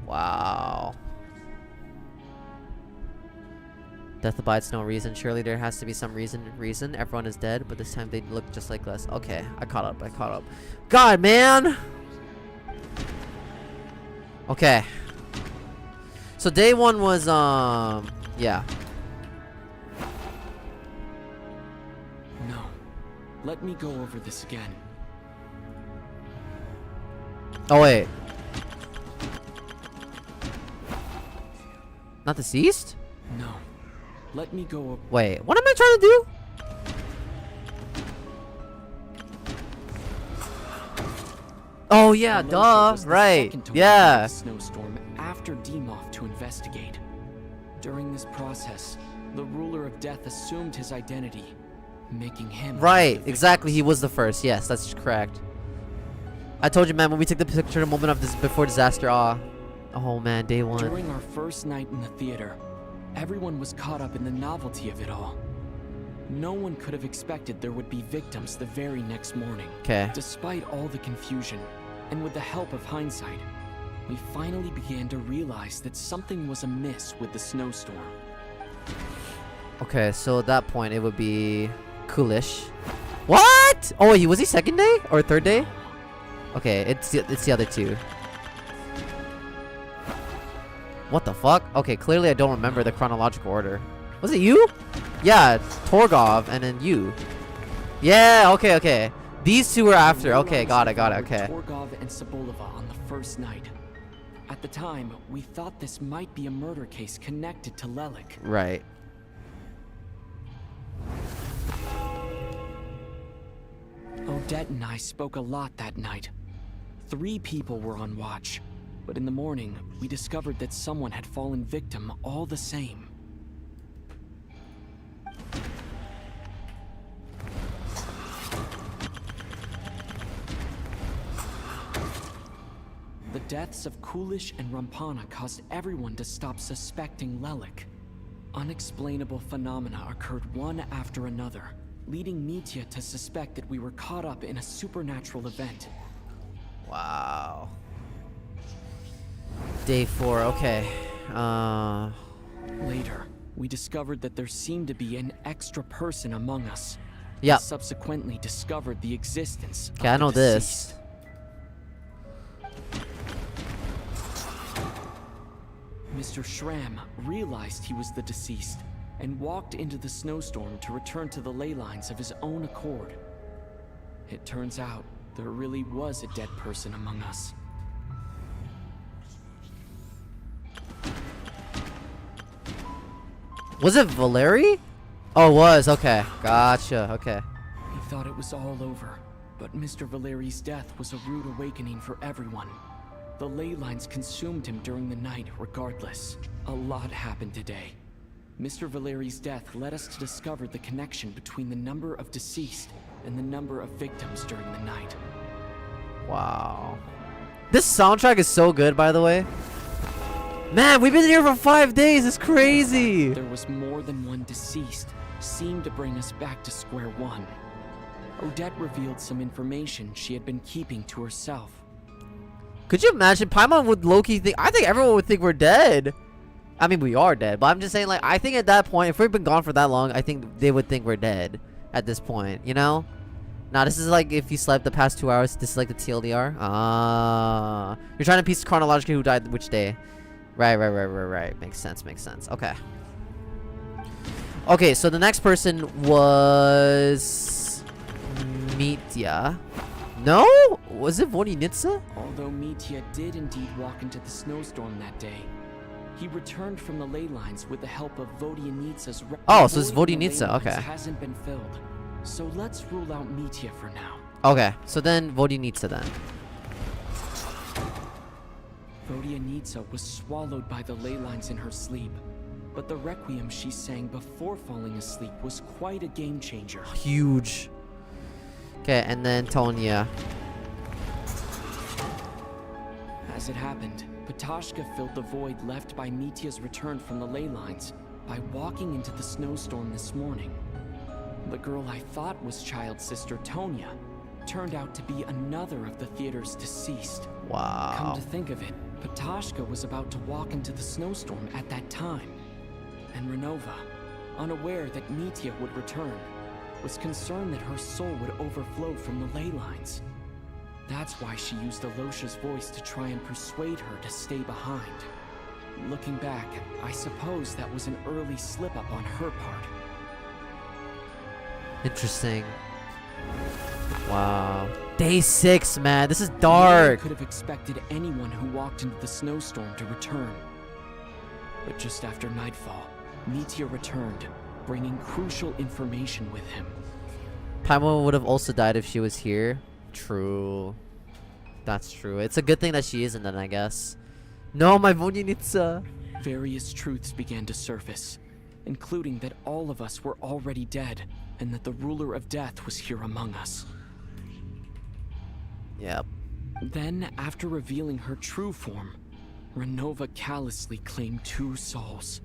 Wow. Death abides no reason. Surely there has to be some reason. Everyone is dead, but this time they look just like us. Okay, I caught up. God, man! Okay. So day 1 was, yeah. No. Let me go over this again. Oh, wait. Not deceased? No. Let me go over. Wait, what am I trying to do? Oh yeah, duh, right, yeah. Snowstorm after Demoth to investigate. During this process, the ruler of death assumed his identity, making him right. Exactly, he was the first. Yes, that's correct. I told you, man, when we took the picture, the moment of this before disaster. Oh man, day 1. During our first night in the theater, everyone was caught up in the novelty of it all. No one could have expected there would be victims the very next morning. Okay. Despite all the confusion, and with the help of hindsight, we finally began to realize that something was amiss with the snowstorm. Okay, so at that point, it would be Coolish. What? Oh, was he second day or third day? Okay, it's the other 2. What the fuck? Okay, clearly I don't remember the chronological order. Was it you? Yeah, Torgov and then you. Yeah, okay. These 2 were after. Okay, got it, okay. Torgov and Sobolova on the first night. At the time, we thought this might be a murder case connected to Lelik. Right. Odette and I spoke a lot that night. 3 people were on watch, but in the morning, we discovered that someone had fallen victim all the same. The deaths of Coolish and Rampana caused everyone to stop suspecting Lelik. Unexplainable phenomena occurred one after another, leading Mitya to suspect that we were caught up in a supernatural event. Wow. Day 4, okay. Later, we discovered that there seemed to be an extra person among us. Yeah. Subsequently discovered the existence of I know the deceased. this. Mr. Schramm realized he was the deceased and walked into the snowstorm to return to the ley lines of his own accord. It turns out there really was a dead person among us. Was it Valeri? Oh, it was. Okay. Gotcha. Okay. We thought it was all over, but Mr. Valeri's death was a rude awakening for everyone. The ley lines consumed him during the night regardless. A lot happened today. Mr. Valeri's death led us to discover the connection between the number of deceased and the number of victims during the night. Wow. This soundtrack is so good, by the way. Man, we've been here for 5 days. It's crazy. There was more than one deceased, seemed to bring us back to square one. Odette revealed some information she had been keeping to herself. Could you imagine? Paimon would low-key think... I think everyone would think we're dead. I mean, we are dead. But I'm just saying, like, I think at that point, if we've been gone for that long, I think they would think we're dead at this point, you know? Now, this is like if you slept the past 2 hours. This is like the TLDR. You're trying to piece chronologically who died which day. Right. Makes sense. Okay. Okay, so the next person was... Mitya. No? Was it Vodinitsa? Although Mitya did indeed walk into the snowstorm that day, he returned from the ley lines with the help of Vodinitsa's. Oh, so it's Vodinitsa, okay. Hasn't been filled, so let's rule out Mitya for now. Okay, so then Vodinitsa then. Vodinitsa was swallowed by the ley lines in her sleep, but the requiem she sang before falling asleep was quite a game changer. Huge. Okay, and then Tonya. As it happened, Ptashka filled the void left by Mitya's return from the ley lines by walking into the snowstorm this morning. The girl I thought was child sister Tonya turned out to be another of the theater's deceased. Wow. Come to think of it, Ptashka was about to walk into the snowstorm at that time. And Renova, unaware that Mitya would return, was concerned that her soul would overflow from the ley lines. That's why she used Alosha's voice to try and persuade her to stay behind. Looking back, I suppose that was an early slip-up on her part. Interesting. Wow. Day 6, man. This is dark. I could have expected anyone who walked into the snowstorm to return. But just after nightfall, Mitya returned, bringing crucial information with him. Paimon would have also died if she was here. True. That's true. It's a good thing that she isn't then, I guess. No, my Vodinitsa. Various truths began to surface, including that all of us were already dead, and that the ruler of death was here among us. Yep. Then, after revealing her true form, Renova callously claimed 2 souls.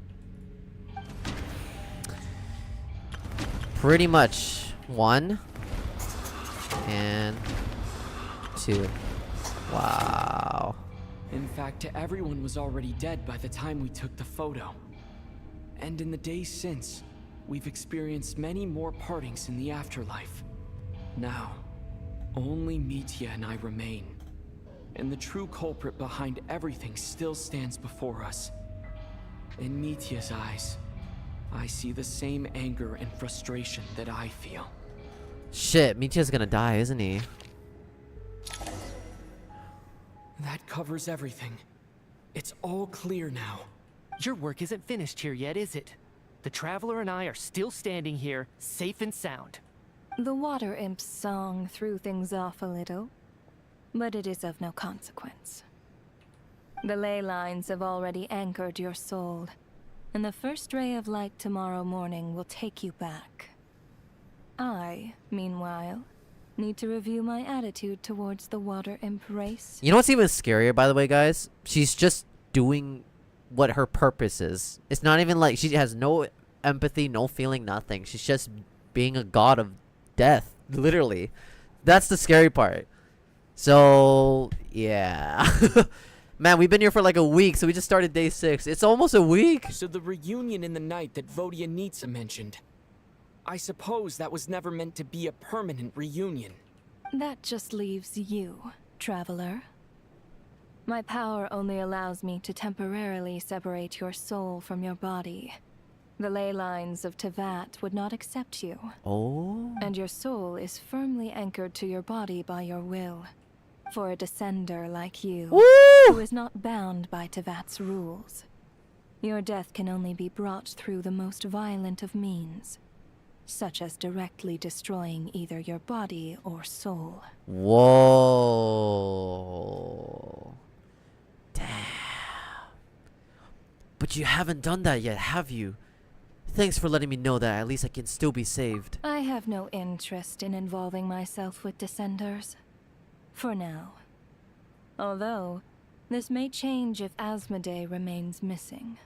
Pretty much. 1 and 2. Wow. In fact, everyone was already dead by the time we took the photo. And in the days since, we've experienced many more partings in the afterlife. Now, only Mitya and I remain. And the true culprit behind everything still stands before us. In Mitya's eyes, I see the same anger and frustration that I feel. Shit, Mitya's gonna die, isn't he? That covers everything. It's all clear now. Your work isn't finished here yet, is it? The Traveler and I are still standing here, safe and sound. The Water Imp's song threw things off a little, but it is of no consequence. The ley lines have already anchored your soul, and the first ray of light tomorrow morning will take you back. I, meanwhile, need to review my attitude towards the Water Imp race. You know what's even scarier, by the way, guys? She's just doing what her purpose is. It's not even like she has no empathy, no feeling, nothing. She's just being a god of death, literally. That's the scary part. So, yeah. Man, we've been here for like a week, so we just started day 6. It's almost a week. So the reunion in the night that Vodinitsa mentioned, I suppose that was never meant to be a permanent reunion. That just leaves you, Traveler. My power only allows me to temporarily separate your soul from your body. The ley lines of Tevat would not accept you. Oh. And your soul is firmly anchored to your body by your will. For a descender like you, who is not bound by Tevat's rules. Your death can only be brought through the most violent of means, such as directly destroying either your body or soul. Whoa. Damn. But you haven't done that yet, have you? Thanks for letting me know that at least I can still be saved. I have no interest in involving myself with Descenders. For now. Although, this may change if Asmodee remains missing.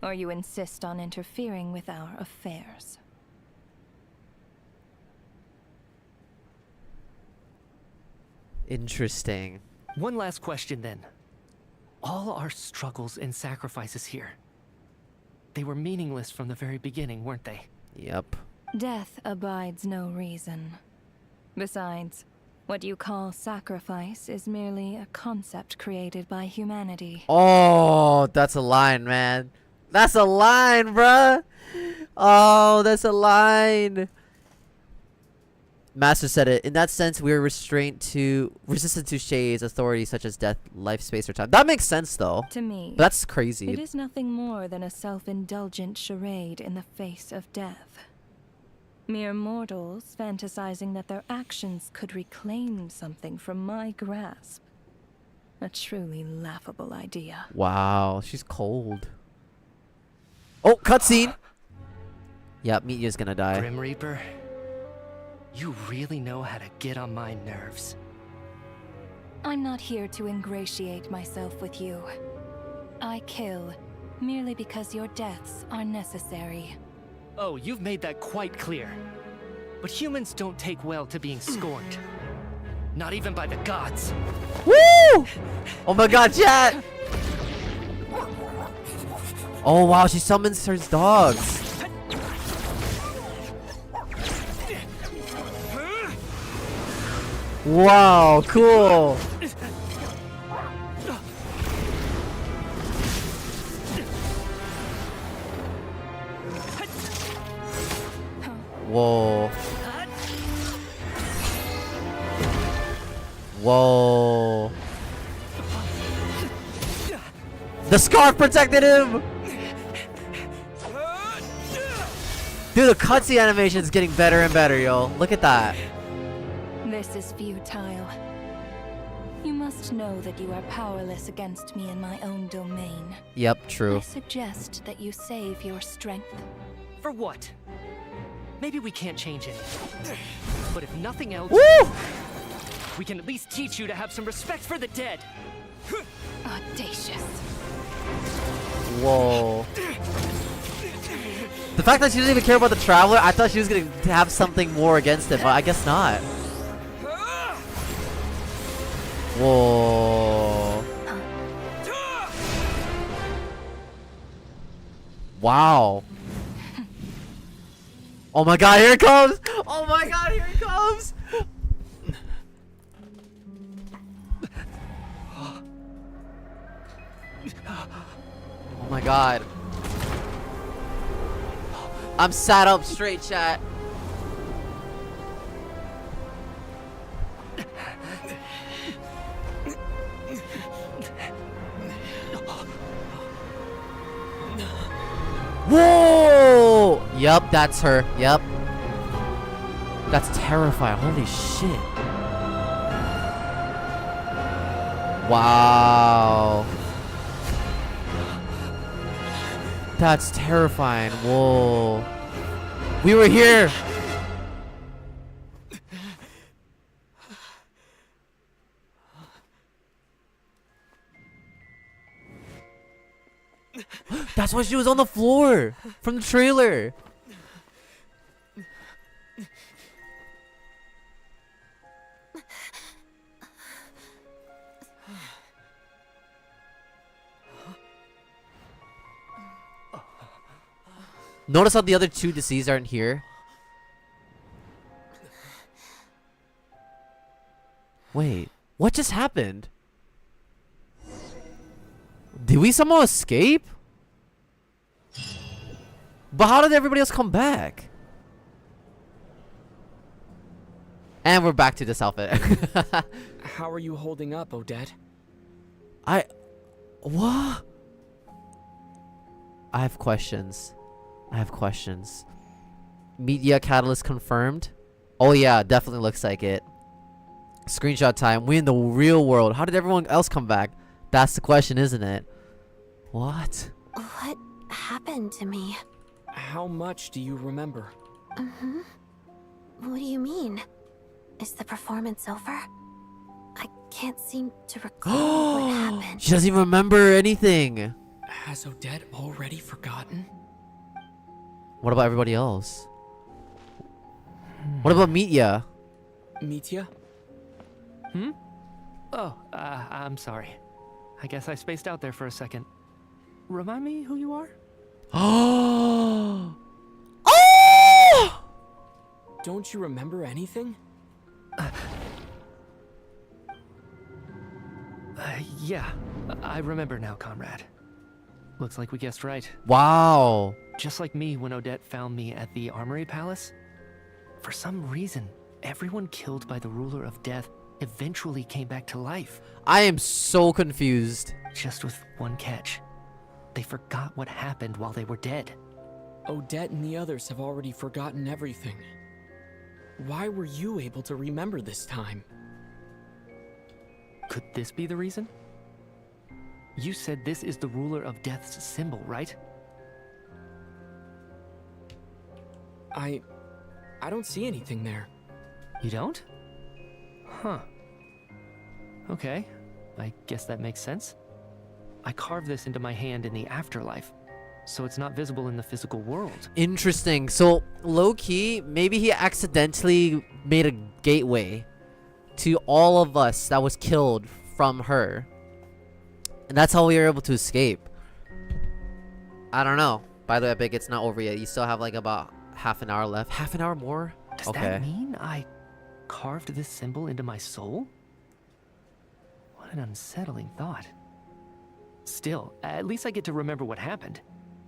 Or you insist on interfering with our affairs. Interesting. One last question then. All our struggles and sacrifices here, they were meaningless from the very beginning, weren't they? Yep. Death abides no reason. Besides, what you call sacrifice is merely a concept created by humanity. Oh, that's a line, man. That's a line, bruh. Oh, that's a line. Master said it. In that sense, we are resistant to shades, authorities such as death, life, space, or time. That makes sense, though. To me, But that's crazy. it is nothing more than a self-indulgent charade in the face of death. Mere mortals fantasizing that their actions could reclaim something from my grasp. A truly laughable idea. Wow, she's cold. Oh, cutscene! Yep, Miya's gonna die. Grim Reaper, you really know how to get on my nerves. I'm not here to ingratiate myself with you. I kill merely because your deaths are necessary. Oh, you've made that quite clear. But humans don't take well to being scorned. Not even by the gods. Woo! Oh my god, chat! Oh wow, she summons her dogs. Wow, cool. Whoa. Whoa. The scarf protected him! Dude, the cutscene animation is getting better and better, yo. Look at that. This is futile. You must know that you are powerless against me in my own domain. Yep, true. I suggest that you save your strength. For what? Maybe we can't change anything. But if nothing else, Woo! we can at least teach you to have some respect for the dead. Audacious. Whoa. The fact that she doesn't even care about the Traveler, I thought she was gonna have something more against it, but I guess not. Whoa. Wow. Oh my god, here it comes! Oh my god, here it comes! Oh my god. I'm sat up straight, chat. Whoa! Yup, that's her. Yup. That's terrifying. Holy shit. Wow. That's terrifying. Whoa. We were here. That's why she was on the floor from the trailer. Notice how the other two deceased aren't here. Wait, what just happened? Did we somehow escape? But how did everybody else come back? And we're back to this outfit. How are you holding up, Odette? What? I have questions. Media catalyst confirmed. Oh yeah, definitely looks like it. Screenshot time. We in the real world. How did everyone else come back? That's the question, isn't it? What? What happened to me? How much do you remember? What do you mean? Is the performance over? I can't seem to recall what happened. She doesn't even remember anything. Has Odette already forgotten? What about everybody else? What about Mitya? Mitya? Oh, I'm sorry. I guess I spaced out there for a second. Remind me who you are? Oh! Don't you remember anything? Yeah, I remember now, comrade. Looks like we guessed right. Wow. Just like me when Odette found me at the Armory Palace. For some reason, everyone killed by the ruler of death eventually came back to life. I am so confused. Just with one catch. They forgot what happened while they were dead. Odette and the others have already forgotten everything. Why were you able to remember this time? Could this be the reason? You said this is the ruler of death's symbol, right? I don't see anything there. You don't? Huh. Okay, I guess that makes sense. I carved this into my hand in the afterlife, so it's not visible in the physical world. Interesting. So, low-key, maybe he accidentally made a gateway to all of us that was killed from her. And that's how we were able to escape. I don't know. By the way, Epic, it's not over yet. You still have like about half an hour left. Half an hour more? Does that mean I carved this symbol into my soul? What an unsettling thought. Still, at least I get to remember what happened.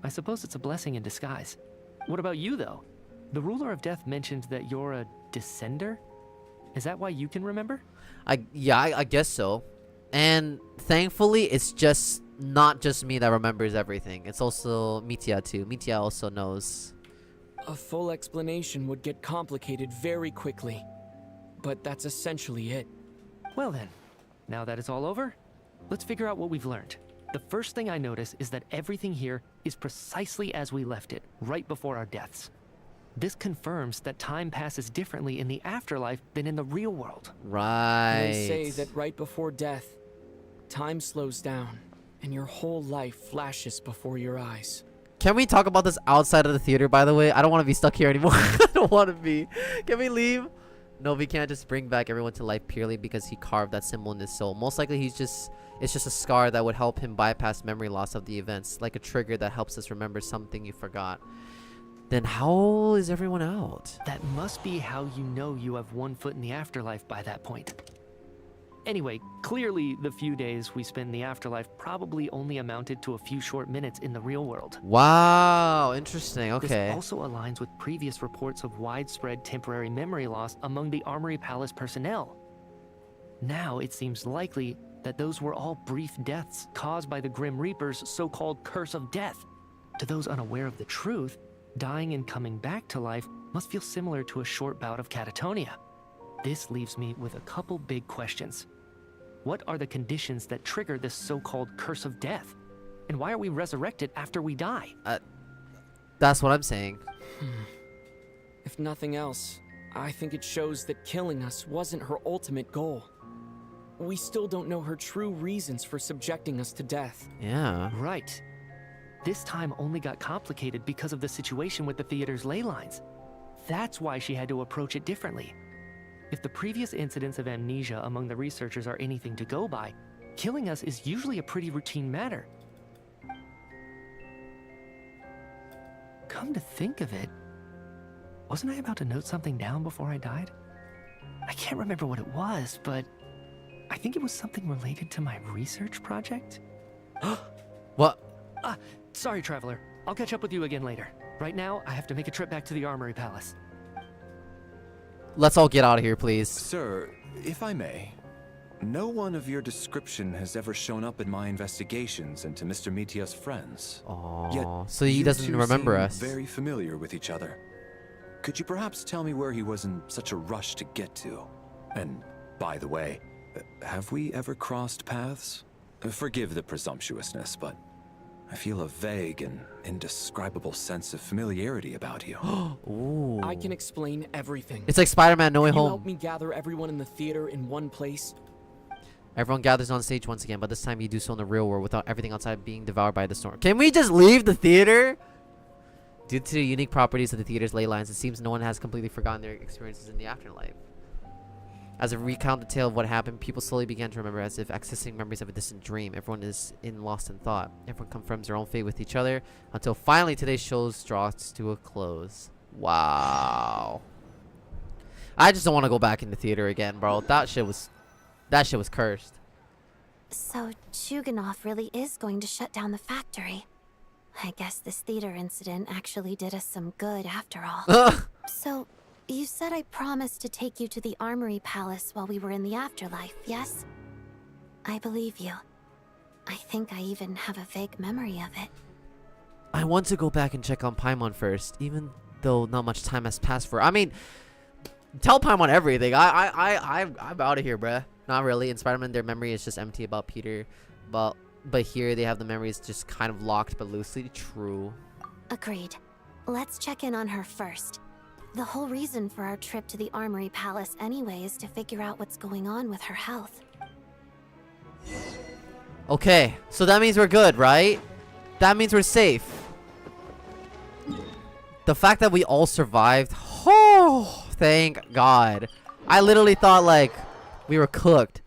I suppose it's a blessing in disguise. What about you, though? The ruler of death mentioned that you're a descender? Is that why you can remember? I guess so. And thankfully, it's just not just me that remembers everything. It's also Mitya too. Mitya also knows. A full explanation would get complicated very quickly. But that's essentially it. Well then, now that it's all over, let's figure out what we've learned. The first thing I notice is that everything here is precisely as we left it, right before our deaths. This confirms that time passes differently in the afterlife than in the real world. Right. They say that right before death, time slows down, and your whole life flashes before your eyes. Can we talk about this outside of the theater, by the way? I don't want to be stuck here anymore. I don't want to be. Can we leave? No, we can't just bring back everyone to life purely because he carved that symbol in his soul. Most likely it's just a scar that would help him bypass memory loss of the events, like a trigger that helps us remember something you forgot. Then how is everyone out? That must be how you know you have one foot in the afterlife by that point. Anyway, clearly the few days we spend in the afterlife probably only amounted to a few short minutes in the real world. Wow, interesting. Okay. This also aligns with previous reports of widespread temporary memory loss among the Armory Palace personnel. Now it seems likely that those were all brief deaths caused by the Grim Reaper's so-called curse of death. To those unaware of the truth, dying and coming back to life must feel similar to a short bout of catatonia. This leaves me with a couple big questions. What are the conditions that trigger this so-called curse of death? And why are we resurrected after we die? That's what I'm saying. If nothing else, I think it shows that killing us wasn't her ultimate goal. We still don't know her true reasons for subjecting us to death. Yeah. Right. This time only got complicated because of the situation with the theater's ley lines. That's why she had to approach it differently. If the previous incidents of amnesia among the researchers are anything to go by, killing us is usually a pretty routine matter. Come to think of it, wasn't I about to note something down before I died? I can't remember what it was, but I think it was something related to my research project. What? Sorry, Traveler. I'll catch up with you again later. Right now, I have to make a trip back to the Armory Palace. Let's all get out of here, please. Sir, if I may, no one of your description has ever shown up in my investigations into Mr. Mitya's friends. Aww, so he doesn't remember us. Very familiar with each other. Could you perhaps tell me where he was in such a rush to get to? And by the way, have we ever crossed paths? Forgive the presumptuousness, but I feel a vague and indescribable sense of familiarity about you. Ooh. I can explain everything. It's like Spider-Man No Way Can you Home. help me gather everyone in the theater in one place? Everyone gathers on stage once again, but this time you do so in the real world without everything outside being devoured by the storm. Can we just leave the theater? Due to the unique properties of the theater's ley lines, it seems no one has completely forgotten their experiences in the afterlife. As I recount the tale of what happened, people slowly began to remember as if accessing memories of a distant dream. Everyone is lost in thought. Everyone confirms their own fate with each other until finally today's show draws to a close. Wow. I just don't want to go back in the theater again, bro. That shit was cursed. So Chuganov really is going to shut down the factory. I guess this theater incident actually did us some good after all. So, You said I promised to take you to the Armory Palace while we were in the afterlife, yes? I believe you. I think I even have a vague memory of it. I want to go back and check on Paimon first, even though not much time has passed for. I mean, tell Paimon everything. I'm out of here, bruh. Not really. In Spider-Man, their memory is just empty about Peter, but here they have the memories just kind of locked but loosely. True. Agreed. Let's check in on her first. The whole reason for our trip to the Armory Palace anyway is to figure out what's going on with her health. Okay, so that means we're good, right? That means we're safe. The fact that we all survived, oh, thank God. I literally thought like we were cooked.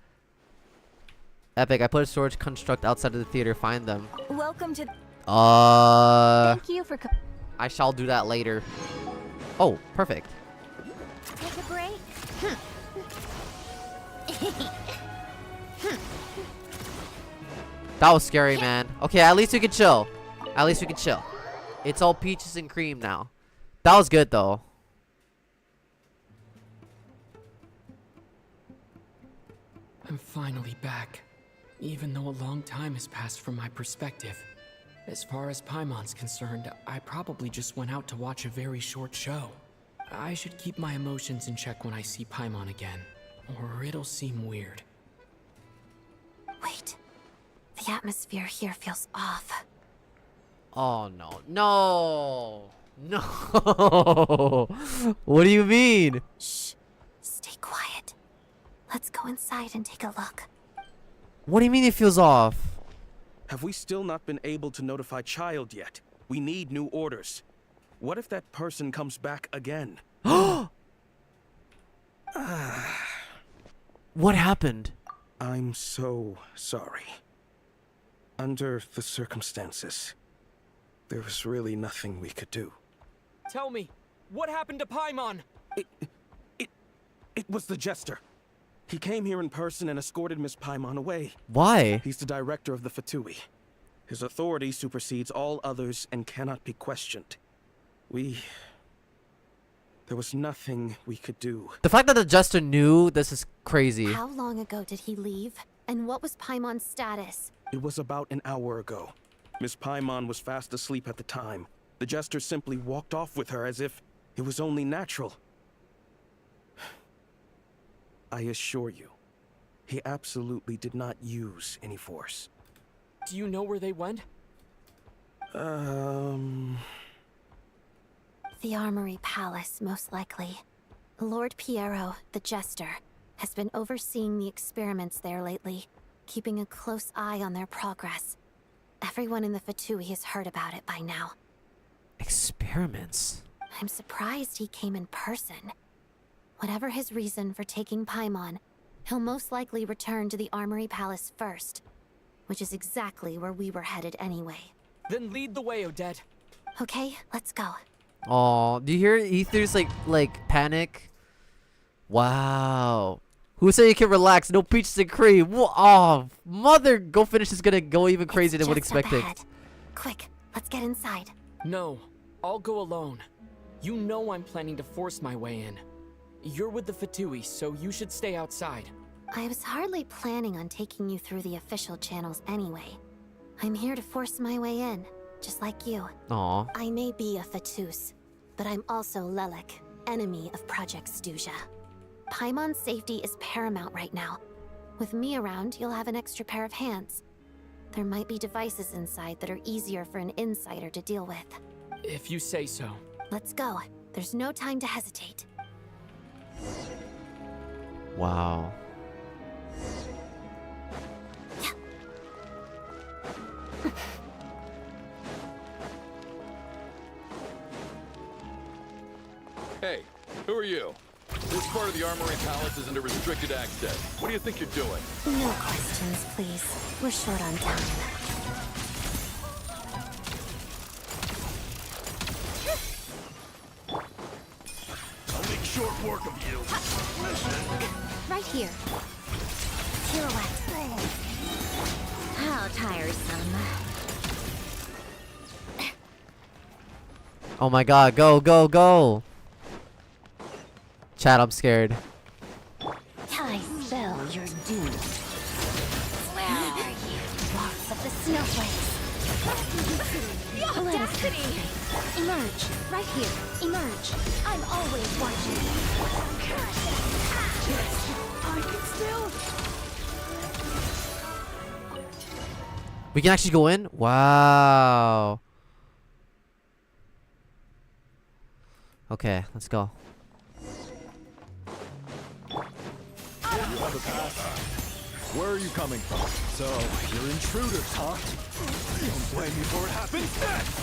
Epic, I put a storage construct outside of the theater. Find them. Welcome to. Thank you for. I shall do that later. Oh, perfect. Take a break. That was scary, man. Okay, at least we can chill. At least we can chill. It's all peaches and cream now. That was good, though. I'm finally back, even though a long time has passed from my perspective. As far as Paimon's concerned, I probably just went out to watch a very short show. I should keep my emotions in check when I see Paimon again, or it'll seem weird. Wait. The atmosphere here feels off. Oh, no. No! No! What do you mean? Shh. Stay quiet. Let's go inside and take a look. What do you mean it feels off? Have we still not been able to notify Child yet? We need new orders. What if that person comes back again? What happened? I'm so sorry. Under the circumstances, there was really nothing we could do. Tell me, what happened to Paimon? It was the Jester. He came here in person and escorted Miss Paimon away. Why? He's the director of the Fatui. His authority supersedes all others and cannot be questioned. There was nothing we could do. The fact that the Jester knew this is crazy. How long ago did he leave? And what was Paimon's status? It was about an hour ago. Miss Paimon was fast asleep at the time. The Jester simply walked off with her as if it was only natural. I assure you, he absolutely did not use any force. Do you know where they went? The Armory Palace, most likely. Lord Piero, the Jester, has been overseeing the experiments there lately, keeping a close eye on their progress. Everyone in the Fatui has heard about it by now. Experiments? I'm surprised he came in person. Whatever his reason for taking Paimon, he'll most likely return to the Armory Palace first, which is exactly where we were headed anyway. Then lead the way, Odette. Okay, let's go. Oh, do you hear Ether's like panic? Wow. Who said you can relax? No peaches and cream. Oh, mother, go finish is gonna go even crazier than what expected. Quick, let's get inside. No, I'll go alone. You know I'm planning to force my way in. You're with the Fatui, so you should stay outside. I was hardly planning on taking you through the official channels anyway. I'm here to force my way in, just like you. Aw. I may be a Fatus, but I'm also Lelek, enemy of Project Stuzha. Paimon's safety is paramount right now. With me around, you'll have an extra pair of hands. There might be devices inside that are easier for an insider to deal with. If you say so. Let's go. There's no time to hesitate. Wow. Hey, who are you? This part of the Armory Palace is under restricted access. What do you think you're doing? No questions, please. We're short on time. I'll make short work of you. Right here. Pirouette. How tiresome. Oh my god, go, go, go. Chat, I'm scared. I spell your doom. Where are you, walks of the snowflakes? The audacity! Emerge, right here. Emerge. I'm always watching. I can still. We can actually go in? Wow. Okay, let's go. Where are you coming from? So, you're intruders, huh? Don't blame me for what happens next!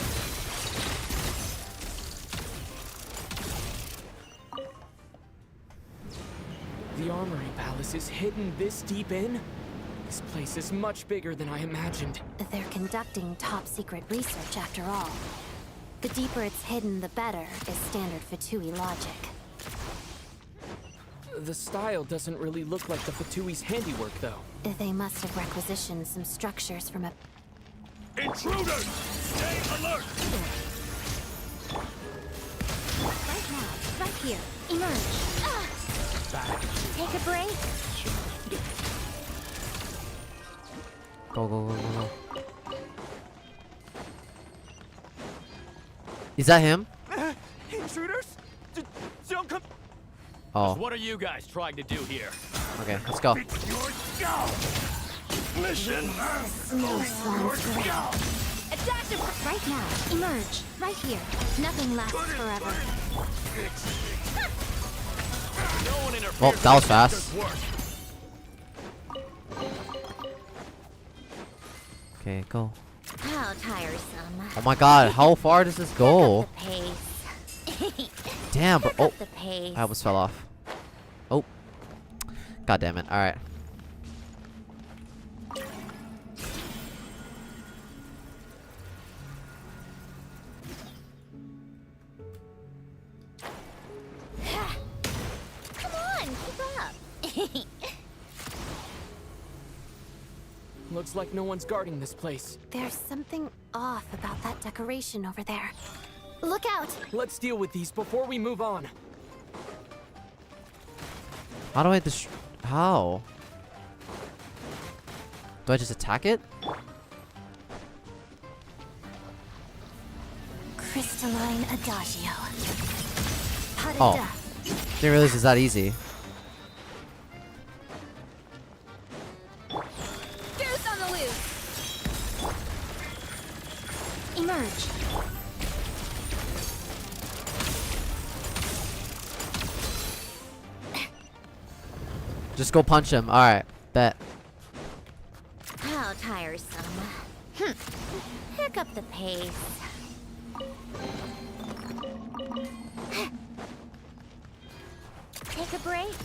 The Armory Palace is hidden this deep in? This place is much bigger than I imagined. They're conducting top-secret research after all. The deeper it's hidden, the better, is standard Fatui logic. The style doesn't really look like the Fatui's handiwork, though. They must have requisitioned some structures from a... Intruders! Stay alert! Right now, right here. Emerge. Take a break. Go, go, go, go, go. Is that him? Intruders? Don't come. Oh. What are you guys trying to do here? Okay, let's go. Mission. Snow swarms ground. Adaptive. Right now. Emerge. Right here. Nothing lasts forever. No one interferes. Oh, that was fast. Okay, go. How tiresome. Oh my god, how far does this go? Pace. Damn, bro. Oh, the pace. I almost fell off. Oh. God damn it. Alright. Come on, keep up. Looks like no one's guarding this place. There's something off about that decoration over there. Look out! Let's deal with these before we move on. How do I how? Do I just attack it? Crystalline Adagio. Oh. Didn't realize it's that easy. Goose on the loose. Emerge. Just go punch him. Alright, bet. How tiresome. Pick up the pace. Take a break.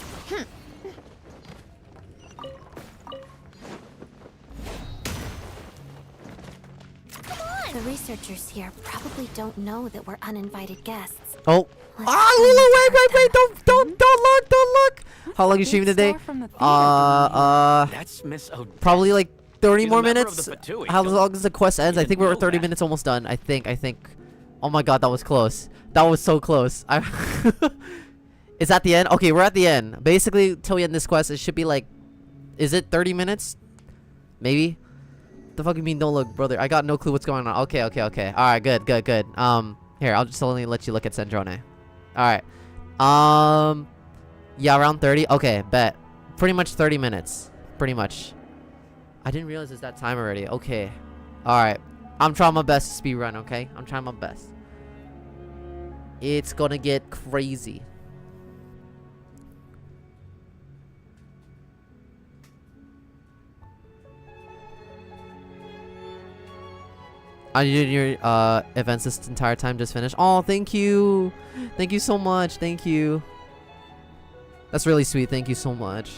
The researchers here probably don't know that we're uninvited guests. Oh. Ah, Lulu, wait, don't look. How long are you streaming today? That's Miss Odette. Probably like 30 She's more a member of minutes. the Fatui. How long does the quest ends? I think we're 30 minutes almost done. I think. Oh my god, that was close. That was so close. Is that the end? Okay, we're at the end. Basically, till we end this quest, it should be like, is it 30 minutes? Maybe. The fuck you mean don't look, brother? I got no clue what's going on. Okay. Alright, good. Here, I'll just only let you look at SNEZHNAYA. Alright. Yeah, around 30. Okay, bet. Pretty much 30 minutes. Pretty much. I didn't realize it's that time already. Okay. Alright. I'm trying my best to speed run, okay? I'm trying my best. It's gonna get crazy. I did your events this entire time, just finished. Oh, thank you. Thank you so much. Thank you. That's really sweet. Thank you so much.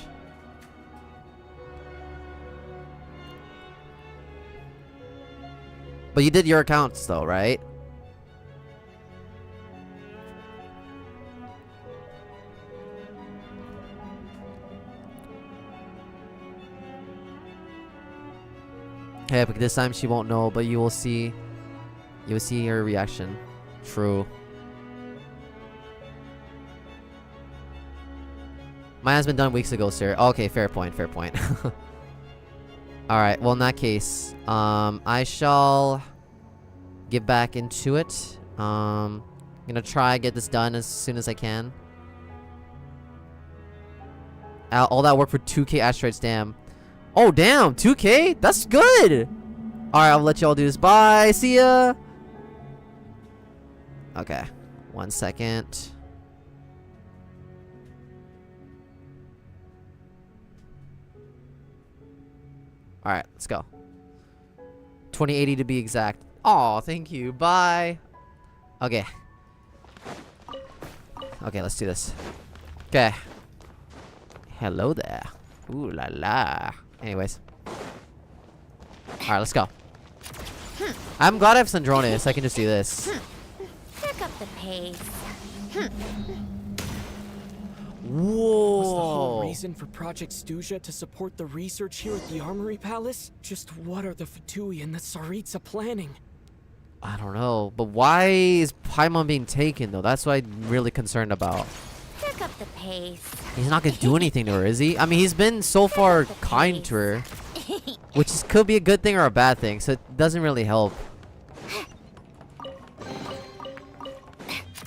But you did your accounts though, right? Hey, but this time she won't know, but you will see. You will see her reaction. True. Mine has been done weeks ago, sir. Okay, fair point, fair point. Alright, well in that case, I shall get back into it. Gonna try get this done as soon as I can. All that work for 2K asteroids, damn. Oh damn, 2K? That's good! Alright, I'll let y'all do this. Bye, see ya! Okay, 1 second. Alright, let's go. 2080 to be exact. Aw, thank you. Bye. Okay. Okay, let's do this. Okay. Hello there. Ooh la la. Anyways. Alright, let's go. I'm glad I have Sandrone, so I can just do this. Pick up the pace. Whoa. Was the whole reason for Project Stuja to support the research here at the Armory Palace? Just what are the Fatui and the Tsaritsa planning? I don't know, but why is Paimon being taken though? That's what I'm really concerned about. Pick up the pace. He's not gonna do anything to her, is he? I mean, he's been so far kind to her, which could be a good thing or a bad thing, so it doesn't really help.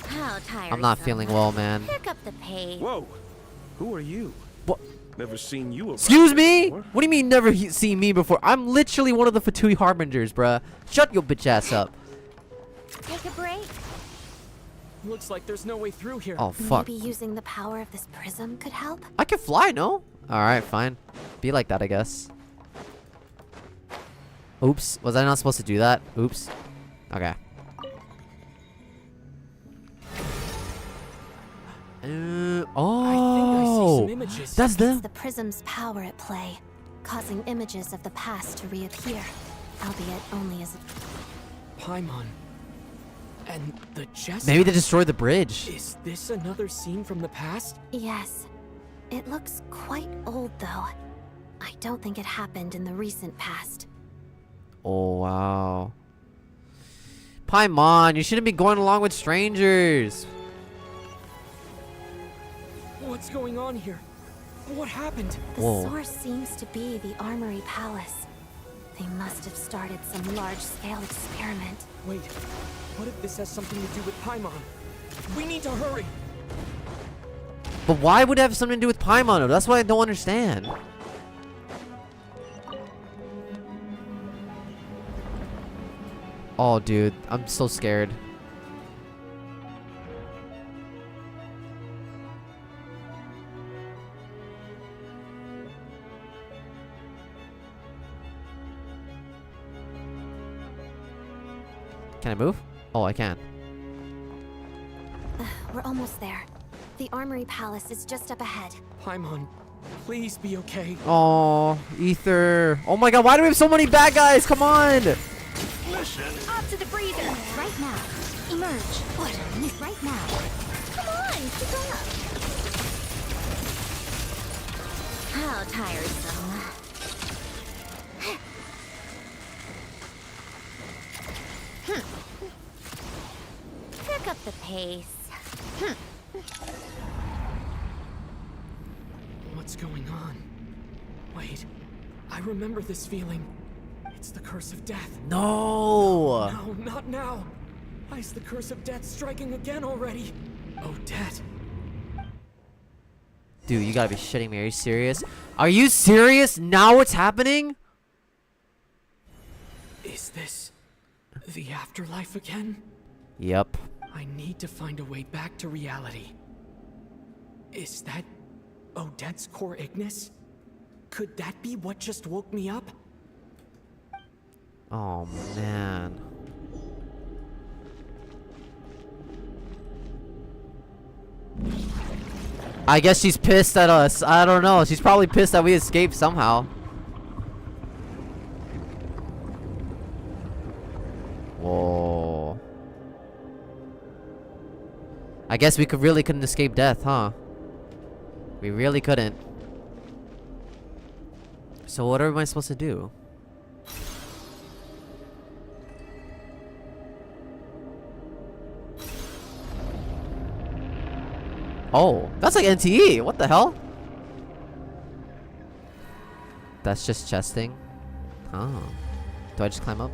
How tired. I'm not feeling well, man. Pick up the pace. Whoa, who are you? What? Never seen you around. Excuse me? Before. What do you mean never seen me before? I'm literally one of the Fatui Harbingers, bruh. Shut your bitch ass up. Take a break. Looks like there's no way through here. Oh, fuck. Maybe using the power of this prism could help? I can fly, no? Alright, fine. Be like that, I guess. Oops. Was I not supposed to do that? Oops. Okay. Oh. I think I see some images. That's It's them. the prism's power at play, causing images of the past to reappear, albeit only as a... Paimon. And the Jester. Maybe they destroyed the bridge. Is this another scene from the past? Yes. It looks quite old, though. I don't think it happened in the recent past. Oh, wow. Paimon, you shouldn't be going along with strangers. What's going on here? What happened? The Whoa. source seems to be the Armory Palace. They must have started some large-scale experiment. Wait, what if this has something to do with Paimon? We need to hurry! But why would it have something to do with Paimon? That's what I don't understand. Oh, dude. I'm so scared. Can I move? Oh, I can. We're almost there. The Armory Palace is just up ahead. Paimon, please be okay. Oh, Ether. Oh my god, why do we have so many bad guys? Come on! Up to the freezer. Right now. Emerge. What? Right now. Come on, keep up. How tiresome. Pick up the pace. What's going on? Wait, I remember this feeling. It's the curse of death. No! No, not now. Why is the curse of death striking again already? Odette. Dude, you gotta be shitting me. Are you serious? Are you serious? Now what's happening? Is this the afterlife again? Yep. I need to find a way back to reality. Is that Odette's core Ignis? Could that be what just woke me up? Oh, man. I guess she's pissed at us. I don't know. She's probably pissed that we escaped somehow. Whoa. I guess we couldn't escape death, huh? We really couldn't. So what am I supposed to do? Oh, that's like NTE. What the hell? That's just chesting. Oh. Do I just climb up?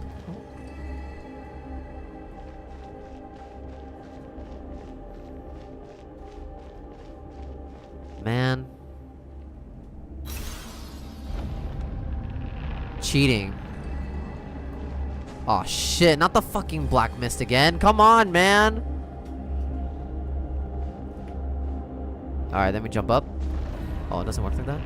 Man. Cheating. Oh shit, not the fucking black mist again. Come on, man. Alright, then we jump up. Oh, it doesn't work like that?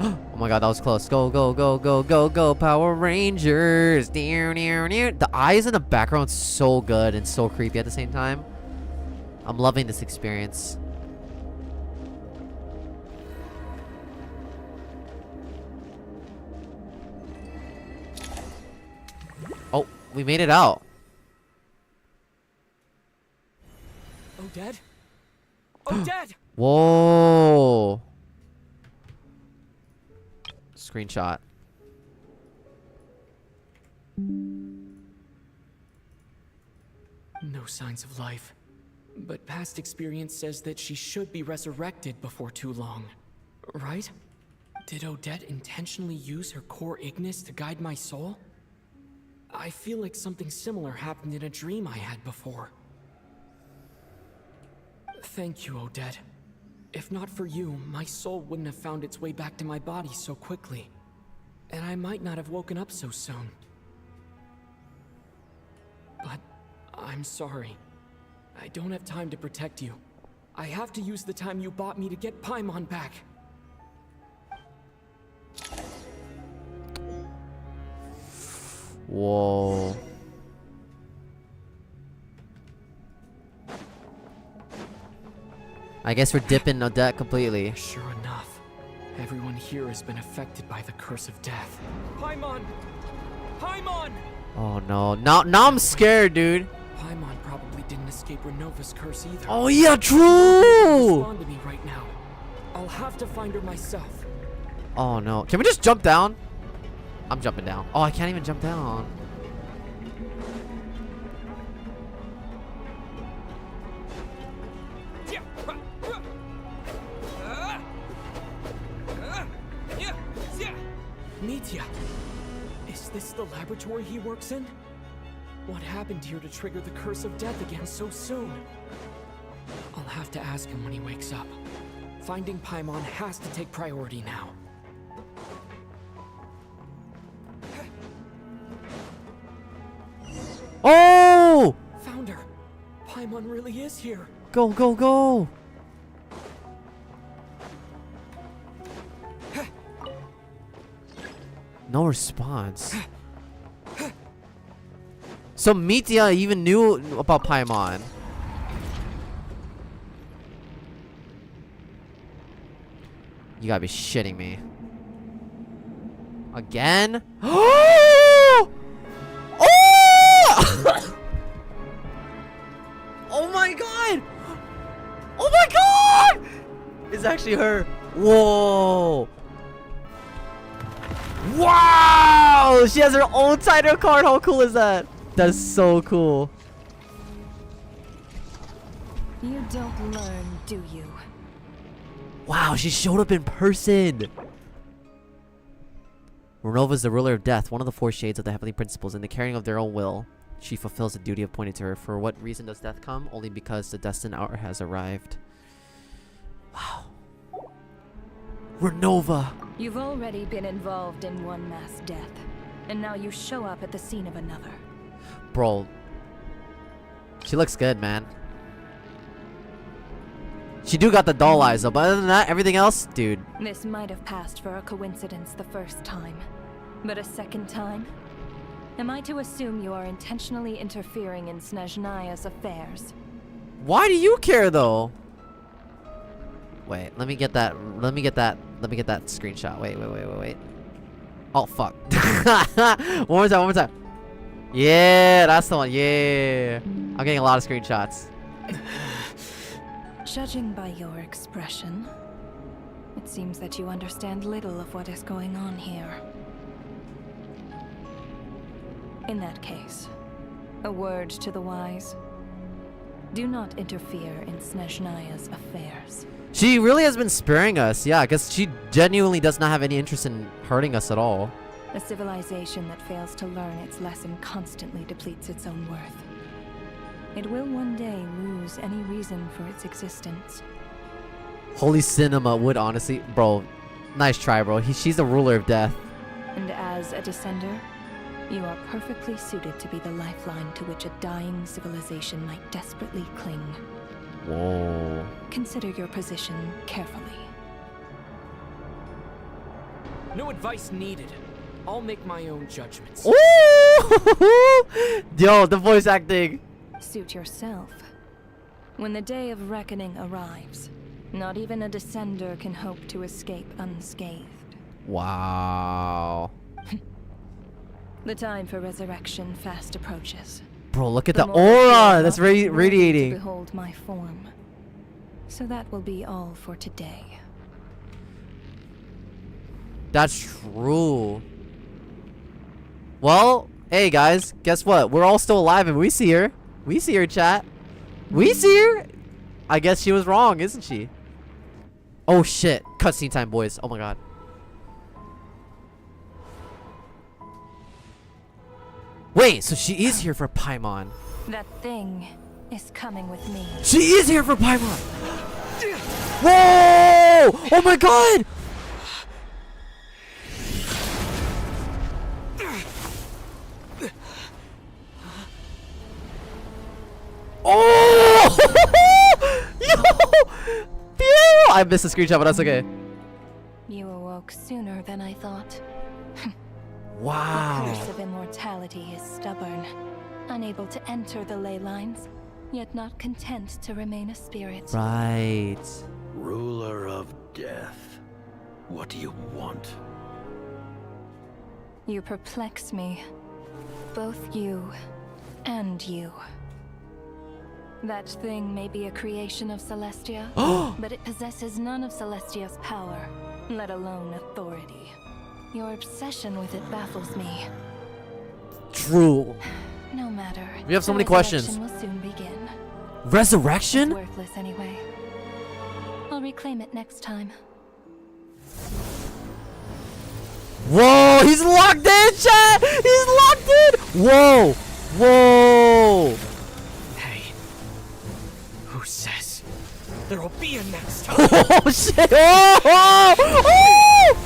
Oh my god, that was close. Go, go, go, go, go, go, Power Rangers. The eyes in the background so good and so creepy at the same time. I'm loving this experience. Oh, we made it out. Odette? Odette! Whoa. Screenshot. No signs of life. But past experience says that she should be resurrected before too long. Right? Did Odette intentionally use her core Ignis to guide my soul? I feel like something similar happened in a dream I had before. Thank you, Odette. If not for you, my soul wouldn't have found its way back to my body so quickly. And I might not have woken up so soon. But I'm sorry. I don't have time to protect you. I have to use the time you bought me to get Paimon back. Whoa. I guess we're dipping Odette completely. Sure enough, everyone here has been affected by the curse of death. Paimon! Paimon! Oh no. Now I'm scared, dude. Paimon probably didn't escape Renova's curse either. Oh yeah, true! Respond to me right now. I'll have to find her myself. Oh no. Can we just jump down? I'm jumping down. Oh, I can't even jump down. Mitya! Is this the laboratory he works in? What happened here to trigger the curse of death again so soon? I'll have to ask him when he wakes up. Finding Paimon has to take priority now. Oh! Found her! Paimon really is here! Go, go, go! No response. So Mitya even knew about Paimon. You gotta be shitting me. Again? Oh! Oh! Oh my god! Oh my god! It's actually her. Whoa! Wow! She has her own title card. How cool is that? That's so cool. You don't learn, do you? Wow, she showed up in person. Renova is the ruler of death, one of the four shades of the heavenly principles. In the carrying of their own will, she fulfills the duty appointed to her. For what reason does death come? Only because the destined hour has arrived. Wow. Renova! You've already been involved in one mass death, and now you show up at the scene of another. Bro. She looks good, man. She do got the doll eyes though, but other than that, everything else, dude. This might have passed for a coincidence the first time, but a second time? Am I to assume you are intentionally interfering in SNEZHNAYA's affairs? Why do you care though? Wait, let me get that screenshot. Wait. Oh fuck. One more time. Yeah, that's the one. Yeah. I'm getting a lot of screenshots. Judging by your expression, it seems that you understand little of what is going on here. In that case, a word to the wise. Do not interfere in SNEZHNAYA's affairs. She really has been sparing us. Yeah, because she genuinely does not have any interest in hurting us at all. A civilization that fails to learn its lesson constantly depletes its own worth. It will one day lose any reason for its existence. Holy Cinema would honestly... Bro, nice try, bro. She's the ruler of death. And as a descender, you are perfectly suited to be the lifeline to which a dying civilization might desperately cling. Whoa. Consider your position carefully. No advice needed. I'll make my own judgments. Ooh! Yo, the voice acting. Suit yourself. When the day of reckoning arrives, not even a descender can hope to escape unscathed. Wow. The time for resurrection fast approaches. Bro, look at the aura that's radiating. To behold my form. So that will be all for today. That's true. Well, hey guys, guess what? We're all still alive and we see her. We see her, chat. We see her. I guess she was wrong, isn't she? Oh shit. Cutscene time, boys. Oh my god. Wait, so she is here for Paimon. That thing is coming with me. She is here for Paimon. Whoa! Oh my god! Oh! Yo! Pew! I missed the screenshot, but that's okay. You awoke sooner than I thought. Wow. The curse of immortality is stubborn, unable to enter the ley lines, yet not content to remain a spirit. Right. Ruler of death. What do you want? You perplex me. Both you and you. That thing may be a creation of Celestia, but it possesses none of Celestia's power, let alone authority. Your obsession with it baffles me. True. No matter. We have so many questions. Resurrection will soon begin. Resurrection? It's worthless anyway. I'll reclaim it next time. Whoa, he's locked in, chat! He's locked in! Whoa! Whoa! Hey. Who says there'll be a next time? Oh shit! Oh! Oh! Oh!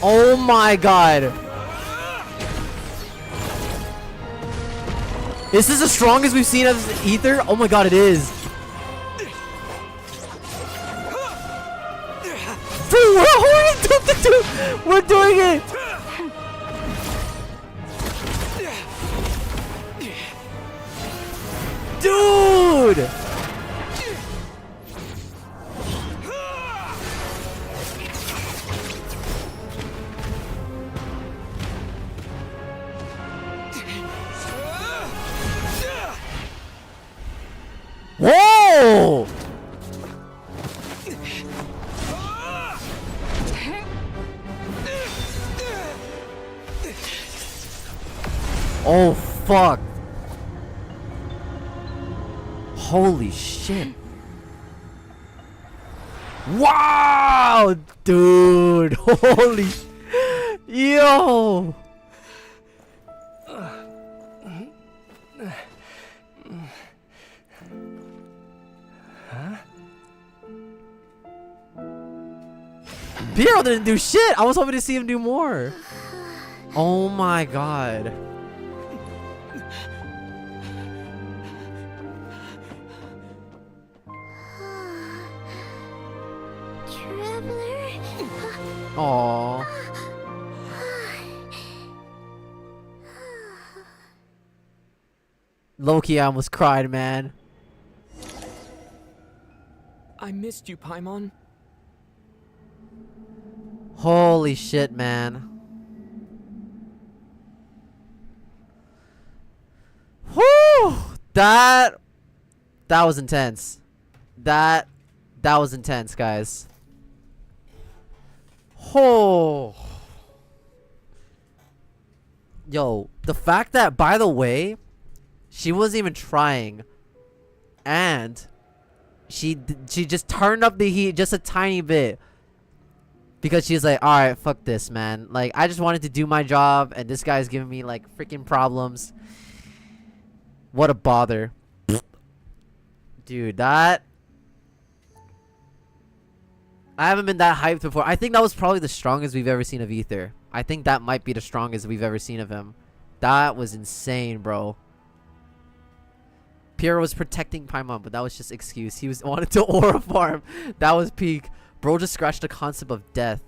Oh my god. Is this the strongest we've seen as Ether? Oh my god, it is. Dude, we're doing it! Dude! Whoa! Oh fuck. Holy shit. Wow, dude. Holy. Yo. Piero didn't do shit. I was hoping to see him do more. Oh my god. Traveler? Aww. Loki, I almost cried, man. I missed you, Paimon. Holy shit, man. Whew! That was intense. That was intense, guys. Oh. Yo, the fact that, by the way, she wasn't even trying, and she just turned up the heat just a tiny bit because she's like, all right, fuck this, man. Like, I just wanted to do my job, and this guy's giving me like freaking problems. What a bother, dude. That I haven't been that hyped before. I think that was probably the strongest we've ever seen of Ether. I think that might be the strongest we've ever seen of him. That was insane, bro. Pierre was protecting Paimon, but that was just excuse. He wanted to aura farm. That was peak. Bro just scratched the concept of death.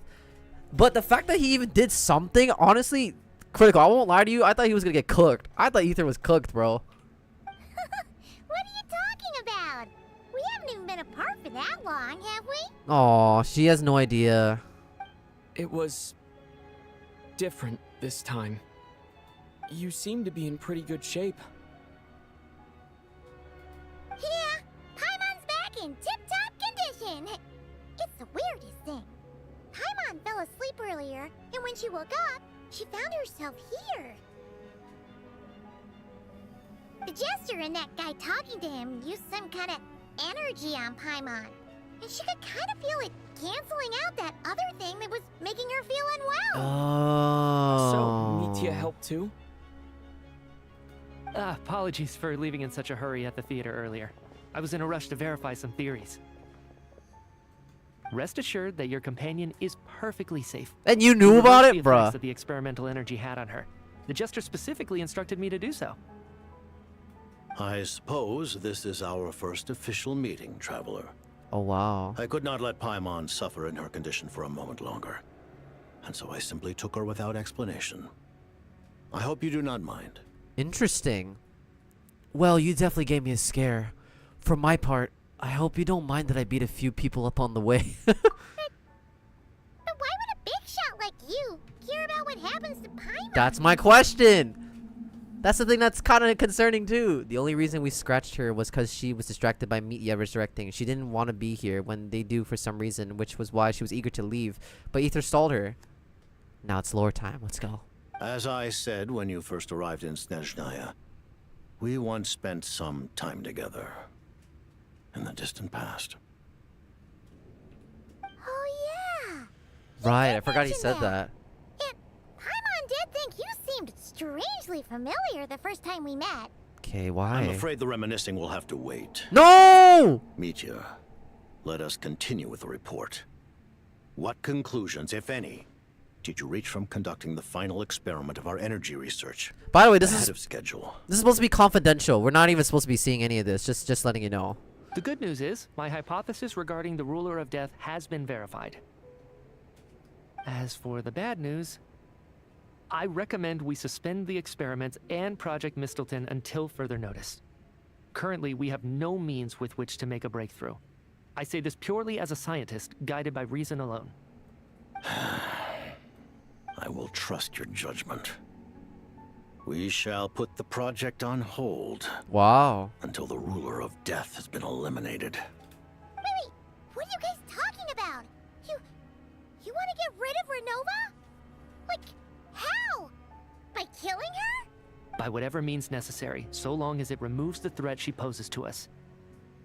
But the fact that he even did something, honestly, critical. I won't lie to you. I thought he was gonna get cooked. I thought Ether was cooked, bro. What are you talking about? We haven't even been apart for that long, have we? Aw, she has no idea. It was different this time. You seem to be in pretty good shape. Yeah, Paimon's back in tip-top condition. It's the weirdest thing. Paimon fell asleep earlier, and when she woke up, she found herself here. The jester and that guy talking to him used some kind of energy on Paimon, and she could kind of feel it canceling out that other thing that was making her feel unwell. Oh. So, Mitya helped too? Apologies for leaving in such a hurry at the theater earlier. I was in a rush to verify some theories. Rest assured that your companion is perfectly safe. And you knew about it, The bruh. effects that the experimental energy had on her. The jester specifically instructed me to do so. I suppose this is our first official meeting, Traveler. Oh, wow. I could not let Paimon suffer in her condition for a moment longer, and so I simply took her without explanation. I hope you do not mind. Interesting. Well, you definitely gave me a scare. For my part, I hope you don't mind that I beat a few people up on the way. But why would a big shot like you care about what happens to Paimon? That's my question. That's the thing that's kind of concerning too. The only reason we scratched her was because she was distracted by Mitya resurrecting. She didn't want to be here when they do for some reason, which was why she was eager to leave. But Ether stalled her. Now it's lore time. Let's go. As I said when you first arrived in SNEZHNAYA, we once spent some time together in the distant past. Oh yeah. Right, I forgot he mention said that. that. And Paimon did think you seemed strangely familiar the first time we met. Okay, why? I'm afraid the reminiscing will have to wait. No! Mitya, let us continue with the report. What conclusions, if any, did you reach from conducting the final experiment of our energy research? By the way, this ahead is of schedule. This is supposed to be confidential. We're not even supposed to be seeing any of this. Just letting you know. The good news is, my hypothesis regarding the ruler of death has been verified. As for the bad news, I recommend we suspend the experiments and Project Mistleton until further notice. Currently, we have no means with which to make a breakthrough. I say this purely as a scientist, guided by reason alone. I will trust your judgment. We shall put the project on hold. Wow. Until the ruler of death has been eliminated. Wait, what are you guys talking about? You want to get rid of Renova? Like, how? By killing her? By whatever means necessary, so long as it removes the threat she poses to us.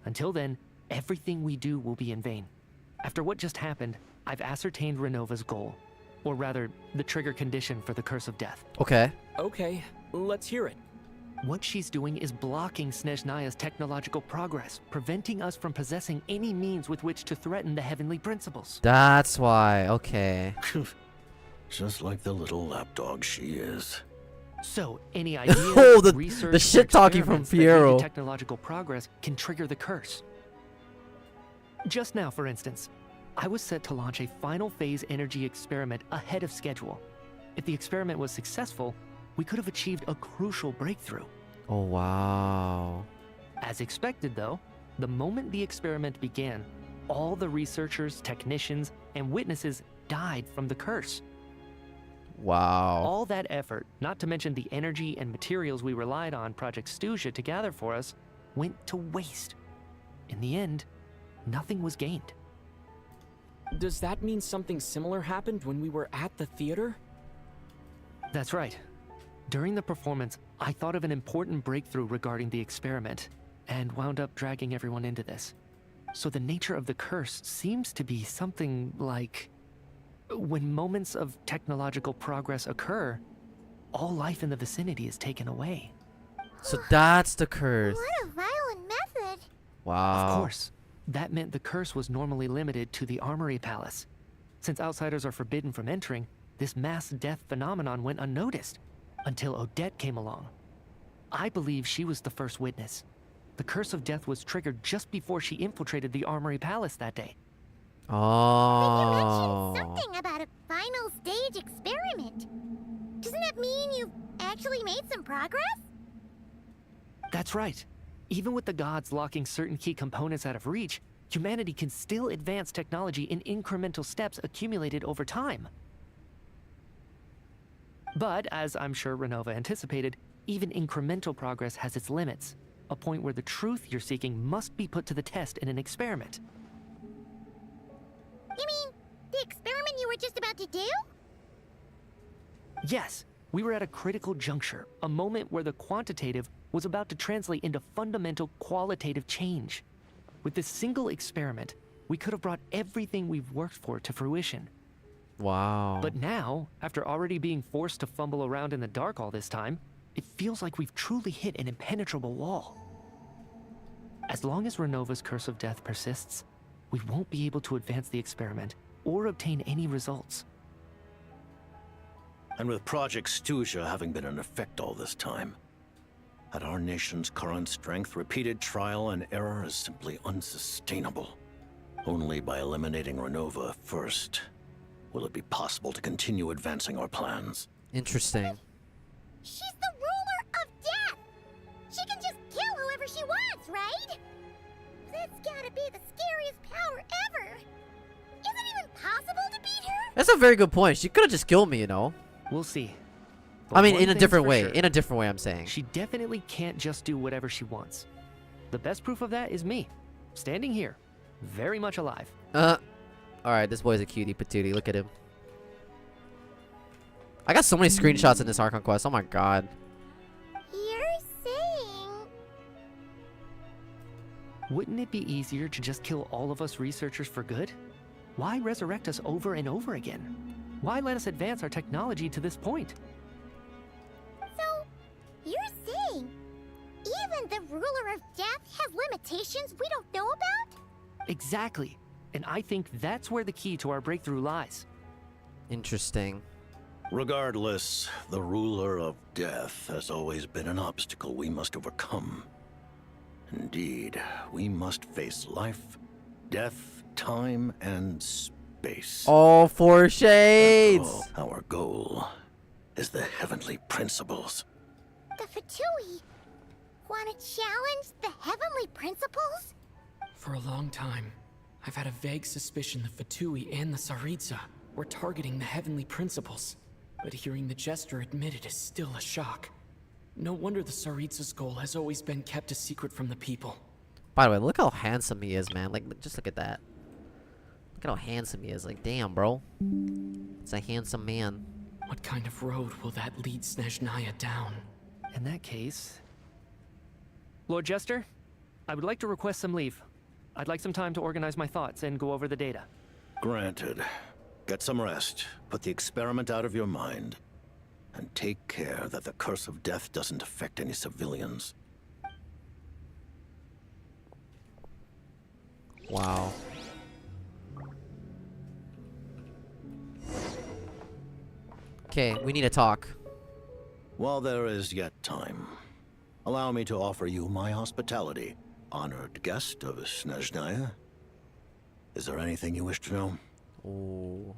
Until then, everything we do will be in vain. After what just happened, I've ascertained Renova's goal. Or rather, the trigger condition for the Curse of Death. Okay. Okay, let's hear it. What she's doing is blocking SNEZHNAYA's technological progress, preventing us from possessing any means with which to threaten the heavenly principles. That's why. Okay. Just like the little lapdog she is. So, any ideas, Oh, research, the shit talking from experiments that lead to Piero. technological progress can trigger the curse. Just now, for instance, I was set to launch a final phase energy experiment ahead of schedule. If the experiment was successful, we could have achieved a crucial breakthrough. Oh, wow. As expected, though, the moment the experiment began, all the researchers, technicians, and witnesses died from the curse. Wow. All that effort, not to mention the energy and materials we relied on Project SNEZHNAYA to gather for us, went to waste. In the end, nothing was gained. Does that mean something similar happened when we were at the theater? That's right. During the performance, I thought of an important breakthrough regarding the experiment, and wound up dragging everyone into this. So the nature of the curse seems to be something like... when moments of technological progress occur, all life in the vicinity is taken away. So that's the curse. What a violent method. Wow. Of course. That meant the curse was normally limited to the Armory Palace. Since outsiders are forbidden from entering, this mass death phenomenon went unnoticed until Odette came along. I believe she was the first witness. The curse of death was triggered just before she infiltrated the Armory Palace that day. Oh. But you mentioned something about a final stage experiment. Doesn't that mean you've actually made some progress? That's right. Even with the gods locking certain key components out of reach, humanity can still advance technology in incremental steps accumulated over time. But, as I'm sure Renova anticipated, even incremental progress has its limits, a point where the truth you're seeking must be put to the test in an experiment. You mean the experiment you were just about to do? Yes, we were at a critical juncture, a moment where the quantitative was about to translate into fundamental qualitative change. With this single experiment, we could have brought everything we've worked for to fruition. Wow. But now, after already being forced to fumble around in the dark all this time, it feels like we've truly hit an impenetrable wall. As long as Renova's curse of death persists, we won't be able to advance the experiment or obtain any results. And with Project SNEZHNAYA having been in effect all this time, at our nation's current strength, repeated trial and error is simply unsustainable. Only by eliminating Renova first will it be possible to continue advancing our plans. Interesting. She's the ruler of death! She can just kill whoever she wants, right? That's gotta be the scariest power ever! Is it even possible to beat her? That's a very good point. She could have just killed me, you know? We'll see. I mean, one in a thing's different for way. sure. In a different way, I'm saying. She definitely can't just do whatever she wants. The best proof of that is me, standing here, very much alive. Alright, this boy's a cutie patootie. Look at him. I got so many screenshots in this Archon quest. Oh my god. You're saying... Wouldn't it be easier to just kill all of us researchers for good? Why resurrect us over and over again? Why let us advance our technology to this point? So, you're saying even the ruler of death has limitations we don't know about? Exactly. And I think that's where the key to our breakthrough lies. Interesting. Regardless, the ruler of death has always been an obstacle we must overcome. Indeed, we must face life, death, time, and space. All four shades! Our goal is the heavenly principles. The Fatui want to challenge the heavenly principles? For a long time, I've had a vague suspicion the Fatui and the Tsaritsa were targeting the heavenly principles. But hearing the Jester admit it is still a shock. No wonder the Tsaritsa's goal has always been kept a secret from the people. By the way, look how handsome he is, man. Like, just look at that. Look at how handsome he is. Like, damn, bro. It's a handsome man. What kind of road will that lead SNEZHNAYA down? In that case... Lord Jester, I would like to request some leave. I'd like some time to organize my thoughts and go over the data. Granted. Get some rest, put the experiment out of your mind, and take care that the curse of death doesn't affect any civilians. Wow. Okay, we need to talk. While there is yet time, allow me to offer you my hospitality, honored guest of SNEZHNAYA. Is there anything you wish to know? Ooh.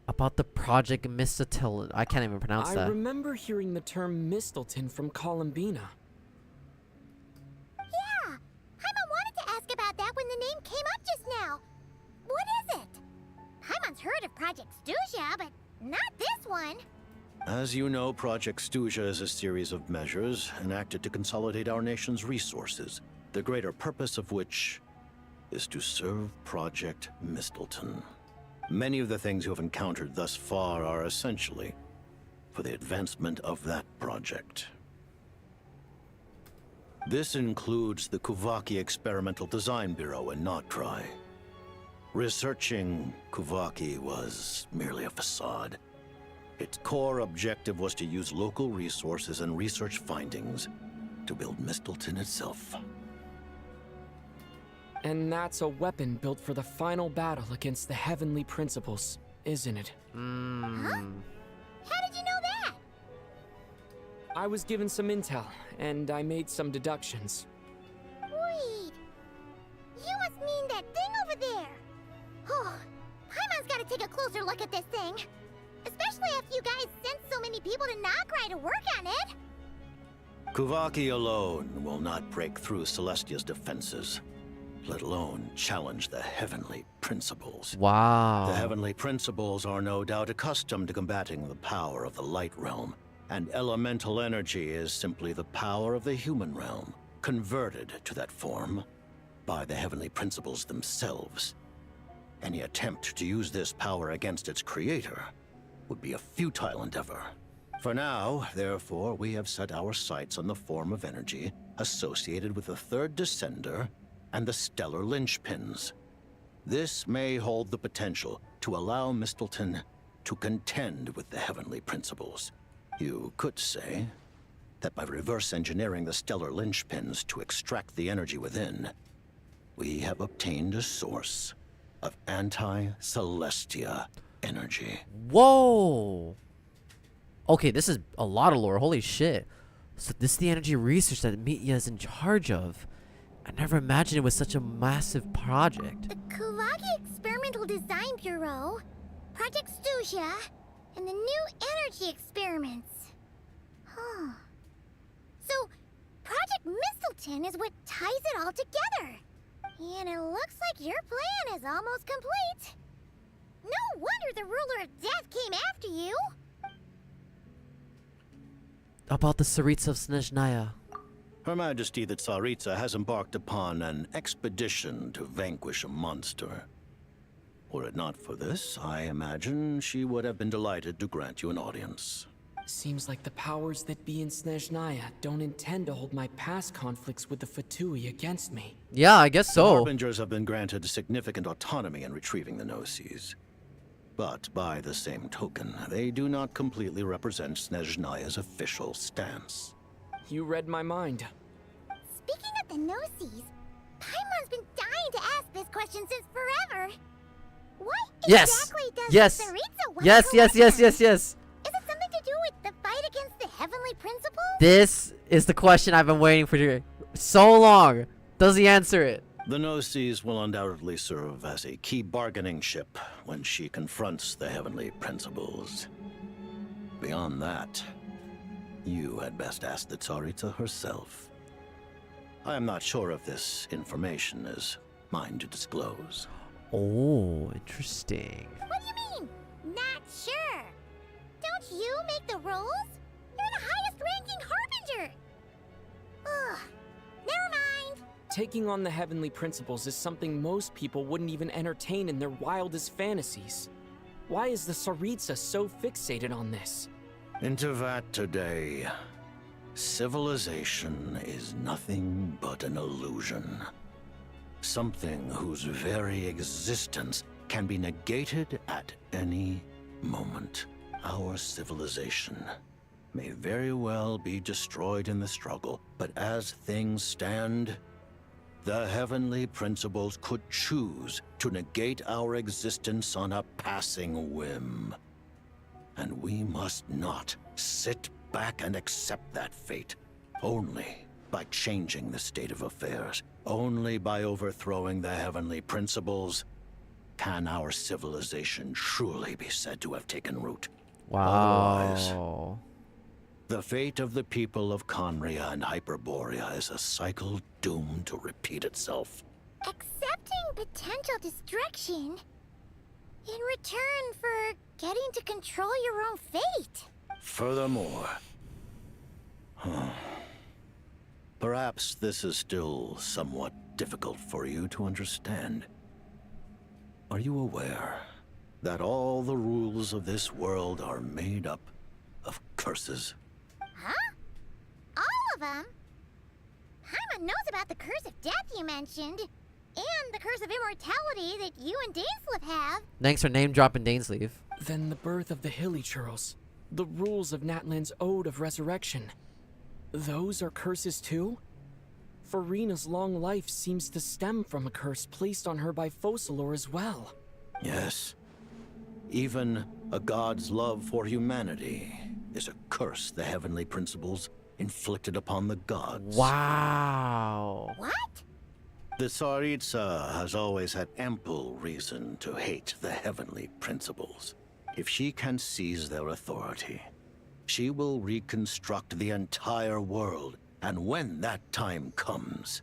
About the Project Mistleton. I can't even pronounce that. I remember hearing the term Mistleton from Columbina. Yeah, Paimon wanted to ask about that when the name came up just now. What is it? Paimon's heard of Project SNEZHNAYA, but not this one. As you know, Project SNEZHNAYA is a series of measures enacted to consolidate our nation's resources, the greater purpose of which is to serve Project Mistleton. Many of the things you have encountered thus far are essentially for the advancement of that project. This includes the Kuvaki Experimental Design Bureau in Notrai. Researching Kuvaki was merely a facade. Its core objective was to use local resources and research findings to build Mistleton itself. And that's a weapon built for the final battle against the Heavenly Principles, isn't it? Huh? How did you know that? I was given some intel, and I made some deductions. Wait. You must mean that thing over there. Oh, Paimon's gotta take a closer look at this thing. Especially after you guys sent so many people to Nagrai to work on it. Kuvaki alone will not break through Celestia's defenses, let alone challenge the Heavenly Principles. Wow. The Heavenly Principles are no doubt accustomed to combating the power of the Light Realm, and elemental energy is simply the power of the human realm, converted to that form by the Heavenly Principles themselves. Any attempt to use this power against its creator would be a futile endeavor. For now, therefore, we have set our sights on the form of energy associated with the Third Descender and the Stellar Linchpins. This may hold the potential to allow Mistleton to contend with the Heavenly Principles. You could say that by reverse engineering the Stellar Linchpins to extract the energy within, we have obtained a source of anti-Celestia energy. Whoa! Okay, this is a lot of lore. Holy shit. So this is the energy research that Mitya is in charge of. I never imagined it was such a massive project. The Kuvaki Experimental Design Bureau, Project Stusia, and the new energy experiments. Huh. So, Project Mistleton is what ties it all together. And it looks like your plan is almost complete. No wonder the ruler of death came after you. About the Tsaritsa of SNEZHNAYA. Her Majesty the Tsaritsa has embarked upon an expedition to vanquish a monster. Were it not for this, I imagine she would have been delighted to grant you an audience. Seems like the powers that be in SNEZHNAYA don't intend to hold my past conflicts with the Fatui against me. Yeah, I guess The so. Harbingers have been granted significant autonomy in retrieving the Gnosis. But by the same token, they do not completely represent SNEZHNAYA's official stance. You read my mind. Speaking of the Gnosis, Paimon's been dying to ask this question since forever. What Yes! exactly does Yes! the Tsaritsa want Yes, to yes, yes, collect? yes, yes! Is it something to do with the fight against the Heavenly Principles? This is the question I've been waiting for so long. Does he answer it? The Gnosis will undoubtedly serve as a key bargaining chip when she confronts the Heavenly Principles. Beyond that, you had best ask the Tsaritsa herself. I am not sure if this information is mine to disclose. Oh, interesting. What do you mean, not sure? Don't you make the rules? You're the highest ranking Harbinger! Ugh, never mind. Taking on the Heavenly Principles is something most people wouldn't even entertain in their wildest fantasies. Why is the Tsaritsa so fixated on this? Intervat today. Civilization is nothing but an illusion. Something whose very existence can be negated at any moment. Our civilization may very well be destroyed in the struggle, but as things stand, the Heavenly Principles could choose to negate our existence on a passing whim. And we must not sit back and accept that fate. Only by changing the state of affairs, only by overthrowing the Heavenly Principles, can our civilization truly be said to have taken root. Otherwise, Wow. the fate of the people of Conria and Hyperborea is a cycle doomed to repeat itself. Accepting potential destruction in return for getting to control your own fate. Furthermore, perhaps this is still somewhat difficult for you to understand. Are you aware that all the rules of this world are made up of curses. Huh? All of them? Paimon knows about the curse of death you mentioned, and the curse of immortality that you and Dainsleif have. Thanks for name dropping Dainsleif. Then the birth of the Hilly Churls, the rules of Natlan's Ode of Resurrection. Those are curses too? Farina's long life seems to stem from a curse placed on her by Focalor as well. Yes. Even a god's love for humanity is a curse the heavenly principles inflicted upon the gods. Wow. What? The Tsaritsa has always had ample reason to hate the heavenly principles. If she can seize their authority, she will reconstruct the entire world, and when that time comes,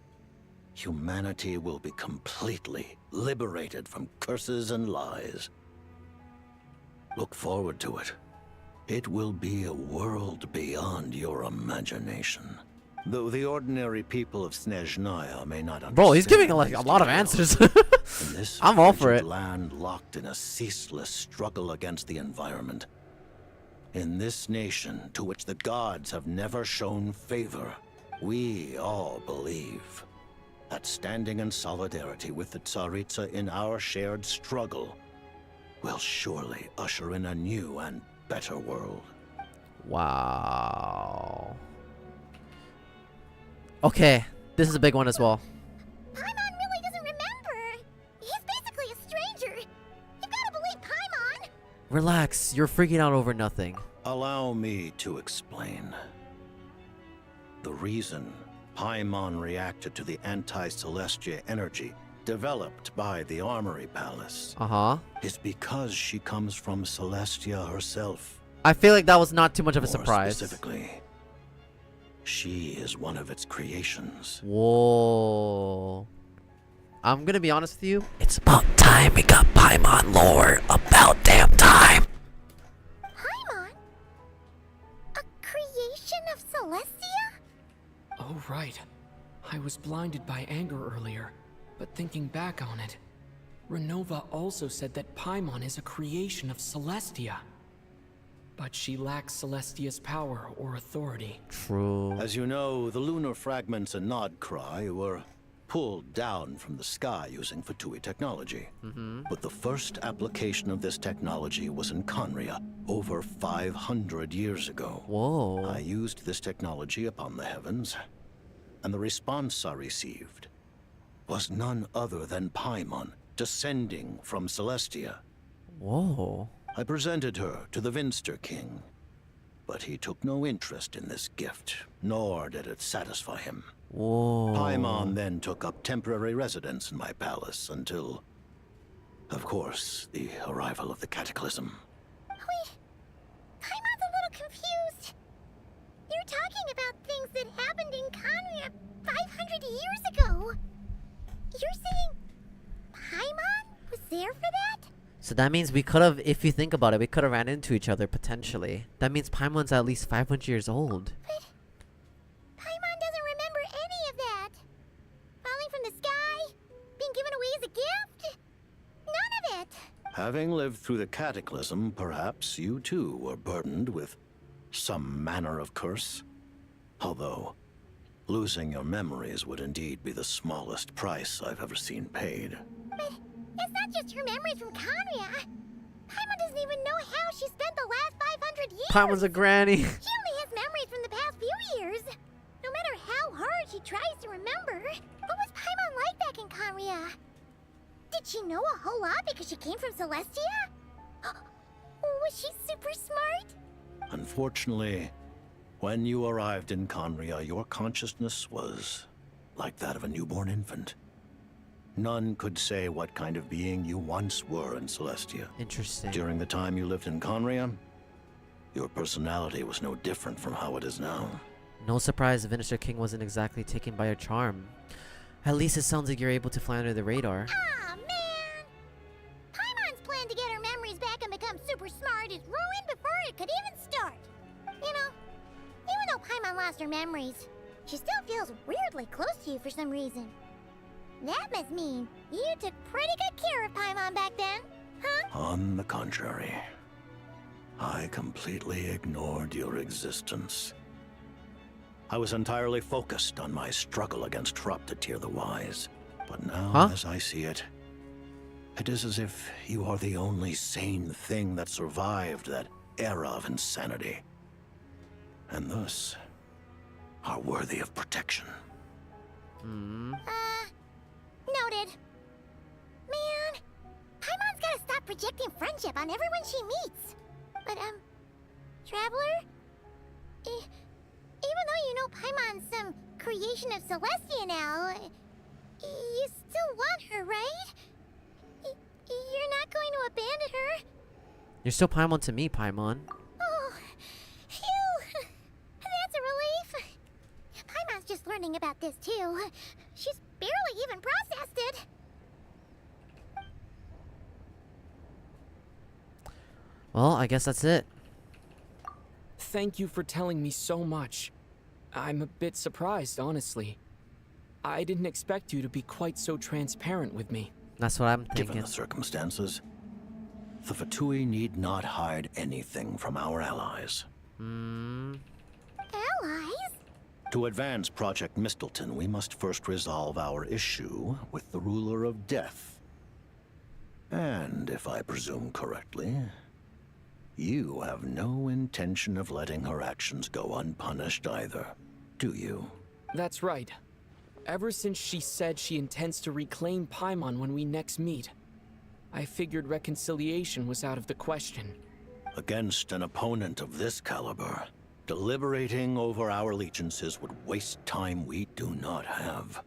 humanity will be completely liberated from curses and lies. Look forward to it. It will be a world beyond your imagination. Though the ordinary people of SNEZHNAYA may not understand. Bro, he's giving like a lot of answers. In this I'm all for frigid it. land locked in a ceaseless struggle against the environment. In this nation to which the gods have never shown favor, we all believe that standing in solidarity with the Tsaritsa in our shared struggle will surely usher in a new and better world. Wow. Okay, this is a big one as well. Paimon really doesn't remember. He's basically a stranger. You've got to believe Paimon. Relax, you're freaking out over nothing. Allow me to explain. The reason Paimon reacted to the anti-Celestia energy developed by the Armory Palace is because she comes from Celestia herself. I feel like that was not too much of a More surprise. Specifically, she is one of its creations. Whoa. I'm gonna be honest with you. It's about time we got Paimon lore. About damn time. Paimon? A creation of Celestia? Oh, right. I was blinded by anger earlier, but thinking back on it, Renova also said that Paimon is a creation of Celestia. But she lacks Celestia's power or authority. True. As you know, the lunar fragments in Nodcry were pulled down from the sky using Fatui technology. But the first application of this technology was in Conria over 500 years ago. Whoa. I used this technology upon the heavens, and the response I received was none other than Paimon descending from Celestia. Whoa. I presented her to the Vinster King, but he took no interest in this gift, nor did it satisfy him. Whoa. Paimon then took up temporary residence in my palace until, of course, the arrival of the Cataclysm. Wait, Paimon's a little confused. You're talking about things that happened in Conria 500 years ago. You're saying Paimon was there for that? So that means we could have, if you think about it, we could have ran into each other potentially. That means Paimon's at least 500 years old. But Paimon doesn't remember any of that. Falling from the sky, being given away as a gift, none of it. Having lived through the Cataclysm, perhaps you too were burdened with some manner of curse. Although, losing your memories would indeed be the smallest price I've ever seen paid. But it's not just her memories from Conria. Paimon doesn't even know how she spent the last 500 years. Paimon's a granny. She only has memories from the past few years. No matter how hard she tries to remember, what was Paimon like back in Conria? Did she know a whole lot because she came from Celestia? Was she super smart? Unfortunately, when you arrived in Conria, your consciousness was like that of a newborn infant. None could say what kind of being you once were in Celestia. Interesting. During the time you lived in Conria, your personality was no different from how it is now. No surprise the Minister King wasn't exactly taken by your charm. At least it sounds like you're able to fly under the radar. Aw, man! Paimon's plan to get her memories back and become super smart is ruined before it could even start. You know, even though Paimon lost her memories, she still feels weirdly close to you for some reason. That must mean you took pretty good care of Paimon back then, huh? On the contrary, I completely ignored your existence. I was entirely focused on my struggle against Troptatir the Wise. But now, as I see it, it is as if you are the only sane thing that survived that era of insanity. And thus, are worthy of protection. Noted. Man, Paimon's gotta stop projecting friendship on everyone she meets. But, Traveler? Even though you know Paimon's some creation of Celestia now, you still want her, right? You're not going to abandon her? You're still Paimon to me, Paimon. Oh, phew! That's a relief. Paimon's just learning about this, too. She's barely even processed it. Well, I guess that's it. Thank you for telling me so much. I'm a bit surprised, honestly. I didn't expect you to be quite so transparent with me. That's what I'm thinking. Given the circumstances, the Fatui need not hide anything from our allies. Allies? To advance Project Mistleton, we must first resolve our issue with the ruler of death. And if I presume correctly, you have no intention of letting her actions go unpunished either, do you? That's right. Ever since she said she intends to reclaim Paimon when we next meet, I figured reconciliation was out of the question. Against an opponent of this caliber, deliberating over our allegiances would waste time we do not have.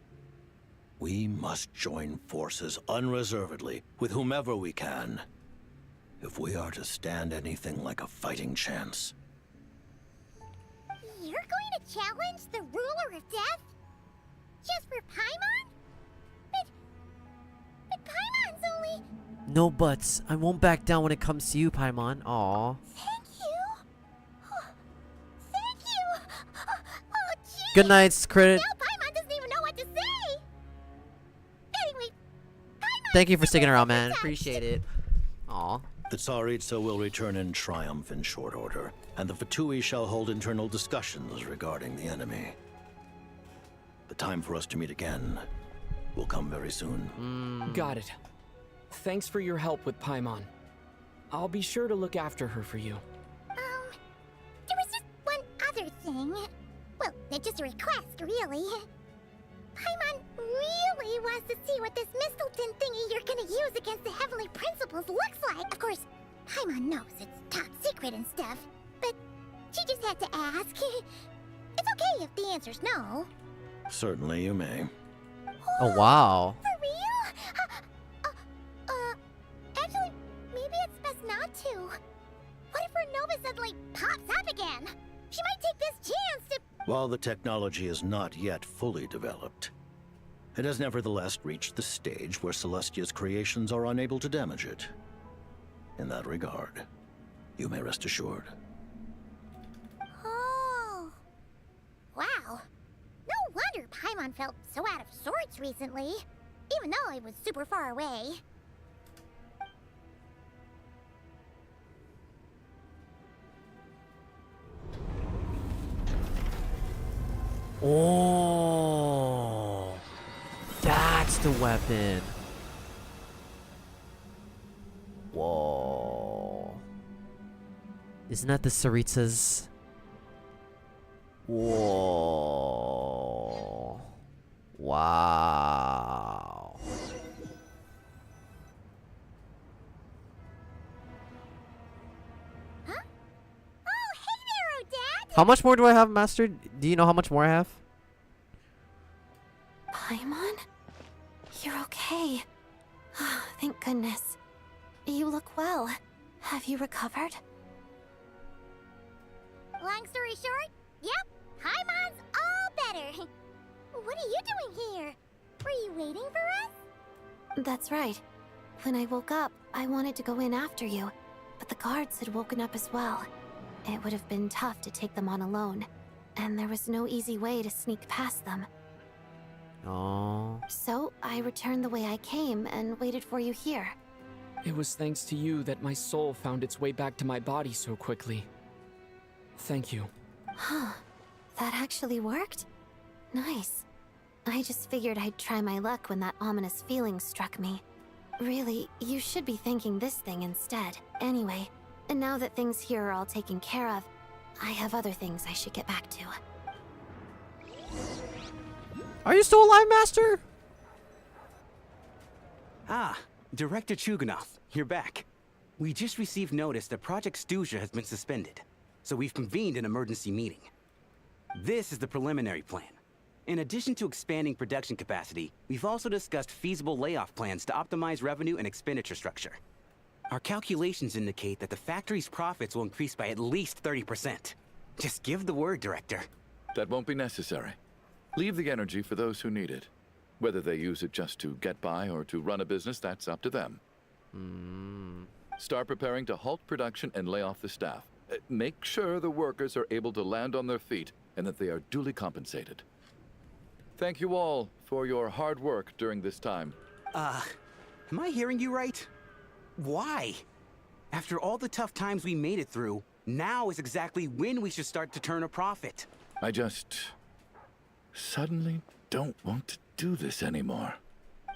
We must join forces unreservedly with whomever we can, if we are to stand anything like a fighting chance. You're going to challenge the ruler of death? Just for Paimon? But Paimon's only... No buts. I won't back down when it comes to you, Paimon. Aw. Thank you. Thank you. Oh, geez. Good night, credit. Now Paimon doesn't even know what to say. Anyway, Paimon... Thank you for sticking around, man. Appreciate it. Aw. The Tsaritsa will return in triumph in short order, and the Fatui shall hold internal discussions regarding the enemy. The time for us to meet again will come very soon. Got it. Thanks for your help with Paimon. I'll be sure to look after her for you. There was just one other thing. Well, just a request, really. Paimon really wants to see what this Mistleton thingy you're gonna use against the Heavenly Principles looks like. Of course, Paimon knows it's top secret and stuff, but she just had to ask. It's okay if the answer's no. Certainly you may. Oh, wow. For real? Actually, maybe it's best not to. What if her Nova suddenly pops up again? She might take this chance to... While the technology is not yet fully developed, it has nevertheless reached the stage where Celestia's creations are unable to damage it. In that regard, you may rest assured. Oh. Wow. No wonder Paimon felt so out of sorts recently, even though it was super far away. Oh, that's the weapon. Whoa. Isn't that the Tsaritsa's? Whoa. Wow. Huh? Oh, hey there, Odette! How much more do I have, Master? Do you know how much more I have? Paimon? You're okay. Thank goodness. You look well. Have you recovered? Long story short, yep, Paimon's all better. What are you doing here? Were you waiting for us? That's right. When I woke up, I wanted to go in after you, but the guards had woken up as well. It would have been tough to take them on alone, and there was no easy way to sneak past them. Oh. So I returned the way I came and waited for you here. It was thanks to you that my soul found its way back to my body so quickly. Thank you. Huh. That actually worked? Nice. I just figured I'd try my luck when that ominous feeling struck me. Really, you should be thanking this thing instead. Anyway, and now that things here are all taken care of, I have other things I should get back to. Are you still alive, Master? Ah, Director Chuganov, you're back. We just received notice that Project SNEZHNAYA has been suspended, so we've convened an emergency meeting. This is the preliminary plan. In addition to expanding production capacity, we've also discussed feasible layoff plans to optimize revenue and expenditure structure. Our calculations indicate that the factory's profits will increase by at least 30%. Just give the word, Director. That won't be necessary. Leave the energy for those who need it. Whether they use it just to get by or to run a business, that's up to them. Start preparing to halt production and lay off the staff. Make sure the workers are able to land on their feet and that they are duly compensated. Thank you all for your hard work during this time. Am I hearing you right? Why? After all the tough times we made it through, now is exactly when we should start to turn a profit. I just suddenly don't want to do this anymore.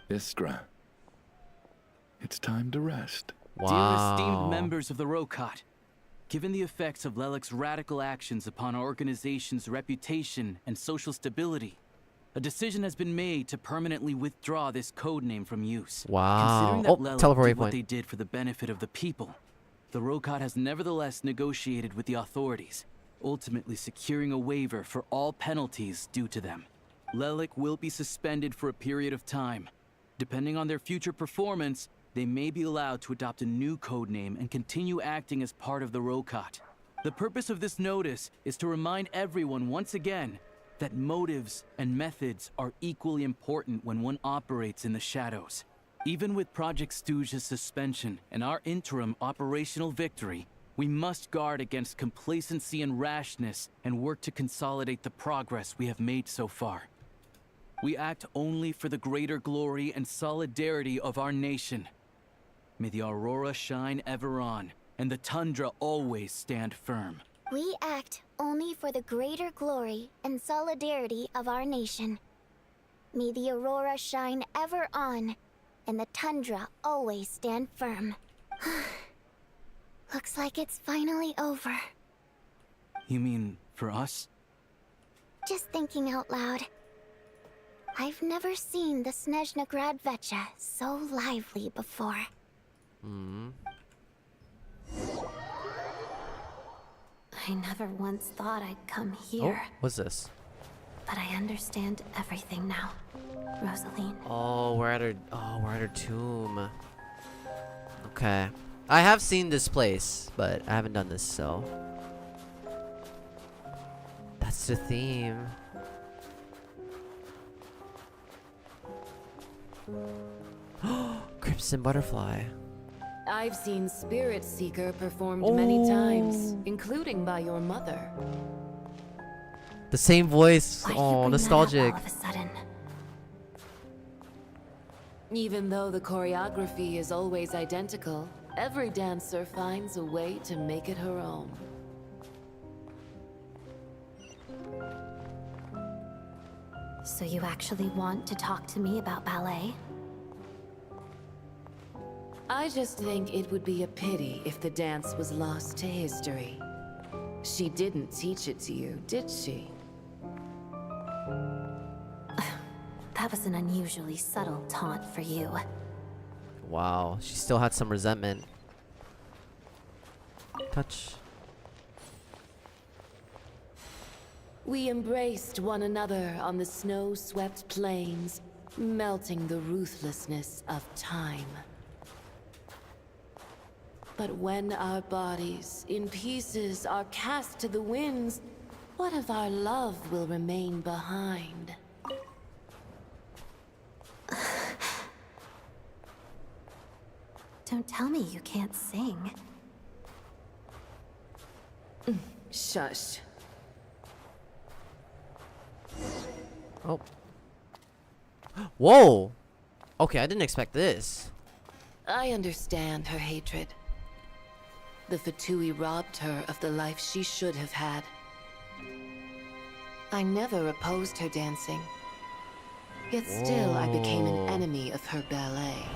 Iskra, it's time to rest. Dear esteemed members of the Rokot, given the effects of Lelic's radical actions upon our organization's reputation and social stability, a decision has been made to permanently withdraw this codename from use. Wow. Considering that Lelic teleport did what waypoint. they did for the benefit of the people, the Rokot has nevertheless negotiated with the authorities, ultimately securing a waiver for all penalties due to them. Lelic will be suspended for a period of time. Depending on their future performance, they may be allowed to adopt a new codename and continue acting as part of the Rokot. The purpose of this notice is to remind everyone once again that motives and methods are equally important when one operates in the shadows. Even with Project SNEZHNAYA's suspension and our interim operational victory, we must guard against complacency and rashness and work to consolidate the progress we have made so far. We act only for the greater glory and solidarity of our nation. May the aurora shine ever on, and the tundra always stand firm. We act only for the greater glory and solidarity of our nation. May the aurora shine ever on, and the tundra always stand firm. Looks like it's finally over. You mean for us? Just thinking out loud. I've never seen the SNEZHNA Gradvecha so lively before. I never once thought I'd come here. What's this? But I understand everything now, Rosaline. Oh, we're at her tomb. Okay. I have seen this place, but I haven't done this, so. That's the theme. Crimson butterfly. I've seen Spirit Seeker performed many times, including by your mother. The same voice. Why'd you Oh, bring that up nostalgic. all of a sudden? Even though the choreography is always identical, every dancer finds a way to make it her own. So you actually want to talk to me about ballet? I just think it would be a pity if the dance was lost to history. She didn't teach it to you, did she? That was an unusually subtle taunt for you. Wow, she still had some resentment. Touch. We embraced one another on the snow-swept plains, melting the ruthlessness of time. But when our bodies, in pieces, are cast to the winds, what of our love will remain behind? Don't tell me you can't sing. Shush. Oh. Whoa. Okay, I didn't expect this. I understand her hatred. The Fatui robbed her of the life she should have had. I never opposed her dancing. Yet still I became an enemy of her ballet.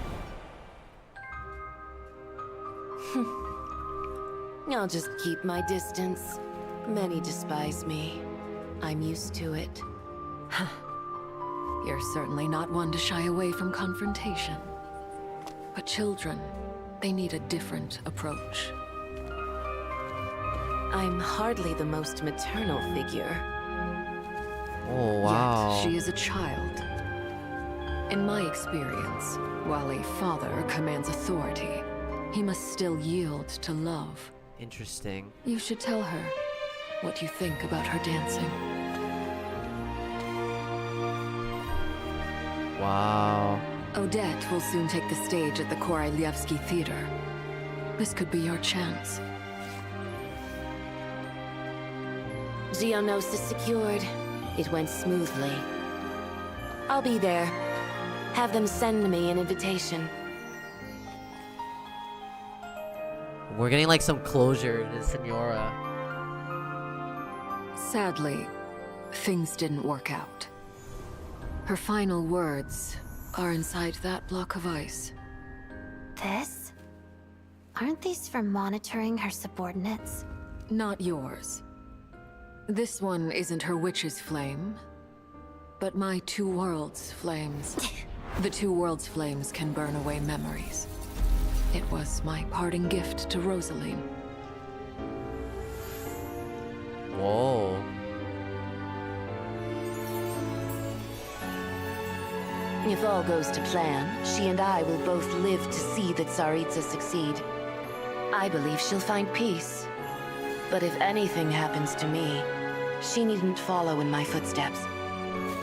I'll just keep my distance. Many despise me. I'm used to it. You're certainly not one to shy away from confrontation. But children, they need a different approach. I'm hardly the most maternal figure. Oh, wow. Yet she is a child. In my experience, while a father commands authority, he must still yield to love. Interesting. You should tell her what you think about her dancing. Wow. Odette will soon take the stage at the Koralyevsky Theater. This could be your chance. Geonosis secured. It went smoothly. I'll be there. Have them send me an invitation. We're getting like some closure to Senora. Sadly, things didn't work out. Her final words are inside that block of ice. This? Aren't these for monitoring her subordinates? Not yours. This one isn't her witch's flame, but my two worlds' flames. The two worlds' flames can burn away memories. It was my parting gift to Rosaline. Whoa. If all goes to plan, she and I will both live to see the Tsaritsa succeed. I believe she'll find peace. But if anything happens to me, she needn't follow in my footsteps.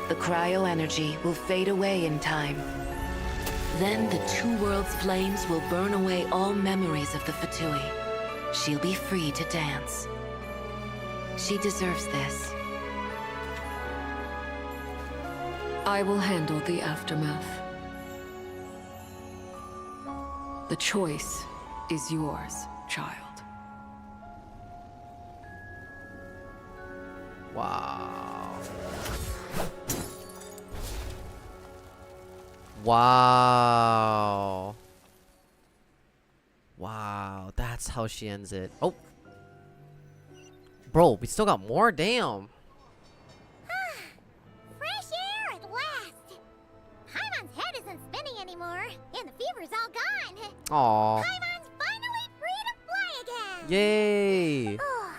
The cryo energy will fade away in time. Then the two worlds' flames will burn away all memories of the Fatui. She'll be free to dance. She deserves this. I will handle the aftermath. The choice is yours, child. Wow. Wow. Wow. That's how she ends it. Oh. Bro, we still got more. Damn. Fresh air at last! Paimon's head isn't spinning anymore, and the fever's all gone. Aw. Paimon's finally free to fly again! Yay. Oh,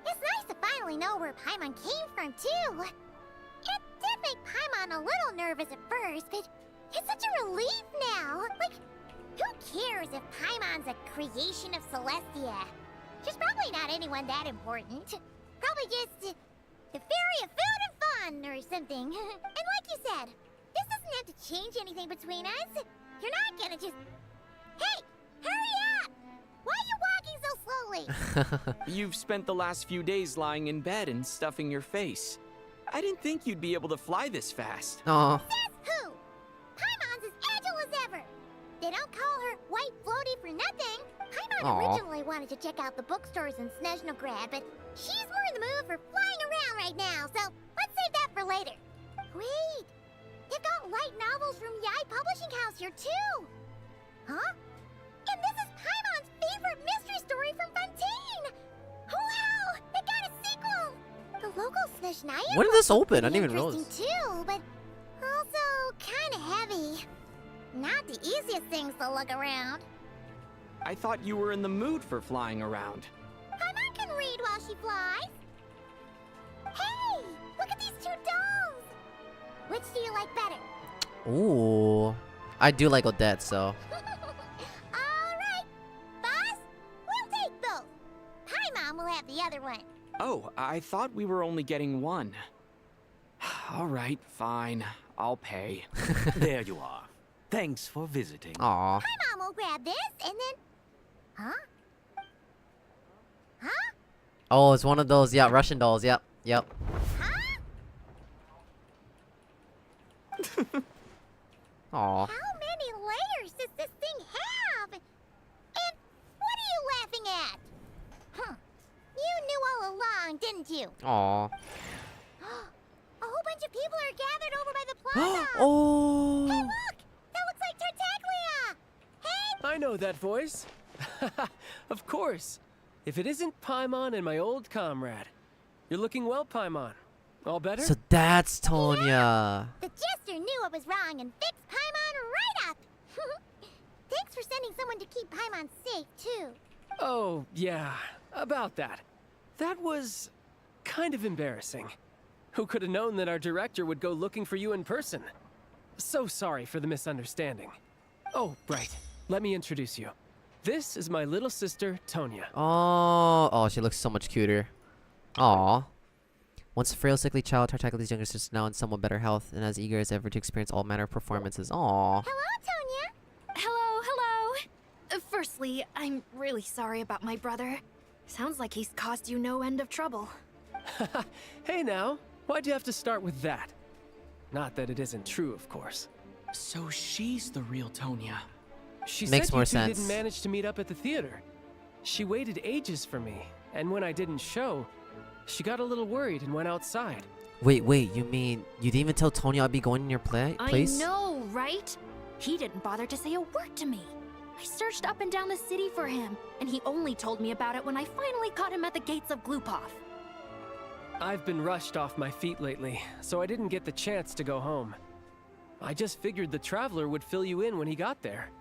it's nice to finally know where Paimon came from, too. It did make Paimon a little nervous at first, but it's such a relief now. Like, who cares if Paimon's a creation of Celestia? She's probably not anyone that important. Probably just the fairy of food and fun or something. And like you said, this doesn't have to change anything between us. You're not gonna just... Hey, hurry up! Why are you walking so slowly? You've spent the last few days lying in bed and stuffing your face. I didn't think you'd be able to fly this fast. Aw. Says who? Paimon's as agile as ever. They don't call her White Floaty for nothing. Paimon originally wanted to check out the bookstores in Snezhnograd, but she's more in the mood for flying around right now, so let's save that for later. Wait, they've got light novels from Yai Publishing House here too. Huh? And this is Paimon's favorite mystery story from Fontaine. Wow, they got a sequel. The local Snezhnaya When did this open? I didn't even interesting notice. too, but also kind of heavy. Not the easiest things to look around. I thought you were in the mood for flying around. Paimon can read while she flies. Hey, look at these two dolls. Which do you like better? Ooh. I do like Odette, so. All right, boss, we'll take both. Paimon will have the other one. Oh, I thought we were only getting one. All right, fine. I'll pay. There you are. Thanks for visiting. Aw. Paimon will grab this and then... Huh? Huh? Oh, it's one of those, yeah, Russian dolls. Yep, yep. Aw. How many layers does this thing have? along, didn't you? Aw. A whole bunch of people are gathered over by the plaza. Oh. Hey, look! That looks like Tartaglia! Hey! I know that voice. Of course. If it isn't Paimon and my old comrade. You're looking well, Paimon. All better? So that's Tonya. The jester knew I was wrong and fixed Paimon right up! Thanks for sending someone to keep Paimon safe, too. Oh, yeah. About that. That was kind of embarrassing. Who could have known that our director would go looking for you in person? So sorry for the misunderstanding. Oh, right. Let me introduce you. This is my little sister, Tonya. Oh, she looks so much cuter. Aw. Once a frail, sickly child, Tartaglia's younger sister is now in somewhat better health and as eager as ever to experience all manner of performances. Aw. Hello, Tonya! Hello, hello. Firstly, I'm really sorry about my brother. Sounds like he's caused you no end of trouble. Hey now, why'd you have to start with that? Not that it isn't true, of course. So she's the real Tonya. She Makes said more you two sense. didn't manage to meet up at the theater. She waited ages for me, and when I didn't show, she got a little worried and went outside. Wait, you mean you didn't even tell Tonya I'd be going in your place? I know, right? He didn't bother to say a word to me. I searched up and down the city for him, and he only told me about it when I finally caught him at the gates of Glupov. I've been rushed off my feet lately, so I didn't get the chance to go home. I just figured the Traveler would fill you in when he got there.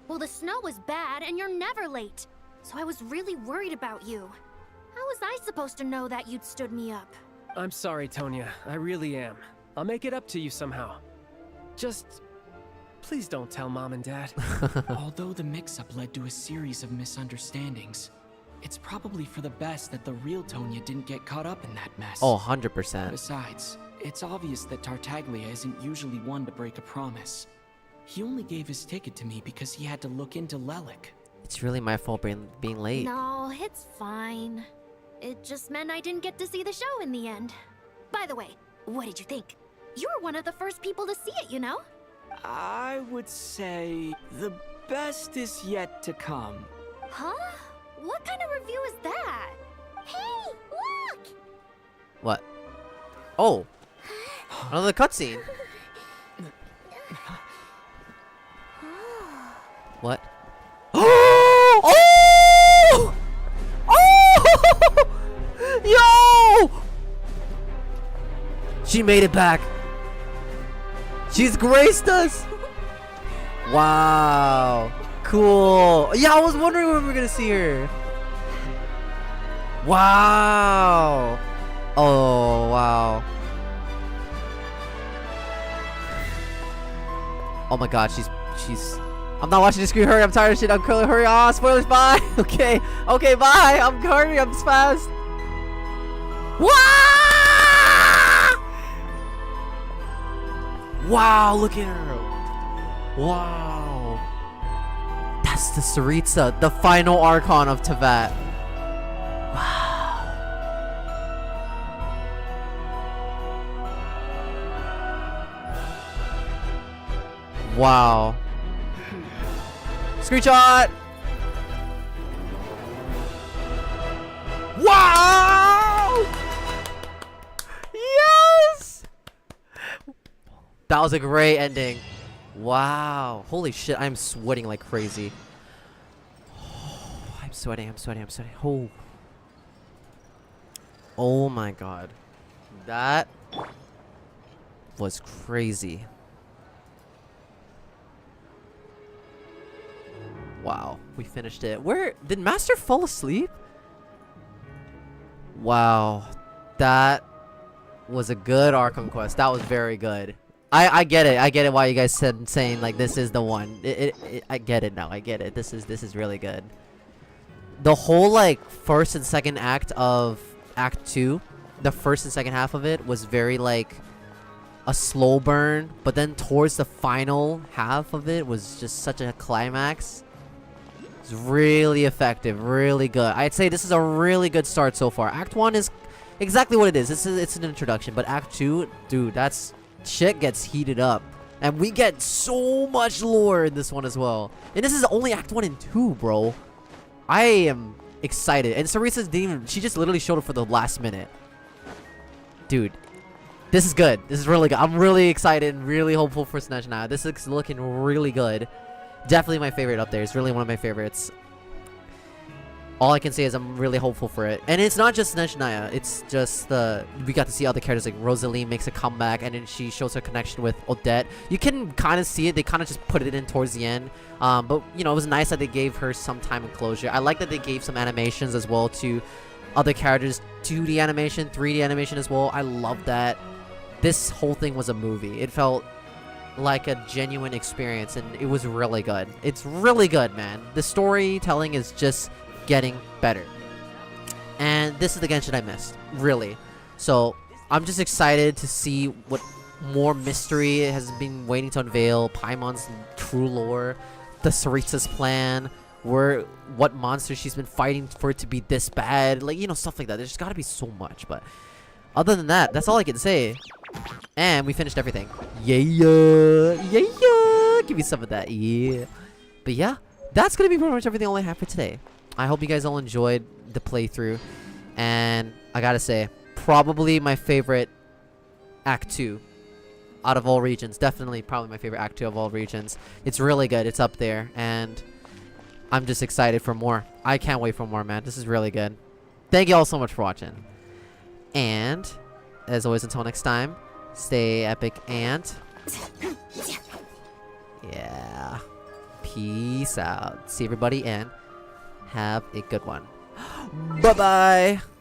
Well, the snow was bad, and you're never late. So I was really worried about you. How was I supposed to know that you'd stood me up? I'm sorry, Tonya. I really am. I'll make it up to you somehow. Just... please don't tell Mom and Dad. Although the mix-up led to a series of misunderstandings, it's probably for the best that the real Tonya didn't get caught up in that mess. Oh, 100%. Besides, it's obvious that Tartaglia isn't usually one to break a promise. He only gave his ticket to me because he had to look into Lelik. It's really my fault being late. No, it's fine. It just meant I didn't get to see the show in the end. By the way, what did you think? You were one of the first people to see it, you know? I would say the best is yet to come. Huh? What kind of review is that? Hey, look! What? Oh! Another cutscene. What? Oh! Oh! Yo! She made it back. She's graced us. Wow. Cool. Yeah, I was wondering when we were gonna see her. Wow. Oh, wow. Oh my god, she's... I'm not watching the screen. Hurry, I'm tired of shit. I'm curling. Hurry. Ah, spoilers. Bye. Okay, bye. I'm hurry. I'm fast. Wow, look at her. Wow. That's the Tsaritsa, the final Archon of Teyvat. Wow. Screenshot! Wow! Yes! That was a great ending. Wow. Holy shit, I'm sweating like crazy. Oh, I'm sweating. Oh. Oh my god. That was crazy. Wow, we finished it. Where did Master fall asleep? Wow, that was a good Archon quest. That was very good. I get it. I get it. Why you guys saying like this is the one. I get it now. I get it. This is really good. The whole like first and second act of Act 2, the first and second half of it was very like a slow burn, but then towards the final half of it was just such a climax. It's really effective, really good. I'd say this is a really good start so far. Act 1 is exactly what it is. It's an introduction, but Act 2, dude, that's shit gets heated up. And we get so much lore in this one as well. And this is only Act 1 and 2, bro. I am excited. And Saritsa didn't even, she just literally showed up for the last minute. Dude, this is good. This is really good. I'm really excited and really hopeful for SNEZHNAYA. This is looking really good. Definitely my favorite up there. It's really one of my favorites. All I can say is I'm really hopeful for it. And it's not just SNEZHNAYA. It's just we got to see other characters, like Rosalie makes a comeback and then she shows her connection with Odette. You can kind of see it. They kind of just put it in towards the end. But, you know, it was nice that they gave her some time and closure. I like that they gave some animations as well to other characters. 2D animation, 3D animation as well. I love that. This whole thing was a movie. It felt like a genuine experience and it was really good. It's really good, man. The storytelling is just getting better. And this is the Genshin I missed, really. So I'm just excited to see what more mystery has been waiting to unveil. Paimon's true lore, the Saritsa's plan, what monster she's been fighting for it to be this bad, like, you know, stuff like that. There's gotta be so much, but other than that, that's all I can say. And we finished everything. Yeah, give me some of that, yeah. But yeah, that's gonna be pretty much everything all I have for today. I hope you guys all enjoyed the playthrough. And I gotta say, probably my favorite Act 2 out of all regions. Definitely probably my favorite Act 2 of all regions. It's really good. It's up there. And I'm just excited for more. I can't wait for more, man. This is really good. Thank you all so much for watching. And as always, until next time, stay epic and yeah. Peace out. See everybody and have a good one. Bye-bye.